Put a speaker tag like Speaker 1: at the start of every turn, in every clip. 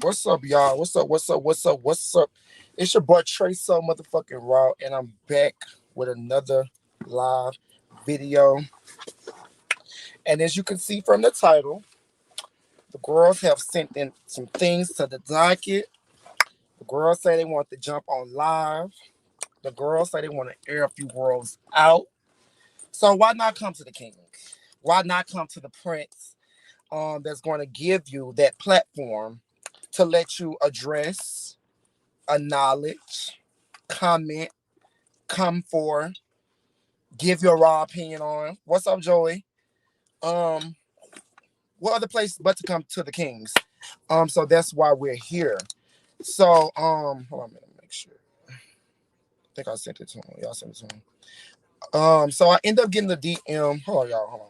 Speaker 1: What's up, y'all? What's up? What's up? What's up? What's up? It's your boy Trey So motherfucking Raw, and I'm back with another live video. And as you can see from the title, the girls have sent in some things to the docket. The girls say they want to jump on live. The girls say they want to air a few girls out. So why not come to the king? Why not come to the prince? That's going to give you that platform to let you address, acknowledge, comment, come for, give your raw opinion on. What's up, Joey? Um, what other place but to come to the Kings? So that's why we're here. So, hold on a minute, make sure. I think I sent it to him. Y'all sent it to him. So I end up getting the DM. Hold on, y'all. Hold on.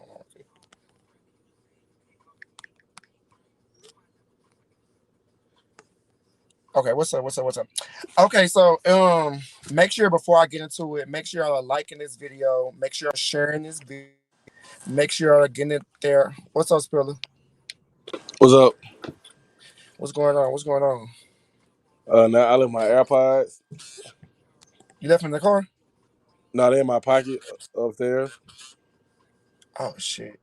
Speaker 1: Okay, what's up? What's up? What's up? Okay, so make sure before I get into it, make sure y'all are liking this video. Make sure you're sharing this video. Make sure y'all are getting it there. What's up, Spiller?
Speaker 2: What's up?
Speaker 1: What's going on? What's going on?
Speaker 2: Now I left my AirPods.
Speaker 1: You left in the car?
Speaker 2: Now they're in my pocket upstairs.
Speaker 1: Oh shit.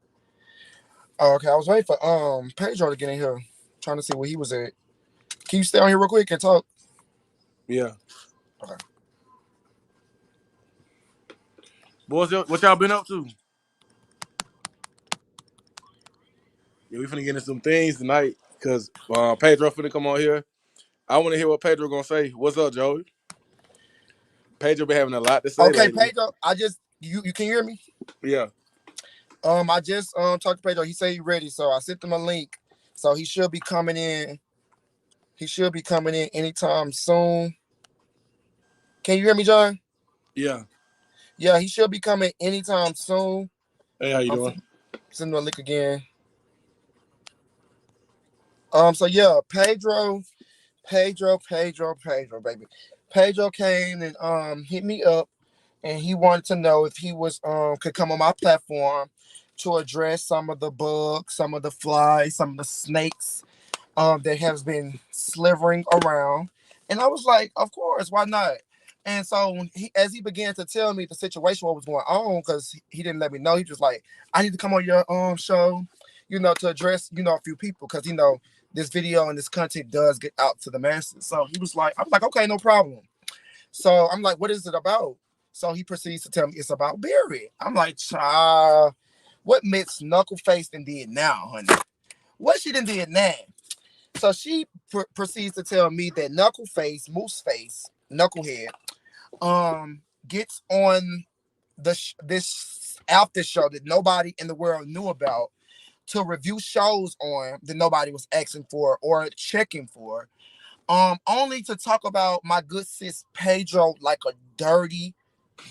Speaker 1: Oh, okay, I was waiting for Pedro to get in here, trying to see where he was at. Can you stay on here real quick and talk?
Speaker 2: Yeah.
Speaker 1: Okay.
Speaker 2: Boys, what y'all been up to? Yeah, we finna get into some things tonight because Pedro finna come on here. I want to hear what Pedro gonna say. What's up, Joey? Pedro been having a lot to say
Speaker 1: Okay,
Speaker 2: lately.
Speaker 1: Pedro, you can hear me?
Speaker 2: Yeah.
Speaker 1: I just talked to Pedro. He said he's ready, so I sent him a link. So he should be coming in. He should be coming in anytime soon. Can you hear me, John?
Speaker 2: Yeah.
Speaker 1: Yeah, he should be coming anytime soon.
Speaker 2: Hey, how you
Speaker 1: I'm
Speaker 2: doing?
Speaker 1: sending him a link again. So yeah, Pedro, baby. Pedro came and hit me up and he wanted to know if he was could come on my platform to address some of the bugs, some of the flies, some of the snakes that has been slithering around. And I was like, of course, why not? And so as he began to tell me the situation, what was going on, because he didn't let me know, he was like, I need to come on your show, to address, a few people, because this video and this content does get out to the masses. So he was like, I was like, okay, no problem. So I'm like, what is it about? So he proceeds to tell me it's about Barry. I'm like, child, what Miss Knuckle Face done did now, honey? What she done did now? So she proceeds to tell me that Knuckle Face, Moose Face, Knucklehead, gets on this after show that nobody in the world knew about to review shows on that nobody was asking for or checking for. Only to talk about my good sis Pedro like a dirty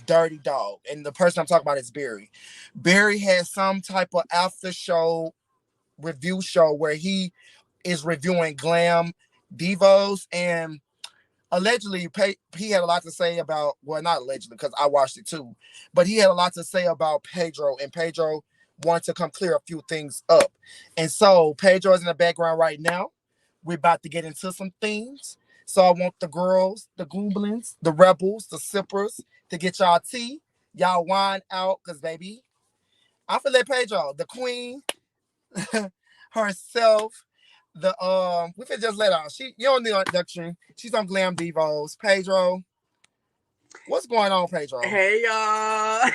Speaker 1: dog. And the person I'm talking about is Barry. Barry has some type of after show review show where he is reviewing Glam, Divos, and allegedly he had a lot to say about, well, not allegedly because I watched it too, but he had a lot to say about Pedro, and Pedro wanted to come clear a few things up. And so Pedro is in the background right now. We're about to get into some things. So I want the girls, the goblins, the rebels, the sippers to get y'all tea, y'all wine out, because baby, I'm finna let Pedro, the queen herself, we could just let her. You don't need an introduction. She's on Glam Divos. Pedro, what's going on, Pedro?
Speaker 3: Hey y'all.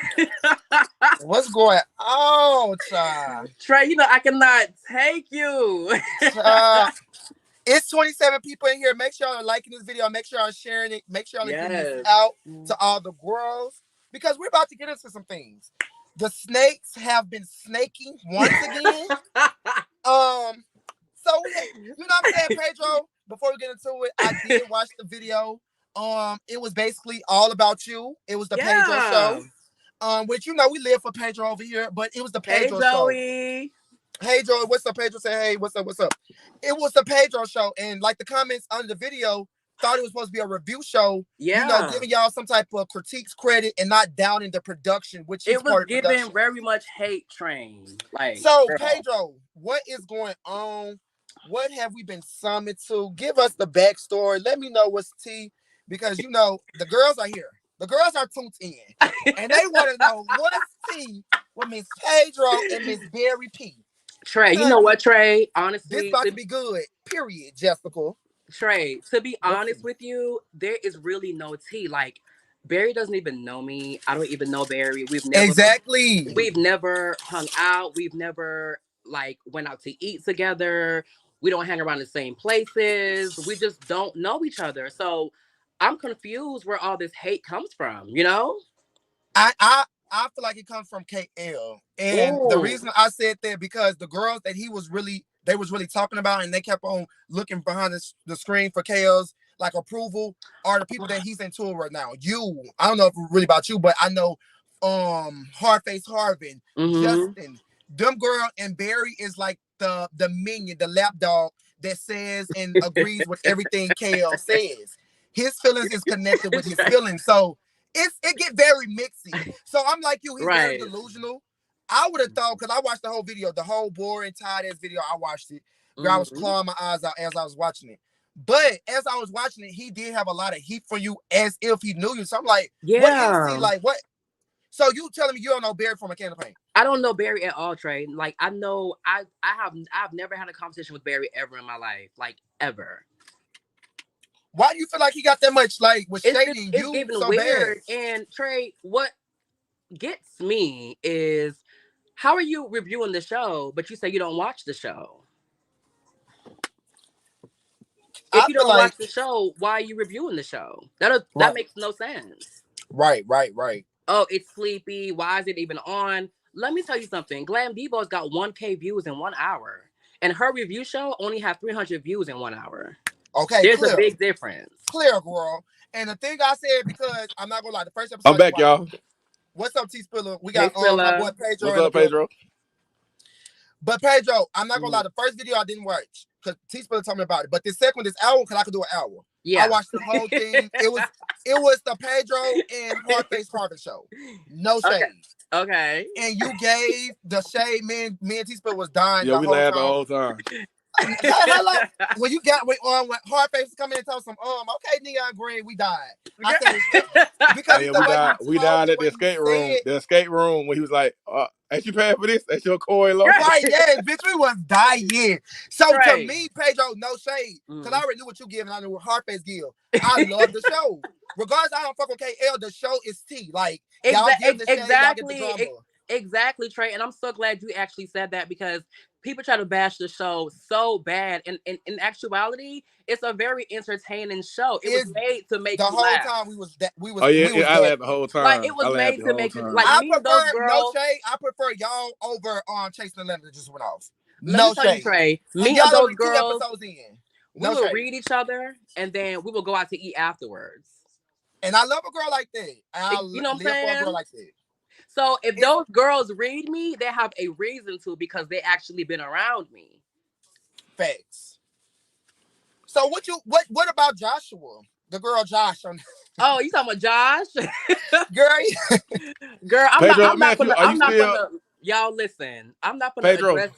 Speaker 1: What's going on, child?
Speaker 3: Trey, I cannot take you.
Speaker 1: It's 27 people in here. Make sure y'all are liking this video. Make sure y'all are sharing it. Make sure y'all are getting this out to all the girls, because we're about to get into some things. The snakes have been snaking once again. So you know what I'm saying, Pedro? Before we get into it, I did watch the video. It was basically all about you. It was the Pedro show. Which we live for Pedro over here, but it was the Pedro show. Hey Joey, what's up? Pedro say, hey, what's up? What's up? It was the Pedro show, and like the comments under the video thought it was supposed to be a review show. Giving y'all some type of critiques, credit, and not downing the production, which is part of the production.
Speaker 3: It was giving very much hate train.
Speaker 1: So girl. Pedro, what is going on What have we been summoned to? Give us the backstory. Let me know what's tea, because you know the girls are here. The girls are tuned in, and they want to know what's tea with Miss Pedro and Miss Barry P.
Speaker 3: Trey, you know
Speaker 1: Honey,
Speaker 3: what, Trey?
Speaker 1: this
Speaker 3: Honestly,
Speaker 1: about to be good. Period, Jessica.
Speaker 3: Trey, to be
Speaker 1: What's
Speaker 3: honest
Speaker 1: tea?
Speaker 3: with you, there is really no tea. Like, Barry doesn't even know me. I don't even know Barry.
Speaker 1: Exactly.
Speaker 3: We've never hung out. We've never like went out to eat together. We don't hang around the same places. We just don't know each other. So I'm confused where all this hate comes from, you know?
Speaker 1: I I I feel like it comes from KL, and the
Speaker 3: Ooh.
Speaker 1: reason I said that because the girls that they was really talking about, and they kept on looking behind the screen for KL's like approval, are the people that he's in tour right now. I don't know if it's really about you, but I know Hardface Harvin,
Speaker 3: Mm-hmm.
Speaker 1: Justin, them girl, and Barry is like the minion, the lapdog that says and agrees with everything KL says. His feelings is connected with his feelings, so it get very mixy. So I'm like you, he's very
Speaker 3: Right.
Speaker 1: delusional. I would have thought, because I watched the whole video, the whole boring, tired ass video. I watched it. Girl, I was
Speaker 3: Mm-hmm.
Speaker 1: clawing my eyes out as I was watching it. But as I was watching it, he did have a lot of heat for you as if he knew you. So I'm like, what is he
Speaker 3: Yeah.
Speaker 1: like? What? So you telling me you don't know Barry from a can of paint?
Speaker 3: I don't know Barry at all, Trey. Like I know I've never had a conversation with Barry ever in my life. Like ever.
Speaker 1: Why do you feel like he got that much like was shading
Speaker 3: It's
Speaker 1: you
Speaker 3: giving
Speaker 1: so bad?
Speaker 3: weird. And Trey, what gets me is how are you reviewing the show, but you say you don't watch the show? If
Speaker 1: I
Speaker 3: you
Speaker 1: feel
Speaker 3: don't
Speaker 1: like
Speaker 3: watch the show, why are you reviewing the show? That
Speaker 1: right,
Speaker 3: makes no sense.
Speaker 1: right.
Speaker 3: Oh, it's sleepy. Why is it even on? Let me tell you something. Glam Divos got 1K views in 1 hour. And her review show only had 300 views in 1 hour.
Speaker 1: Okay,
Speaker 3: There's a
Speaker 1: clear,
Speaker 3: big difference.
Speaker 1: clear, girl. And the thing I said, because I'm not gonna lie, the first episode
Speaker 2: I'm
Speaker 1: I didn't
Speaker 2: back,
Speaker 1: watch.
Speaker 2: y'all.
Speaker 1: What's up, T Spiller? We
Speaker 3: Hey,
Speaker 1: got my boy
Speaker 3: Spilla.
Speaker 1: Pedro
Speaker 2: What's
Speaker 1: in the
Speaker 2: up,
Speaker 1: building.
Speaker 2: Pedro?
Speaker 1: But Pedro, I'm not gonna
Speaker 3: Mhm.
Speaker 1: lie, the first video I didn't watch because T Spiller told me about it. But the second one, this hour, because I could do an hour. I
Speaker 3: Yeah.
Speaker 1: watched the whole thing. It was the Pedro and Hardface Harvest show. No
Speaker 3: Okay.
Speaker 1: shade.
Speaker 3: Okay.
Speaker 1: And you gave the shade. Me and T Spiller was dying
Speaker 2: Yeah,
Speaker 1: the
Speaker 2: we
Speaker 1: whole
Speaker 2: laughed the
Speaker 1: time.
Speaker 2: whole time.
Speaker 1: Hello. When you got when Hardface come in and tell some okay, Neon Green, we died. I said
Speaker 2: Oh
Speaker 1: because
Speaker 2: yeah,
Speaker 1: it's the way you
Speaker 2: we
Speaker 1: talk,
Speaker 2: died
Speaker 1: the
Speaker 2: at
Speaker 1: way you say it.
Speaker 2: the escape room when he was like, ain't you paying for this? That's your coin low.
Speaker 1: Right, yes, bitch, we was dying. So to
Speaker 3: Right.
Speaker 1: me, Pedro, no shade, because I
Speaker 3: Mm.
Speaker 1: already knew what you give and I knew what Hardface give. I love the show. Regardless, I don't fuck with KL. The show is T. Like y'all give the shade, y'all get the
Speaker 3: Exactly.
Speaker 1: drama.
Speaker 3: Exactly, Trey. And I'm so glad you actually said that because people try to bash the show so bad. And in actuality, it's a very entertaining show. It was
Speaker 1: Is
Speaker 3: made to make
Speaker 1: the
Speaker 3: you
Speaker 1: whole
Speaker 3: laugh.
Speaker 1: time
Speaker 2: Oh yeah,
Speaker 1: we was
Speaker 2: I
Speaker 1: that.
Speaker 2: laughed the whole
Speaker 3: Like it
Speaker 2: time. I
Speaker 3: was
Speaker 2: laughed
Speaker 3: made
Speaker 2: the
Speaker 3: to
Speaker 2: whole
Speaker 3: make you like
Speaker 2: time.
Speaker 1: I
Speaker 3: me and those
Speaker 1: prefer no
Speaker 3: girls.
Speaker 1: shade. I prefer y'all over Chasing Atlanta that just went off.
Speaker 3: Let me
Speaker 1: No
Speaker 3: tell you,
Speaker 1: shade.
Speaker 3: Trey,
Speaker 1: And
Speaker 3: me and
Speaker 1: y'all
Speaker 3: those
Speaker 1: only two
Speaker 3: girls,
Speaker 1: episodes in.
Speaker 3: we
Speaker 1: No
Speaker 3: will
Speaker 1: shade.
Speaker 3: read each other and then we will go out to eat afterwards.
Speaker 1: And I love a girl like that.
Speaker 3: You know what I'm
Speaker 1: Live for a girl
Speaker 3: saying?
Speaker 1: like that.
Speaker 3: So if
Speaker 1: It's
Speaker 3: those girls read me, they have a reason to because they actually been around me.
Speaker 1: facts. So what about Joshua? The girl Josh on
Speaker 3: Oh, you talking about Josh?
Speaker 1: girl.
Speaker 3: Girl,
Speaker 2: Pedro, let me ask you,
Speaker 3: I'm not gonna y'all listen. I'm not gonna
Speaker 2: Pedro,
Speaker 3: address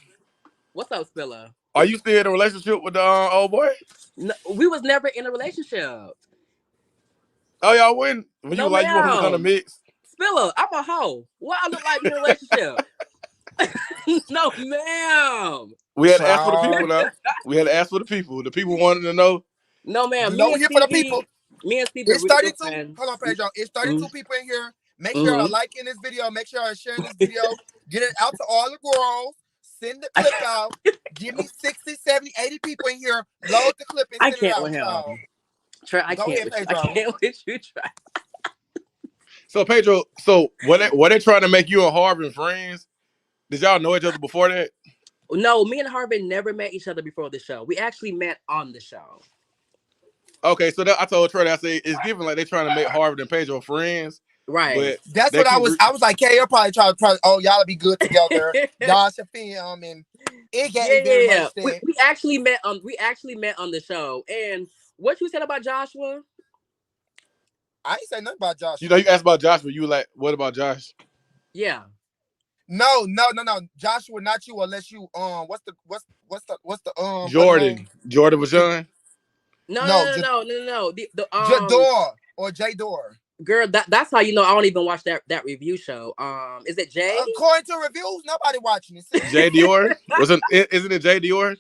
Speaker 3: what's up, Spiller.
Speaker 2: are you still in a relationship with the old boy?
Speaker 3: No, we was never in a relationship.
Speaker 2: Oh y'all when you
Speaker 3: No,
Speaker 2: were like you want him to come to
Speaker 3: ma'am.
Speaker 2: mix?
Speaker 3: Spiller, I'm a hoe. What I look like in a relationship? No, ma'am.
Speaker 2: We had to ask for the people
Speaker 1: Child.
Speaker 2: now. We had to ask for the people. The people wanted to know.
Speaker 3: No, ma'am.
Speaker 1: You know we here for the people.
Speaker 3: Me and Stevie are
Speaker 1: It's
Speaker 3: really good
Speaker 1: 32.
Speaker 3: friends.
Speaker 1: Hold on, Pedro. It's
Speaker 3: Mm-hmm.
Speaker 1: 32 people in here. Make sure y'all
Speaker 3: Mm-hmm.
Speaker 1: liking this video. Make sure y'all sharing this video. Get it out to all the girls. Send the clip out. Give me 60, 70, 80 people in here. Load the clip and
Speaker 3: I
Speaker 1: send it
Speaker 3: can't
Speaker 1: out,
Speaker 3: with
Speaker 1: child.
Speaker 3: him. Trey, I
Speaker 1: Go
Speaker 3: can't
Speaker 1: ahead,
Speaker 3: with you. I
Speaker 1: Pedro.
Speaker 3: can't with you, Trey.
Speaker 2: So Pedro, so what they trying to make you and Harvin friends? Did y'all know each other before that?
Speaker 3: No, me and Harvin never met each other before the show. We actually met on the show.
Speaker 2: Okay, so I told Trey, I said it's given like they trying to make Harvin and Pedro friends,
Speaker 3: Right.
Speaker 2: but
Speaker 1: That's
Speaker 2: they
Speaker 1: what I
Speaker 2: keep.
Speaker 1: was. I was like, KL probably try to oh, y'all be good together. Y'all should film. And it gave very
Speaker 3: Yeah.
Speaker 1: much that.
Speaker 3: We actually met on the show. And what you said about Joshua?
Speaker 1: I ain't say nothing about
Speaker 2: You know,
Speaker 1: Joshua.
Speaker 2: you asked about Josh, but you were like, what about Josh?
Speaker 3: Yeah.
Speaker 1: No, no, no, no. Joshua, not you. Unless you what's the other name?
Speaker 2: Jordan Vashawn.
Speaker 3: No,
Speaker 1: No,
Speaker 3: no, no, no, no, no, no. The
Speaker 1: Jador or J Door.
Speaker 3: girl, that's how you know I don't even watch that review show. Is it Jay?
Speaker 1: According to reviews, nobody watching it. See,
Speaker 2: J Dior. Isn't it J Dior?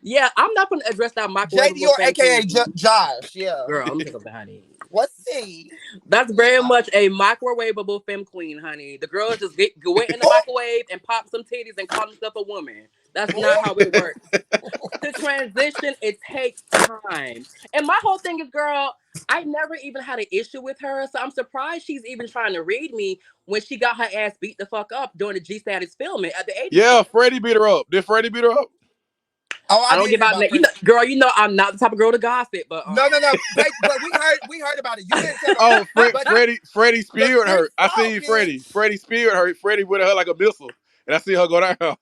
Speaker 3: Yeah, I'm not gonna address that
Speaker 1: J
Speaker 3: microwavable
Speaker 1: Dior,
Speaker 3: femme
Speaker 1: aka
Speaker 3: queen.
Speaker 1: Josh. Yeah.
Speaker 3: Girl, let me take up the honey.
Speaker 1: What's he?
Speaker 3: That's very much a microwavable femme queen, honey. The girls just went in the microwave and popped some titties and called themselves a woman. That's not how it works. To transition, it takes time. And my whole thing is, girl, I never even had an issue with her, so I'm surprised she's even trying to read me when she got her ass beat the fuck up during the G Status filming at the 80s
Speaker 2: Yeah,
Speaker 3: club.
Speaker 2: Freddie beat her up. Did Freddie beat her up?
Speaker 1: Oh, I
Speaker 3: I don't
Speaker 1: did
Speaker 3: give
Speaker 1: hear
Speaker 3: out,
Speaker 1: about
Speaker 3: you know,
Speaker 1: Freddie.
Speaker 3: girl. You know I'm not the type of girl to gossip, but
Speaker 1: No, no, no. But we heard about it. You didn't tell us.
Speaker 2: Oh,
Speaker 1: But
Speaker 2: Freddie
Speaker 1: the
Speaker 2: speared her.
Speaker 1: streets
Speaker 2: I seen
Speaker 1: talking.
Speaker 2: Freddie. Freddie speared her. Freddie with her like a missile, and I see her go down.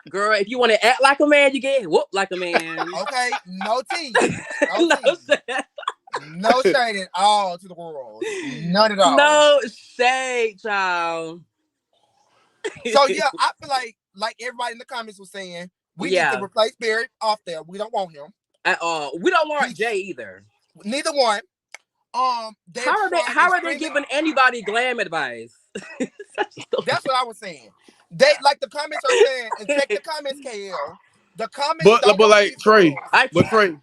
Speaker 3: girl, if you want to act like a man, you get whooped like a man.
Speaker 1: Okay, no tea. No
Speaker 3: No
Speaker 1: tea.
Speaker 3: shade.
Speaker 1: No shade at all to the world. None at all.
Speaker 3: No shade, child.
Speaker 1: So yeah, I feel like everybody in the comments was saying, we need to
Speaker 3: Yeah,
Speaker 1: replace Barry off there. We don't want him.
Speaker 3: at all. We don't want
Speaker 1: He,
Speaker 3: Jay either.
Speaker 1: neither one. They're
Speaker 3: How are they?
Speaker 1: trying
Speaker 3: How are they
Speaker 1: extremely.
Speaker 3: giving anybody glam advice?
Speaker 1: That's what I was saying. They like the comments are saying, and check the comments, KL. The comments
Speaker 2: but
Speaker 1: don't
Speaker 2: but
Speaker 1: want
Speaker 2: like
Speaker 1: these
Speaker 2: Trey,
Speaker 1: girls.
Speaker 2: but Trey,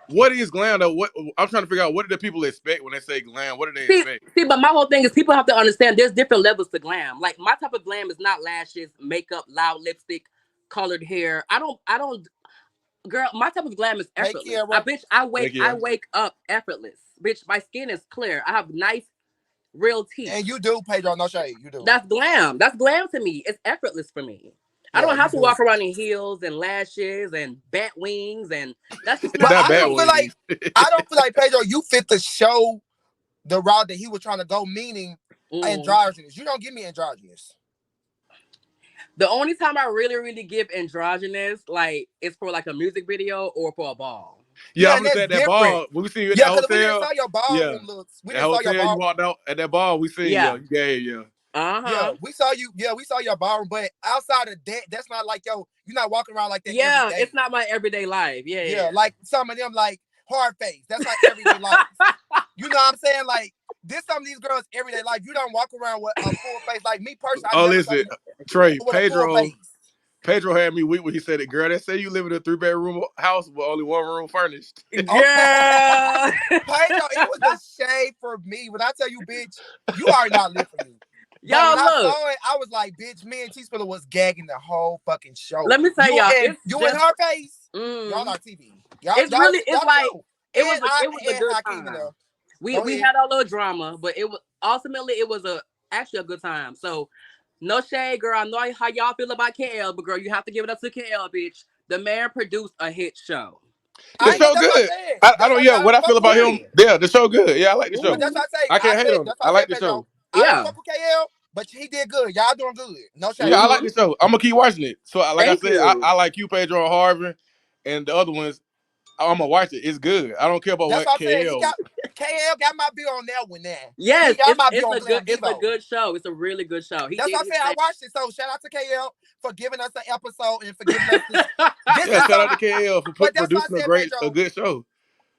Speaker 2: what is glam though? What I'm trying to figure out, what do the people expect when they say glam? What do they
Speaker 3: see,
Speaker 2: expect?
Speaker 3: see, but my whole thing is people have to understand there's different levels to glam. Like my type of glam is not lashes, makeup, loud lipstick, colored hair. I don't. Girl, my type of glam is
Speaker 1: Hey,
Speaker 3: effortless. I
Speaker 1: Kiara.
Speaker 3: bitch, I wake,
Speaker 2: Thank you.
Speaker 3: I wake up effortless. Bitch, my skin is clear. I have nice, real teeth.
Speaker 1: And you do, Pedro. No shade. You do.
Speaker 3: That's glam. That's glam to me. It's effortless for me. I
Speaker 1: Yeah,
Speaker 3: don't
Speaker 1: you
Speaker 3: have to
Speaker 1: do.
Speaker 3: walk around in heels and lashes and bat wings, and that's just
Speaker 1: But
Speaker 3: not
Speaker 2: Not
Speaker 1: I
Speaker 2: bad
Speaker 1: don't
Speaker 3: me.
Speaker 1: feel like
Speaker 2: wings.
Speaker 1: Pedro, you fit the show the route that he was trying to go, meaning
Speaker 3: Mm.
Speaker 1: androgynous. You don't give me androgynous.
Speaker 3: The only time I really, really give androgynous, like, is for like a music video or for a ball.
Speaker 2: Yeah,
Speaker 1: Yeah,
Speaker 2: I'm
Speaker 1: and
Speaker 2: gonna say
Speaker 1: that's
Speaker 2: at that
Speaker 1: different.
Speaker 2: ball when we see you at that
Speaker 1: Yeah, because we didn't
Speaker 2: hotel.
Speaker 1: saw your
Speaker 2: Yeah,
Speaker 1: ballroom looks. We
Speaker 2: that
Speaker 1: didn't saw your
Speaker 2: hotel you
Speaker 1: ball.
Speaker 2: walked out at that ball. We seen
Speaker 3: Yeah.
Speaker 2: you gave yeah.
Speaker 1: Yeah,
Speaker 3: Uh-huh.
Speaker 1: we saw you. Yeah, we saw your ballroom. But outside of that, that's not like you're not walking around like that every
Speaker 3: Yeah,
Speaker 1: day.
Speaker 3: it's not my everyday life. Yeah,
Speaker 1: Yeah,
Speaker 3: yeah.
Speaker 1: like some of them like hard face. That's like everyday life. You know what I'm saying? Like this, some of these girls everyday life. You don't walk around with a full face. Like me personally, I
Speaker 2: Oh,
Speaker 1: never saw
Speaker 2: listen,
Speaker 1: you
Speaker 2: Trey,
Speaker 1: with a full face.
Speaker 2: Pedro had me weak when he said it. Girl, they say you live in a 3-bedroom house with only one room furnished.
Speaker 1: Okay.
Speaker 3: Girl.
Speaker 1: Pedro, it was a shade for me. When I tell you, bitch, you already not live for you. But when
Speaker 3: Y'all
Speaker 1: I
Speaker 3: look.
Speaker 1: saw it, I was like, bitch, me and T Spiller was gagging the whole fucking show.
Speaker 3: Let me tell y'all, it's
Speaker 1: You
Speaker 3: just
Speaker 1: and her face, y'all on TV.
Speaker 3: it's really it's
Speaker 1: Y'all
Speaker 3: like
Speaker 1: know.
Speaker 3: it
Speaker 1: And
Speaker 3: was a
Speaker 1: and
Speaker 3: good
Speaker 1: Hakeem in
Speaker 3: time.
Speaker 1: there.
Speaker 3: We
Speaker 1: Go
Speaker 3: we
Speaker 1: ahead.
Speaker 3: had our little drama, but it was ultimately it was actually a good time. So no shade, girl. I know how y'all feel about KL, but girl, you have to give it up to KL, bitch. The man produced a hit show.
Speaker 2: The show
Speaker 1: That's what
Speaker 2: good.
Speaker 1: I said.
Speaker 2: I
Speaker 1: That's
Speaker 2: don't.
Speaker 1: why I
Speaker 2: Yeah,
Speaker 1: said I
Speaker 2: what
Speaker 1: don't
Speaker 2: I feel
Speaker 1: fuck with
Speaker 2: about
Speaker 1: him.
Speaker 2: him.
Speaker 3: Period.
Speaker 2: Yeah, the show good. Yeah, I like the
Speaker 1: But
Speaker 2: show.
Speaker 1: that's
Speaker 3: Mhm.
Speaker 1: what I say.
Speaker 2: I can't hate on it.
Speaker 1: That's
Speaker 2: I
Speaker 1: why I
Speaker 2: like
Speaker 1: said,
Speaker 2: the
Speaker 1: Pedro.
Speaker 2: show.
Speaker 1: I don't
Speaker 3: Yeah.
Speaker 1: fuck with KL, but he did good. Y'all doing good. No
Speaker 2: Yeah,
Speaker 1: shade.
Speaker 2: I like
Speaker 3: hmm
Speaker 2: the show. I'm gonna keep watching it. So, like I
Speaker 3: Thank
Speaker 2: said,
Speaker 3: you.
Speaker 2: I like you, Pedro and Harvey, and the other ones. I'm gonna watch it. It's good. I don't care about
Speaker 1: That's
Speaker 2: what
Speaker 1: what I said.
Speaker 2: KL.
Speaker 1: KL got my bill on that one now. He
Speaker 3: Yes,
Speaker 1: got my bill
Speaker 3: it's
Speaker 1: on
Speaker 3: a good
Speaker 1: Glam
Speaker 3: it's a
Speaker 1: Divos.
Speaker 3: good show. It's a really good show. He
Speaker 1: That's
Speaker 3: did
Speaker 1: what I
Speaker 3: his
Speaker 1: said. I
Speaker 3: thing.
Speaker 1: watched it. So shout out to KL for giving us the episode and for giving us this. This
Speaker 2: Yeah,
Speaker 1: is
Speaker 2: shout out
Speaker 1: some,
Speaker 2: to KL for
Speaker 1: but that's why I
Speaker 2: producing
Speaker 1: said,
Speaker 2: a
Speaker 1: Pedro,
Speaker 2: good show,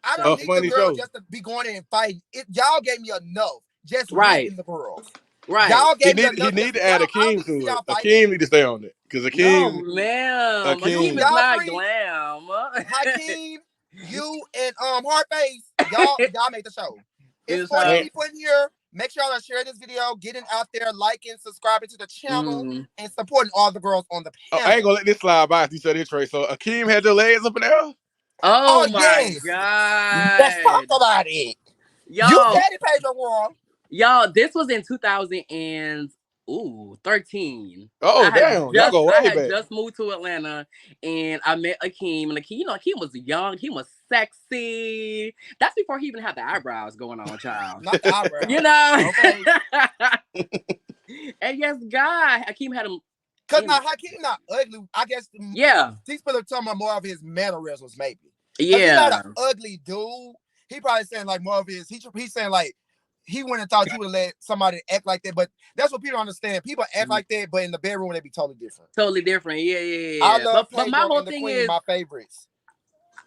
Speaker 1: I
Speaker 3: Shout
Speaker 1: don't
Speaker 2: a
Speaker 3: out
Speaker 1: need the
Speaker 2: funny
Speaker 1: girls
Speaker 2: show.
Speaker 1: just to be going in and fighting. Y'all gave me enough just
Speaker 3: right,
Speaker 1: reading the girls.
Speaker 3: right.
Speaker 1: Y'all gave me
Speaker 2: He
Speaker 1: enough
Speaker 2: need
Speaker 1: just
Speaker 2: to add
Speaker 1: y'all. I don't
Speaker 2: Akeem
Speaker 1: need to see
Speaker 2: to it.
Speaker 1: y'all fighting.
Speaker 2: Akeem need to stay on it because
Speaker 3: No, ma'am. Hakeem is
Speaker 2: Akeem.
Speaker 1: Y'all
Speaker 3: not
Speaker 1: three,
Speaker 3: glam.
Speaker 1: Hakeem, you and Hardface, y'all made the show. It's
Speaker 3: It's
Speaker 1: 40
Speaker 2: Man,
Speaker 1: people in here. Make sure y'all are sharing this video, getting out there, liking, subscribing to the channel,
Speaker 3: mm.
Speaker 1: and supporting all the girls on the
Speaker 2: I ain't
Speaker 1: panel.
Speaker 2: gonna let this slide by. You said it, Trey. So Akeem had your legs up in the air.
Speaker 3: Oh
Speaker 1: Oh
Speaker 3: my
Speaker 1: yes, let's talk
Speaker 3: god.
Speaker 1: about it. You
Speaker 3: Y'all,
Speaker 1: said it, Pedro World.
Speaker 3: y'all, this was in 2013.
Speaker 2: Oh damn, y'all go
Speaker 3: I
Speaker 2: way
Speaker 3: had
Speaker 2: back.
Speaker 3: just moved to Atlanta and I met Akeem. And Akeem, Akeem was young, he was sexy. That's before he even had the eyebrows going on, child.
Speaker 1: Not the
Speaker 3: You
Speaker 1: eyebrows.
Speaker 3: know?
Speaker 1: Okay.
Speaker 3: And yes, God, Akeem had him
Speaker 1: Cause
Speaker 3: in
Speaker 1: now
Speaker 3: it.
Speaker 1: Hakeem not ugly. I guess
Speaker 3: Yeah,
Speaker 1: these people are talking about more of his mannerisms, maybe. Cause he's not
Speaker 3: yeah.
Speaker 1: an ugly dude. He probably saying like more of his. He's saying like he wouldn't have thought you would have let somebody act like that. But that's what people understand. People act like that, but in the bedroom they be totally different.
Speaker 3: Totally different. Yeah,
Speaker 1: I
Speaker 3: yeah.
Speaker 1: love
Speaker 3: But my
Speaker 1: Pedro
Speaker 3: whole
Speaker 1: and the
Speaker 3: thing
Speaker 1: Queen,
Speaker 3: is
Speaker 1: my favorites.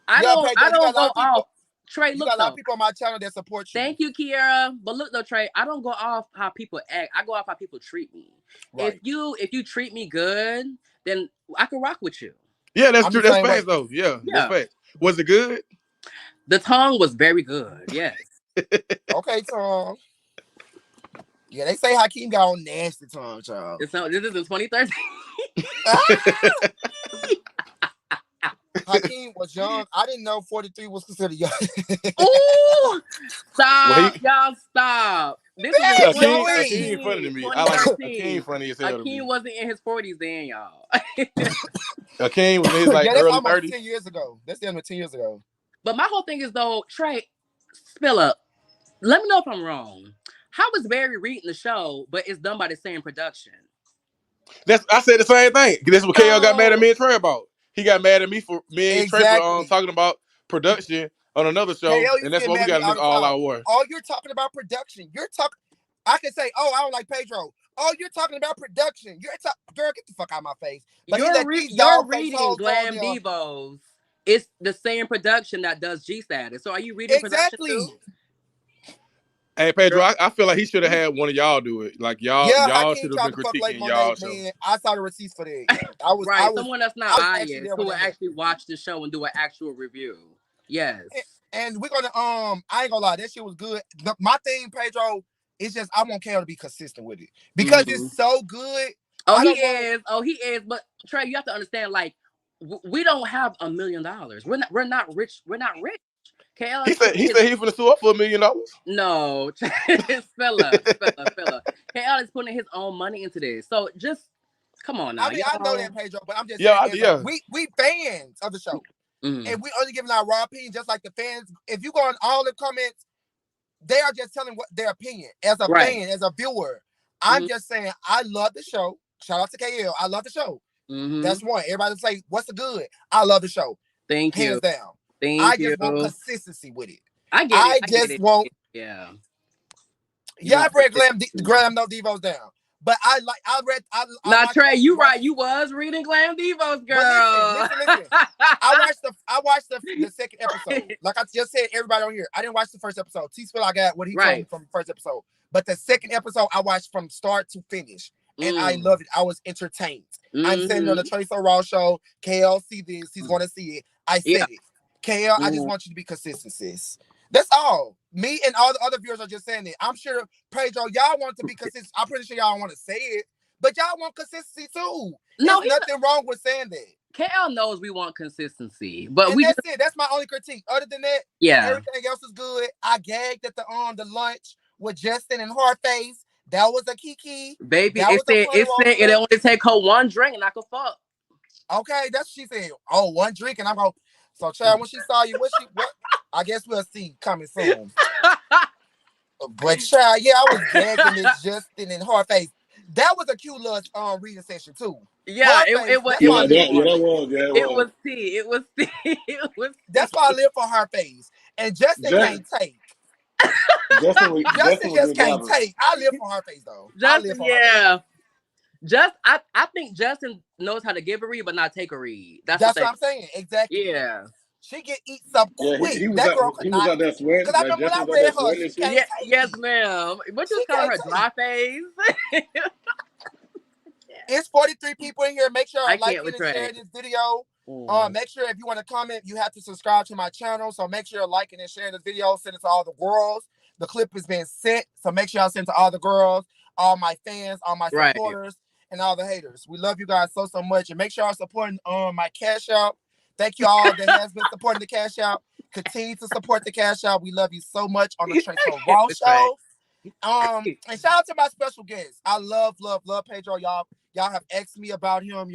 Speaker 3: I
Speaker 1: Yeah,
Speaker 3: don't
Speaker 1: Pedro,
Speaker 3: I
Speaker 1: you got
Speaker 3: don't
Speaker 1: a lot
Speaker 3: go
Speaker 1: of
Speaker 3: off.
Speaker 1: people.
Speaker 3: Trey,
Speaker 1: You
Speaker 3: look
Speaker 1: got a lot of
Speaker 3: though.
Speaker 1: people on my channel that support you.
Speaker 3: Thank you, Kiara. But look though, Trey, I don't go off how people act. I go off how people treat me.
Speaker 1: Right.
Speaker 3: If you treat me good, then I can rock with you.
Speaker 2: Yeah, that's
Speaker 1: I'm the
Speaker 2: true. That's
Speaker 1: same way.
Speaker 2: facts though. Yeah, that's
Speaker 3: Yeah.
Speaker 2: facts. Was it good?
Speaker 3: The tongue was very good. Yes.
Speaker 1: Okay, Tom. Yeah, they say Hakeem got on nasty tongue, child.
Speaker 3: This is in 2013.
Speaker 1: Hakeem was young. I didn't know 43 was considered young.
Speaker 3: Ooh!
Speaker 2: Well,
Speaker 3: Stop. Y'all stop. This was in
Speaker 1: Dang, Joey.
Speaker 2: Akeem funny to
Speaker 3: 2013.
Speaker 2: me. I like Akeem
Speaker 3: 2013.
Speaker 2: funny as hell to
Speaker 3: Akeem
Speaker 2: me.
Speaker 3: wasn't in his 40s then, y'all.
Speaker 2: Akeem was in his like
Speaker 1: Yeah, that's
Speaker 2: early
Speaker 1: almost
Speaker 2: 30s.
Speaker 1: 10 years ago. That's the end of 10 years ago.
Speaker 3: But my whole thing is though, Trey, spill up. Let me know if I'm wrong. How is Barry reading the show, but it's done by the same production?
Speaker 2: I said the same thing. That's what KL got mad at
Speaker 3: So
Speaker 2: me and Trey about. He got mad at me for me and Trey for
Speaker 1: Exactly.
Speaker 2: talking about production on another show,
Speaker 1: KL
Speaker 2: and
Speaker 1: used to
Speaker 2: that's
Speaker 1: get
Speaker 2: why we
Speaker 1: mad at me
Speaker 2: got
Speaker 1: all
Speaker 2: in this
Speaker 1: the
Speaker 2: all
Speaker 1: time.
Speaker 2: out war.
Speaker 1: Oh, you're talking about production. You're talking. I can say, oh, I don't like Pedro. Oh, you're talking about production. Girl, get the fuck out of my face. But he let these
Speaker 3: you're
Speaker 1: dog face
Speaker 3: reading
Speaker 1: hoes go in
Speaker 3: Glam
Speaker 1: there.
Speaker 3: Divos. It's the same production that does G Status. So are you reading production
Speaker 1: Exactly.
Speaker 3: too?
Speaker 2: Hey Pedro,
Speaker 3: Girl.
Speaker 2: I feel like he should have had one of y'all do it. Like
Speaker 1: Yeah,
Speaker 2: y'all
Speaker 1: Hakeem
Speaker 2: should have
Speaker 1: tried
Speaker 2: been
Speaker 1: to fuck Lake
Speaker 2: critiquing
Speaker 1: Monet,
Speaker 2: y'all show.
Speaker 1: man. I saw the receipts for that. I was, I
Speaker 3: Right.
Speaker 1: was,
Speaker 3: Someone that's
Speaker 1: I
Speaker 3: not
Speaker 1: was actually
Speaker 3: biased
Speaker 1: there
Speaker 3: who
Speaker 1: when
Speaker 3: will
Speaker 1: that happened.
Speaker 3: actually watch the show and do an actual review. Yes.
Speaker 1: And we're gonna I ain't gonna lie, that shit was good. My thing, Pedro, is just I want KO to be consistent with it because
Speaker 3: Mm-hmm.
Speaker 1: it's so good.
Speaker 3: Oh,
Speaker 1: I
Speaker 3: he
Speaker 1: don't want.
Speaker 3: is. Oh, he is. But Trey, you have to understand, like, we don't have $1 million. We're not rich. We're not rich. KL
Speaker 2: He
Speaker 3: is
Speaker 2: said
Speaker 3: putting
Speaker 2: he
Speaker 3: his
Speaker 2: said he finna sue up for $1 million.
Speaker 3: no, fella. KL is putting his own money into this. So just come on now,
Speaker 1: I mean, I know
Speaker 3: y'all.
Speaker 1: that, Pedro, but I'm just
Speaker 2: Yeah,
Speaker 1: saying, as a
Speaker 2: yeah.
Speaker 1: we fans of the show,
Speaker 3: Mm.
Speaker 1: and we only giving our raw opinion, just like the fans. If you go on all the comments, they are just telling what their opinion as a
Speaker 3: Right.
Speaker 1: fan, as a viewer. I'm just saying, I love the show. Shout out to KL. I love the show.
Speaker 3: Mm-hmm.
Speaker 1: That's one. Everybody say, what's the good? I love the show.
Speaker 3: Thank you.
Speaker 1: Hands down.
Speaker 3: Thank
Speaker 1: I
Speaker 3: you.
Speaker 1: just want consistency with it.
Speaker 3: I get it.
Speaker 1: I
Speaker 3: I get
Speaker 1: just
Speaker 3: it.
Speaker 1: want.
Speaker 3: Yeah. You
Speaker 1: Yeah, I
Speaker 3: want
Speaker 1: read
Speaker 3: consistency.
Speaker 1: Glam no Divos down, but I
Speaker 3: Now,
Speaker 1: watched
Speaker 3: Trey, you
Speaker 1: watch,
Speaker 3: right. You was reading Glam Divos,
Speaker 1: but
Speaker 3: girl.
Speaker 1: listen. I watched the second episode. Like I just said, everybody on here, I didn't watch the first episode. T Spill, I got what he told me
Speaker 3: Right.
Speaker 1: from the first episode, but the second episode I watched from start to finish, and I
Speaker 3: Mm.
Speaker 1: loved it. I was entertained. I'm saying on the Trey So Raw show, KL see this, he's going to see it. I said
Speaker 3: Yeah.
Speaker 1: it. KL, I just want you to be consistent, sis. That's all. Me and all the other viewers are just saying it. I'm sure, Pedro, y'all want to be consistent. I'm pretty sure y'all want to say it, but y'all want consistency too.
Speaker 3: No,
Speaker 1: There's nothing wrong with saying that.
Speaker 3: KL knows we want consistency, but
Speaker 1: And
Speaker 3: we
Speaker 1: that's
Speaker 3: just
Speaker 1: it. That's my only critique. Other than that,
Speaker 3: yeah.
Speaker 1: everything else is good. I gagged at the lunch with Justin and Hardface. That was a kiki.
Speaker 3: Baby,
Speaker 1: That
Speaker 3: it
Speaker 1: was a
Speaker 3: said
Speaker 1: funny
Speaker 3: it only take her one drink and I could fuck.
Speaker 1: Okay, that's what she said. Oh, one drink, and I'm going. So, Chad, when she saw you, what? I guess we'll see coming soon. But Chad, yeah, I was gagging at Justin and Hardface. That was a cute little reading session too.
Speaker 3: Yeah,
Speaker 1: Hardface,
Speaker 3: it was
Speaker 1: that's
Speaker 3: it
Speaker 1: why I
Speaker 3: was
Speaker 1: live for
Speaker 4: that
Speaker 1: Hardface.
Speaker 4: was, yeah, it
Speaker 3: it
Speaker 4: was.
Speaker 3: was tea. It was tea. It was
Speaker 1: That's why I live for Hardface. And Justin can't take.
Speaker 4: Justin
Speaker 1: Justin
Speaker 4: was
Speaker 1: just
Speaker 4: good
Speaker 1: can't
Speaker 4: driving.
Speaker 1: take. I live for Hardface though. I live
Speaker 3: Justin,
Speaker 1: for
Speaker 3: yeah. I think Justin knows how to give a read, but not take a read. That's the
Speaker 1: That's
Speaker 3: thing.
Speaker 1: what I'm saying. Exactly.
Speaker 3: Yeah.
Speaker 1: She can eat up
Speaker 4: Yeah,
Speaker 1: quick.
Speaker 4: he was
Speaker 1: That
Speaker 4: out
Speaker 1: girl could
Speaker 4: he was
Speaker 1: not.
Speaker 4: out there sweating.
Speaker 1: Because I
Speaker 4: Like
Speaker 1: remember when
Speaker 4: Justin
Speaker 1: I
Speaker 4: was out there
Speaker 1: read her,
Speaker 4: sweating
Speaker 1: she
Speaker 4: and shit.
Speaker 1: can't
Speaker 3: Yeah,
Speaker 1: take.
Speaker 3: yes, ma'am. What you
Speaker 1: She
Speaker 3: calling
Speaker 1: can't
Speaker 3: her?
Speaker 1: take.
Speaker 3: Dry face?
Speaker 1: It's 43 people in here. Make sure
Speaker 3: I
Speaker 1: I like
Speaker 3: can't
Speaker 1: it and share
Speaker 3: betray.
Speaker 1: this video. Make sure if you want to comment, you have to subscribe to my channel. So make sure you're liking and sharing this video. Send it to all the girls. The clip is being sent. So make sure y'all send it to all the girls, all my fans, all my
Speaker 3: Right.
Speaker 1: supporters, and all the haters. We love you guys so much. And make sure y'all supporting my cash out. Thank you all that has been supporting the cash out. Continue to support the cash out. We love you so much on the Trey So Raw show. And shout out to my special guest. I love Pedro. Y'all have asked me about him.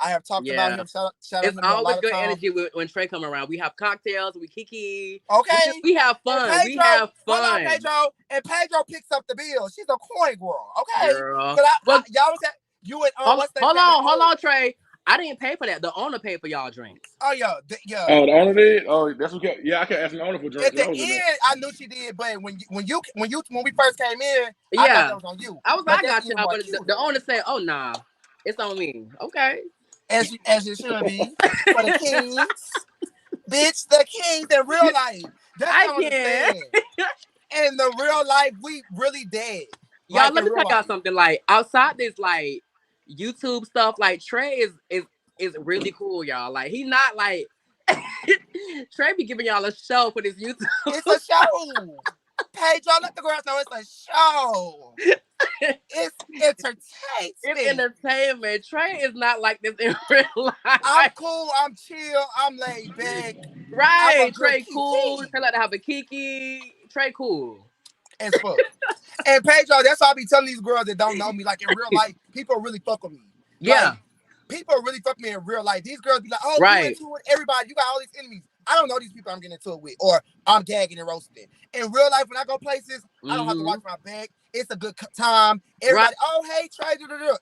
Speaker 1: I have talked about him. Shout out
Speaker 3: It's
Speaker 1: him a
Speaker 3: always
Speaker 1: lot of
Speaker 3: good
Speaker 1: times.
Speaker 3: energy when Trey come around. We have cocktails, we kiki.
Speaker 1: Okay.
Speaker 3: We have fun.
Speaker 1: And Pedro,
Speaker 3: We have fun.
Speaker 1: Hold on, Pedro. And Pedro picks up the bill. She's a coin girl. Okay.
Speaker 3: Girl.
Speaker 1: But y'all was at you and
Speaker 3: hold on, Trey. I didn't pay for that. The owner paid for y'all drinks.
Speaker 1: Oh yeah, yeah.
Speaker 2: Oh, the owner did. Oh, that's what. Yeah, I kept asking the owner for drinks
Speaker 1: At
Speaker 2: when
Speaker 1: the
Speaker 2: I was in there.
Speaker 1: end, I knew she did, but when we first came in, I thought
Speaker 3: Yeah.
Speaker 1: that was on you.
Speaker 3: I was
Speaker 1: But
Speaker 3: like, I
Speaker 1: that's
Speaker 3: got
Speaker 1: even
Speaker 3: y'all,
Speaker 1: more
Speaker 3: but the
Speaker 1: cuter,
Speaker 3: owner said, "Oh nah, it's on me." Okay.
Speaker 1: as it should be for the kings, bitch. The kings in real life. That's
Speaker 3: I
Speaker 1: what I
Speaker 3: can.
Speaker 1: understand. In the real life, we really dead.
Speaker 3: Y'all,
Speaker 1: Like
Speaker 3: let
Speaker 1: in
Speaker 3: me
Speaker 1: real
Speaker 3: tell y'all
Speaker 1: life.
Speaker 3: something. Like outside this, like YouTube stuff, like Trey is really cool, y'all. Like he not like Trey be giving y'all a show for this YouTube.
Speaker 1: It's a show. Pedro, let the girls know it's a show. It's
Speaker 3: It's
Speaker 1: entertainment.
Speaker 3: entertainment. Trey is not like this in real
Speaker 1: I'm
Speaker 3: life.
Speaker 1: cool. I'm chill. I'm laid back. I'm a
Speaker 3: Right.
Speaker 1: good
Speaker 3: Trey cool.
Speaker 1: kiki
Speaker 3: Trey like to have a kiki. Trey cool.
Speaker 1: as fuck. And Pedro, that's why I be telling these girls that don't know me. Like in real life, people really fuck with me. Like
Speaker 3: Yeah.
Speaker 1: people really fuck with me in real life. These girls be like, "Oh, you
Speaker 3: Right.
Speaker 1: into it? Everybody, you got all these enemies." I don't know these people I'm getting into it with, or I'm gagging and roasting. In real life, when I go places, I don't have to
Speaker 3: Mm-hmm.
Speaker 1: watch my back. It's a good time.
Speaker 3: Right.
Speaker 1: Everybody, oh hey, Trey,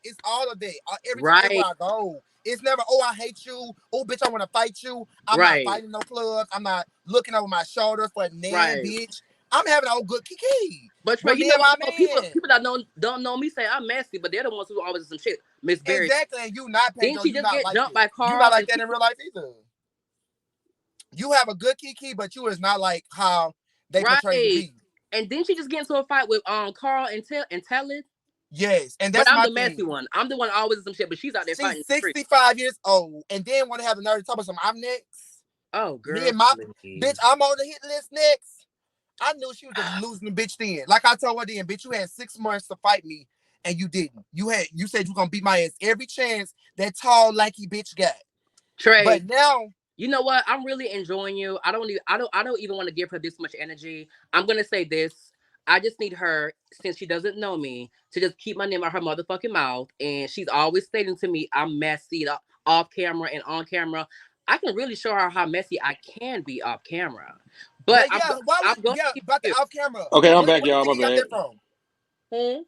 Speaker 1: it's all of that. Everywhere
Speaker 3: Right.
Speaker 1: I go. It's never, oh, I hate you. Oh, bitch, I want to fight you. I'm not
Speaker 3: Right.
Speaker 1: fighting no clubs. I'm not looking over my shoulder for a nan,
Speaker 3: Right.
Speaker 1: bitch. I'm having a whole good kiki
Speaker 3: But Trey,
Speaker 1: with
Speaker 3: you
Speaker 1: me
Speaker 3: know
Speaker 1: and
Speaker 3: what
Speaker 1: my
Speaker 3: though? People
Speaker 1: man.
Speaker 3: people that don't know me say I'm messy, but they're the ones who always do some shit. Miss Berry.
Speaker 1: Exactly. And you not,
Speaker 3: Didn't
Speaker 1: Pedro.
Speaker 3: she
Speaker 1: You
Speaker 3: just
Speaker 1: not
Speaker 3: get
Speaker 1: like
Speaker 3: jumped
Speaker 1: that.
Speaker 3: by
Speaker 1: You not
Speaker 3: Carl
Speaker 1: like
Speaker 3: and
Speaker 1: that in real life either. You have a good kiki, but you is not like how they portray you to
Speaker 3: right?
Speaker 1: be.
Speaker 3: And didn't she just get into a fight with Carl and Tellin?
Speaker 1: Yes. And
Speaker 3: But
Speaker 1: that's
Speaker 3: I'm
Speaker 1: my
Speaker 3: the messy
Speaker 1: thing.
Speaker 3: one. I'm the one always in some shit, but she's out there
Speaker 1: She's
Speaker 3: fighting the street.
Speaker 1: 65 years old and then want to have the nerve to talk about some I'm next.
Speaker 3: Oh,
Speaker 1: Me
Speaker 3: girl,
Speaker 1: and my bitch,
Speaker 3: please.
Speaker 1: I'm on the hit list next. I knew she was a losing bitch then. Like I told her then, bitch, you had 6 months to fight me and you didn't. You said you gonna beat my ass every chance that tall, lanky bitch got. But
Speaker 3: Trey,
Speaker 1: now,
Speaker 3: you know what? I'm really enjoying you. I don't even want to give her this much energy. I'm gonna say this. I just need her, since she doesn't know me, to just keep my name out her motherfucking mouth. And she's always stating to me I'm messy off camera and on camera. I can really show her how messy I can be off camera. But
Speaker 1: but yeah, why would
Speaker 3: I'm going to
Speaker 1: yeah,
Speaker 3: keep
Speaker 1: about the
Speaker 3: it
Speaker 1: off camera.
Speaker 2: Okay, I'm
Speaker 1: Where,
Speaker 2: back,
Speaker 1: where you
Speaker 2: y'all.
Speaker 1: think
Speaker 2: My
Speaker 1: he got
Speaker 2: bad.
Speaker 1: that from?
Speaker 3: real.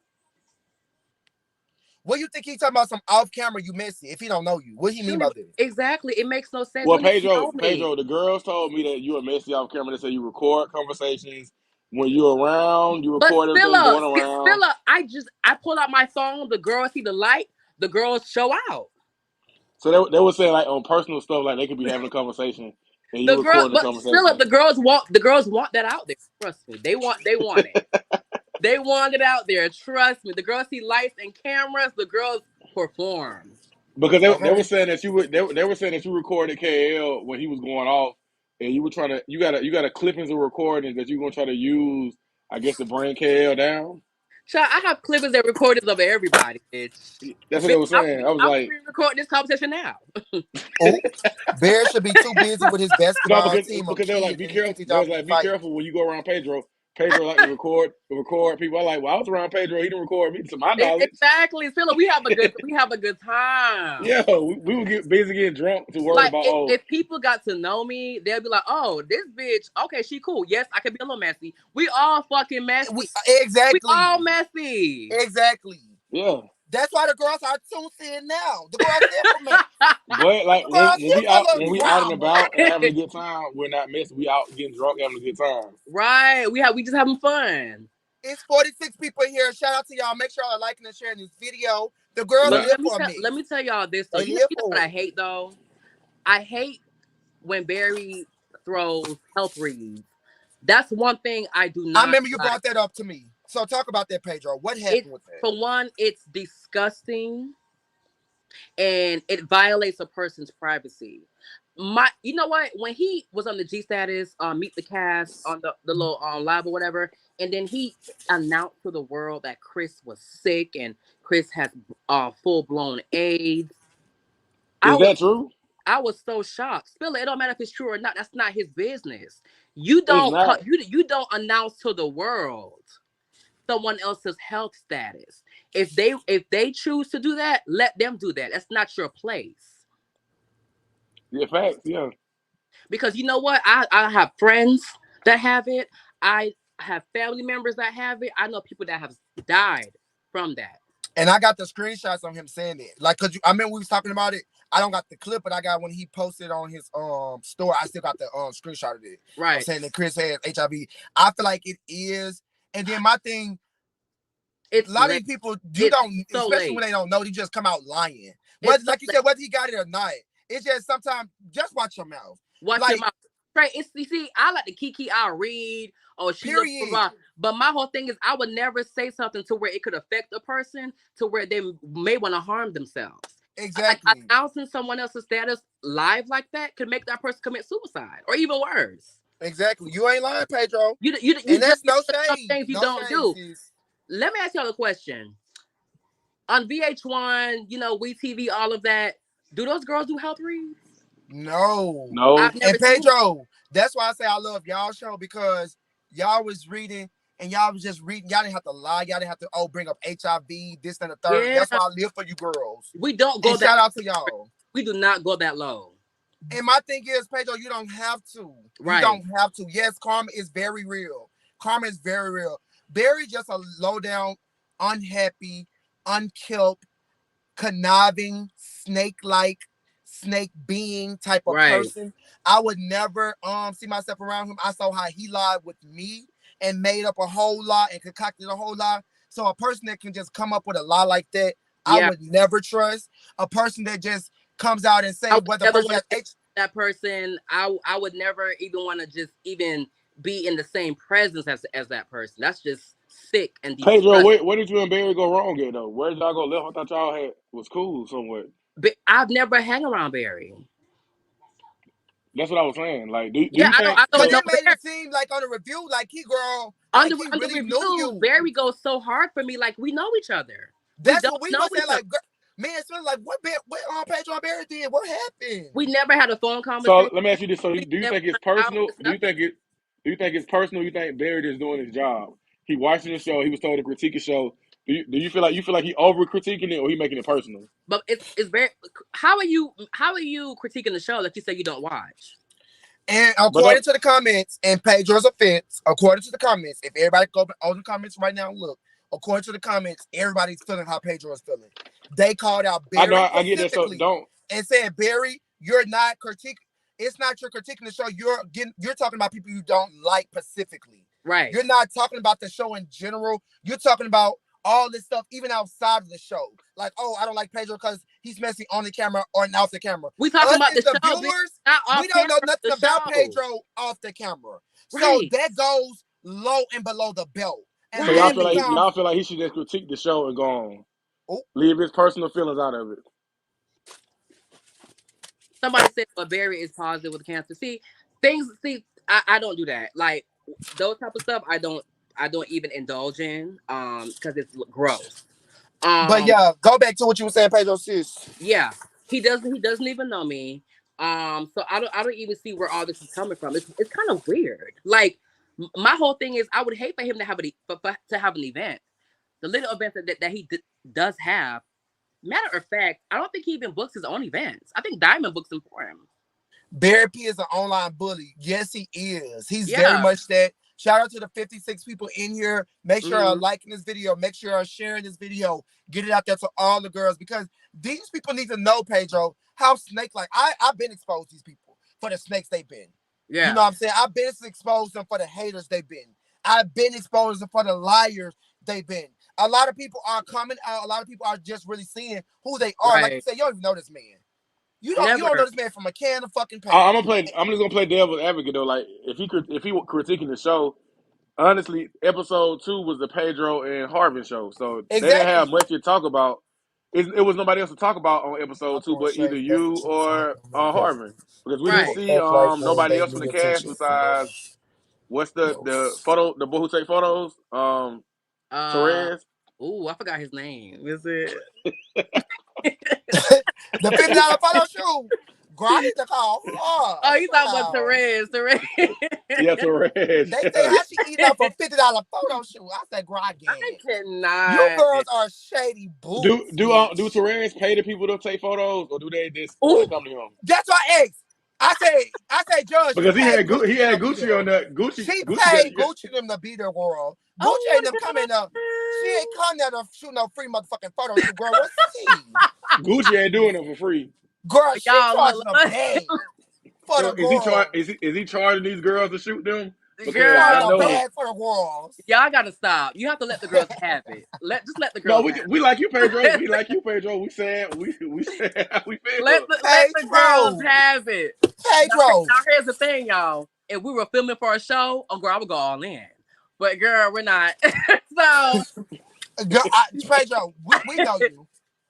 Speaker 1: What you think he talking about some off camera you messy if he don't know you? What he mean
Speaker 3: Surely,
Speaker 1: by this?
Speaker 3: exactly. It makes no sense.
Speaker 2: Well,
Speaker 3: Women know me.
Speaker 2: Pedro, the girls told me that you were messy off camera. They say you record conversations when you're around. You
Speaker 3: But
Speaker 2: record everything going around.
Speaker 3: I pull out my phone. The girls see the light. The girls show out.
Speaker 2: So they were saying like on personal stuff, like they could be having a conversation and you
Speaker 3: The girl,
Speaker 2: recording the
Speaker 3: but Philip,
Speaker 2: conversation.
Speaker 3: the girls want that out there. Trust me, they want it. They want it out there. Trust me. The girls see lights and cameras. The girls perform.
Speaker 2: Because they were
Speaker 1: Okay.
Speaker 2: saying that they were saying that you recorded KL when he was going off, and you were trying to you got a clippings of recordings that you're gonna try to use, I guess, to bring KL down.
Speaker 3: Child, I have clippings and recordings of everybody, bitch.
Speaker 2: That's what they
Speaker 3: Bitch,
Speaker 2: were saying. I was
Speaker 3: I'm
Speaker 2: like,
Speaker 3: screen recording this conversation now.
Speaker 1: Oh, Bear should be too busy with his
Speaker 2: no,
Speaker 1: basketball team of
Speaker 2: because they were like,
Speaker 1: kids
Speaker 2: be
Speaker 1: and his
Speaker 2: careful.
Speaker 1: TT
Speaker 2: They
Speaker 1: John
Speaker 2: was
Speaker 1: be
Speaker 2: like, be
Speaker 1: fighting.
Speaker 2: careful when you go around Pedro. Pedro like to record people. I like, well, I was around Pedro. He didn't record me, to my knowledge.
Speaker 3: Exactly, Philip. We have a good time.
Speaker 2: Yeah, we would get busy getting drunk to worry
Speaker 3: Like
Speaker 2: about
Speaker 3: if people got to know me, they'll be like, "Oh, this bitch. Okay, she cool. Yes, I could be a little messy. We all fucking
Speaker 1: We
Speaker 3: messy. We all
Speaker 1: exactly,
Speaker 3: messy."
Speaker 1: exactly.
Speaker 2: yeah.
Speaker 1: That's why the girls are tuned in now. The girls live for me.
Speaker 2: But like
Speaker 1: The girls live for a
Speaker 2: when
Speaker 1: little
Speaker 2: we out and
Speaker 1: drama.
Speaker 2: about and having a good time, we're not missing. We out getting drunk, having a good time.
Speaker 3: Right. We just having fun.
Speaker 1: It's 46 people here. Shout out to y'all. Make sure y'all are liking and sharing this video. The girls
Speaker 2: Yeah,
Speaker 3: But
Speaker 1: live for a
Speaker 3: let
Speaker 1: mess.
Speaker 3: me tell y'all this though.
Speaker 1: They
Speaker 3: You
Speaker 1: live
Speaker 3: know
Speaker 1: for
Speaker 3: what I
Speaker 1: it.
Speaker 3: hate though? I hate when Barry throws health reads. That's one thing I do
Speaker 1: I
Speaker 3: not
Speaker 1: remember you
Speaker 3: like.
Speaker 1: brought that up to me. So talk about that, Pedro. What
Speaker 3: It's
Speaker 1: happened with that?
Speaker 3: for one, it's disgusting and it violates a person's privacy. You know what? When he was on the G status, meet the cast on the little live or whatever, and then he announced to the world that Chris was sick and Chris has full blown AIDS. I
Speaker 2: is
Speaker 3: was
Speaker 2: that true?
Speaker 3: I was so shocked. Spill it. It don't matter if it's true or not. That's not his business. You
Speaker 2: It's
Speaker 3: don't
Speaker 2: not.
Speaker 3: you don't announce to the world someone else's health status. If they choose to do that, let them do that. That's not your place.
Speaker 2: Yeah, facts. Yeah,
Speaker 3: Because you know what? I have friends that have it. I have family members that have it. I know people that have died from that.
Speaker 1: And I got the screenshots of him saying it. Like, cause I remember we was talking about it. I don't got the clip, but I got when he posted on his store. I still got the screenshot of it. I'm
Speaker 3: Right.
Speaker 1: saying that Chris has HIV. I feel like it is. And then my thing, a
Speaker 3: It's
Speaker 1: lot of
Speaker 3: late.
Speaker 1: these people, you
Speaker 3: It's
Speaker 1: don't,
Speaker 3: so
Speaker 1: especially when
Speaker 3: late.
Speaker 1: they don't know, they just come out lying.
Speaker 3: It's
Speaker 1: Whether,
Speaker 3: so
Speaker 1: like you
Speaker 3: late.
Speaker 1: said, whether he got it or not, it's just sometimes just watch your mouth.
Speaker 3: Watch your
Speaker 1: Like,
Speaker 3: mouth. Right. It's you see, I like the Kiki. I'll read. Oh, she looks blah,
Speaker 1: period.
Speaker 3: blah. But my whole thing is, I would never say something to where it could affect a person to where they may want to harm themselves. Like
Speaker 1: Exactly.
Speaker 3: announcing someone else's status live like that could make that person commit suicide or even worse.
Speaker 1: Exactly. You ain't lying, Pedro.
Speaker 3: You
Speaker 1: And
Speaker 3: just
Speaker 1: that's no
Speaker 3: some
Speaker 1: shade.
Speaker 3: things you
Speaker 1: No
Speaker 3: don't
Speaker 1: shade,
Speaker 3: do.
Speaker 1: sis.
Speaker 3: Let me ask y'all a question. On VH1, We TV, all of that. Do those girls do health reads?
Speaker 1: No.
Speaker 2: No.
Speaker 3: I've never
Speaker 1: And
Speaker 3: seen it.
Speaker 1: Pedro, that's why I say I love y'all show because y'all was reading and y'all was just reading. Y'all didn't have to lie. Y'all didn't have to bring up HIV, this and the third.
Speaker 3: Yeah,
Speaker 1: That's why I live for you girls.
Speaker 3: we don't go
Speaker 1: And
Speaker 3: that.
Speaker 1: shout out to y'all.
Speaker 3: We do not go that low.
Speaker 1: And my thing is, Pedro, you don't have to. You
Speaker 3: Right.
Speaker 1: don't have to. Yes, karma is very real. Karma is very real. Barry just a low down, unhappy, unkilled, conniving, snake-like, snake being type of
Speaker 3: Right.
Speaker 1: person. I would never see myself around him. I saw how he lied with me and made up a whole lie and concocted a whole lie. So a person that can just come up with a lie like that, I
Speaker 3: Yeah.
Speaker 1: would never trust. A person that just comes out and
Speaker 3: I
Speaker 1: say
Speaker 3: would
Speaker 1: whether the
Speaker 3: never
Speaker 1: person
Speaker 3: want to
Speaker 1: has
Speaker 3: be
Speaker 1: H.
Speaker 3: that person. I would never even want to just even be in the same presence as that person. That's just sick and
Speaker 2: Pedro,
Speaker 3: disgusting.
Speaker 2: where did you and Barry go wrong at though? Where did y'all go left? I thought y'all had was cool somewhere.
Speaker 3: But I've never hang around Barry.
Speaker 2: That's what I was saying. Like, do
Speaker 3: Yeah,
Speaker 2: you think
Speaker 3: I
Speaker 1: Cause
Speaker 3: don't
Speaker 2: so?
Speaker 3: know
Speaker 1: it made
Speaker 3: Barry.
Speaker 1: it seem like on the review, like he girl, like he
Speaker 3: Under
Speaker 1: really knew
Speaker 3: reviews,
Speaker 1: you.
Speaker 3: Barry goes so hard for me. Like we know each other. We
Speaker 1: That's
Speaker 3: don't
Speaker 1: what we
Speaker 3: know
Speaker 1: was saying.
Speaker 3: each other.
Speaker 1: Like, man, it's feeling like what Pedro and Barry did. What happened?
Speaker 3: We never had a phone
Speaker 2: So
Speaker 3: conversation.
Speaker 2: let me ask you this: so
Speaker 3: We
Speaker 2: do you
Speaker 3: never
Speaker 2: think it's
Speaker 3: went out and
Speaker 2: personal?
Speaker 3: discussed it.
Speaker 2: Do you think it's personal? You think Barry is doing his job? He watching the show. He was told to critique the show. Do you feel like he over critiquing it or he making it personal?
Speaker 3: But it's very. How are you critiquing the show that you say you don't watch?
Speaker 1: And
Speaker 2: But
Speaker 1: according to the comments, and Pedro's offense, according to the comments, if everybody go on the comments right now, look, according to the comments, everybody's feeling how Pedro is feeling. They called out
Speaker 2: I know
Speaker 1: Barry
Speaker 2: I get that. So
Speaker 1: specifically
Speaker 2: don't.
Speaker 1: and said, Barry, you're not critiquing. It's not your critiquing the show. You're talking about people you don't like specifically.
Speaker 3: Right.
Speaker 1: You're not talking about the show in general. You're talking about all this stuff, even outside of the show. Like, oh, I don't like Pedro because he's messy on the camera or off the camera.
Speaker 3: We talking
Speaker 1: Us
Speaker 3: about
Speaker 1: as
Speaker 3: the
Speaker 1: the
Speaker 3: show, bitch,
Speaker 1: viewers,
Speaker 3: not
Speaker 1: we
Speaker 3: off
Speaker 1: don't
Speaker 3: camera.
Speaker 1: know nothing
Speaker 3: The
Speaker 1: about
Speaker 3: show.
Speaker 1: Pedro off the camera. So
Speaker 3: Right.
Speaker 1: that goes low and below the belt. And
Speaker 2: So
Speaker 1: then
Speaker 3: Right.
Speaker 1: becomes,
Speaker 2: y'all feel like he should just critique the show and go on,
Speaker 1: oh,
Speaker 2: leave his personal feelings out of it.
Speaker 3: Somebody said, "But Barry is positive with cancer." See, things. See, I don't do that. Like those type of stuff. I don't even indulge in. Because it's gross.
Speaker 1: but
Speaker 3: Um.
Speaker 1: yeah, go back to what you were saying, Pedro, sis.
Speaker 3: Yeah. He doesn't even know me. So I don't even see where all this is coming from. It's kind of weird. Like my whole thing is I would hate for him to have to have an event. The little events that does have. Matter of fact, I don't think he even books his own events. I think Diamond books them for him.
Speaker 1: Barry P is an online bully. Yes, he is. He's very
Speaker 3: Yeah.
Speaker 1: much that. Shout out to the 56 people in here. Make sure you're
Speaker 3: Mm-hmm.
Speaker 1: liking this video. Make sure you're sharing this video. Get it out there to all the girls because these people need to know, Pedro, how snake like. I've been exposed to these people for the snakes they've been. You know
Speaker 3: Yeah.
Speaker 1: what I'm saying? I've been exposed them for the haters they've been. I've been exposed them for the liars they've been. A lot of people are coming out. A lot of people are just really seeing who they are. Like you
Speaker 3: Right.
Speaker 1: said, you don't even know this man. You don't know
Speaker 3: Never.
Speaker 1: this man from a can of fucking paint.
Speaker 2: I'm just gonna play devil's advocate though. Like if he were critiquing the show, honestly, episode 2 was the Pedro and Harvin show, so they didn't have
Speaker 1: Exactly.
Speaker 2: much to talk about. It was nobody else to talk about on
Speaker 1: I'm
Speaker 2: episode 2,
Speaker 1: throwing
Speaker 2: but either
Speaker 1: shade. That's the
Speaker 2: you
Speaker 1: truth. So
Speaker 2: or
Speaker 1: because
Speaker 2: Harvin, because we didn't
Speaker 3: Right.
Speaker 1: people
Speaker 2: see
Speaker 1: act like
Speaker 2: nobody
Speaker 1: they
Speaker 2: else from
Speaker 1: need
Speaker 2: the cast
Speaker 1: attention from
Speaker 2: besides what's the boy who take photos,
Speaker 3: Uh.
Speaker 2: Therese.
Speaker 3: Ooh, I forgot his name. Is it?
Speaker 1: the $50 photo shoot. Girl, I need to call her.
Speaker 3: Oh, you talking about
Speaker 1: Child.
Speaker 3: Therese? Therese.
Speaker 2: Yeah, Therese.
Speaker 1: They say how she eating up for $50 photo shoot. I said, girl, I get
Speaker 3: I
Speaker 1: it. You
Speaker 3: cannot.
Speaker 1: girls are shady boots,
Speaker 2: Do
Speaker 1: bitch.
Speaker 2: Therese pay the people to take photos, or do they just want to
Speaker 3: Ooh.
Speaker 2: come to him?
Speaker 1: That's why I asked. I say, Judge, you
Speaker 2: Because
Speaker 1: paid
Speaker 2: he
Speaker 1: Gucci them
Speaker 2: had
Speaker 1: to be
Speaker 2: Gucci on
Speaker 1: there.
Speaker 2: that.
Speaker 1: She
Speaker 2: Gucci
Speaker 1: paid Gucci them to be there, girl. Gucci
Speaker 3: Oh
Speaker 1: ain't them
Speaker 3: my
Speaker 1: coming up. She ain't
Speaker 3: god.
Speaker 1: come there to shoot no free motherfucking photo shoot, girl. What's she?
Speaker 2: Gucci ain't doing it for free.
Speaker 1: Girl, she
Speaker 3: Y'all
Speaker 1: charging a
Speaker 3: look,
Speaker 1: bag for
Speaker 2: So
Speaker 1: the girls.
Speaker 2: is he charging these girls to shoot them?
Speaker 1: She
Speaker 2: Because I
Speaker 1: charging a
Speaker 3: girl.
Speaker 2: know
Speaker 1: bag for the girls.
Speaker 3: Y'all gotta stop. You have to let the girls have it. Let the
Speaker 2: no,
Speaker 3: girls have
Speaker 2: we like you, Pedro.
Speaker 3: it.
Speaker 2: We like you, Pedro. We said how we feel.
Speaker 3: Let the girls
Speaker 1: Pedro,
Speaker 3: have it. Now,
Speaker 1: Pedro.
Speaker 3: now here's the thing, y'all. If we were filming for a show, oh girl, I would go all in. But girl, we're not. So
Speaker 1: Girl, Pedro, we know you.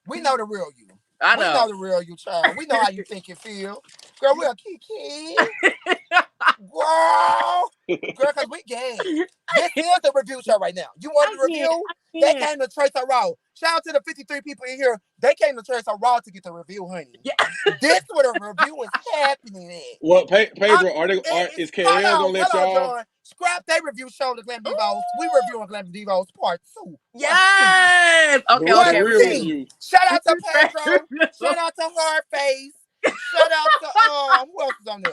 Speaker 1: We know the real you.
Speaker 3: I
Speaker 1: We
Speaker 3: know.
Speaker 1: know the real you, child. We know how you think and feel. Girl, we're Kiki. Girl. Girl, because we gay. This is the review show right now. You wanted
Speaker 3: I
Speaker 1: the
Speaker 3: can't.
Speaker 1: review?
Speaker 3: I
Speaker 1: They
Speaker 3: can't.
Speaker 1: came to Trace Raw. Shout out to the 53 people in here. They came to Trace Raw to get the review, honey.
Speaker 3: Yeah.
Speaker 1: This where the review is happening at.
Speaker 2: Well,
Speaker 1: I,
Speaker 2: Pedro, is KL gonna let
Speaker 1: hold on,
Speaker 2: y'all?
Speaker 1: John. Scrap they review show the Glam Divos. We
Speaker 3: Ooh,
Speaker 1: reviewing Glam Divos part 2. What's T?
Speaker 3: yes. Okay.
Speaker 2: The
Speaker 1: What's
Speaker 3: Okay.
Speaker 2: real
Speaker 1: T?
Speaker 2: review.
Speaker 1: Shout out to Pedro. Shout out to Hardface. Shout out to who else is on there?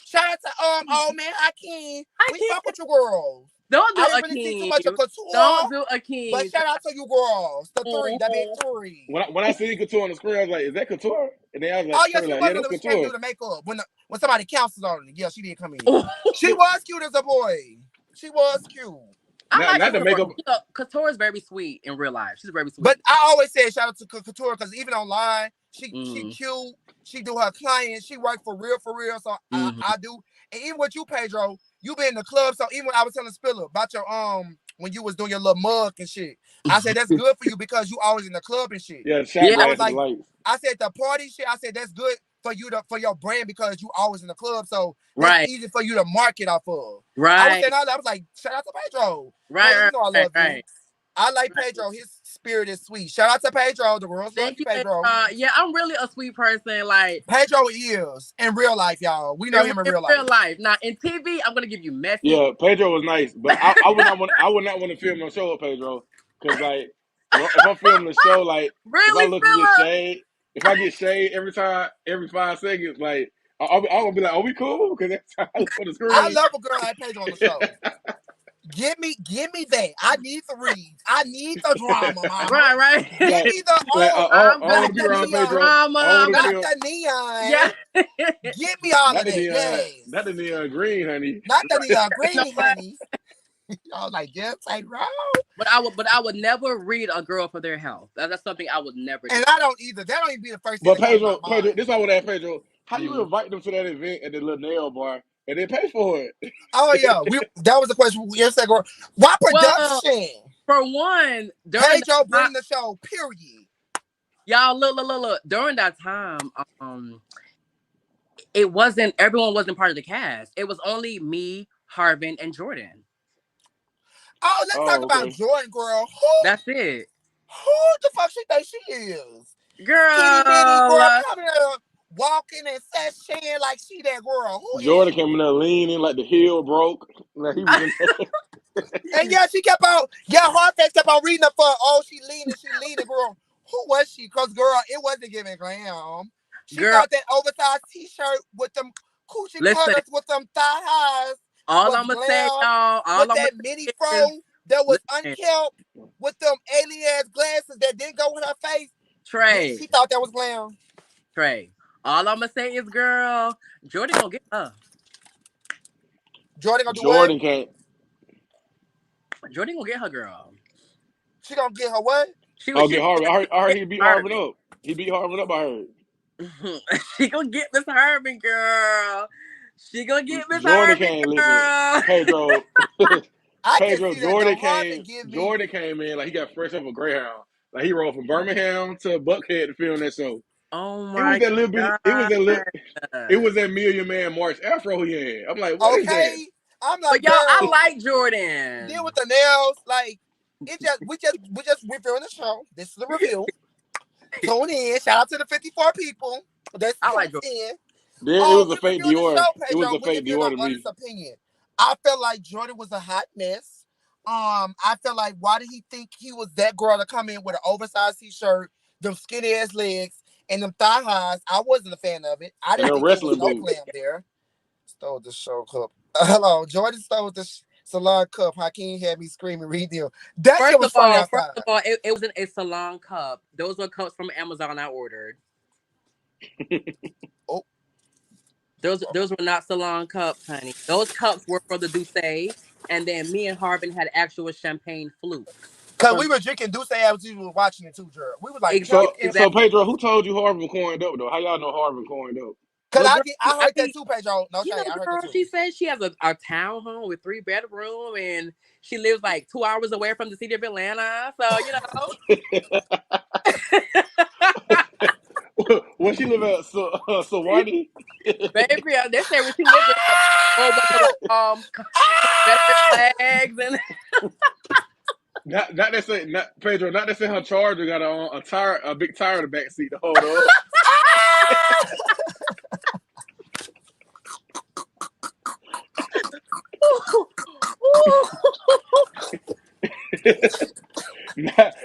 Speaker 1: Shout out to old man Hakeem.
Speaker 3: I
Speaker 1: We
Speaker 3: can't.
Speaker 1: fuck with you girls.
Speaker 3: Don't
Speaker 1: I
Speaker 3: do
Speaker 1: didn't
Speaker 3: a
Speaker 1: really see too
Speaker 3: king.
Speaker 1: much of couture,
Speaker 3: Don't do a
Speaker 1: but
Speaker 3: king.
Speaker 1: shout out to you girls. The three, the big
Speaker 3: Mhm.
Speaker 1: three.
Speaker 2: When I see Couture on the screen, I was like, "Is that Couture?" And then I was like,
Speaker 1: Oh yeah,
Speaker 2: "They were
Speaker 1: she
Speaker 2: like,
Speaker 1: was
Speaker 2: yeah,
Speaker 1: on
Speaker 2: that's
Speaker 1: there when she came to do
Speaker 2: Couture."
Speaker 1: the makeup. When somebody counsels on her. Yeah, she did come in. She was cute as a boy. She was cute.
Speaker 3: I like
Speaker 2: Not the
Speaker 3: Couture.
Speaker 2: makeup.
Speaker 3: Couture is very sweet in real life. She's very
Speaker 1: But
Speaker 3: sweet.
Speaker 1: I always say shout out to Couture because even online, she
Speaker 3: Mm-hmm.
Speaker 1: cute. She do her clients. She work for real, for real. So
Speaker 3: Mm-hmm.
Speaker 1: I do. And even with you, Pedro, you been in the club. So even when I was telling Spiller about your when you was doing your little mug and shit, I said that's good for you because you always in the club and shit.
Speaker 2: Yeah, the shot
Speaker 3: Yeah.
Speaker 1: I was
Speaker 2: glass and the
Speaker 1: like,
Speaker 2: lights.
Speaker 1: I said the party shit. I said that's good for you for your brand because you always in the club. So that's
Speaker 3: Right.
Speaker 1: easy for you to market off of. I was
Speaker 3: Right.
Speaker 1: saying all that. I was like, shout out to Pedro.
Speaker 3: Right.
Speaker 1: Pedro, you
Speaker 3: Right.
Speaker 1: know I
Speaker 3: Right.
Speaker 1: love you.
Speaker 3: Right.
Speaker 1: I like
Speaker 3: Right.
Speaker 1: Pedro. His spirit is sweet. Shout out to Pedro. The girls love
Speaker 3: Thank
Speaker 1: you,
Speaker 3: you.
Speaker 1: Pedro.
Speaker 3: Yeah, I'm really a sweet person. Like
Speaker 1: Pedro is in real life, y'all. We know him in
Speaker 3: in
Speaker 1: real
Speaker 3: real
Speaker 1: life.
Speaker 3: life. Now in TV, I'm gonna give you messy.
Speaker 2: Yeah, Pedro was nice, but I would not want to film no show with Pedro because like if I'm filming a show, like if I
Speaker 3: Really,
Speaker 2: look to get
Speaker 3: Spiller?
Speaker 2: shade, if I get shade every 5 seconds, like I'll be like, "Are we cool?" Because every time I look on the
Speaker 1: I
Speaker 2: screen,
Speaker 1: love a girl like Pedro on the show. Give me that. I need the reads. I need the drama, mama.
Speaker 3: Right.
Speaker 1: Give
Speaker 3: Right.
Speaker 2: like
Speaker 1: me the
Speaker 2: I
Speaker 3: I'm
Speaker 2: don't
Speaker 1: not
Speaker 3: gonna
Speaker 2: want to be
Speaker 3: give
Speaker 1: the
Speaker 3: you
Speaker 2: around
Speaker 3: the
Speaker 1: neon,
Speaker 2: Pedro.
Speaker 3: drama.
Speaker 2: I don't want to
Speaker 1: not
Speaker 2: feel
Speaker 1: the neon.
Speaker 3: Yeah.
Speaker 1: Give me all of
Speaker 2: not the
Speaker 1: that.
Speaker 2: neon, not the
Speaker 1: Yes.
Speaker 2: neon green, honey.
Speaker 1: Not the neon
Speaker 3: You know
Speaker 1: green,
Speaker 3: what?
Speaker 1: honey. I was like, yeah, Pedro.
Speaker 3: But I would never read a girl for their health. That's something I would never do.
Speaker 1: And I don't either. That don't even be the first thing
Speaker 2: But
Speaker 1: that come to my
Speaker 2: Pedro,
Speaker 1: mind.
Speaker 2: this I would ask Pedro, how you
Speaker 3: Mm.
Speaker 2: invite them to that event at the little nail bar and they pay for it?
Speaker 1: Oh yeah, that was the question. Yes, girl. Why
Speaker 3: Well,
Speaker 1: production?
Speaker 3: for one, during that
Speaker 1: Pedro
Speaker 3: time,
Speaker 1: bring the show. Period.
Speaker 3: y'all look. During that time, it wasn't everyone wasn't part of the cast. It was only me, Harvin, and Jordan.
Speaker 1: Oh, let's talk
Speaker 2: Oh,
Speaker 1: about
Speaker 2: okay.
Speaker 1: Jordan, girl.
Speaker 3: That's it,
Speaker 1: Who the fuck she think she is? Itty bitty girl
Speaker 3: girl.
Speaker 1: coming up, walking and sashaying like she that girl. Who is
Speaker 2: Jordan
Speaker 1: she?
Speaker 2: came in there leaning like the heel broke. Like he was in there.
Speaker 1: And yeah, she kept on. Yeah, her face kept on reading her for. Oh, she leaning, girl. Who was she? Cause girl, it wasn't giving glam. She
Speaker 3: Girl,
Speaker 1: thought that oversized t-shirt with them coochie
Speaker 3: listen.
Speaker 1: cutters with them thigh highs
Speaker 3: All
Speaker 1: was
Speaker 3: I'm gonna say,
Speaker 1: glam.
Speaker 3: y'all. All
Speaker 1: With
Speaker 3: I'm gonna
Speaker 1: that mini
Speaker 3: say is,
Speaker 1: fro that was
Speaker 3: listen,
Speaker 1: unkept, with them alien ass glasses that didn't go with her face.
Speaker 3: Trey,
Speaker 1: She thought that was glam.
Speaker 3: Trey. All I'm gonna say is, girl, Jordan gonna get her.
Speaker 1: Jordan gonna do what?
Speaker 2: Jordan can't.
Speaker 3: Jordan gonna get her, girl.
Speaker 1: She gonna get her what?
Speaker 2: Oh,
Speaker 3: She
Speaker 2: get
Speaker 3: gonna
Speaker 2: Harvin. I heard
Speaker 3: get
Speaker 2: he beat Harvin
Speaker 3: Harvin.
Speaker 2: up. He beat Harvin up. I heard.
Speaker 3: She gonna get Miss Harvin, girl. She gonna get Miss
Speaker 2: Jordan
Speaker 3: Harvin,
Speaker 2: came. Listen,
Speaker 3: girl.
Speaker 2: Pedro.
Speaker 1: I can
Speaker 2: Pedro.
Speaker 1: see that though. Harvey give me.
Speaker 2: Jordan came in like he got fresh off a Greyhound. Like he rode from Birmingham to Buckhead to film that show.
Speaker 3: Oh
Speaker 2: It was
Speaker 3: my
Speaker 2: that little bit. It was
Speaker 3: god.
Speaker 2: that little. It was that Million Man March Afro he had. I'm like, what is that?
Speaker 1: Okay, I'm
Speaker 3: But
Speaker 1: like,
Speaker 3: y'all, I
Speaker 1: girl.
Speaker 3: like
Speaker 1: Then
Speaker 3: Jordan.
Speaker 1: with the nails, like it just we just reviewing the show. This is the review. Tune in. Shout out to the 54 people that's
Speaker 3: I like
Speaker 1: tuned
Speaker 3: Jordan.
Speaker 1: in.
Speaker 2: Then it was a
Speaker 1: We
Speaker 2: fake
Speaker 1: reviewing the show,
Speaker 2: Dior. It was
Speaker 1: Pedro.
Speaker 2: a
Speaker 1: We
Speaker 2: fake
Speaker 1: giving
Speaker 2: Dior
Speaker 1: our
Speaker 2: to
Speaker 1: honest
Speaker 2: me.
Speaker 1: opinion. I felt like Jordan was a hot mess. I feel like why did he think he was that girl to come in with an oversized t-shirt, them skinny ass legs, and them thigh highs? I wasn't a fan of it. I
Speaker 2: And
Speaker 1: didn't
Speaker 2: them
Speaker 1: think there was
Speaker 2: wrestling
Speaker 1: no
Speaker 2: boots.
Speaker 1: glam there. Stole the show cup. Hello, Jordan stole the salon cup. Hakeem had me screaming, read them. That shit was funny
Speaker 3: First
Speaker 1: outside.
Speaker 3: of all, it wasn't a salon cup. Those were cups from Amazon I ordered.
Speaker 1: Oh,
Speaker 3: Those were not salon cups, honey. Those cups were for the Douce, and then me and Harvin had actual champagne flutes.
Speaker 1: cause
Speaker 3: For
Speaker 1: we were drinking Douce as we were watching it too, Gerald. We was like, Kelly,
Speaker 2: So
Speaker 3: exactly.
Speaker 2: Pedro, who told you Harvin coined up though? How y'all know Harvin coined up?
Speaker 1: cause
Speaker 3: But girl,
Speaker 1: I
Speaker 3: I
Speaker 1: heard that
Speaker 3: mean,
Speaker 1: too, Pedro. No shade, I heard
Speaker 3: girl,
Speaker 1: that too.
Speaker 3: she said she has a townhome with 3 bedroom, and she lives like 2 hours away from the city of Atlanta. So
Speaker 2: Where she live at? So Sawani?
Speaker 3: baby, they say where she lives, there's a whole bunch of like Confederate flags and
Speaker 2: Not that say not Pedro. Not that say her Charger got a big tire in the back seat to hold up.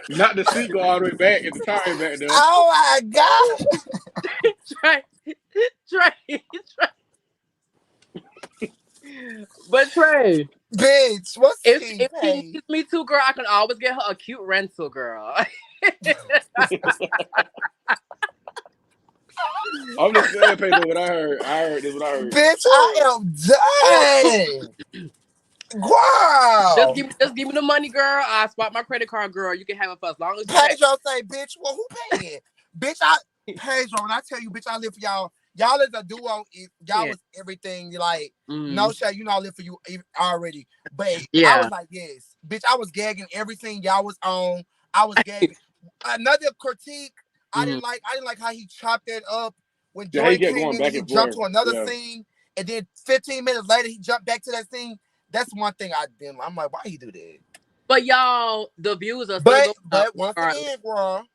Speaker 2: Not the seat go all the way back and the tire back there.
Speaker 1: Oh my god,
Speaker 3: Trey, Trey, Trey. But Trey,
Speaker 1: bitch, what's
Speaker 3: if
Speaker 1: she
Speaker 3: she
Speaker 1: paid?
Speaker 3: needs me to, girl, I can always get her a cute rental, girl.
Speaker 2: I'm just saying, Pedro. What I heard. I heard this. What I heard.
Speaker 1: Bitch, I am done.
Speaker 3: just
Speaker 1: Wow.
Speaker 3: give me the money, girl. I swap my credit card, girl. You can have it for as long as you pay.
Speaker 1: Pedro say, bitch, well, who paying? Bitch, Pedro, when I tell you, bitch, I live for y'all. Y'all is a duo. Y'all
Speaker 3: Yeah.
Speaker 1: was everything. Like, no
Speaker 3: Mm.
Speaker 1: shit, you know I live for you already. But I was
Speaker 3: Yeah.
Speaker 1: like, yes. Bitch, I was gagging everything y'all was on. I was gagging. Another critique,
Speaker 3: Mm-hmm.
Speaker 1: I didn't like how he chopped it up when
Speaker 2: Yeah, he
Speaker 1: Joy
Speaker 2: kept
Speaker 1: came
Speaker 2: going
Speaker 1: in and
Speaker 2: back
Speaker 1: he
Speaker 2: and
Speaker 1: jumped
Speaker 2: forth.
Speaker 1: to another
Speaker 2: Yeah.
Speaker 1: scene. And then 15 minutes later, he jumped back to that scene. That's one thing I didn't. I'm like, why he do that?
Speaker 3: But y'all, the views are still going up
Speaker 1: But once
Speaker 3: regardless.
Speaker 1: again, girl,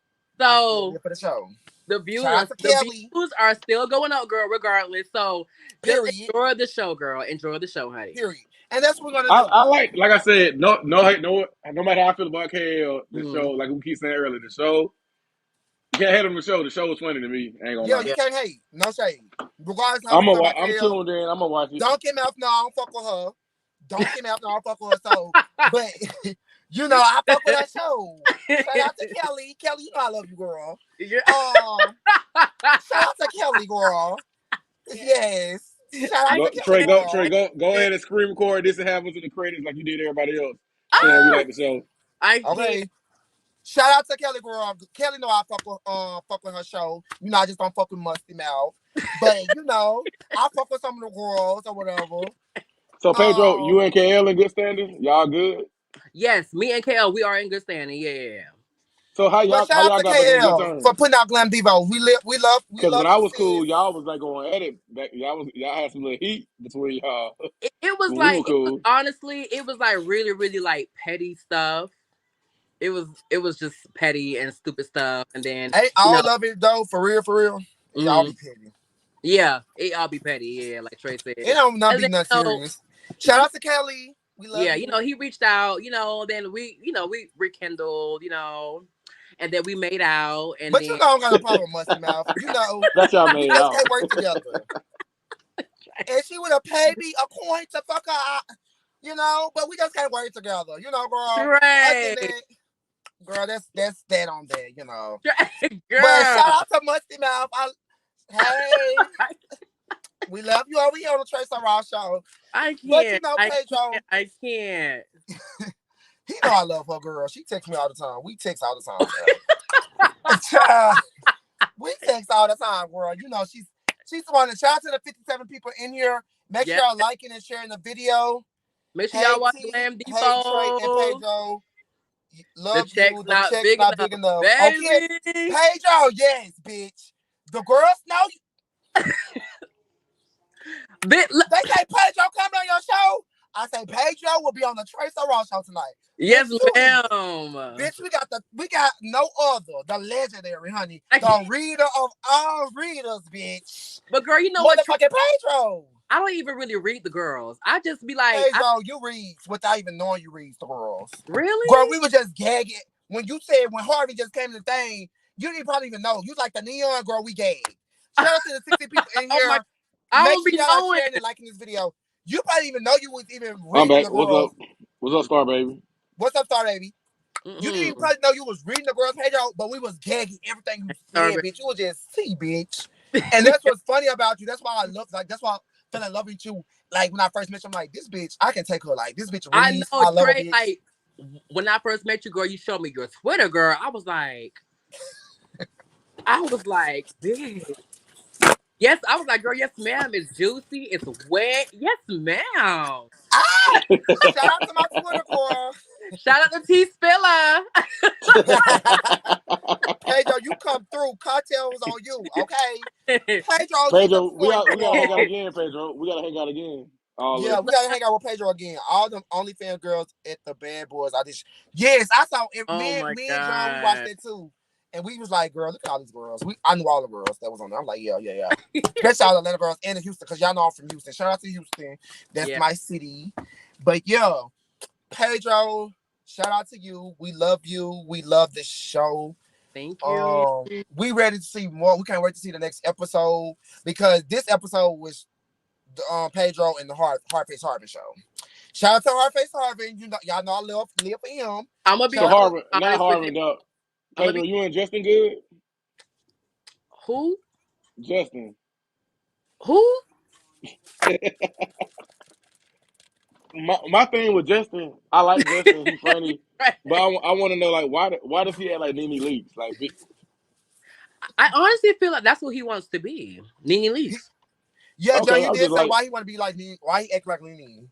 Speaker 1: I still
Speaker 3: So
Speaker 1: live for the show.
Speaker 3: the
Speaker 1: Shout out to
Speaker 3: the
Speaker 1: Kelly.
Speaker 3: views are still going up, girl, regardless. So just
Speaker 1: Period.
Speaker 3: enjoy the show, girl. Enjoy the show, honey.
Speaker 1: Period. And that's what we're gonna do.
Speaker 2: I like I said, no matter how I feel about KL, the show,
Speaker 3: Mm.
Speaker 2: like we keep saying earlier, the show, you can't hate on the show. The show was funny to me. I ain't gonna
Speaker 1: Yeah,
Speaker 2: lie.
Speaker 1: you
Speaker 3: Yeah.
Speaker 1: can't hate. No shade. Regardless of how we feel about
Speaker 2: I'm
Speaker 1: KL,
Speaker 2: tuned in. I'm gonna watch it
Speaker 1: don't get me off. No, I don't fuck with her. Don't get me off. No, I don't fuck with her. So, but I fuck with that show. Shout out to Kelly. Kelly, you know I love you, girl.
Speaker 3: Yeah.
Speaker 1: Shout out to Kelly, girl. Yes. Shout out
Speaker 3: I
Speaker 2: Go,
Speaker 1: to Kelly,
Speaker 2: Trey,
Speaker 1: girl.
Speaker 2: go ahead and screen record this and happens in the credits like you did everybody else, saying we
Speaker 3: ah,
Speaker 2: like the show.
Speaker 3: I can't.
Speaker 1: Okay. Shout out to Kelly, girl. Kelly know I fuck with her show. I just don't fuck with Musty Mouth. But I fuck with some of the girls or whatever.
Speaker 2: So Pedro, you
Speaker 1: Um,
Speaker 2: and KL in good standing? Y'all good?
Speaker 3: Yes, me and KL, we are in good standing. Yeah.
Speaker 2: So
Speaker 1: but
Speaker 2: how
Speaker 1: shout out
Speaker 2: y'all
Speaker 1: to
Speaker 2: got back on good
Speaker 1: KL for
Speaker 2: terms?
Speaker 1: putting out Glam Divos. We
Speaker 2: Because when
Speaker 1: love
Speaker 2: I
Speaker 1: you,
Speaker 2: was cool,
Speaker 1: sis.
Speaker 2: y'all was like going at it. Y'all had some little heat between y'all
Speaker 3: It was
Speaker 2: when we were
Speaker 3: like,
Speaker 2: cool.
Speaker 3: honestly, it was like really, really like petty stuff. It was just petty and stupid stuff. And then,
Speaker 1: Hey,
Speaker 3: you know,
Speaker 1: all of it though, for real, for real. Y'all be
Speaker 3: mm,
Speaker 1: petty.
Speaker 3: yeah, it all be petty. Yeah, like Trey
Speaker 1: It
Speaker 3: said.
Speaker 1: don't not
Speaker 3: And
Speaker 1: be
Speaker 3: then,
Speaker 1: nothing serious. Shout
Speaker 3: he,
Speaker 1: out to Kelly. We love
Speaker 3: yeah,
Speaker 1: you.
Speaker 3: he reached out, then we rekindled, and then we made out. And
Speaker 1: But you
Speaker 3: then,
Speaker 1: know I don't got a problem with Musty Mouth.
Speaker 2: That's y'all
Speaker 1: We
Speaker 2: made
Speaker 1: just
Speaker 2: out.
Speaker 1: can't work together. And she would have paid me a coin to fuck her out, but we just can't work together, girl. But other than
Speaker 3: Trey,
Speaker 1: that, girl, that's that on that.
Speaker 3: Trey,
Speaker 1: But shout
Speaker 3: girl.
Speaker 1: out to Musty Mouth. Hey, we love you over here on the Trace Raw show.
Speaker 3: I
Speaker 1: But
Speaker 3: can't. I
Speaker 1: Pedro,
Speaker 3: can't. I can't.
Speaker 1: he know I love her, girl. She texts me all the time. We text all the time, girl. We text all the time, girl. She's the one. Shout out to the 57 people in here. Make
Speaker 3: Yeah.
Speaker 1: sure y'all liking and sharing the video.
Speaker 3: Make sure
Speaker 1: Hey
Speaker 3: y'all watch
Speaker 1: T,
Speaker 3: Glam
Speaker 1: hey Trey and
Speaker 3: Defo.
Speaker 1: Pedro.
Speaker 3: The
Speaker 1: Love
Speaker 3: check's
Speaker 1: you. The
Speaker 3: not
Speaker 1: check's
Speaker 3: big
Speaker 1: not big
Speaker 3: enough,
Speaker 1: enough. Okay,
Speaker 3: baby.
Speaker 1: Pedro, yes, bitch. The girls know you.
Speaker 3: Bit.
Speaker 1: They say Pedro coming on your show. I say Pedro will be on the Trace Raw show tonight.
Speaker 3: Yes,
Speaker 1: Bitch, tune in.
Speaker 3: ma'am.
Speaker 1: Bitch, we got no other, the legendary, honey,
Speaker 3: I can't.
Speaker 1: the reader of all readers, bitch.
Speaker 3: But girl, you know what?
Speaker 1: Motherfucking Pedro.
Speaker 3: I don't even really read the girls. I just be like,
Speaker 1: Pedro, you read without even knowing you read the girls. Girl,
Speaker 3: really?
Speaker 1: we were just gagging. When Harvey just came to the thing, you didn't probably even know. You like the neon girl, we gagged. Shout out to the 60 people in
Speaker 3: Oh my!
Speaker 1: here.
Speaker 3: I
Speaker 1: Make
Speaker 3: don't
Speaker 1: sure
Speaker 3: be
Speaker 1: y'all are
Speaker 3: knowing.
Speaker 1: sharing and liking this video. You probably even know you was even
Speaker 2: I'm
Speaker 1: reading
Speaker 2: back.
Speaker 1: the girls.
Speaker 2: What's up, Star Baby?
Speaker 1: What's up, Star Baby? You didn't even
Speaker 3: Mm-hmm.
Speaker 1: probably know you was reading the girls' page out, but we was gagging everything you said, bitch. You was just see, bitch. And that's what's funny about you. That's why I love, like, that's why I fell in love with you. Like, when I first met you, I'm like, this bitch, I can take her. Like, this bitch
Speaker 3: I
Speaker 1: reads.
Speaker 3: know,
Speaker 1: I love a
Speaker 3: Trey.
Speaker 1: bitch.
Speaker 3: Like when I first met you, girl, you showed me your Twitter, girl. I was like, bitch. Yes, I was like, girl, yes, ma'am. It's juicy. It's wet. Yes, ma'am.
Speaker 1: Ah! Shout out to my Twitter girl.
Speaker 3: Shout out to T Spiller.
Speaker 1: Pedro, you come through. Cocktails on you, okay? Pedro, you the
Speaker 4: Pedro,
Speaker 1: point
Speaker 4: we gotta hang out
Speaker 1: girl.
Speaker 4: again, Pedro. We gotta hang out again. All
Speaker 1: Yeah,
Speaker 4: us.
Speaker 1: we gotta hang out with Pedro again. All them OnlyFans girls at the Bad Boys. Yes, I saw it.
Speaker 3: Oh my
Speaker 1: Me and John, we watched
Speaker 3: god.
Speaker 1: that too. And we was like, girl, look at all these girls. I knew all the girls that was on there. I'm like, yeah, yeah, yeah. Especially all the Atlanta girls and the Houston, because y'all know I'm from Houston. Shout out to Houston. That's
Speaker 3: Yeah.
Speaker 1: my city. But yeah, Pedro, shout out to you. We love you. We love the show.
Speaker 3: Thank you.
Speaker 1: We ready to see more. We can't wait to see the next episode because this episode was Pedro and the Hardface Harvey show. Shout out to Hardface Harvey. You know, y'all know I live for him.
Speaker 3: I'm gonna be
Speaker 4: So
Speaker 1: Shout out to
Speaker 4: Harvard, not
Speaker 3: honest with you.
Speaker 4: Harvard, though.
Speaker 3: I'm gonna
Speaker 4: Pedro,
Speaker 3: be
Speaker 4: you and Justin good?
Speaker 3: who?
Speaker 4: Justin.
Speaker 3: Who?
Speaker 4: My thing with Justin, I like Justin. He's funny,
Speaker 3: Right.
Speaker 4: but I want to know like why does he act like Nene Leaks? Like
Speaker 3: I honestly feel like that's what he wants to be. Nene Leaks.
Speaker 1: yeah, John.
Speaker 4: okay,
Speaker 1: You
Speaker 4: I'm
Speaker 1: did
Speaker 4: just
Speaker 1: say
Speaker 4: like
Speaker 1: why he want to be like me. Why he act like me?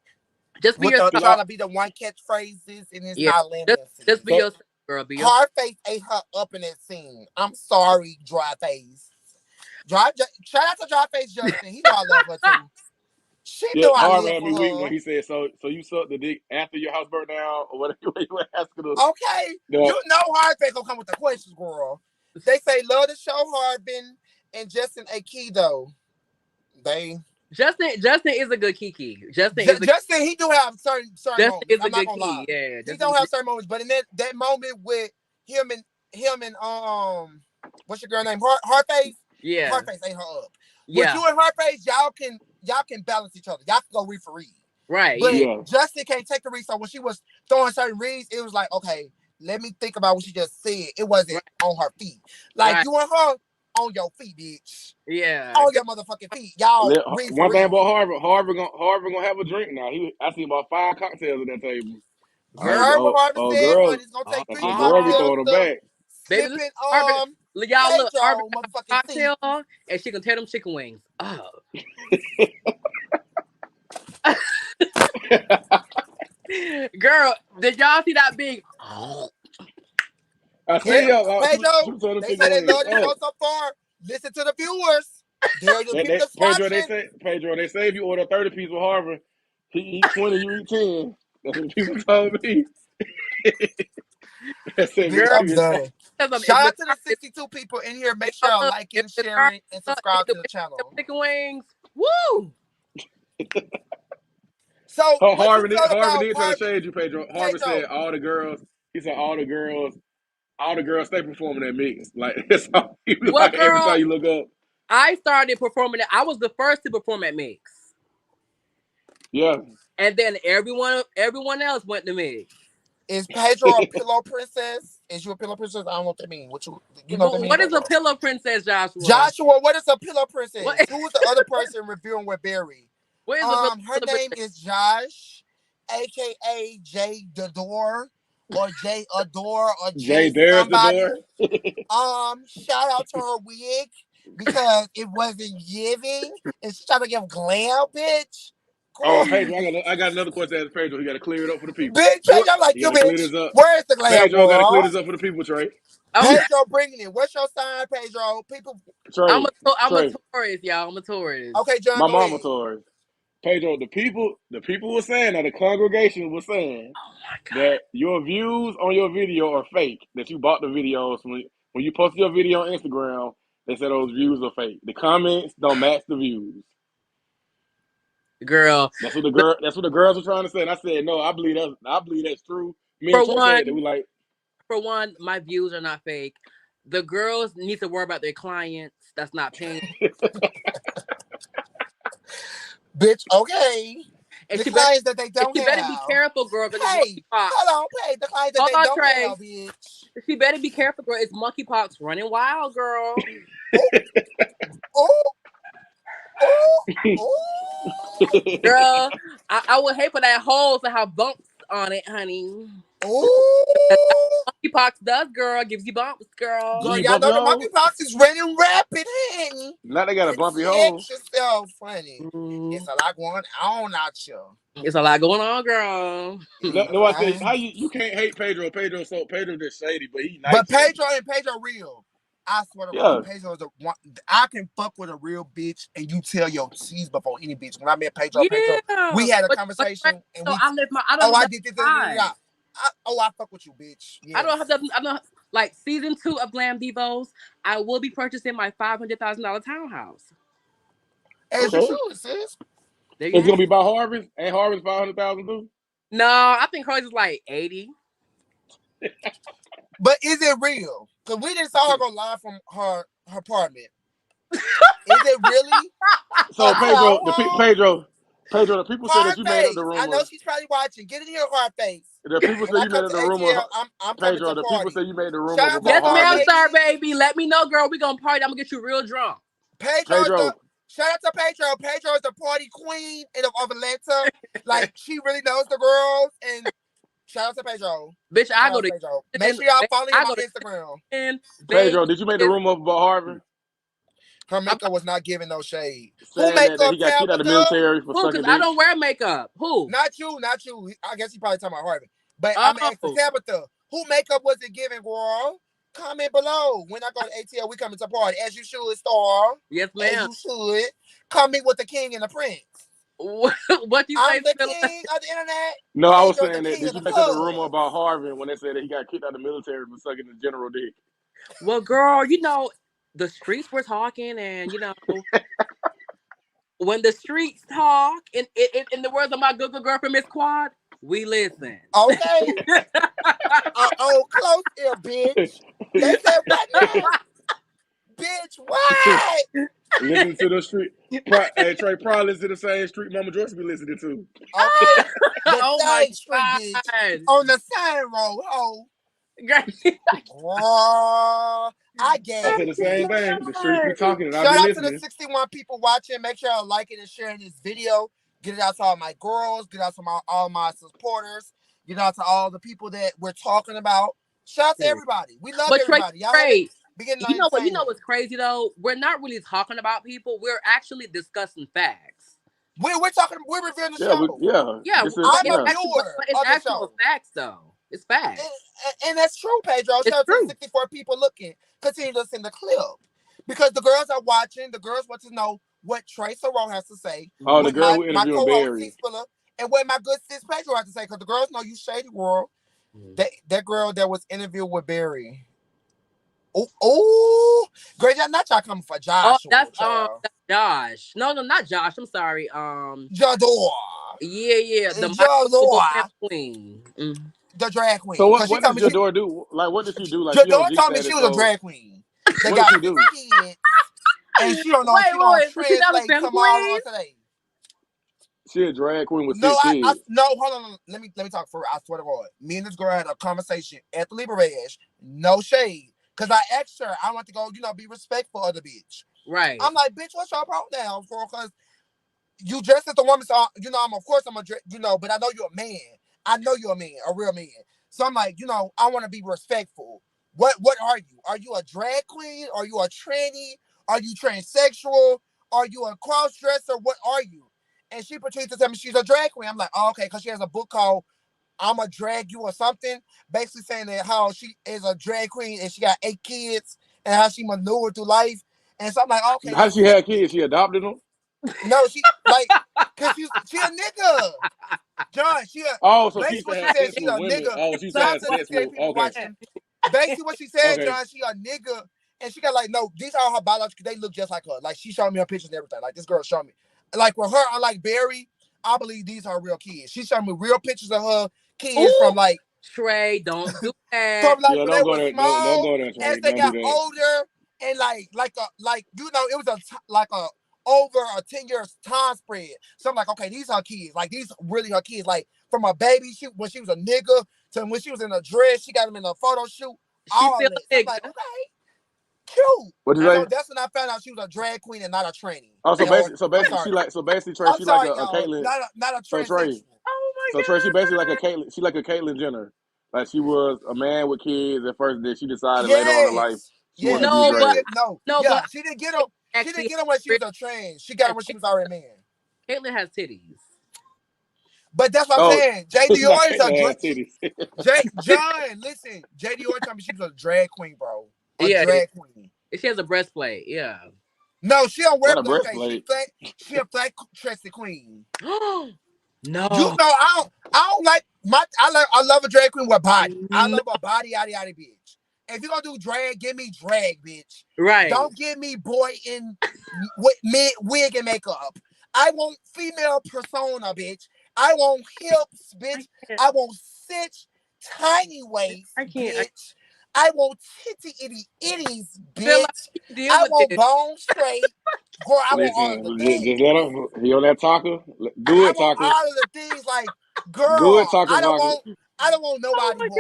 Speaker 3: Just be
Speaker 1: With the
Speaker 3: yourself.
Speaker 4: cause I
Speaker 1: trying to be the one catchphrases and it's
Speaker 3: Yeah.
Speaker 1: not
Speaker 3: Just
Speaker 1: landing.
Speaker 3: just be
Speaker 4: so
Speaker 3: yourself, girl. Be yourself.
Speaker 1: Hardface ate her up in that scene. I'm sorry, Dry Face. Shout out to Dry Face Justin. He know I love her too. She
Speaker 4: yeah,
Speaker 1: know I
Speaker 4: Harvard
Speaker 1: live
Speaker 4: had
Speaker 1: for
Speaker 4: me weak when
Speaker 1: her.
Speaker 4: he said so you sucked the dick after your house burnt down or whatever you were asking us.
Speaker 1: Okay,
Speaker 4: No,
Speaker 1: you know Hardface gonna come with the questions, girl. They say love the show, Harbin and Justin a key though. They
Speaker 3: Justin is a good Kiki.
Speaker 1: Justin, he do have certain
Speaker 3: Justin
Speaker 1: moments.
Speaker 3: is a
Speaker 1: I'm not
Speaker 3: good
Speaker 1: gonna lie.
Speaker 3: key. Yeah.
Speaker 1: He
Speaker 3: Justin is
Speaker 1: don't
Speaker 3: a
Speaker 1: have
Speaker 3: good
Speaker 1: certain moments, but in that moment with him and what's your girl name? Hardface?
Speaker 3: Yeah.
Speaker 1: Hardface ate her up. With
Speaker 3: Yeah.
Speaker 1: you and Hardface, y'all can balance each other. Y'all can go read for read.
Speaker 3: Right.
Speaker 1: But
Speaker 3: Yeah.
Speaker 4: yeah,
Speaker 1: Justin can't take the read. So when she was throwing certain reads, it was like, okay, let me think about what she just said. It wasn't
Speaker 3: Right.
Speaker 1: on her feet. Like
Speaker 3: Right.
Speaker 1: you and her on your feet, bitch.
Speaker 3: Yeah.
Speaker 1: On your motherfucking feet. Y'all read for
Speaker 4: one thing
Speaker 1: read.
Speaker 4: about Harvard gonna have a drink now. I see about 5 cocktails at that table.
Speaker 1: You heard what Harvey said,
Speaker 4: Girls,
Speaker 1: honey. It's gonna take 3
Speaker 4: girls be
Speaker 1: cocktails
Speaker 4: throwing them
Speaker 1: to
Speaker 4: back.
Speaker 3: Baby, look,
Speaker 1: slipping
Speaker 3: Arvin, y'all look, Arvin
Speaker 1: Pedro
Speaker 3: got
Speaker 1: motherfucking
Speaker 3: a
Speaker 1: seat.
Speaker 3: cocktail and she can tear them chicken wings. Oh. Girl, did y'all see that big?
Speaker 4: I
Speaker 1: Here,
Speaker 4: see y'all. She
Speaker 1: Pedro,
Speaker 4: was telling them
Speaker 1: they say
Speaker 4: chicken
Speaker 1: they
Speaker 4: wings
Speaker 1: love the show
Speaker 4: up.
Speaker 1: so far. Listen to the viewers. They're the people
Speaker 4: They
Speaker 1: that's
Speaker 4: Pedro,
Speaker 1: watching.
Speaker 4: They say if you order 30 piece with Harvard, he eat 20, you eat 10. That's what people told me. That's it,
Speaker 1: Bitch,
Speaker 4: man.
Speaker 3: Girl,
Speaker 1: I'm done.
Speaker 3: tell them
Speaker 1: Shout out to the
Speaker 3: if
Speaker 1: 62 people in here. Make sure
Speaker 3: y'all
Speaker 1: y'all
Speaker 3: look, if
Speaker 1: liking,
Speaker 3: the car
Speaker 1: sharing, and
Speaker 3: if
Speaker 1: subscribe
Speaker 3: the
Speaker 1: to the channel.
Speaker 3: chicken wings, woo!
Speaker 1: So, what you felt
Speaker 4: Harvard
Speaker 1: about
Speaker 4: did try to
Speaker 1: Harvey?
Speaker 4: shade you, Pedro. Harvard said
Speaker 1: Pedro,
Speaker 4: he said all the girls stay performing that mix. Like that's all he was
Speaker 3: Well,
Speaker 4: like every
Speaker 3: girl,
Speaker 4: time you look up.
Speaker 3: I started performing it. I was the first to perform at Mix.
Speaker 4: Yeah.
Speaker 3: And then everyone else went to Mix.
Speaker 1: is Pedro a pillow princess? Is you a pillow princess? I don't know what that means. You know what that means,
Speaker 3: What is a
Speaker 1: Pedro?
Speaker 3: pillow princess, Joshua?
Speaker 1: Joshua, what is a pillow
Speaker 3: What
Speaker 1: princess? Who is the other person reviewing with Barry?
Speaker 3: what is a
Speaker 1: Her
Speaker 3: pillow
Speaker 1: name
Speaker 3: princess?
Speaker 1: is Josh, aka J Dador, or J Adore, or
Speaker 4: Jay,
Speaker 1: J
Speaker 4: there's the
Speaker 1: somebody.
Speaker 4: door.
Speaker 1: Shout out to her wig because it wasn't giving. And she's trying to give glam, bitch.
Speaker 4: Oh,
Speaker 1: Girl,
Speaker 4: Pedro, I got another question to ask Pedro. He got to clear it up for the people.
Speaker 1: bitch, I'm like
Speaker 4: You
Speaker 1: you,
Speaker 4: got to clear
Speaker 1: bitch.
Speaker 4: this up.
Speaker 1: Where's the glam,
Speaker 4: Pedro got to clear
Speaker 1: girl?
Speaker 4: this up for the people, Trey.
Speaker 3: I'm
Speaker 1: Pedro bringing it. What's your sign, Pedro? People.
Speaker 3: I'm
Speaker 4: Trey,
Speaker 3: a
Speaker 4: Trey,
Speaker 3: tourist, y'all. I'm a tourist.
Speaker 1: Okay, John,
Speaker 4: my
Speaker 1: go
Speaker 4: mama
Speaker 1: ahead.
Speaker 4: told her. Pedro, the people were saying that the congregation was saying
Speaker 3: Oh my god.
Speaker 4: that your views on your video are fake. That you bought the videos when you posted your video on Instagram. They said those views are fake. The comments don't match the views.
Speaker 3: Girl.
Speaker 4: That's what the girls were trying to say. And I said, no, I believe that's true. Me
Speaker 3: For
Speaker 4: and Trey said that
Speaker 3: one,
Speaker 4: we like
Speaker 3: my views are not fake. The girls need to worry about their clients that's not paying.
Speaker 1: Bitch, okay.
Speaker 3: And
Speaker 1: The
Speaker 3: she better
Speaker 1: clients that they don't
Speaker 3: she better be
Speaker 1: have.
Speaker 3: careful, girl, because it's
Speaker 1: Hey,
Speaker 3: monkeypox.
Speaker 1: hold on, pay the clients that
Speaker 3: Hold
Speaker 1: they
Speaker 3: on,
Speaker 1: don't
Speaker 3: Trey.
Speaker 1: have, bitch.
Speaker 3: She better be careful, girl. It's monkeypox running wild, girl.
Speaker 1: Oh, Ooh.
Speaker 3: Girl, I would hate for that hole to have bumps on it, honey.
Speaker 1: Ooh.
Speaker 3: Monkeypox does, girl. Gives you bumps,
Speaker 4: Give
Speaker 1: Girl,
Speaker 3: girl.
Speaker 4: you
Speaker 1: y'all
Speaker 4: bumpy
Speaker 1: know the
Speaker 4: hole?
Speaker 1: monkeypox is running rapid, honey.
Speaker 4: Now they got a bumpy hole.
Speaker 1: Protect yourself, honey.
Speaker 3: Mm,
Speaker 1: It's a lot going on out here.
Speaker 3: it's a lot going on, girl.
Speaker 4: No,
Speaker 1: It's a
Speaker 4: no, I say
Speaker 1: lot.
Speaker 4: how you can't hate Pedro. Pedro just shady, but he
Speaker 1: But
Speaker 4: nice shady.
Speaker 1: Pedro real. I swear to God,
Speaker 4: Yeah,
Speaker 1: Pedro is the one. I can fuck with a real bitch, and you tell your cheese before any bitch. When I met Pedro,
Speaker 3: Yeah,
Speaker 1: we had a
Speaker 3: but
Speaker 1: conversation, and
Speaker 3: so
Speaker 1: we.
Speaker 3: I don't
Speaker 1: Oh,
Speaker 3: have
Speaker 1: I
Speaker 3: to
Speaker 1: did this.
Speaker 3: hide.
Speaker 1: I fuck with you, bitch.
Speaker 3: I don't
Speaker 1: Yes.
Speaker 3: have to. I'm not like season 2 of Glam Divos. I will be purchasing my $500,000 townhouse.
Speaker 1: As you
Speaker 4: okay.
Speaker 1: should, sis.
Speaker 3: There you
Speaker 4: It's
Speaker 3: have
Speaker 4: gonna be
Speaker 3: it.
Speaker 4: about Harvest. Ain't Harvest 500,000 too?
Speaker 3: No, I think hers is like 80.
Speaker 1: But is it real? Cause we just saw her go live from her apartment. Is it really a
Speaker 4: So
Speaker 1: townhome?
Speaker 4: Pedro, the people say that
Speaker 1: Hard
Speaker 4: you made up the
Speaker 1: face. I know
Speaker 4: rumor.
Speaker 1: she's probably watching. Get in here, hard face.
Speaker 4: The people
Speaker 1: When
Speaker 4: say
Speaker 1: I
Speaker 4: you made
Speaker 1: come
Speaker 4: up
Speaker 1: to
Speaker 4: the rumor.
Speaker 1: ATL, I'm coming
Speaker 4: Pedro,
Speaker 1: to
Speaker 4: the people say
Speaker 1: party.
Speaker 4: you made the rumor
Speaker 1: Shout out to
Speaker 4: about
Speaker 3: Yes,
Speaker 1: Star
Speaker 3: ma'am,
Speaker 4: Harvest.
Speaker 3: star
Speaker 1: Baby.
Speaker 3: baby. Let me know, girl. We gonna party. I'm gonna get you real drunk.
Speaker 1: Pedro is the
Speaker 4: Pedro,
Speaker 1: shout out to Pedro. Pedro is the party queen of Atlanta. Like she really knows the girls. And shout out to Pedro.
Speaker 3: Bitch, I
Speaker 1: Shout
Speaker 3: go
Speaker 1: out
Speaker 3: to
Speaker 1: to Pedro. Make
Speaker 3: Houston,
Speaker 1: sure y'all follow him
Speaker 3: I
Speaker 1: on
Speaker 3: go to
Speaker 1: Instagram.
Speaker 3: Houston,
Speaker 4: Pedro, did you make the
Speaker 3: Vegas.
Speaker 4: rumor up about Harvest?
Speaker 1: Her
Speaker 3: I'm
Speaker 1: makeup was not giving no shade. Who
Speaker 4: Saying that he
Speaker 1: makeup,
Speaker 4: got kicked out of the
Speaker 1: Tabitha?
Speaker 4: military for
Speaker 3: who? Cause
Speaker 4: sucking
Speaker 3: I
Speaker 4: dick.
Speaker 3: don't wear makeup. Who?
Speaker 1: Not you, not you. I guess he probably talking about Harvey. But I'm asking
Speaker 3: Oh,
Speaker 1: Tabitha, who makeup was it giving, girl? Comment below. When I go to ATL, we coming to party. As you should, Star.
Speaker 3: yes,
Speaker 1: As
Speaker 3: ma'am.
Speaker 1: you should. Come meet with the king and the prince.
Speaker 3: What you
Speaker 1: I'm
Speaker 3: say,
Speaker 1: the
Speaker 3: Smilla?
Speaker 1: king of the internet.
Speaker 4: No, I was
Speaker 1: Pedro's the
Speaker 4: saying that.
Speaker 1: king
Speaker 4: Did
Speaker 1: of
Speaker 4: you
Speaker 1: the
Speaker 4: make up the rumor
Speaker 1: club.
Speaker 4: about Harvey when they said that he got kicked out of the military for sucking the general dick?
Speaker 3: Well, girl, the streets were talking, and when the streets talk, in the words of my good girlfriend Miss Quad, we listen.
Speaker 1: Okay. Oh, close ear, bitch. They said what now? Bitch, what?
Speaker 4: Listening to the street. Hey, Trey, probably listen to the same street Mama Joyce be listening to.
Speaker 1: Okay. The
Speaker 3: Oh my
Speaker 1: side street, bitch.
Speaker 3: god,
Speaker 1: On the side road, ho.
Speaker 3: girl.
Speaker 1: Oh, I
Speaker 4: I
Speaker 1: get
Speaker 4: said
Speaker 1: it,
Speaker 4: the same
Speaker 1: bitch.
Speaker 4: thing. The streets be talking and I
Speaker 1: Shout
Speaker 4: be
Speaker 1: out to the
Speaker 4: listening.
Speaker 1: 61 people watching. Make sure y'all liking and sharing this video. Get it out to all my girls. Get it out to all my supporters. Get it out to all the people that we're talking about. Shout out to
Speaker 4: Yeah.
Speaker 1: everybody. We love
Speaker 3: But Trey,
Speaker 1: everybody. Y'all haven't
Speaker 3: Trey,
Speaker 1: been getting no
Speaker 3: you know
Speaker 1: entertainment.
Speaker 3: what's crazy though? We're not really talking about people. We're actually discussing facts.
Speaker 1: We're reviewing the show.
Speaker 4: Yeah.
Speaker 3: Yeah,
Speaker 4: This is
Speaker 3: but
Speaker 1: I'm
Speaker 3: it's
Speaker 1: a
Speaker 4: yeah.
Speaker 1: viewer
Speaker 3: but it's
Speaker 1: of the
Speaker 3: actual
Speaker 1: show.
Speaker 3: facts though. It's
Speaker 1: And,
Speaker 3: facts.
Speaker 1: and that's true, Pedro. Shout
Speaker 3: It's
Speaker 1: out to the
Speaker 3: true.
Speaker 1: 64 people looking. Continue to send the clip. Because the girls are watching. The girls want to know what Trey Sarone has to say,
Speaker 4: Oh, the
Speaker 1: what
Speaker 4: girl
Speaker 1: my,
Speaker 4: who
Speaker 1: my
Speaker 4: interviewing
Speaker 1: co-host T
Speaker 4: Barry.
Speaker 1: Spiller, and what my good sis Pedro has to say. Because the girls know you shady world. That girl that was interviewed with Barry. Oh, great job. Not y'all coming for
Speaker 3: Oh,
Speaker 1: Joshua, child.
Speaker 3: that's Josh. No, not Josh. I'm sorry.
Speaker 1: Jador.
Speaker 3: Yeah, the microwavable
Speaker 1: Jador.
Speaker 3: pimp queen.
Speaker 1: The drag
Speaker 4: So
Speaker 1: queen.
Speaker 4: what
Speaker 1: Because she
Speaker 4: what
Speaker 1: told
Speaker 4: did
Speaker 1: me she
Speaker 4: Jador do? Like what did she do? Like she
Speaker 1: Jador
Speaker 4: on G
Speaker 1: told me she
Speaker 4: status,
Speaker 1: was a
Speaker 4: so
Speaker 1: drag queen. They
Speaker 4: what did
Speaker 1: got
Speaker 4: she
Speaker 1: 6
Speaker 4: do?
Speaker 1: kids. And she don't know if
Speaker 3: Wait,
Speaker 1: she gonna
Speaker 3: so she's not a
Speaker 1: translate
Speaker 3: pimp
Speaker 1: tomorrow
Speaker 3: queen?
Speaker 1: or today.
Speaker 4: She a drag queen with
Speaker 1: No,
Speaker 4: 6 kids.
Speaker 1: no, hold on. Let me talk for real. I swear to God. Me and this girl had a conversation at the Libra Edge. No shade. Cause I asked her, I want to go, be respectful of the bitch.
Speaker 3: Right.
Speaker 1: I'm like, bitch, what's your pronoun for? Cause you dress as a woman, so I'm of course I'm a but I know you're a man. I know you're a man, a real man. So I'm like, I want to be respectful. What are you? Are you a drag queen? Are you a tranny? Are you transsexual? Are you a cross dresser? What are you? And she proceeds to tell me she's a drag queen. I'm like, oh, okay, because she has a book called "I'ma Drag You" or something, basically saying that how she is a drag queen and she got 8 kids and how she maneuvered through life. And so I'm like, okay,
Speaker 4: How
Speaker 1: that's
Speaker 4: she had kids? She adopted them?
Speaker 1: no, she like, cause she a nigga. John,
Speaker 4: Oh, so she
Speaker 1: basically
Speaker 4: used to
Speaker 1: what she
Speaker 4: have
Speaker 1: said,
Speaker 4: sex
Speaker 1: she
Speaker 4: with
Speaker 1: a
Speaker 4: women.
Speaker 1: nigga.
Speaker 4: Oh, she used to
Speaker 1: Shout out
Speaker 4: have
Speaker 1: to the
Speaker 4: sex
Speaker 1: 68
Speaker 4: with
Speaker 1: people
Speaker 4: okay.
Speaker 1: watching. Basically what she said,
Speaker 4: Okay.
Speaker 1: John, she a nigga. And she got like, no, these are her biological, they look just like her. Like she showed me her pictures and everything. Like this girl showed me. Like with her, unlike Barry, I believe these are real kids. She showed me real pictures of her kids
Speaker 3: Ooh,
Speaker 1: from like
Speaker 3: Trey, don't do that.
Speaker 4: Yeah,
Speaker 1: when they
Speaker 4: don't go
Speaker 1: were
Speaker 4: there. Don't
Speaker 1: small
Speaker 4: go there,
Speaker 1: as
Speaker 4: Trey.
Speaker 1: they
Speaker 4: Don't do
Speaker 1: got
Speaker 4: that.
Speaker 1: older and it was like a over a 10 years time spread. So I'm like, okay, these are kids. Like these really her kids. Like from a baby, when she was a nigga to when she was in a dress, she got them in a photo shoot,
Speaker 3: She
Speaker 1: all
Speaker 3: still
Speaker 1: that. So
Speaker 3: a
Speaker 1: I'm like,
Speaker 3: nigga.
Speaker 1: okay, cute.
Speaker 4: What you
Speaker 1: So
Speaker 4: say?
Speaker 1: that's when I found out she was a drag queen and not a tranny.
Speaker 4: Oh,
Speaker 1: Or
Speaker 4: so
Speaker 1: I'm
Speaker 4: basically,
Speaker 1: sorry.
Speaker 4: Trey,
Speaker 1: I'm
Speaker 4: she like
Speaker 1: sorry,
Speaker 4: a
Speaker 1: y'all.
Speaker 4: Caitlyn.
Speaker 1: Not a
Speaker 4: So Trey,
Speaker 1: transsexual.
Speaker 3: Oh
Speaker 4: so Trey, she basically like
Speaker 3: my
Speaker 4: a Caitlyn. She like a Caitlyn Jenner. Like she was a man with kids at first, then she decided later on in life
Speaker 1: Yes.
Speaker 4: she wanted
Speaker 1: Yes.
Speaker 4: to be a
Speaker 1: She
Speaker 3: God.
Speaker 1: didn't
Speaker 4: drag.
Speaker 1: get no.
Speaker 3: No,
Speaker 1: Yeah,
Speaker 3: but
Speaker 1: she didn't get him. She didn't
Speaker 3: actually,
Speaker 1: get him when she was a trans. She got him when she was already a man.
Speaker 3: Caitlyn has titties.
Speaker 1: But that's what I'm
Speaker 4: Oh,
Speaker 1: saying. J.
Speaker 4: it's not
Speaker 1: Dior is a
Speaker 4: Caitlyn ass titties.
Speaker 1: John, listen. J. Dior told me she was a drag queen, bro. A
Speaker 3: Yeah,
Speaker 1: drag queen.
Speaker 3: she has a breastplate. Yeah.
Speaker 1: No, she don't wear
Speaker 4: Not a
Speaker 1: black face.
Speaker 4: breastplate.
Speaker 1: She a flat chested queen. You
Speaker 3: No.
Speaker 1: know, I don't like I love a drag queen with body. I love a body yada yada bitch. If you gonna do drag, give me drag, bitch.
Speaker 3: Right.
Speaker 1: Don't give me boy in with wig and makeup. I want female persona, bitch. I want hips,
Speaker 3: I
Speaker 1: bitch.
Speaker 3: can't.
Speaker 1: I want stitch, tiny waist,
Speaker 3: I can't. I
Speaker 1: bitch. I want titty itty itties,
Speaker 3: feel like
Speaker 1: bitch.
Speaker 3: you deal
Speaker 1: I
Speaker 3: with
Speaker 1: want
Speaker 3: this.
Speaker 1: bone straight. Girl, I want all of the
Speaker 4: Listen, just
Speaker 1: things.
Speaker 4: let him. He on that taco. Do
Speaker 1: I
Speaker 4: it,
Speaker 1: want
Speaker 4: taco.
Speaker 1: all of the things like,
Speaker 4: Do it,
Speaker 1: girl,
Speaker 4: taco, taco.
Speaker 1: I don't want
Speaker 3: Oh
Speaker 1: nobody
Speaker 3: my
Speaker 1: boy.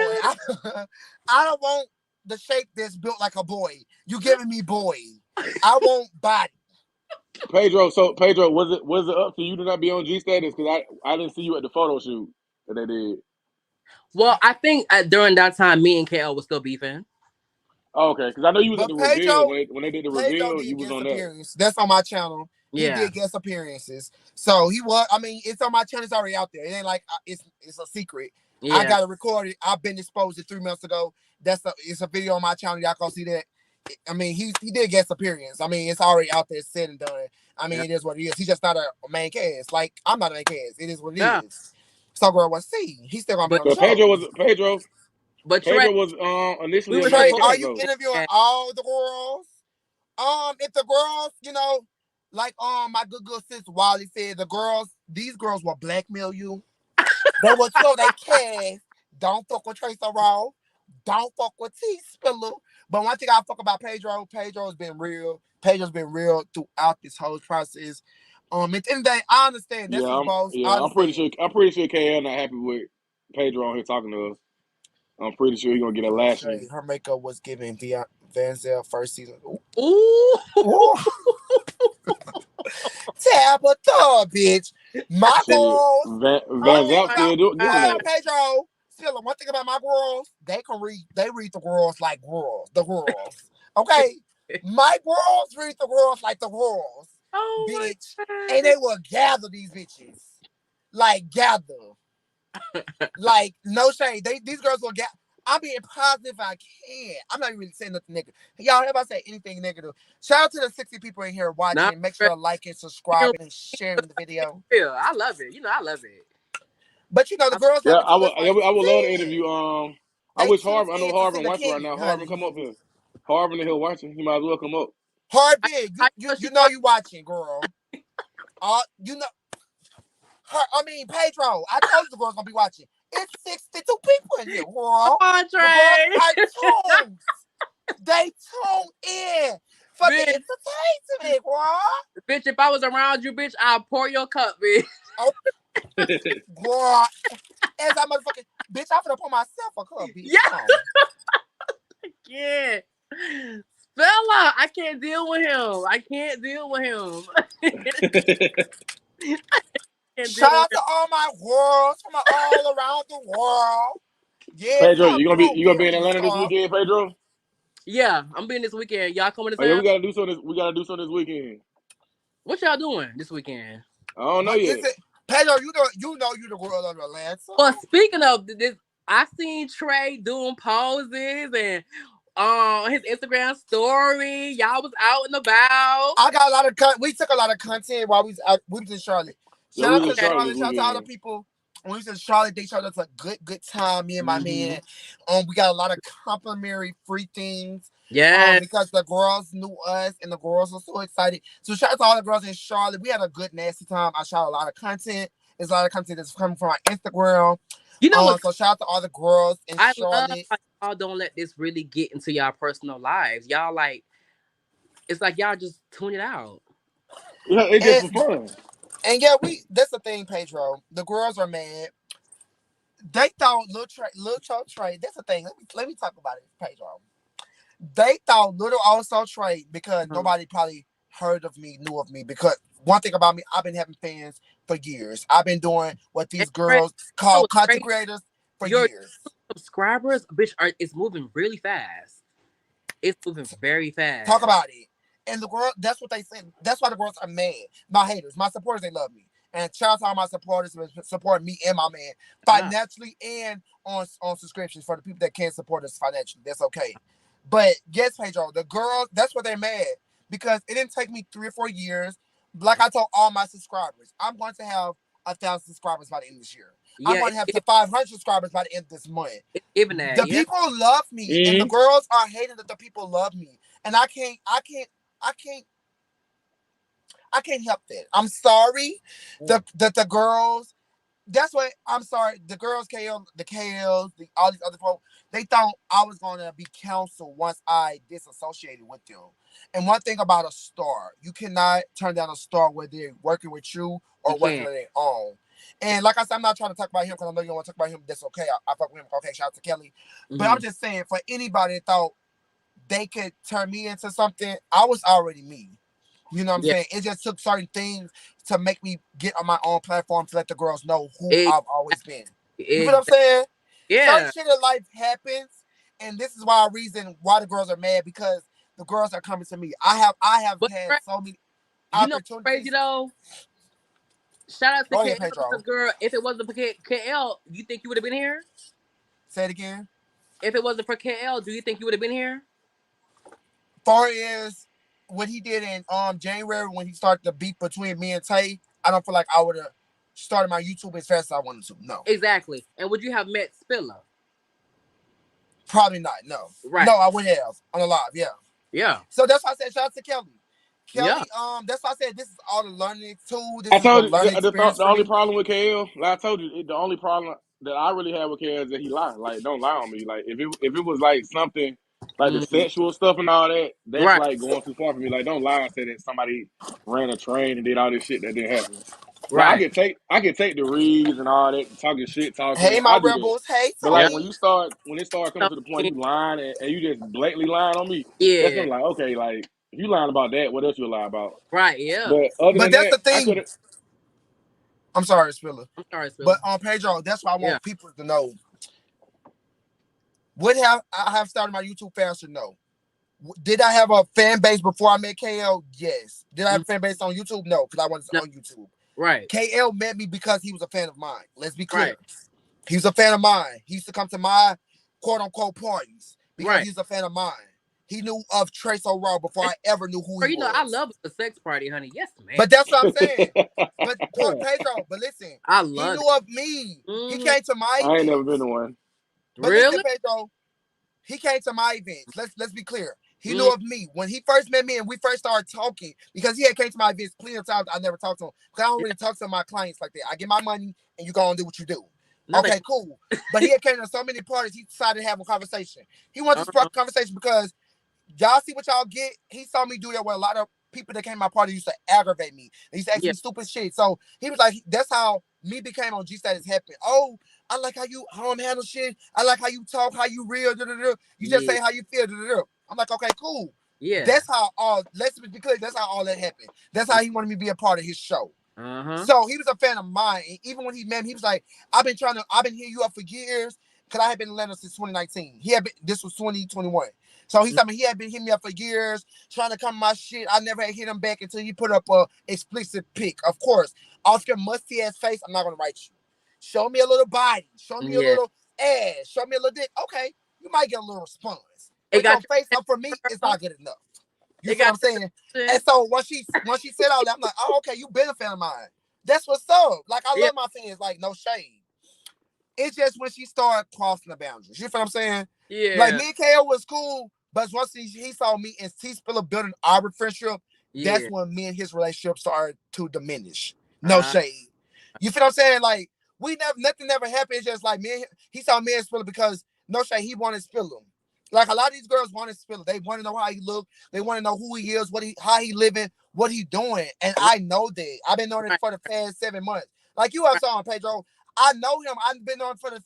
Speaker 3: god.
Speaker 1: I don't want the shape that's built like a boy. You giving me boy. I want body.
Speaker 4: Pedro, so Pedro, was it up to you to not be on G status? Because I didn't see you at the photo shoot that they did.
Speaker 3: Well, I think during that time, me and KL was still beefing.
Speaker 4: Oh, okay, because I know you was at
Speaker 1: But
Speaker 4: the reveal
Speaker 1: Pedro,
Speaker 4: when they did the
Speaker 1: Pedro
Speaker 4: reveal.
Speaker 1: did
Speaker 4: You was
Speaker 1: guest
Speaker 4: on that.
Speaker 1: appearance. That's on my channel. He
Speaker 3: Yeah.
Speaker 1: did guest appearances. So he was. I mean, it's on my channel. It's already out there. It ain't like it's a secret. I
Speaker 3: Yeah.
Speaker 1: got it recorded. I've been exposed to 3 months ago. It's a video on my channel. Y'all can see that. I mean, he did guest appearance. I mean, it's already out there, said and done. I mean,
Speaker 3: Yeah.
Speaker 1: it is what it is. He's just not a main cast. Like I'm not a main cast. It is what it
Speaker 3: Yeah.
Speaker 1: is. So girl, we'll see. He's still gonna be
Speaker 3: But
Speaker 1: on the
Speaker 4: But
Speaker 1: show.
Speaker 3: Trey,
Speaker 4: Pedro was
Speaker 3: we
Speaker 4: initially a
Speaker 3: were
Speaker 4: main
Speaker 1: Trey, are
Speaker 3: supposed
Speaker 4: cast
Speaker 1: you
Speaker 4: though.
Speaker 1: interviewing
Speaker 3: to.
Speaker 1: all the girls? If the girls, like my good sis Wally said, these girls will blackmail you. They will tell they cast, don't fuck with Trace Raw, don't fuck with T Spiller. But one thing I fuck about Pedro's been real. Pedro's been real throughout this whole process. At the end of the day, I understand that's his boss. I
Speaker 4: I'm pretty
Speaker 1: understand.
Speaker 4: sure KL not happy with Pedro on here talking to us. I'm pretty sure he's gonna get a
Speaker 1: No
Speaker 4: lashing.
Speaker 1: shade. Her makeup was giving Van Zell first season. Ooh.
Speaker 3: Ooh.
Speaker 1: Ooh. Tabitha, bitch. My
Speaker 4: Shit,
Speaker 1: girls. One
Speaker 3: Oh
Speaker 4: Van
Speaker 1: thing
Speaker 4: Zant
Speaker 3: my
Speaker 1: about
Speaker 4: giving
Speaker 1: hold
Speaker 3: god.
Speaker 1: on,
Speaker 4: that.
Speaker 1: Pedro. Still, one thing about my girls, they can read. They read the girls like girls. The girls. Okay, my girls read the girls like the girls,
Speaker 3: Oh my
Speaker 1: bitch, and
Speaker 3: god.
Speaker 1: they will gather these bitches, like gather, like no shade. These girls will get. I'm being positive if I can. I'm not even saying nothing negative. Y'all, if I say anything negative, shout out to the 60 people in here
Speaker 3: Not
Speaker 1: watching. Make
Speaker 3: Trey.
Speaker 1: sure to like and
Speaker 3: You know,
Speaker 1: subscribe and sharing the video.
Speaker 3: real. I love it. I love it.
Speaker 1: But the
Speaker 3: I,
Speaker 1: girls
Speaker 4: Yeah,
Speaker 1: have it too. It's like,
Speaker 4: I would love to
Speaker 1: yeah,
Speaker 4: interview. I
Speaker 1: they
Speaker 4: wish
Speaker 1: tuned
Speaker 4: Harvin. I know
Speaker 1: in to see
Speaker 4: Harvin
Speaker 1: the
Speaker 4: watching right
Speaker 1: king,
Speaker 4: now. Harvin,
Speaker 1: honey.
Speaker 4: come up here. Harvin in here watching. He might as well come up.
Speaker 3: I,
Speaker 1: Hard big,
Speaker 3: I
Speaker 1: you
Speaker 3: know
Speaker 1: you
Speaker 3: she
Speaker 1: know you watching, girl. You know her. I mean, Pedro. I told you the girls gonna be watching. It's 62 people in here,
Speaker 3: come
Speaker 1: girl.
Speaker 3: on,
Speaker 1: The girls
Speaker 3: Trey.
Speaker 1: are tuned. They tune in for the
Speaker 3: Bitch,
Speaker 1: entertainment, girl.
Speaker 3: bitch, if I was around you, bitch, I'll pour your cup, bitch.
Speaker 1: Oh, girl. As I motherfucking bitch, I'm gonna put myself a cup, bitch.
Speaker 3: Yeah,
Speaker 1: Hold on.
Speaker 3: yeah. Fella, I can't deal with him. I can't deal with him. Can't deal
Speaker 1: Shout
Speaker 3: with
Speaker 1: out
Speaker 3: him.
Speaker 1: to all my girls from all around the world. Yeah,
Speaker 4: Pedro,
Speaker 1: stop doing
Speaker 4: you gonna be in
Speaker 1: weird
Speaker 4: Atlanta this
Speaker 1: stuff.
Speaker 4: weekend, Pedro?
Speaker 3: Yeah, I'm being this weekend. Y'all coming to
Speaker 4: Oh yeah,
Speaker 3: town?
Speaker 4: we gotta do something this weekend.
Speaker 3: What y'all doing this weekend?
Speaker 4: I don't know
Speaker 1: But is
Speaker 4: yet.
Speaker 1: it Pedro? You the girl of Atlanta.
Speaker 3: Well, speaking of this, I seen Trey doing poses and his Instagram story. Y'all was out and about.
Speaker 1: I got a lot of we took a lot of content while we was in Charlotte.
Speaker 4: Yeah,
Speaker 1: Shout
Speaker 4: we
Speaker 1: out
Speaker 4: was in
Speaker 1: to
Speaker 3: Okay.
Speaker 4: Charlotte
Speaker 1: Charlotte.
Speaker 4: this
Speaker 1: Shout out to all the
Speaker 4: weekend.
Speaker 1: people. When we was in Charlotte, they showed us a good time. Me and my
Speaker 4: Hmm
Speaker 1: man. We got a lot of complimentary free things.
Speaker 3: Yeah.
Speaker 1: Because the girls knew us and the girls were so excited. So shout out to all the girls in Charlotte. We had a good nasty time. I shot a lot of content. There's a lot of content that's coming from my Instagram.
Speaker 3: You know what?
Speaker 1: So shout out to all the girls in
Speaker 3: I love
Speaker 1: Charlotte.
Speaker 3: how y'all don't let this really get into y'all personal lives. Y'all like it's like y'all just tune it out.
Speaker 4: Yeah, it's just
Speaker 1: And
Speaker 4: for fun.
Speaker 1: yeah, that's the thing, Pedro. The girls are mad. They thought Lil Trey, that's the thing. Let me talk about it, Pedro. They thought little also trade because
Speaker 3: Uh-huh.
Speaker 1: nobody probably heard of me, knew of me. Because one thing about me, I've been having fans for years. I've been doing what
Speaker 3: And
Speaker 1: these
Speaker 3: Trey,
Speaker 1: girls
Speaker 3: that
Speaker 1: call
Speaker 3: was
Speaker 1: content
Speaker 3: crazy.
Speaker 1: creators for
Speaker 3: Your
Speaker 1: years.
Speaker 3: subscribers, bitch, are it's moving really fast. It's moving very
Speaker 1: Talk
Speaker 3: fast.
Speaker 1: about it. And the girl, that's what they said. That's why the girls are mad. My haters, my supporters, they love me. And shout out to all my supporters who support me and my man
Speaker 3: Ah,
Speaker 1: financially and on subscriptions for the people that can't support us financially. That's okay. But yes, Pedro, the girls, that's what they're mad because it didn't take me 3 or 4 years. Like I told all my subscribers, I'm going to have 1,000 subscribers by the end of this year. I'm
Speaker 3: yeah,
Speaker 1: going to have to 500 subscribers by the end of this month.
Speaker 3: it's giving that.
Speaker 1: The
Speaker 3: Yeah.
Speaker 1: people love me, and the
Speaker 4: Mm-hmm.
Speaker 1: girls are hating that the people love me, and I can't, I can't help that. I'm sorry,
Speaker 3: Mm.
Speaker 1: the girls. That's what I'm sorry. The girls, KLs, all these other folks, they thought I was gonna be canceled once I disassociated with them. And one thing about a star, you cannot turn down a star whether they're working with you
Speaker 3: You
Speaker 1: or working
Speaker 3: can't.
Speaker 1: on their own. And like I said, I'm not trying to talk about him because I know you don't want to talk about him. That's okay. I fuck with him. Okay, shout out to Kelly. But I'm
Speaker 3: Hmm.
Speaker 1: just saying, for anybody that thought they could turn me into something, I was already me. You know what I'm
Speaker 3: Yeah.
Speaker 1: saying? It just took certain things to make me get on my own platform to let the girls know who
Speaker 3: Exactly.
Speaker 1: I've always been. You feel what I'm
Speaker 3: Exactly.
Speaker 1: saying? Certain
Speaker 3: Yeah.
Speaker 1: shit in life happens, and this is why a reason why the girls are mad because the girls are coming to me. I have
Speaker 3: But
Speaker 1: had
Speaker 3: Trey,
Speaker 1: so many
Speaker 3: you know what's crazy
Speaker 1: opportunities.
Speaker 3: though? Shout out to
Speaker 1: Go ahead,
Speaker 3: KL because
Speaker 1: Pedro.
Speaker 3: girl, if it wasn't for KL, you think you would have been here?
Speaker 1: Say it again.
Speaker 3: If it wasn't for KL, do you think you would have been here?
Speaker 1: Far as what he did in January when he started the beef between me and Tay, I don't feel like I would have started my YouTube as fast as I wanted to. No.
Speaker 3: Exactly. And would you have met Spilla?
Speaker 1: Probably not. No. No,
Speaker 3: Right.
Speaker 1: I would have on the live, yeah.
Speaker 3: Yeah.
Speaker 1: So that's why I said shout out to Kelly.
Speaker 3: Yeah.
Speaker 1: Kelly, that's why I said this is all the learning tool.
Speaker 4: I
Speaker 1: This is a
Speaker 4: told you
Speaker 1: learning experience
Speaker 4: the
Speaker 1: for
Speaker 4: only
Speaker 1: me.
Speaker 4: problem with KL. Like I told you, the only problem that I really have with KL is that he lie. Like, don't lie on me. Like, if it was like something like the
Speaker 3: Hmm.
Speaker 4: sexual stuff and all that, that's
Speaker 3: Right.
Speaker 4: like going too far for me. Like, don't lie and say that somebody ran a train and did all this shit that didn't happen. Like,
Speaker 3: Right.
Speaker 4: I could take the reads and all that, talking shit,
Speaker 1: Hey,
Speaker 4: talking.
Speaker 1: my
Speaker 4: I do that.
Speaker 1: rebels. Hey,
Speaker 4: But like
Speaker 1: Tony.
Speaker 4: when it started coming
Speaker 3: No,
Speaker 4: to the point
Speaker 3: I
Speaker 4: you lying and you just blatantly lying on me, that's when
Speaker 3: yeah.
Speaker 4: I'm like, okay, like if you lying about that, what else you lie about?
Speaker 3: Right. Yeah.
Speaker 4: But other
Speaker 1: But
Speaker 4: than
Speaker 1: that's
Speaker 4: that,
Speaker 1: the
Speaker 4: I could
Speaker 1: thing.
Speaker 4: have.
Speaker 1: I'm sorry, Spiller.
Speaker 3: I'm sorry,
Speaker 1: But
Speaker 3: Spilla.
Speaker 1: on Pedro, that's why I
Speaker 3: Yeah.
Speaker 1: want people to know. Would have I have started my YouTube faster? No. Did I have a fan base before I met KL? Yes. Did I have
Speaker 3: Mhm.
Speaker 1: a fan base on YouTube? No, because I wasn't
Speaker 3: No.
Speaker 1: on YouTube.
Speaker 3: Right.
Speaker 1: KL met me because he was a fan of mine. Let's be clear.
Speaker 3: Right.
Speaker 1: He was a fan of mine. He used to come to my quote unquote parties because
Speaker 3: Right.
Speaker 1: he was a fan of mine. He knew of Trace O'Rourke before
Speaker 3: And
Speaker 1: I ever knew who
Speaker 3: girl,
Speaker 1: he
Speaker 3: you know, I
Speaker 1: was.
Speaker 3: love a sex party, honey. Yes, ma'am.
Speaker 1: But that's what I'm saying. But Pedro, but listen,
Speaker 3: I
Speaker 1: he
Speaker 3: love
Speaker 1: knew
Speaker 3: it.
Speaker 1: of me. He
Speaker 3: Hmm.
Speaker 1: came to my
Speaker 4: I ain't never been
Speaker 1: events.
Speaker 4: to one.
Speaker 1: But listen,
Speaker 3: Really?
Speaker 1: Pedro, he came to my events. Let's be clear. He knew
Speaker 3: Mm,
Speaker 1: of me when he first met me and we first started talking because he had came to my events plenty of times. I never talked to him because I don't
Speaker 3: yeah.
Speaker 1: really talk to my clients like that. I get my money and you go and do what you do.
Speaker 3: Nothing.
Speaker 1: Okay, cool. But he had came to so many parties. He decided to have a conversation. He wanted to
Speaker 3: Uh-huh.
Speaker 1: spark a conversation because y'all see what y'all get. He saw me do that with a lot of people that came to my party used to aggravate me. They used to ask
Speaker 3: Yeah.
Speaker 1: me stupid shit. So he was like, that's how me became on G status happened. Oh, I like how I'm handle shit. I like how you talk, how you real. Da, da, da. You just
Speaker 3: Yeah.
Speaker 1: say how you feel. Da, da, da. I'm like, okay, cool.
Speaker 3: Yeah.
Speaker 1: That's how all. Let's be clear. That's how all that happened. That's how he wanted me to be a part of his show.
Speaker 3: Uh-huh.
Speaker 1: So he was a fan of mine. And even when he met me, he was like, I've been hitting you up for years. Cause I had been in Atlanta since 2019. This was 2021. So he
Speaker 3: Mm,
Speaker 1: told me he had been hitting me up for years, trying to come my shit. I never had hit him back until he put up a explicit pic. Of course, off your musty ass face, I'm not gonna write you. Show me a little body, show me a
Speaker 3: yeah.
Speaker 1: little ass, show me a little dick. Okay, you might get a little response.
Speaker 3: It
Speaker 1: But your
Speaker 3: got
Speaker 1: face
Speaker 3: your
Speaker 1: up for me is
Speaker 3: girl.
Speaker 1: not good enough. You
Speaker 3: It
Speaker 1: feel what
Speaker 3: got
Speaker 1: I'm saying?
Speaker 3: your
Speaker 1: And
Speaker 3: attention.
Speaker 1: so once she said all that, I'm like, oh, okay, you been a fan of mine. That's what's up. Like I
Speaker 3: Yeah.
Speaker 1: love my fans, like no shade. It's just when she started crossing the boundaries. You feel what I'm saying? Like
Speaker 3: Yeah.
Speaker 1: me and KO was cool, but once he saw me and T Spiller building our friendship, that's
Speaker 3: Yeah.
Speaker 1: when me and his relationship started to diminish. No
Speaker 3: Uh,
Speaker 1: shade. You feel what I'm saying? Like we never nothing never happened. It's just like he saw me and Spiller because no shade, he wanted Spiller. Like a lot of these girls wanted Spiller. They want to know how he look. They want to know who he is, how he living, what he doing. And I know that. I've been knowing it
Speaker 3: right.
Speaker 1: for the past 7 months. Like you have
Speaker 3: Right.
Speaker 1: saw Pedro. I know him. I've been on for the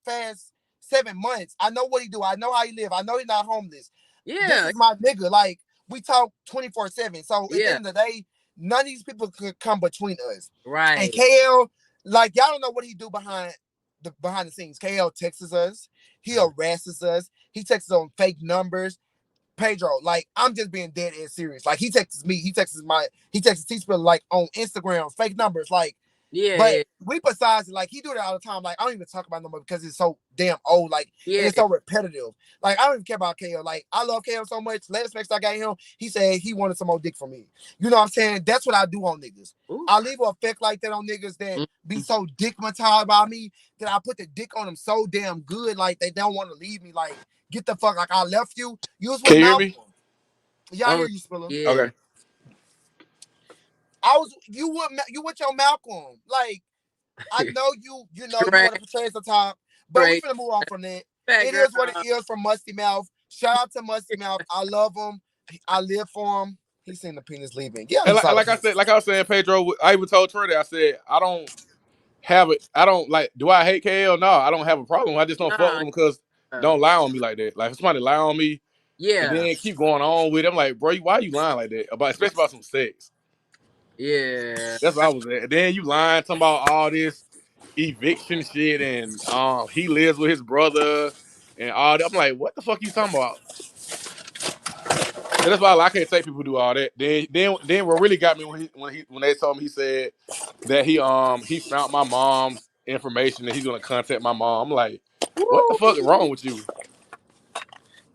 Speaker 1: past 7 months. I know what he do. I know how he live. I know he's not homeless. This
Speaker 3: Yeah.
Speaker 1: is my nigga. Like, we talk 24/7. So at the
Speaker 3: Yeah.
Speaker 1: end of the day, none of these people could come between us. And
Speaker 3: Right.
Speaker 1: KL, like, y'all don't know what he do behind the scenes. KL texts us. He harasses us. He texts on fake numbers. Pedro, like, I'm just being dead and serious. Like, he texts me. He texts T-Spill, like, on Instagram, fake numbers. Like,
Speaker 3: Yeah.
Speaker 1: but
Speaker 3: Yeah.
Speaker 1: we besides, like, he do that all the time. Like, I don't even talk about it no more because it's so damn old. Like, and
Speaker 3: Yeah.
Speaker 1: it's so repetitive. Like, I don't even care about KO. Like, I love KO so much. Last next I got him, he said he wanted some more dick from me. You know what I'm saying? That's what I do on niggas.
Speaker 3: Ooh.
Speaker 1: I leave an effect like that on niggas that be
Speaker 3: Mhm.
Speaker 1: so dickmatized by me that I put the dick on them so damn good, like they don't want to leave me. Like, get the fuck, like, I left you. You was
Speaker 2: Can
Speaker 1: with
Speaker 2: you hear me?
Speaker 1: Malcolm. Yeah, I hear
Speaker 3: Oh,
Speaker 1: you, Spiller.
Speaker 3: yeah.
Speaker 2: Okay.
Speaker 1: You with your Malcolm. Like, I know you
Speaker 3: Straight,
Speaker 1: want to portray as the top, but we
Speaker 3: straight.
Speaker 1: finna move on from that.
Speaker 3: Fat
Speaker 1: It
Speaker 3: girl.
Speaker 1: is what it is from Musty Mouth. Shout out to Musty Mouth. I love him. I live for him. He's seen the penis leaving. Yeah,
Speaker 2: And
Speaker 1: he
Speaker 2: like,
Speaker 1: saw the
Speaker 2: like I
Speaker 1: penis.
Speaker 2: said, like I was saying, Pedro, I even told Trey that I said I don't have it. I don't like. Do I hate KL? No, I don't have a problem. I just don't fuck with
Speaker 3: Nah.
Speaker 2: him because don't lie on me like that. Like if somebody lie on me and
Speaker 3: Yeah.
Speaker 2: then keep going on with it, I'm like, bro, why you lying like that? Especially about some sex.
Speaker 3: Yeah.
Speaker 2: That's what I was at. And then you lying, talking about all this eviction shit, and he lives with his brother and all that. I'm like, what the fuck you talking about? So that's why I can't take people who do all that. Then what really got me when they told me he said that he found my mom's information and he's gonna contact my mom. I'm like, what the fuck is wrong with you?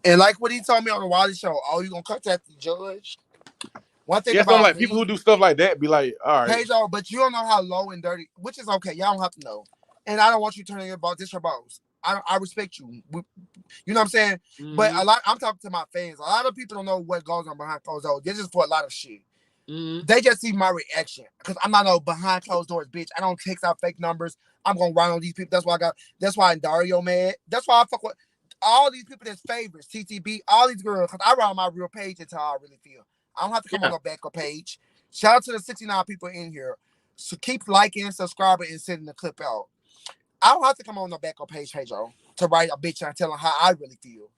Speaker 1: And like what he told me on the Wiley show, oh, you gonna contact the judge? One thing
Speaker 2: Yes, I'm
Speaker 1: about
Speaker 2: like people
Speaker 1: me,
Speaker 2: who do stuff like that be like, all right,
Speaker 1: Pedro, but you don't know how low and dirty, which is okay. Y'all don't have to know. And I don't want you turning your boss. This your boss. I respect you. You know what I'm saying? But
Speaker 3: Mm-hmm.
Speaker 1: I'm talking to my fans. A lot of people don't know what goes on behind closed doors. This is for a lot of shit.
Speaker 3: Mm-hmm.
Speaker 1: They just see my reaction because I'm not no behind closed doors bitch. I don't text out fake numbers. I'm gonna run on these people. That's why I'm Dario mad. That's why I fuck with all these people that's favorites, TTB, all these girls, because I run on my real page until I really feel. I don't have to come on
Speaker 3: Yeah.
Speaker 1: no backup page. Shout out to the 69 people in here. So keep liking, subscribing, and sending the clip out. I don't have to come on no backup page, Pedro, to write a bitch and tell them how I really feel.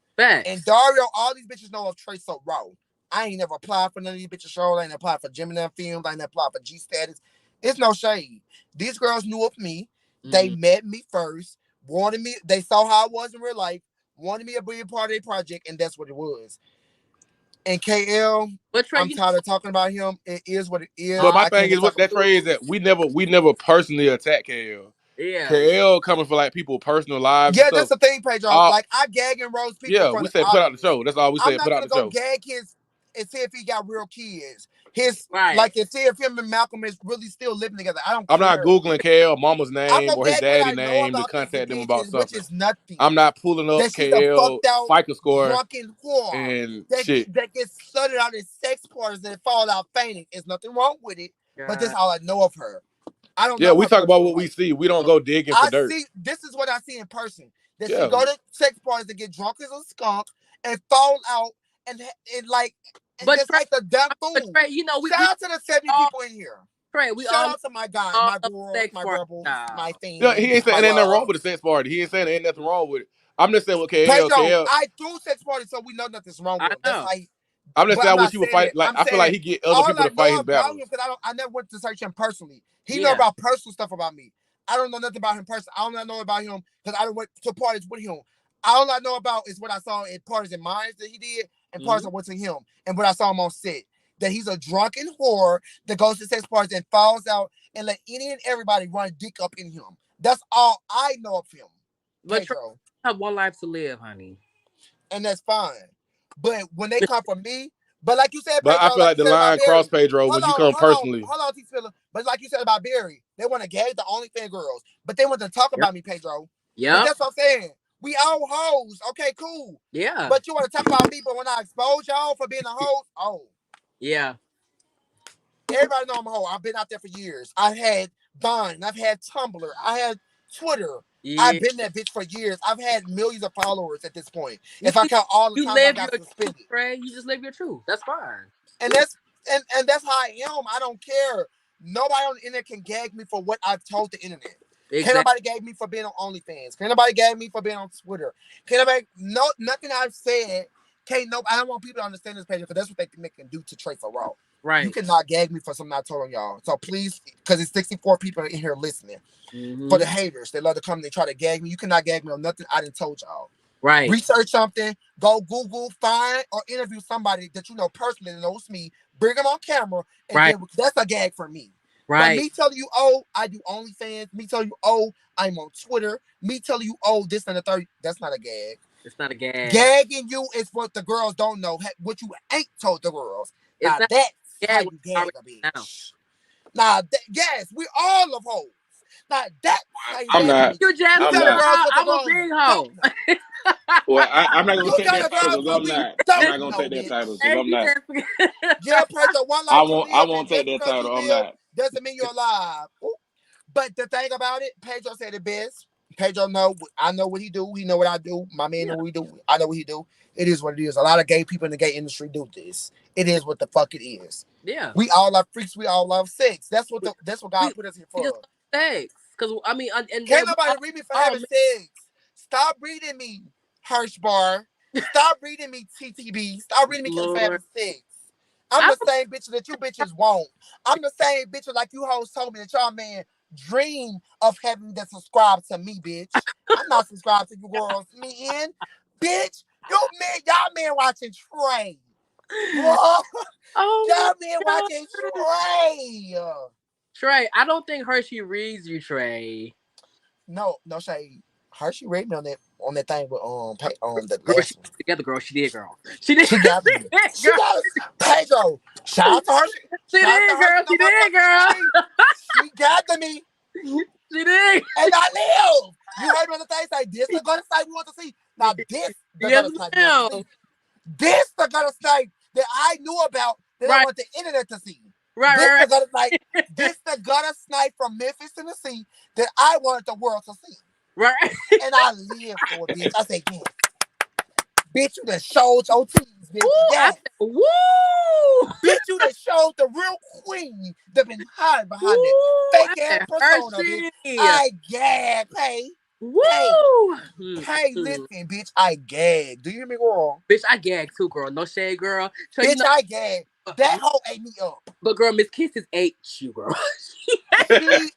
Speaker 1: And
Speaker 3: Facts.
Speaker 1: Dario, all these bitches know of Trey so raw. I ain't never applied for none of these bitches shows. I ain't applied for Gemini Films. I ain't applied for G Status. It's no shade. These girls knew of me. They
Speaker 3: Mm-hmm.
Speaker 1: met me first, wanted me. They saw how I was in real life, wanted me to be a part of their project, and that's what it was. And KL,
Speaker 3: But Trey,
Speaker 1: I'm tired of talking about him. It is what it is.
Speaker 2: but my
Speaker 1: I can't
Speaker 2: thing
Speaker 1: even
Speaker 2: is
Speaker 1: talk
Speaker 2: what
Speaker 1: about
Speaker 2: that trade is that we never personally attack KL.
Speaker 3: yeah.
Speaker 2: KL coming for like people personal lives and
Speaker 1: Yeah, that's
Speaker 2: stuff.
Speaker 1: the thing, Pedro.
Speaker 2: All
Speaker 1: Like, I gag and roast people in
Speaker 2: yeah,
Speaker 1: front
Speaker 2: we
Speaker 1: of
Speaker 2: said put out the
Speaker 1: audience.
Speaker 2: show. That's all we
Speaker 1: I'm
Speaker 2: said.
Speaker 1: not
Speaker 2: Put out
Speaker 1: gonna
Speaker 2: the
Speaker 1: go
Speaker 2: show.
Speaker 1: gag his and see if he got real kids. His
Speaker 3: Right.
Speaker 1: like and see if him and Malcolm is really still living together. I don't
Speaker 2: I'm not
Speaker 1: care.
Speaker 2: googling KL mama's
Speaker 1: I'm
Speaker 2: name
Speaker 1: gonna
Speaker 2: or his
Speaker 1: gag what
Speaker 2: daddy
Speaker 1: I know
Speaker 2: name to
Speaker 1: about this
Speaker 2: contact them
Speaker 1: bitch,
Speaker 2: about
Speaker 1: is which
Speaker 2: something.
Speaker 1: is nothing.
Speaker 2: I'm not pulling up
Speaker 1: That she's a
Speaker 2: KL
Speaker 1: fucked out,
Speaker 2: FICO score
Speaker 1: drunken whore
Speaker 2: and
Speaker 1: that
Speaker 2: shit.
Speaker 1: that gets slutted out in sex parties and fall out fainting. There's nothing wrong with it, but that's
Speaker 3: God.
Speaker 1: all I know of her. I don't
Speaker 2: Yeah,
Speaker 1: know
Speaker 2: we
Speaker 1: her
Speaker 2: talk about
Speaker 1: personal
Speaker 2: what we
Speaker 1: life.
Speaker 2: see. We don't go digging for
Speaker 1: I
Speaker 2: dirt.
Speaker 1: see. This is what I see in person. That she
Speaker 2: Yeah,
Speaker 1: go to sex parties to get drunk as a skunk and fall out and like and
Speaker 3: But
Speaker 1: just
Speaker 3: Trey,
Speaker 1: act a dumb
Speaker 3: but
Speaker 1: fool.
Speaker 3: Trey, you know, we
Speaker 1: Shout out to the 70
Speaker 3: all
Speaker 1: people in here.
Speaker 3: Trey, we
Speaker 1: Shout
Speaker 3: all know
Speaker 1: out to my guy,
Speaker 3: all
Speaker 1: my
Speaker 3: of
Speaker 1: girls,
Speaker 3: sex
Speaker 1: my
Speaker 3: party
Speaker 1: rebels, my
Speaker 3: style.
Speaker 2: yeah. He
Speaker 1: fans,
Speaker 2: ain't
Speaker 1: my
Speaker 2: saying ain't nothing wrong with the
Speaker 1: loves.
Speaker 2: sex party. He ain't saying ain't nothing wrong with it. I'm just saying with KL.
Speaker 1: Pedro,
Speaker 2: KL.
Speaker 1: I threw sex parties, so we know nothing's wrong
Speaker 3: I
Speaker 1: with him. That's
Speaker 3: know.
Speaker 1: how he,
Speaker 2: I'm just
Speaker 1: but
Speaker 2: saying
Speaker 1: I'm
Speaker 2: I wish
Speaker 1: not
Speaker 2: he would
Speaker 1: saying
Speaker 2: fight.
Speaker 1: it.
Speaker 2: Like
Speaker 1: I'm
Speaker 2: I feel like
Speaker 1: saying
Speaker 2: he get other
Speaker 1: all
Speaker 2: people
Speaker 1: I
Speaker 2: to fight
Speaker 1: know
Speaker 2: his
Speaker 1: about him
Speaker 2: battles.
Speaker 1: because I never went to search him personally. He know
Speaker 3: Yeah.
Speaker 1: about personal stuff about me. I don't know nothing about him personally. I don't know about him because I don't went to parties with him. All I know about is what I saw at parties in mines that he did and parties
Speaker 3: Mm-hmm.
Speaker 1: I went to him and what I saw him on set. That he's a drunken whore that goes to sex parties and falls out and let any and everybody run dick up in him. That's all I know of him,
Speaker 3: But Trey,
Speaker 1: Pedro,
Speaker 3: you have one life to live, honey.
Speaker 1: and that's fine. But when they come from me, but like you said,
Speaker 2: But I
Speaker 1: Pedro,
Speaker 2: feel
Speaker 1: like
Speaker 2: like
Speaker 1: you
Speaker 2: the
Speaker 1: said about
Speaker 2: line cross
Speaker 1: Barry.
Speaker 2: Pedro
Speaker 1: Hold
Speaker 2: when you
Speaker 1: on,
Speaker 2: come
Speaker 1: hold on,
Speaker 2: personally.
Speaker 1: hold on, T Spiller. But like you said about Barry, they want to gag the OnlyFans girls, but they want to talk
Speaker 3: Yep.
Speaker 1: about me, Pedro. But
Speaker 3: Yep.
Speaker 1: that's what I'm saying. We all hoes. Okay, cool.
Speaker 3: Yeah.
Speaker 1: But you want to talk about me, but when I expose y'all for being a hoe, oh,
Speaker 3: Yeah.
Speaker 1: everybody know I'm a hoe. I've been out there for years. I've had Vine. I've had Tumblr. I had Twitter. I've
Speaker 3: Yeah.
Speaker 1: been that bitch for years. I've had millions of followers at this point.
Speaker 3: You
Speaker 1: If I
Speaker 3: see,
Speaker 1: count all the
Speaker 3: you
Speaker 1: times I
Speaker 3: live your
Speaker 1: got
Speaker 3: truth,
Speaker 1: suspended.
Speaker 3: Trey. You just live your truth. That's fine.
Speaker 1: And
Speaker 3: Yeah.
Speaker 1: that's how I am. I don't care. Nobody on the internet can gag me for what I've told the internet. Can't
Speaker 3: Exactly.
Speaker 1: nobody gag me for being on OnlyFans. Can't nobody gag me for being on Twitter. Can't nobody nothing I've said Can't no. I don't want people to understand this, Pedro, because that's what they think they can do to Trace or Raw.
Speaker 3: Right.
Speaker 1: You cannot gag me for something I told on y'all. So please, because it's 64 people in here listening.
Speaker 3: Mm-hmm.
Speaker 1: For the haters, they love to come and they try to gag me. You cannot gag me on nothing I didn't told y'all.
Speaker 3: Right.
Speaker 1: Research something, go Google, find or interview somebody that you know personally that knows me, bring them on camera, and
Speaker 3: Right.
Speaker 1: then that's a gag for me.
Speaker 3: Right.
Speaker 1: But me telling you, oh, I do OnlyFans, me telling you, oh, I'm on Twitter, me telling you, oh, this and the third, that's not a gag.
Speaker 3: It's not a gag.
Speaker 1: Gagging you is what the girls don't know, what you ain't told the girls.
Speaker 3: It's
Speaker 1: Now
Speaker 3: not
Speaker 1: that's
Speaker 3: gag
Speaker 1: how you gag a bitch. Now, yes, we all of hoes. Now that's how you
Speaker 4: I'm
Speaker 1: gag a
Speaker 4: not.
Speaker 1: bitch.
Speaker 3: You just
Speaker 1: You
Speaker 4: I'm
Speaker 1: tell the
Speaker 4: not.
Speaker 1: girls what the
Speaker 3: I'm a
Speaker 1: girls
Speaker 3: big
Speaker 1: don't
Speaker 3: hoe.
Speaker 1: know.
Speaker 4: Well, I'm not gonna
Speaker 1: You
Speaker 4: take
Speaker 1: tell
Speaker 4: that
Speaker 1: the
Speaker 4: title
Speaker 1: girls
Speaker 4: because
Speaker 1: what
Speaker 4: I'm
Speaker 1: we
Speaker 4: not. I'm
Speaker 1: don't
Speaker 4: not gonna
Speaker 1: know,
Speaker 4: take that
Speaker 1: bitch.
Speaker 4: title because
Speaker 3: Hey,
Speaker 4: I'm
Speaker 3: you
Speaker 4: not.
Speaker 3: just
Speaker 1: Yeah, Pedro, one
Speaker 4: I
Speaker 1: life to
Speaker 4: won't. I
Speaker 1: live, and
Speaker 4: won't take
Speaker 1: just
Speaker 4: that
Speaker 1: because
Speaker 4: title.
Speaker 1: you
Speaker 4: I'm
Speaker 1: live
Speaker 4: not.
Speaker 1: doesn't mean you're alive. Ooh. But the thing about it, Pedro said it best. Pedro know, I know what he do. He know what I do. My man know what he do. I know what he do. It is what it is. A lot of gay people in the gay industry do this. It is what the fuck it is.
Speaker 3: Yeah.
Speaker 1: We all love freaks. We all love sex. That's what God put us here
Speaker 3: We
Speaker 1: for.
Speaker 3: just sex. Because, I mean, and
Speaker 1: Can't
Speaker 3: then
Speaker 1: nobody read me for
Speaker 3: all
Speaker 1: having sex. Stop reading me, Hirsch Bar. Stop reading me, TTB. Stop reading me for
Speaker 3: Lord.
Speaker 1: having sex. I'm the same bitch that you bitches won't. I'm the same bitch like you hoes told me that y'all man dream of having to subscribe to me, bitch. I'm not subscribed to you girls. Me in, bitch. Y'all man watching Trey. Whoa.
Speaker 3: Oh
Speaker 1: Y'all
Speaker 3: my
Speaker 1: man
Speaker 3: God.
Speaker 1: watching Trey.
Speaker 3: Trey, I don't think Hershey reads you, Trey.
Speaker 1: No shade. Hershey read me on that thing with the
Speaker 3: Girl,
Speaker 1: last
Speaker 3: she
Speaker 1: one.
Speaker 3: together, girl. She did, girl. She did.
Speaker 1: She got me. She
Speaker 3: Girl.
Speaker 1: got us. Pedro. Shout out to Hershey.
Speaker 3: She
Speaker 1: Shout out to
Speaker 3: did,
Speaker 1: Hershey.
Speaker 3: girl.
Speaker 1: No
Speaker 3: She did,
Speaker 1: motherfucking
Speaker 3: girl.
Speaker 1: shade. She got to me.
Speaker 3: She did.
Speaker 1: And I live. You heard me on the thing say this the gutter snipe we want to see. Now this the
Speaker 3: Yes,
Speaker 1: gutter snipe we want to
Speaker 3: ma'am.
Speaker 1: see. This the gutter snipe that I knew about that I
Speaker 3: Right.
Speaker 1: want the internet to see.
Speaker 3: Right,
Speaker 1: This
Speaker 3: right,
Speaker 1: the gutter snipe. This the gutter snipe from Memphis, Tennessee that I wanted the world to see.
Speaker 3: right.
Speaker 1: And I live for it, bitch. I say, yes. Bitch, you done showed your teeth, bitch.
Speaker 3: Woo! I
Speaker 1: Yes.
Speaker 3: said, woo!
Speaker 1: Bitch, you done showed the real queen that been hiding behind that
Speaker 3: Woo! I
Speaker 1: fake ass
Speaker 3: said,
Speaker 1: persona, bitch.
Speaker 3: Hershey.
Speaker 1: I gag, pay.
Speaker 3: Woo!
Speaker 1: Hey, listen, bitch, I gag. Do you hear me, girl?
Speaker 3: Bitch, I gag too, girl. No shade, girl. So,
Speaker 1: Bitch, I gag. That hoe ate me up.
Speaker 3: but girl, Miss Kisses ate you, girl.
Speaker 1: She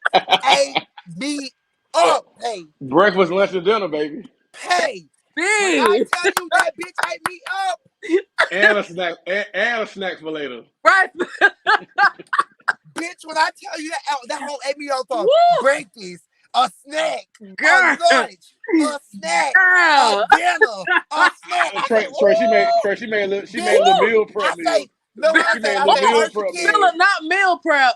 Speaker 1: ate me up. Hey,
Speaker 4: Breakfast, lunch, and dinner, baby,
Speaker 1: hey. When I
Speaker 3: B.
Speaker 1: tell you that bitch ate me up,
Speaker 4: and a snack, and a snack for later.
Speaker 3: Right?
Speaker 1: bitch, when I tell you that hoe ate me up for
Speaker 3: Woo!
Speaker 1: breakfast, a snack, a
Speaker 3: Girl.
Speaker 1: lunch, a snack, a
Speaker 3: Girl.
Speaker 1: dinner, a snack. I say,
Speaker 4: Trey,
Speaker 1: ooh,
Speaker 4: she made
Speaker 1: bitch.
Speaker 4: a little
Speaker 3: Woo!
Speaker 4: meal
Speaker 1: I
Speaker 4: prep meal.
Speaker 1: say, look what
Speaker 4: She made a
Speaker 1: I
Speaker 4: little
Speaker 1: say,
Speaker 4: meal
Speaker 1: Hershey
Speaker 4: prep
Speaker 1: Kiss.
Speaker 4: meal.
Speaker 3: Filler, not meal prep.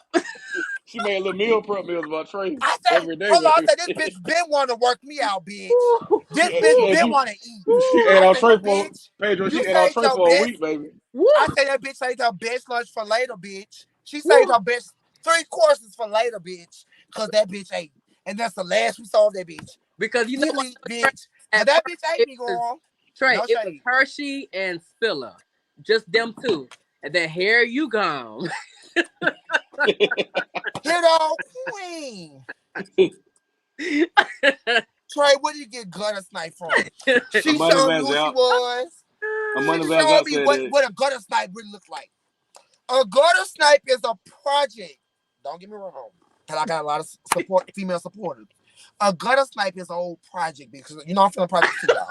Speaker 4: She made a little meal prep meals about Trey
Speaker 1: I say,
Speaker 4: every day,
Speaker 1: hold on, I
Speaker 4: baby.
Speaker 1: say, this bitch been wanting to work me out, bitch.
Speaker 3: Woo!
Speaker 1: This
Speaker 4: She
Speaker 1: bitch
Speaker 4: had
Speaker 1: been
Speaker 4: you.
Speaker 1: want to eat.
Speaker 4: She ate
Speaker 1: I
Speaker 4: on
Speaker 1: say, well,
Speaker 4: Trey for
Speaker 1: bitch,
Speaker 4: Pedro.
Speaker 1: you
Speaker 4: She ate on
Speaker 1: saved
Speaker 4: Trey
Speaker 1: your
Speaker 4: for a
Speaker 1: best.
Speaker 4: week, baby.
Speaker 3: Woo!
Speaker 1: I say that bitch saved her best lunch for later, bitch. She saved
Speaker 3: Woo!
Speaker 1: her best 3 courses for later, bitch. Because that bitch ate. And that's the last we saw of that bitch.
Speaker 3: Because you know what?
Speaker 1: Delete,
Speaker 3: Trey,
Speaker 1: bitch. Because
Speaker 3: at
Speaker 1: that
Speaker 3: first,
Speaker 1: bitch ate
Speaker 3: it
Speaker 1: me,
Speaker 3: was
Speaker 1: girl.
Speaker 3: Trey,
Speaker 1: No
Speaker 3: it was
Speaker 1: shade.
Speaker 3: Hershey and Spiller. Just them two. And then here you gone.
Speaker 1: Kiddo Queen. Trey, where did you get gutter snipe from? She
Speaker 4: Amanda
Speaker 1: showed me
Speaker 4: Van
Speaker 1: who she
Speaker 4: Zant.
Speaker 1: was. She
Speaker 4: Amanda Van
Speaker 1: showed
Speaker 4: Zant
Speaker 1: me
Speaker 4: said
Speaker 1: what a gutter snipe really looks like. A gutter snipe is a project. Don't get me wrong. Because I got a lot of female supporters. A gutter snipe is an old project because you know I'm feeling project too, y'all.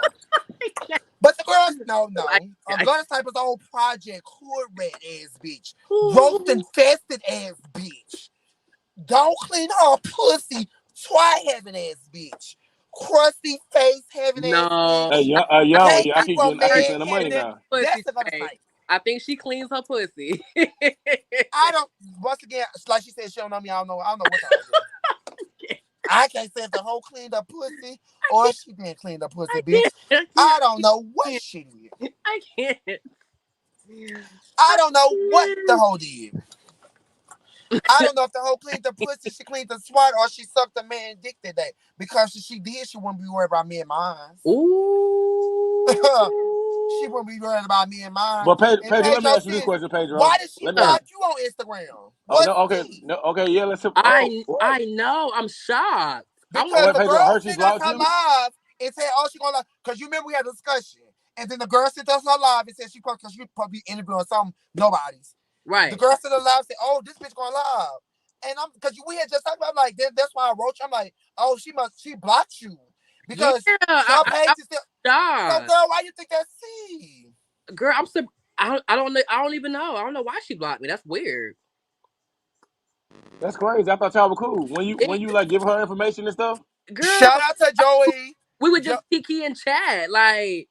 Speaker 1: But the girls, no. A gutter snipe is an old project, hood rat ass bitch. Growth infested ass bitch. Don't clean her pussy, twat having ass bitch. Crusty face having ass
Speaker 3: No.
Speaker 4: Hey,
Speaker 1: bitch.
Speaker 4: y'all,
Speaker 1: Can't
Speaker 4: y'all
Speaker 1: keep
Speaker 4: keep
Speaker 1: a
Speaker 4: getting, I keep
Speaker 1: man
Speaker 4: saying the money
Speaker 1: having it.
Speaker 4: now.
Speaker 1: That's
Speaker 3: Pussy
Speaker 1: the gutter
Speaker 3: Trey.
Speaker 1: snipe.
Speaker 3: I think she cleans her pussy.
Speaker 1: I don't. Once again, like she said, she don't know me. I don't know what the hell do. I can't say if the hoe cleaned her pussy or she didn't clean the pussy, bitch. I don't know what she did.
Speaker 3: I can't.
Speaker 1: I don't know what the hoe did. I don't know if the hoe cleaned the pussy, she cleaned the swat, or she sucked the man dick today. Because if she did, she wouldn't be worried about me and mine.
Speaker 3: Ooh.
Speaker 1: She wouldn't be worried about me and mine.
Speaker 4: But
Speaker 1: And
Speaker 4: Pedro, let me
Speaker 1: Pedro
Speaker 4: ask you this
Speaker 1: says,
Speaker 4: question, Pedro.
Speaker 1: why did she
Speaker 4: Let me ask.
Speaker 1: block you on Instagram?
Speaker 4: Oh
Speaker 1: What's
Speaker 4: no, okay,
Speaker 1: tea?
Speaker 4: no, okay, yeah. Let's.
Speaker 3: I know. I'm shocked.
Speaker 1: Because
Speaker 4: Wait,
Speaker 1: the
Speaker 4: Pedro,
Speaker 1: girl
Speaker 4: Hershey
Speaker 1: sent us
Speaker 4: blocked
Speaker 1: her
Speaker 4: you.
Speaker 1: live and said, oh, she gonna, because you remember we had a discussion. And then the girl sent us her live and said because she probably interviewing some nobodies. The
Speaker 3: Right.
Speaker 1: girl sent her live and said, "Oh, this bitch going live," and I'm because we had just talked about like that's why I wrote you. I'm like, "Oh, she blocked you
Speaker 3: Yeah,
Speaker 1: because your page
Speaker 3: I'm
Speaker 1: is still." So,
Speaker 3: shocked.
Speaker 1: girl, why you think that's C?
Speaker 3: Girl, I don't know. I don't even know. I don't know why she blocked me. That's weird.
Speaker 4: That's crazy. I thought y'all were cool. When
Speaker 3: It,
Speaker 4: you like give her information and stuff.
Speaker 3: girl,
Speaker 1: Shout out to Joey.
Speaker 3: we would
Speaker 1: Jo-
Speaker 3: just kiki and chat, like,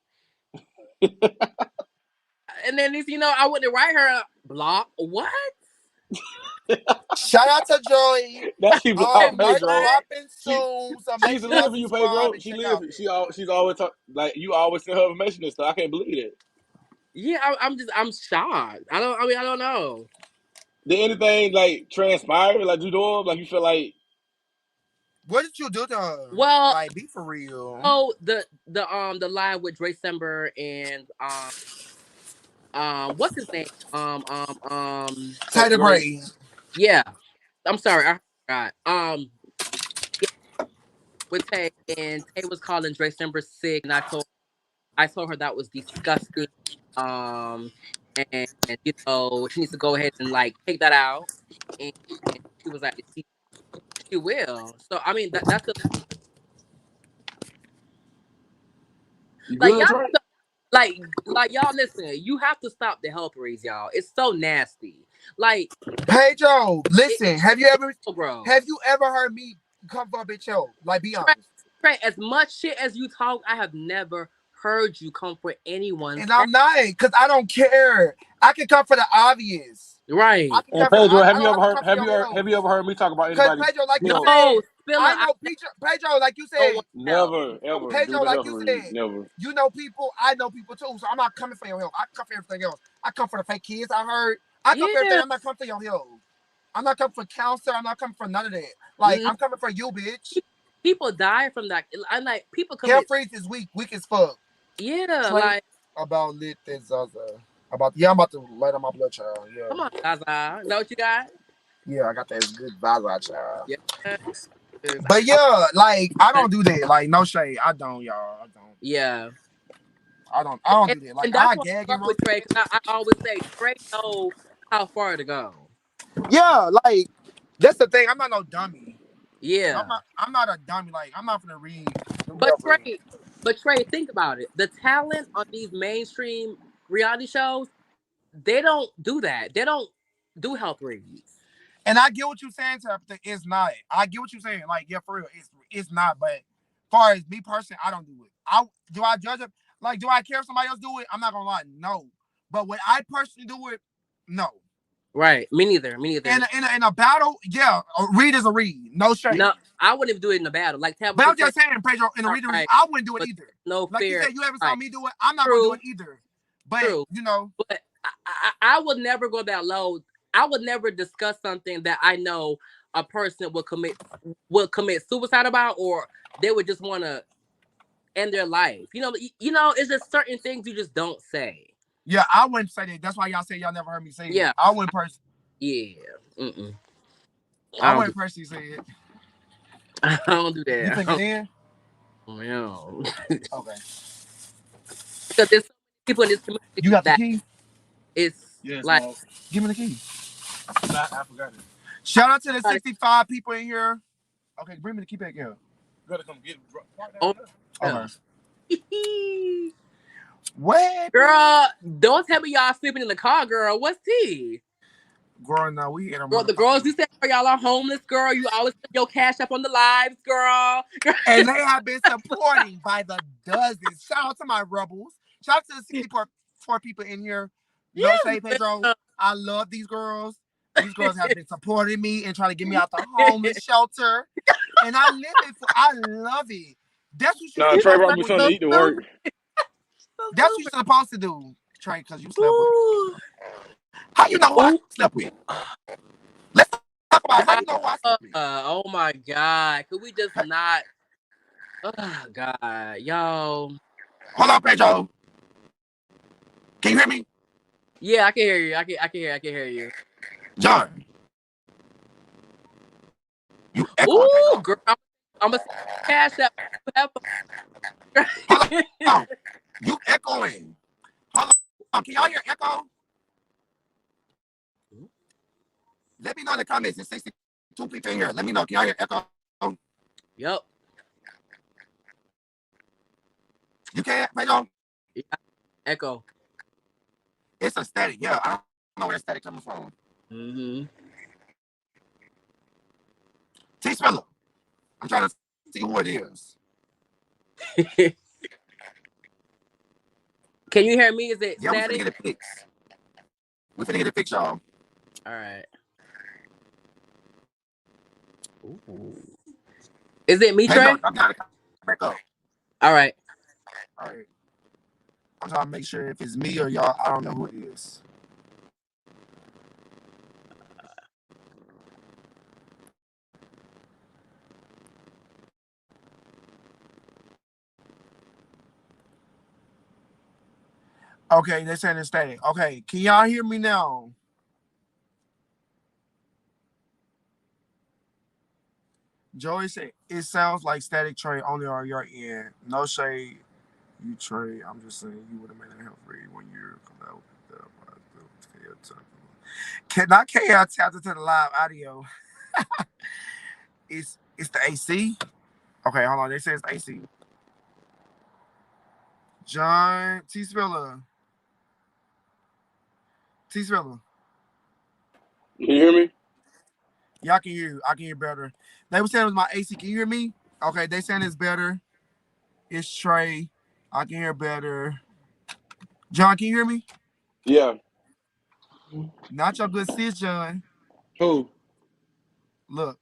Speaker 3: and then if I wouldn't write her block. What?
Speaker 1: Shout out to Joey.
Speaker 4: That she blocked
Speaker 1: Merch
Speaker 4: Pedro.
Speaker 3: What?
Speaker 1: dropping
Speaker 4: She
Speaker 1: soon, so make
Speaker 4: she's a
Speaker 1: sure y'all
Speaker 4: leader for you,
Speaker 1: subscribe
Speaker 4: Pedro.
Speaker 1: and
Speaker 4: She
Speaker 1: check
Speaker 4: lives.
Speaker 1: out there.
Speaker 4: She's always like you always send her information and stuff. I can't believe it.
Speaker 3: Yeah, I'm shocked. I don't know.
Speaker 4: Did anything like transpire? Like you do like you feel like
Speaker 1: What did you do to her?
Speaker 3: Well,
Speaker 1: Like, be for real.
Speaker 3: oh, the live with Dre December and what's his name?
Speaker 1: Taylor
Speaker 3: Roy.
Speaker 1: Gray.
Speaker 3: Yeah, I'm sorry, I forgot. Yeah, with Tay, and Tay was calling Dre December sick, and I told her that was disgusting. Um, and she needs to go ahead and like take that out, and she was like, she will. So I mean that's the
Speaker 4: you
Speaker 3: like
Speaker 4: good,
Speaker 3: y'all
Speaker 4: Trey?
Speaker 3: like y'all listen. You have to stop the helperies, y'all. It's so nasty. Like
Speaker 1: Pedro,
Speaker 3: it's
Speaker 1: listen.
Speaker 3: so
Speaker 1: Have
Speaker 3: gross.
Speaker 1: you ever heard me come for a bitch help? Like, be
Speaker 3: Trey,
Speaker 1: honest.
Speaker 3: Trey, as much shit as you talk, I have never heard you come for anyone's
Speaker 1: And
Speaker 3: help.
Speaker 1: I'm not, because I don't care. I can come for the obvious. I
Speaker 3: Right.
Speaker 1: can
Speaker 4: And
Speaker 1: come for the
Speaker 4: Pedro,
Speaker 1: I don't have to come for your
Speaker 4: have
Speaker 1: help.
Speaker 4: you ever heard me talk about
Speaker 1: Because
Speaker 4: anybody
Speaker 1: Pedro, like you
Speaker 4: help?
Speaker 1: said,
Speaker 3: No, Spiller,
Speaker 1: I
Speaker 3: I
Speaker 1: know Pedro, like you
Speaker 3: don't
Speaker 1: said,
Speaker 3: want help.
Speaker 4: Never ever do
Speaker 1: Pedro,
Speaker 4: the
Speaker 1: like
Speaker 4: help
Speaker 1: you
Speaker 4: read.
Speaker 1: said,
Speaker 4: Never.
Speaker 1: you know people, I know people too. So I'm not coming for your help. I come for everything else. I come for the fake kids I heard. I come for everything.
Speaker 3: Yeah.
Speaker 1: I'm not coming for your help. I'm not coming for counselor. I'm not coming for none of that. Like,
Speaker 3: No,
Speaker 1: I'm coming for you, bitch.
Speaker 3: people die from that. I'm like, people
Speaker 1: Hell
Speaker 3: commit.
Speaker 1: freeze is weak. Weak as fuck.
Speaker 3: Yeah,
Speaker 1: Trey
Speaker 3: like,
Speaker 1: about lit as Zaza. I'm about to light on my blood, child. Yeah.
Speaker 3: come on, Zaza. Is that what you got?
Speaker 1: Yeah, I got that good Zaza, child.
Speaker 3: Yeah.
Speaker 1: But yeah, like I don't do that. Like no shade. I don't, y'all. I don't.
Speaker 3: Yeah.
Speaker 1: I don't
Speaker 3: And,
Speaker 1: do that. Like
Speaker 3: and that's
Speaker 1: I
Speaker 3: why
Speaker 1: gag
Speaker 3: I
Speaker 1: and
Speaker 3: fuck with
Speaker 1: roast.
Speaker 3: Trey, because I always say, Trey know how far to go.
Speaker 1: Yeah, like that's the thing. I'm not no dummy.
Speaker 3: Yeah.
Speaker 1: I'm not a dummy. Like I'm not gonna read them
Speaker 3: But
Speaker 1: help read.
Speaker 3: Trey, think about it. The talent on these mainstream reality shows, they don't do that. They don't do health reads.
Speaker 1: And I get what you're saying to everything. It's not. I get what you're saying. Like, yeah, for real. It's not. But far as me personally, I don't do it. I judge it? Like, do I care if somebody else do it? I'm not gonna lie, no. But when I personally do it, no.
Speaker 3: Right. Me neither. Me neither.
Speaker 1: In a battle, yeah, a read is a read. No shade.
Speaker 3: No, I wouldn't even do it in the battle. Like
Speaker 1: But
Speaker 3: Tabitha
Speaker 1: I'm
Speaker 3: said,
Speaker 1: just saying, Pedro, in a
Speaker 3: all
Speaker 1: read,
Speaker 3: right,
Speaker 1: I wouldn't do it
Speaker 3: but
Speaker 1: either.
Speaker 3: no
Speaker 1: Like you
Speaker 3: fair.
Speaker 1: said, you haven't saw
Speaker 3: Right.
Speaker 1: me do it. I'm not gonna do
Speaker 3: True.
Speaker 1: it either. But
Speaker 3: True.
Speaker 1: you know,
Speaker 3: But I would never go that low. I would never discuss something that I know a person would commit suicide about, or they would just want to end their life. It's just certain things you just don't say.
Speaker 1: yeah, I wouldn't say that. That's why y'all say y'all never heard me say it.
Speaker 3: Yeah.
Speaker 1: I wouldn't
Speaker 3: Yeah. Mm-mm.
Speaker 1: I
Speaker 3: I don't do.
Speaker 1: wouldn't personally say it.
Speaker 3: I don't do
Speaker 1: You
Speaker 3: that.
Speaker 1: think it in?
Speaker 3: Well,
Speaker 1: Okay.
Speaker 3: because there's so many people in this community
Speaker 1: You got the
Speaker 3: that
Speaker 1: key?
Speaker 3: it's
Speaker 1: Yes,
Speaker 3: like.
Speaker 1: Mom. Give me the key. I forgot it. Shout out to the 65 people in here. Okay, bring me the key back here. You gotta come get it.
Speaker 3: Oh,
Speaker 1: Okay.
Speaker 3: yeah.
Speaker 1: What?
Speaker 3: Girl, don't tell me y'all sleeping in the car, girl. What's tea?
Speaker 1: Girl, no, we in a
Speaker 3: Girl, the
Speaker 1: motherfucker.
Speaker 3: girls you said y'all are homeless, girl. You always put your cash up on the lives, girl.
Speaker 1: And they have been supporting by the dozens. Shout out to my rebels. Shout out to the 64 people in here. No
Speaker 3: Yes,
Speaker 1: shade, Pedro.
Speaker 3: ma'am.
Speaker 1: I love these girls. These girls have been supporting me and trying to get me out the homeless shelter. And I love it. That's what you're
Speaker 4: Nah, Trey
Speaker 1: supposed to
Speaker 4: brought
Speaker 1: do.
Speaker 4: me something
Speaker 3: So
Speaker 4: to eat to work.
Speaker 3: stupid. So
Speaker 1: That's what
Speaker 3: stupid.
Speaker 1: you're supposed to do, Trey, because you slept with.
Speaker 3: Ooh.
Speaker 1: How you know who I
Speaker 3: Ooh.
Speaker 1: slept with? Let's talk about it. How you know who I slept with?
Speaker 3: Oh my God. Could we just not? Oh God. Yo.
Speaker 1: Hold on, Pedro. Can you hear me?
Speaker 3: Yeah, I can hear you. I can hear you.
Speaker 1: John, you echoing,
Speaker 3: Ooh,
Speaker 1: Pedro.
Speaker 3: girl. I'm gonna cash up.
Speaker 1: Hold on. You echoing. Hold on. Can y'all hear echo? Let me know in the comments. It's 62 people in here. Let me know. Can y'all hear echo?
Speaker 3: Yep.
Speaker 1: You can't? Pedro?
Speaker 3: Yeah. Echo.
Speaker 1: It's a static. Yeah, I don't know where the static coming from.
Speaker 3: Mm-hmm.
Speaker 1: T-Spiller. I'm trying to see who it is.
Speaker 3: Can you hear me? Is it
Speaker 1: Yeah, we finna
Speaker 3: static?
Speaker 1: get it fixed. We finna get it fixed, y'all.
Speaker 3: All right. Ooh. Is it me,
Speaker 1: Pedro,
Speaker 3: Trey?
Speaker 1: y'all gotta come back up.
Speaker 3: All right.
Speaker 1: All right. I'm trying to make sure if it's me or y'all. I don't know who it is. Okay, they're saying it's static. Okay, can y'all hear me now? Joey said it sounds like static Trey only on your end. No shade, you Trey. I'm just saying you would have made it help free when you're come out with the can not KL tapped into the live audio. It's the AC. Okay, hold on. They say it's AC. John T Spiller. T Spiller.
Speaker 4: Can you hear me?
Speaker 1: Y'all can hear you. I can hear better. They were saying it was my AC. Can you hear me? Okay, they saying it's better. It's Trey. I can hear better. John, can you hear me?
Speaker 4: Yeah.
Speaker 1: Not your good sis, John.
Speaker 4: Who?
Speaker 1: Look,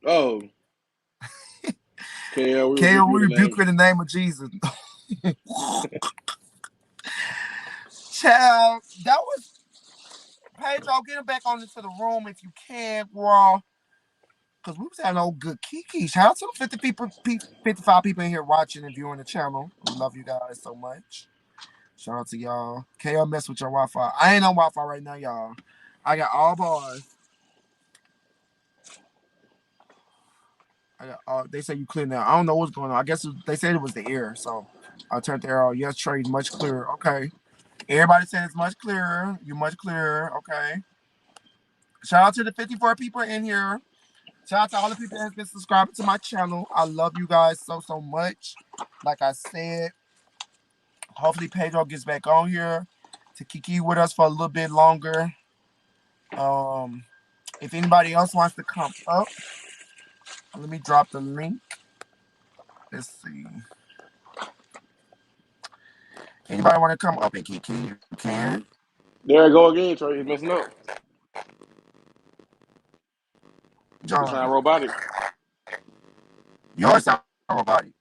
Speaker 4: Oh, can we rebuke
Speaker 1: KO,
Speaker 4: you
Speaker 1: we
Speaker 4: in the
Speaker 1: rebuke
Speaker 4: name?
Speaker 1: you in the name of Jesus. Child, that was Pedro. Get him back on into the room if you can, bro. Because we was having old good Kiki. Shout out to the 50 people, 55 people in here watching and viewing the channel. We love you guys so much. Shout out to y'all. KO mess with your Wi-Fi. I ain't on Wi-Fi right now, y'all. I got all bars. I got all, they say you clear now. I don't know what's going on. I guess they said it was the air, so I turned the air on. Yes, Trey, much clearer. Okay. Everybody said it's much clearer. You're much clearer. Okay. Shout out to the 54 people in here. Shout out to all the people that has been subscribing to my channel. I love you guys so much. Like I said, hopefully Pedro gets back on here to kiki with us for a little bit longer. If anybody else wants to come up, let me drop the link. Let's see. Anybody want to come up and kiki? You can.
Speaker 4: There I go again, Trey. He's messing up. It sound
Speaker 1: John,
Speaker 4: robotic.
Speaker 1: yours sound robotic.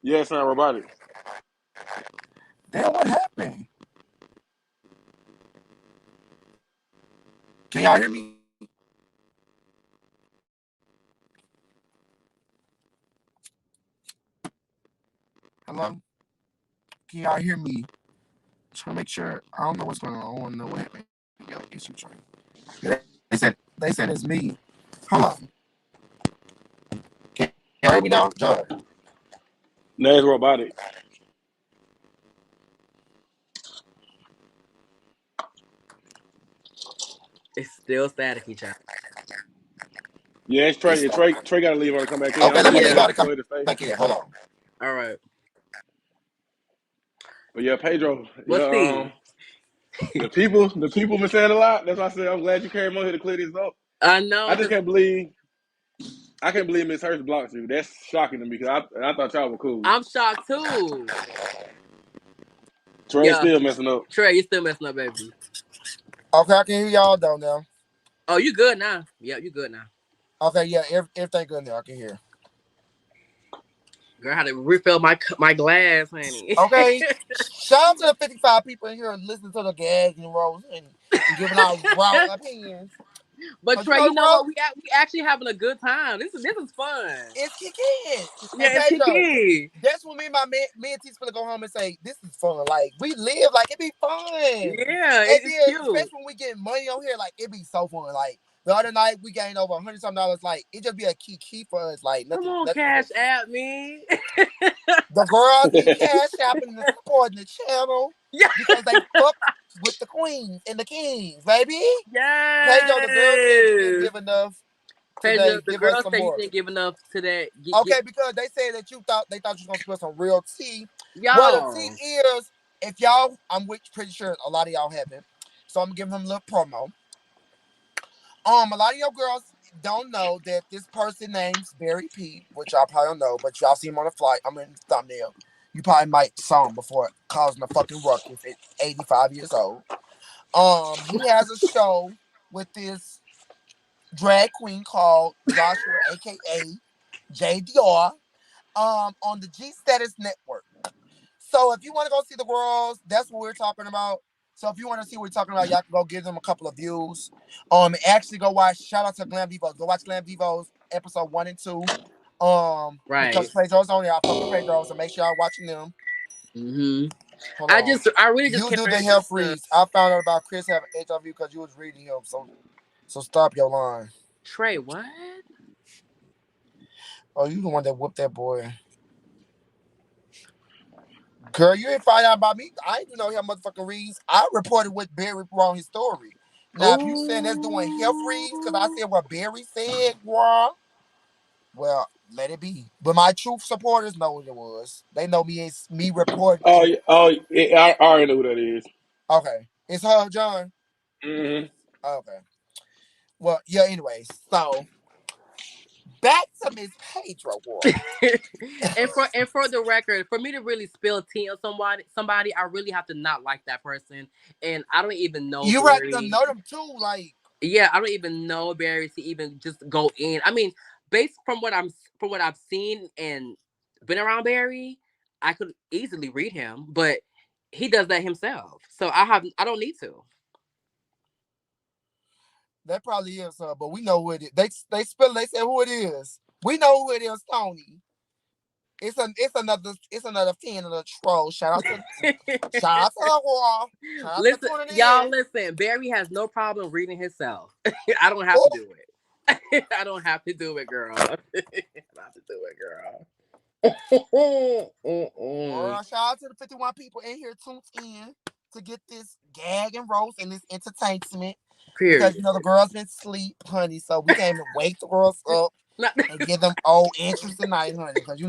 Speaker 4: Yeah, it sound robotic.
Speaker 1: Damn, what happened? Can y'all hear me? Hello? Can y'all hear me? Trying to make sure. I don't know what's going on. I don't know what happened. Yo, issue train. Yeah, they said it's me. Hold on. Can y'all hear me now? John.
Speaker 4: No, it's robotic.
Speaker 3: It's still staticky, child.
Speaker 4: Yeah, it's Trey.
Speaker 1: It's
Speaker 4: Trey got to leave or come back in.
Speaker 1: okay.
Speaker 4: I'm
Speaker 1: Let
Speaker 4: just
Speaker 1: me
Speaker 4: letting
Speaker 1: leave
Speaker 3: Yeah.
Speaker 1: out
Speaker 4: him
Speaker 1: and
Speaker 4: go
Speaker 1: come
Speaker 4: ahead and stay.
Speaker 1: back in. Hold on.
Speaker 3: All right.
Speaker 4: But yeah, Pedro.
Speaker 3: What's
Speaker 4: Yeah,
Speaker 3: the?
Speaker 4: the people been saying a lot. That's why I said I'm glad you came on here to clear this up.
Speaker 3: I know,
Speaker 4: I just
Speaker 3: cause
Speaker 4: can't believe Miss Hurst blocked you. That's shocking to me because I thought y'all were cool.
Speaker 3: I'm shocked too.
Speaker 4: Trey
Speaker 3: Yeah,
Speaker 4: still messing up.
Speaker 3: Trey, you still messing up, baby.
Speaker 1: Okay, I can hear y'all though now.
Speaker 3: Oh, you good now? Yeah, you good now.
Speaker 1: Okay, yeah, everything good now. I can hear.
Speaker 3: Girl, I had to refill my glass, honey.
Speaker 1: Okay. Shout out to the 55 people in here and listening to the gags and rolls and giving our raw opinions.
Speaker 3: But
Speaker 1: Cause you
Speaker 3: Trey,
Speaker 1: know
Speaker 3: you
Speaker 1: the
Speaker 3: know
Speaker 1: girls,
Speaker 3: what? We actually having a good time. This is fun.
Speaker 1: it's kicking. And
Speaker 3: Yeah, it's
Speaker 1: Pedro,
Speaker 3: Kiki.
Speaker 1: that's when me and T's gonna go home and say, this is fun. Like we live like it be fun.
Speaker 3: Yeah,
Speaker 1: And
Speaker 3: it's
Speaker 1: then
Speaker 3: cute.
Speaker 1: especially when we get money on here, like it be so fun. Like the other night we gained over $100 something. Like it just be a key for us. Like
Speaker 3: Come
Speaker 1: nothing
Speaker 3: on,
Speaker 1: nothing
Speaker 3: Cash
Speaker 1: special.
Speaker 3: App me.
Speaker 1: The girls be cash shopping and supporting the channel
Speaker 3: Yeah.
Speaker 1: because they fuck with the queens and the kings, baby. Pedro, the girl said you didn't
Speaker 3: Yes.
Speaker 1: give enough
Speaker 3: Pedro,
Speaker 1: today.
Speaker 3: the
Speaker 1: Give us
Speaker 3: girl
Speaker 1: some
Speaker 3: said you
Speaker 1: more.
Speaker 3: didn't give enough to that.
Speaker 1: Okay, because they said that they thought you was gonna spill some real tea. Well, the tea
Speaker 3: Y'all.
Speaker 1: is if y'all, pretty sure a lot of y'all haven't. So I'm gonna give them a little promo. A lot of your girls don't know that this person name's Barry P, which y'all probably don't know, but y'all see him on the flight. I'm in the thumbnail. You probably might saw him before causing a fucking ruckus at 85 years old. He has a show with this drag queen called Joshua, aka JDR, on the G Status Network. So if you want to go see the girls, that's what we're talking about. So if you want to see what we're talking about, y'all can go give them a couple of views. Actually go watch. Shout out to Glam Divos. Go watch Glam Divos episode 1 and 2. Because
Speaker 3: Right.
Speaker 1: Pedro's on there. I fuck with Pedro, so make sure y'all watching them.
Speaker 3: hmm
Speaker 1: Hold on.
Speaker 3: I really just
Speaker 1: You
Speaker 3: came
Speaker 1: do the
Speaker 3: ready
Speaker 1: health
Speaker 3: just to
Speaker 1: reads. I found out about Chris having HIV because you was reading him. So stop your line.
Speaker 3: Trey, what?
Speaker 1: Oh, you the one that whooped that boy. Girl, you didn't find out about me. I didn't know how motherfucking reads. I reported what Barry wrote his story. Now, if you saying that's doing health reads, because I
Speaker 3: Ooh.
Speaker 1: said what Barry said, girl, well, let it be. But my truth supporters know what it was. They know me as me reporting
Speaker 4: Oh,
Speaker 1: it.
Speaker 4: yeah, oh, yeah, I already know who that is.
Speaker 1: Okay. It's her, John.
Speaker 4: Mm-hmm.
Speaker 1: Okay. Well, yeah, anyways. So, back to Miss Pedro, girl.
Speaker 3: And for the record, for me to really spill tea on somebody, I really have to not like that person. And I don't even know
Speaker 1: You have to
Speaker 3: Barry.
Speaker 1: know them too. Like,
Speaker 3: Yeah, I don't even know Barry to even just go in. I mean, based from what I've seen and been around Barry, I could easily read him, but he does that himself. So I don't need to.
Speaker 1: that probably is her, but we know who it is. They spill. They say who it is. We know who it is, Tony. It's another fan of the troll. Shout out to the wall. Shout out for
Speaker 3: Listen,
Speaker 1: tuning
Speaker 3: y'all,
Speaker 1: in.
Speaker 3: listen. Barry has no problem reading himself. I don't have to
Speaker 1: Oh,
Speaker 3: do it. I don't have to do it, girl. I don't have to do it, girl. Mm-mm.
Speaker 1: girl, shout out to the 51 people in here tuned in to get this gag and roast and this entertainment. Because
Speaker 3: Period.
Speaker 1: the girls been sleep, honey. So we can't even wake the girls up
Speaker 3: Not-
Speaker 1: and give them old interest tonight, honey. Because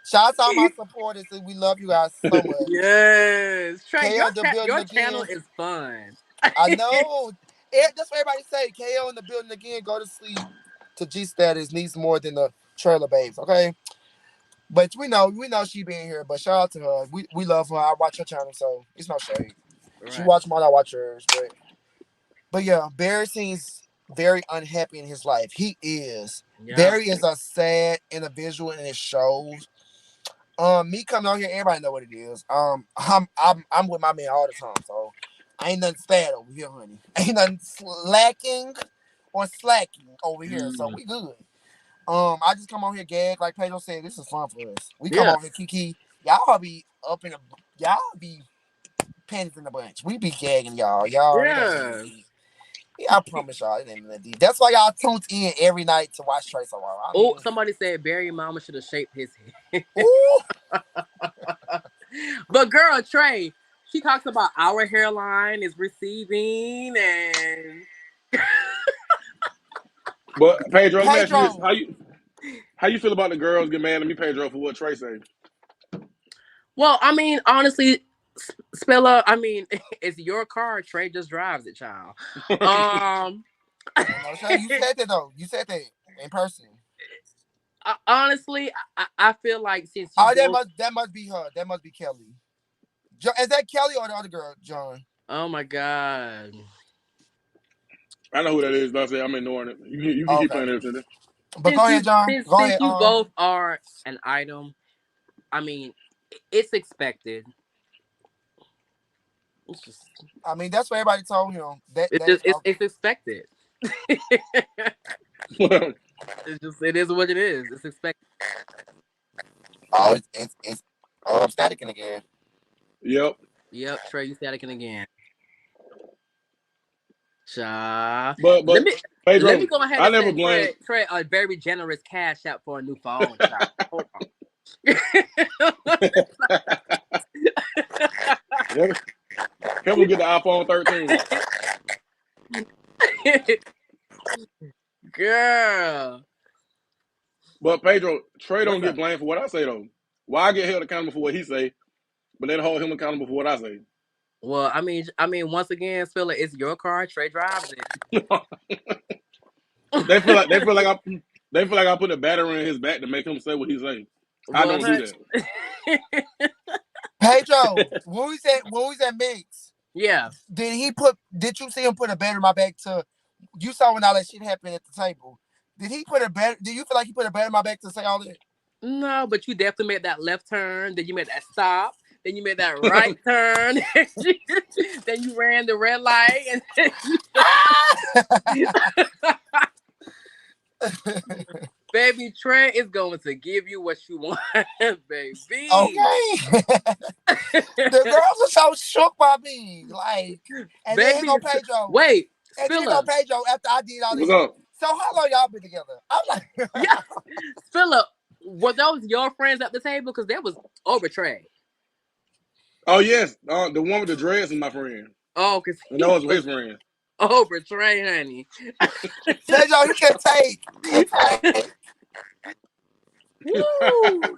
Speaker 1: shout out to all my supporters. And we love you guys so much.
Speaker 3: yes, Trey,
Speaker 1: KO in the building
Speaker 3: your channel
Speaker 1: again.
Speaker 3: is fun.
Speaker 1: I know. That's what everybody say. KO in the building again. Go to sleep. To G status needs more than the trailer babes. Okay, but we know she being here. But shout out to her. We love her. I watch her channel, so it's no shade. She
Speaker 3: Right.
Speaker 1: watch mine. I watch hers. But yeah, Barry seems very unhappy in his life. He is.
Speaker 3: Yeah.
Speaker 1: Barry is a sad individual, and it shows. Me coming out here, everybody know what it is. I'm with my man all the time, so I ain't nothing sad over here, honey. Ain't nothing slacking or slacking over here, so
Speaker 3: Mm.
Speaker 1: we good. I just come on here gag like Pedro said. This is fun for us. We come
Speaker 3: Yeah.
Speaker 1: on here Kiki. Y'all be up in a y'all be panties in a bunch. We be gagging y'all. Y'all it ain't nothing
Speaker 3: Yeah.
Speaker 1: deep. Yeah, I promise y'all it ain't nothing deep. That's why y'all tuned in every night to watch Trace a while. I
Speaker 3: Oh,
Speaker 1: mean,
Speaker 3: somebody said Barry Mama should have shaped his head.
Speaker 1: ooh,
Speaker 3: But girl, Trey, she talks about our hairline is receiving and
Speaker 4: But Pedro, let me ask you this:
Speaker 1: Pedro.
Speaker 4: how you feel about the girls get mad at me, Pedro, for what Trey say?
Speaker 3: well, I mean, honestly, Spilla, I mean, it's your car. Trey just drives it, child. Um,
Speaker 1: No, Shay, you said that though. You said that in person.
Speaker 3: honestly, I feel like since you
Speaker 1: Oh, that
Speaker 3: both,
Speaker 1: must be her. That must be Kelly. Is that Kelly or the other girl, John?
Speaker 3: oh my god,
Speaker 4: I know who that is. But I say I'm ignoring it. You can
Speaker 1: Oh,
Speaker 4: keep
Speaker 1: okay.
Speaker 4: playing this. Today.
Speaker 1: But go ahead, John. Go
Speaker 3: since
Speaker 1: ahead.
Speaker 3: you both are an item, I mean, it's expected. It's just
Speaker 1: I mean, that's what everybody told him. That
Speaker 3: it's
Speaker 1: that
Speaker 3: just it's
Speaker 1: okay.
Speaker 3: it's expected. It is what it is. It's expected.
Speaker 1: Oh, it's staticking again.
Speaker 4: Yep.
Speaker 3: Yep, Trey, you staticking again. Cha.
Speaker 4: But
Speaker 3: Let me
Speaker 4: Pedro,
Speaker 3: go ahead
Speaker 4: I
Speaker 3: and
Speaker 4: never
Speaker 3: send
Speaker 4: blame.
Speaker 3: Trey a very generous cash app for a new phone, child. Hold on.
Speaker 4: Help him get the iPhone 13.
Speaker 3: Girl.
Speaker 4: But Pedro, Trey don't
Speaker 3: What's
Speaker 4: get
Speaker 3: up?
Speaker 4: blamed for what I say though. Why I get held accountable for what he say, but then hold him accountable for what I say?
Speaker 3: Well, I mean, once again, Spiller, it's your car. Trey drives it.
Speaker 4: They feel like I put a battery in his back to make him say what he say. I
Speaker 3: Well,
Speaker 4: don't do
Speaker 3: hun-
Speaker 4: that.
Speaker 1: Pedro, when we was at Mix,
Speaker 3: yeah.
Speaker 1: did you see him put a bat in my back to you saw when all that shit happened at the table? Do you feel like he put a bat in my back to say all that?
Speaker 3: No, but you definitely made that left turn. Then you made that stop. Then you made that right turn. Then you ran the red light. And then baby, Trey is going to give you what you want, baby.
Speaker 1: Okay. The girls are so shook by me. Like, and then here
Speaker 3: Baby,
Speaker 1: go Pedro.
Speaker 3: wait,
Speaker 1: And then here go
Speaker 3: Spiller.
Speaker 1: Pedro after I did all
Speaker 4: What's
Speaker 1: this.
Speaker 4: up?
Speaker 1: So how long y'all been together? I'm like,
Speaker 3: Yeah, Spiller. Were those your friends at the table? Because that was over Trey.
Speaker 4: Oh yes, the one with the dreads is my friend,
Speaker 3: Oh, because
Speaker 4: and that
Speaker 3: he
Speaker 4: was his
Speaker 3: was
Speaker 4: friend.
Speaker 3: over Trey, honey.
Speaker 1: Pedro, he can take. He can take.
Speaker 3: Woo!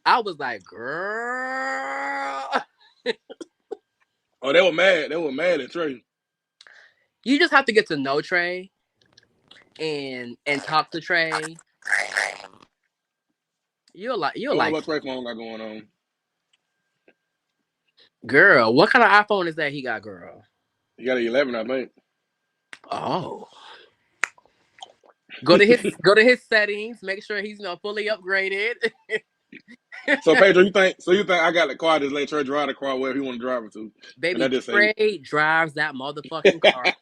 Speaker 3: I was like, girl.
Speaker 4: Oh, they were mad. They were mad at Trey.
Speaker 3: You just have to get to know Trey and talk to Trey. You'll
Speaker 4: I wonder
Speaker 3: like
Speaker 4: what Trey phone got going on.
Speaker 3: girl. What kind of iPhone is that he got, girl?
Speaker 4: He got an 11, I think.
Speaker 3: Oh. Go to his settings, make sure he's fully upgraded.
Speaker 4: So Pedro, you think I got the car? Just let Trey drive the car wherever he want to drive it to, and I
Speaker 3: Baby
Speaker 4: just say,
Speaker 3: Trey drives that motherfucking car.